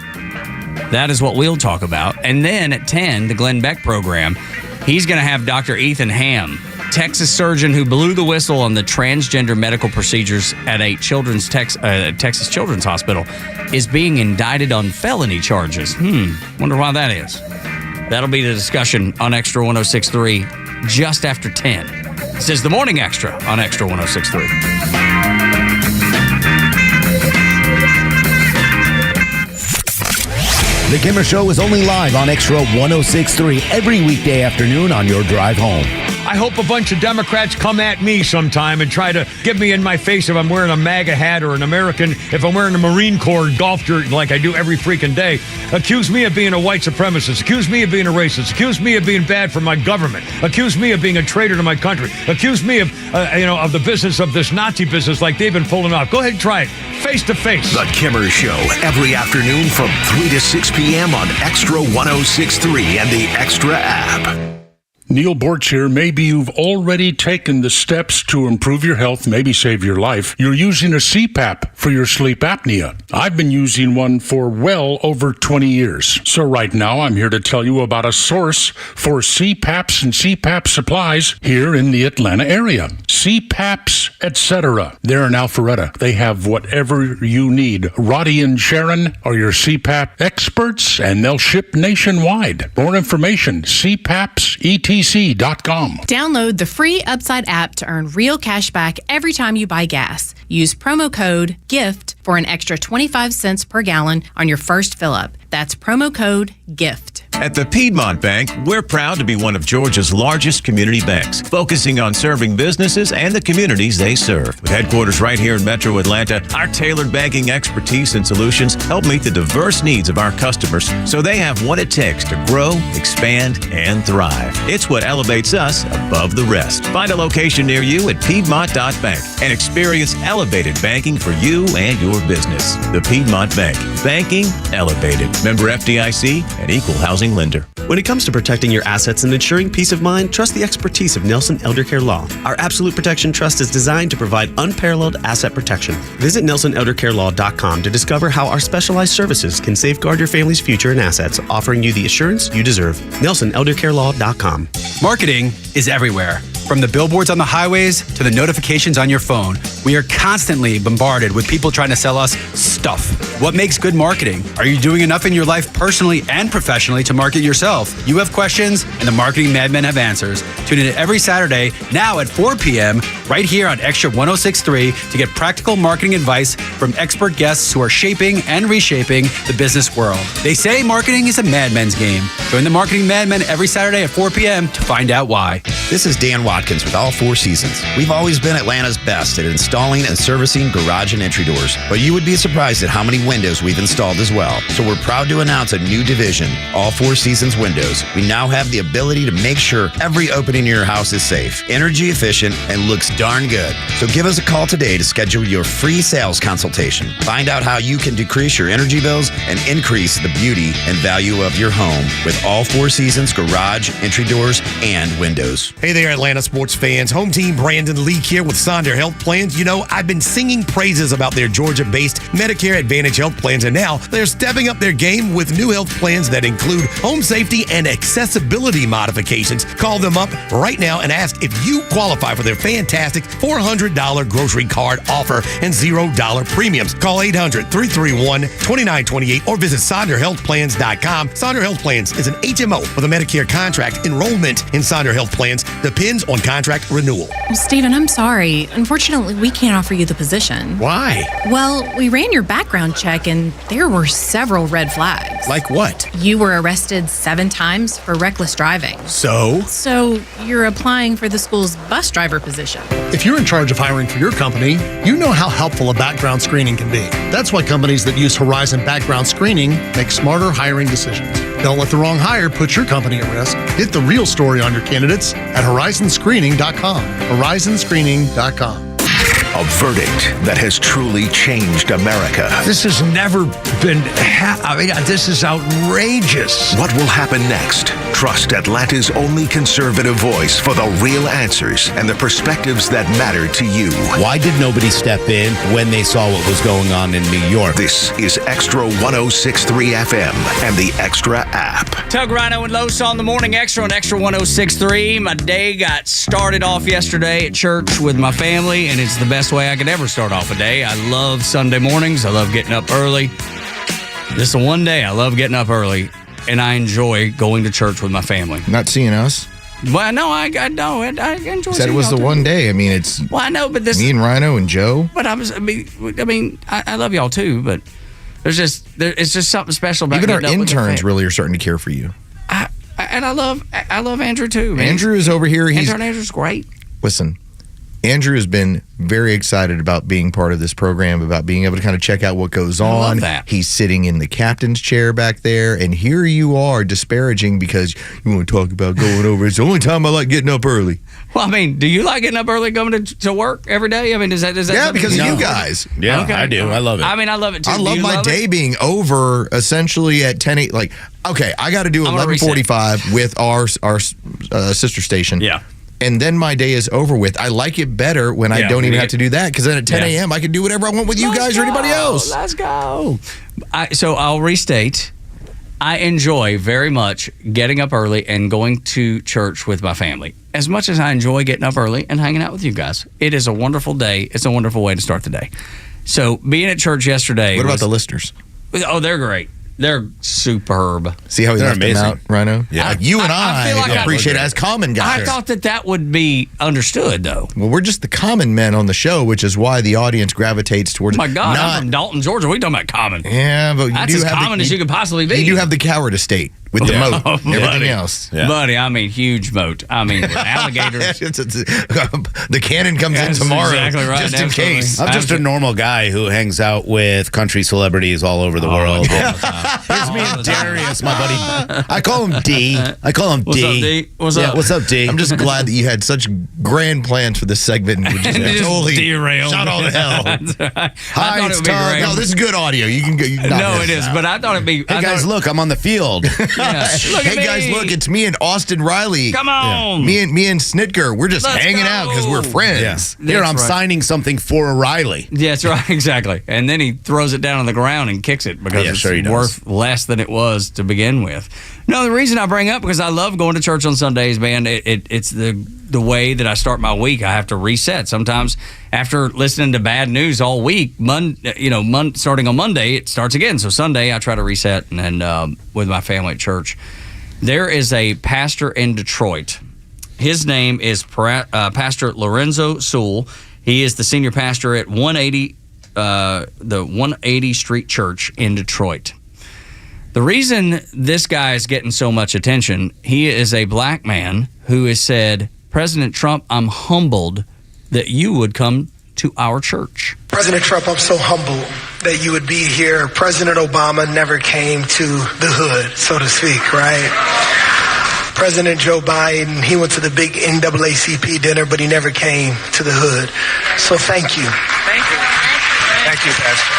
That is what we'll talk about. And then at 10, the Glenn Beck program, he's going to have Dr. Ethan Ham, Texas surgeon who blew the whistle on the transgender medical procedures at a Texas Children's Hospital, is being indicted on felony charges. Wonder why that is. That'll be the discussion on Extra 106.3 just after 10. This is the Morning Extra on Extra 106.3. The Kimmer Show is only live on Extra 106.3 every weekday afternoon on your drive home. I hope a bunch of Democrats come at me sometime and try to get me in my face if I'm wearing a MAGA hat or an American, if I'm wearing a Marine Corps golf jersey like I do every freaking day. Accuse me of being a white supremacist. Accuse me of being a racist. Accuse me of being bad for my government. Accuse me of being a traitor to my country. Accuse me of, of the business of this Nazi business like they've been pulling off. Go ahead and try it. Face to face. The Kimmer Show, every afternoon from 3 to 6 p.m. on Extra 106.3 and the Extra app. Neil Borch here. Maybe you've already taken the steps to improve your health, maybe save your life. You're using a CPAP for your sleep apnea. I've been using one for well over 20 years. So right now, I'm here to tell you about a source for CPAPs and CPAP supplies here in the Atlanta area. CPAPs, etc. They're in Alpharetta. They have whatever you need. Roddy and Sharon are your CPAP experts, and they'll ship nationwide. More information, CPAPs.com. Download the free Upside app to earn real cash back every time you buy gas. Use promo code GIFT for an extra 25 cents per gallon on your first fill-up. That's promo code GIFT. At the Piedmont Bank, we're proud to be one of Georgia's largest community banks, focusing on serving businesses and the communities they serve. With headquarters right here in Metro Atlanta, our tailored banking expertise and solutions help meet the diverse needs of our customers so they have what it takes to grow, expand, and thrive. It's what elevates us above the rest. Find a location near you at Piedmont.bank and experience elevated banking for you and your business. The Piedmont Bank. Banking elevated. Member FDIC and equal housing lender. When it comes to protecting your assets and ensuring peace of mind, trust the expertise of Nelson Elder Care Law. Our Absolute Protection Trust is designed to provide unparalleled asset protection. Visit NelsonElderCareLaw.com to discover how our specialized services can safeguard your family's future and assets, offering you the assurance you deserve. NelsonElderCareLaw.com. Marketing is everywhere. From the billboards on the highways to the notifications on your phone, we are constantly bombarded with people trying to sell us stuff. What makes good marketing? Are you doing enough in your life personally and professionally to market yourself? You have questions, and the Marketing Madmen have answers. Tune in every Saturday, now at 4 p.m., right here on Extra 106.3 to get practical marketing advice from expert guests who are shaping and reshaping the business world. They say marketing is a madman's game. Join the Marketing Madmen every Saturday at 4 p.m. to find out why. This is Dan Watt Watkins with All Four Seasons. We've always been Atlanta's best at installing and servicing garage and entry doors, but you would be surprised at how many windows we've installed as well. So we're proud to announce a new division, All Four Seasons Windows. We now have the ability to make sure every opening in your house is safe, energy efficient, and looks darn good. So give us a call today to schedule your free sales consultation. Find out how you can decrease your energy bills and increase the beauty and value of your home with All Four Seasons garage, entry doors, and windows. Hey there, Atlanta sports fans. Home team Brandon Leak here with Sonder Health Plans. You know, I've been singing praises about their Georgia-based Medicare Advantage health plans, and now they're stepping up their game with new health plans that include home safety and accessibility modifications. Call them up right now and ask if you qualify for their fantastic $400 grocery card offer and $0 premiums. Call 800-331-2928 or visit SonderHealthPlans.com. Sonder Health Plans is an HMO with a Medicare contract. Enrollment in Sonder Health Plans depends on contract renewal. Well, Stephen, I'm sorry. Unfortunately, we can't offer you the position. Why? Well, we ran your background check and there were several red flags. Like what? You were arrested 7 times for reckless driving. So You're applying for the school's bus driver position. If you're in charge of hiring for your company, you know how helpful a background screening can be. That's why companies that use Horizon Background Screening make smarter hiring decisions. Don't let the wrong hire put your company at risk. Get the real story on your candidates at horizonscreening.com. Horizonscreening.com. A verdict that has truly changed America. This has never been, this is outrageous. What will happen next? Trust Atlanta's only conservative voice for the real answers and the perspectives that matter to you. Why did nobody step in when they saw what was going on in New York? This is Extra 106.3 FM and the Extra app. Tug, Rhino, and Los on the Morning Extra on Extra 106.3. My day got started off yesterday at church with my family, and it's the best way I could ever start off a day. I love Sunday mornings. I love getting up early. This is the one day I love getting up early, and I enjoy going to church with my family. Not seeing us. Well, no, I know it. I enjoy. Said it was the one day. I mean, it's. Well, I know, but this. Me and Rhino and Joe. But I love y'all too. But it's just something special about even our getting up with interns really are starting to care for you. And I love Andrew too. Man. Andrew is over here. Andrew's great. Listen, Andrew has been very excited about being part of this program, about being able to kind of check out what goes on. I love that. He's sitting in the captain's chair back there, and here you are disparaging because you want to talk about going over. It's the only time I like getting up early. Well, I mean, do you like getting up early going to work every day? I mean, does that yeah, because of you guys. Yeah, okay. I do. I love it. I mean, I love it too. I love my day being over essentially at 10, 8. Like, okay, I got to do 11:45 with our sister station. Yeah. And then my day is over with. I like it better when I don't even have to do that, because then at 10 a.m. I can do whatever I want with you guys or anybody else. Let's go. So I'll restate. I enjoy very much getting up early and going to church with my family. As much as I enjoy getting up early and hanging out with you guys. It is a wonderful day. It's a wonderful way to start the day. So being at church yesterday. What about the listeners? Oh, they're great. They're superb. See how he left them out, Rhino? Yeah. Like you and I feel like appreciate it as common guys. I thought that would be understood, though. Well, we're just the common men on the show, which is why the audience gravitates towards. Oh my God, I'm from Dalton, Georgia. We talking about common. Yeah, but that's as common as you could possibly be. You do have the coward estate with the moat, everything else. Yeah. Buddy, I mean, huge moat. I mean, with alligators. The cannon comes in tomorrow, exactly right, just in case. I'm just a normal guy who hangs out with country celebrities all over the world. Here's me and Darius, my buddy. I call him D. What's up, D? What's up? What's up, D? I'm just glad that you had such grand plans for this segment. And just totally derailed. Shot all to hell. Hi, it's Todd. No, this is good audio. You can go. No, it is. But I thought it'd be. Hey guys, look, I'm on the field. Hey guys, look, it's me and Austin Riley. Come on. Me and Snitker. We're just hanging out because we're friends. Yeah. Here, I'm signing something for O'Reilly. Yeah, that's right, exactly. And then he throws it down on the ground and kicks it because it's worth less than it was to begin with. No, the reason I bring up because I love going to church on Sundays, man. It's the way that I start my week. I have to reset. Sometimes after listening to bad news all week, starting on Monday, it starts again. So Sunday, I try to reset and with my family at church. There is a pastor in Detroit. His name is Pastor Lorenzo Sewell. He is the senior pastor at 180, the 180 Street Church in Detroit. The reason this guy is getting so much attention, he is a black man who has said President Trump, I'm humbled that you would come to our church. President Trump, I'm so humbled that you would be here. President Obama never came to the hood, so to speak, right? President Joe Biden, he went to the big NAACP dinner, but he never came to the hood. So thank you. Thank you. Thank you, Pastor.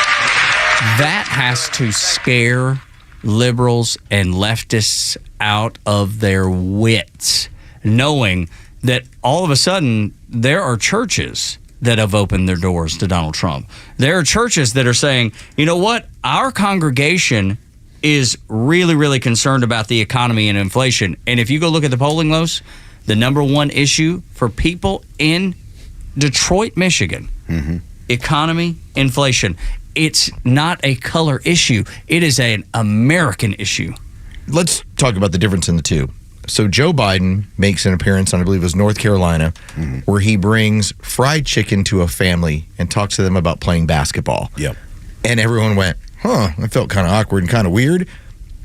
That has to scare liberals and leftists out of their wits, knowing that all of a sudden there are churches that have opened their doors to Donald Trump. There are churches that are saying, you know what, our congregation is really, really concerned about the economy and inflation. And if you go look at the polling, Los, the number one issue for people in Detroit, Michigan, economy, inflation. It's not a color issue. It is an American issue. Let's talk about the difference in the two. So Joe Biden makes an appearance on, I believe it was North Carolina, where he brings fried chicken to a family and talks to them about playing basketball. Yep. And everyone went, that felt kind of awkward and kind of weird.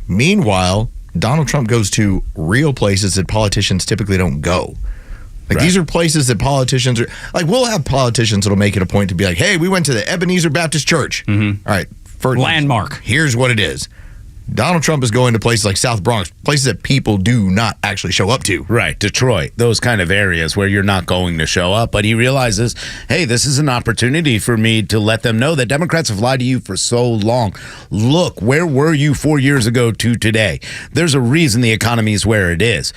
Meanwhile, Donald Trump goes to real places that politicians typically don't go. These are places that politicians are, like, we'll have politicians that'll make it a point to be like, hey, we went to the Ebenezer Baptist Church. All right. Landmark. Here's what it is. Donald Trump is going to places like South Bronx, places that people do not actually show up to. Right, Detroit, those kind of areas where you're not going to show up. But he realizes, hey, this is an opportunity for me to let them know that Democrats have lied to you for so long. Look, where were you 4 years ago to today? There's a reason the economy is where it is.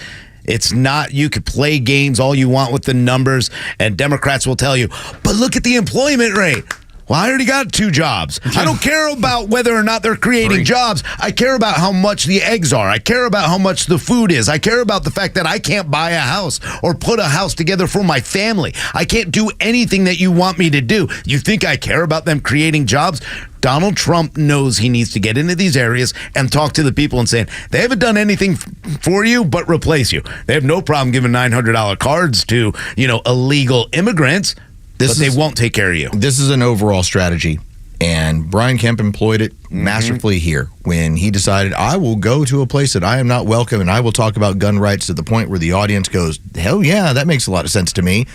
It's not, you could play games all you want with the numbers, and Democrats will tell you, but look at the employment rate. Well, I already got 2 jobs. I don't care about whether or not they're creating jobs. I care about how much the eggs are. I care about how much the food is. I care about the fact that I can't buy a house or put a house together for my family. I can't do anything that you want me to do. You think I care about them creating jobs? Donald Trump knows he needs to get into these areas and talk to the people and saying, they haven't done anything for you but replace you. They have no problem giving $900 cards to, illegal immigrants. But they won't take care of you. This is an overall strategy, and Brian Kemp employed it masterfully here when he decided, I will go to a place that I am not welcome, and I will talk about gun rights to the point where the audience goes, hell yeah, that makes a lot of sense to me.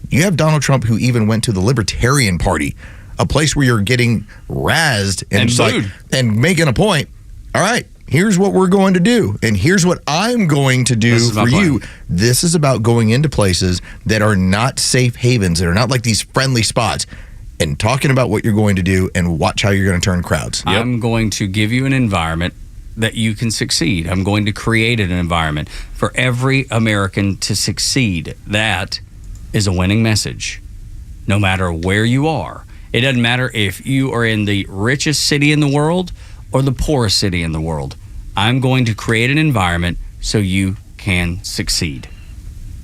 You have Donald Trump who even went to the Libertarian Party, a place where you're getting razzed and making a point. All right. Here's what we're going to do, and here's what I'm going to do for you. This is about going into places that are not safe havens, that are not like these friendly spots, and talking about what you're going to do and watch how you're going to turn crowds. I'm going to give you an environment that you can succeed. I'm going to create an environment for every American to succeed. That is a winning message, no matter where you are. It doesn't matter if you are in the richest city in the world or the poorest city in the world. I'm going to create an environment so you can succeed.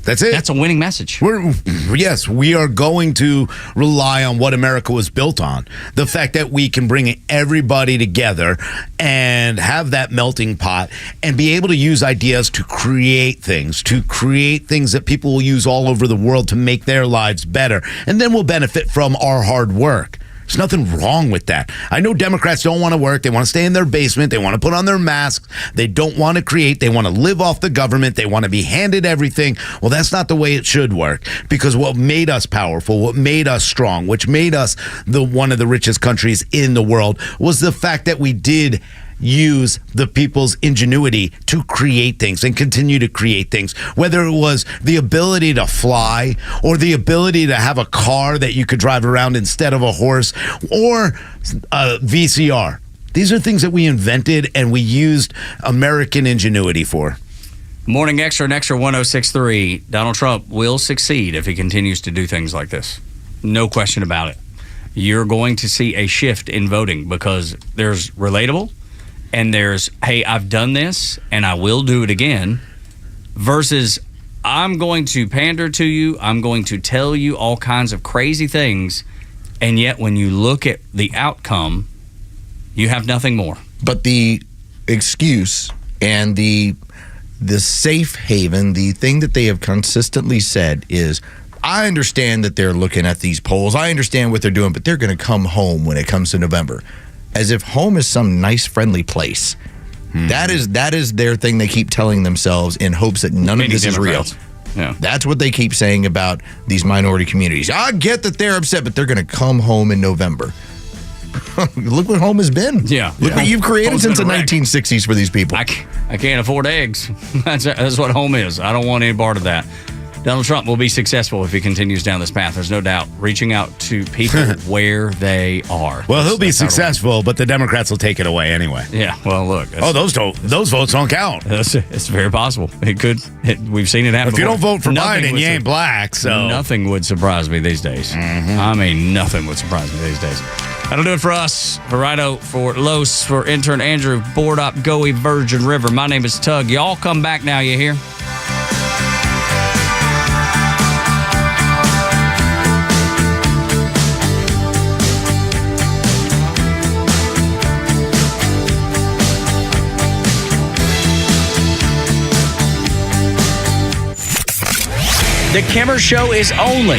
That's it. That's a winning message. Yes, we are going to rely on what America was built on. The fact that we can bring everybody together and have that melting pot and be able to use ideas to create things that people will use all over the world to make their lives better. And then we'll benefit from our hard work. There's nothing wrong with that. I know Democrats don't want to work. They want to stay in their basement. They want to put on their masks. They don't want to create. They want to live off the government. They want to be handed everything. Well, that's not the way it should work, because what made us powerful, what made us strong, which made us one of the richest countries in the world, was the fact that we did use the people's ingenuity to create things and continue to create things, whether it was the ability to fly or the ability to have a car that you could drive around instead of a horse or a VCR. These are things that we invented and we used American ingenuity for. Morning Extra and Extra 106.3. Donald Trump will succeed if he continues to do things like this. No question about it. You're going to see a shift in voting because there's relatable, and there's, hey, I've done this and I will do it again, versus I'm going to pander to you, I'm going to tell you all kinds of crazy things, and yet when you look at the outcome, you have nothing more. But the excuse and the safe haven, the thing that they have consistently said is, I understand that they're looking at these polls, I understand what they're doing, but they're going to come home when it comes to November. As if home is some nice, friendly place. That is their thing they keep telling themselves in hopes that none of this is real. Yeah. That's what they keep saying about these minority communities. I get that they're upset, but they're going to come home in November. Look what home has been. Yeah. Look what you've created Home's since the been a wreck. 1960s for these people. I can't afford eggs. That's what home is. I don't want any part of that. Donald Trump will be successful if he continues down this path. There's no doubt. Reaching out to people where they are. Well, he'll be successful, but the Democrats will take it away anyway. Yeah. Well, look. Those votes don't count. It's very possible. It could. We've seen it happen. If you before. don't vote for Nothing Biden, would you ain't black. So nothing would surprise me these days. I mean, nothing would surprise me these days. That'll do it for us. For Rhino, for Los, for intern Andrew, Board Up, Goey, Virgin River. My name is Tug. Y'all come back now, you hear? The Kimmer Show is only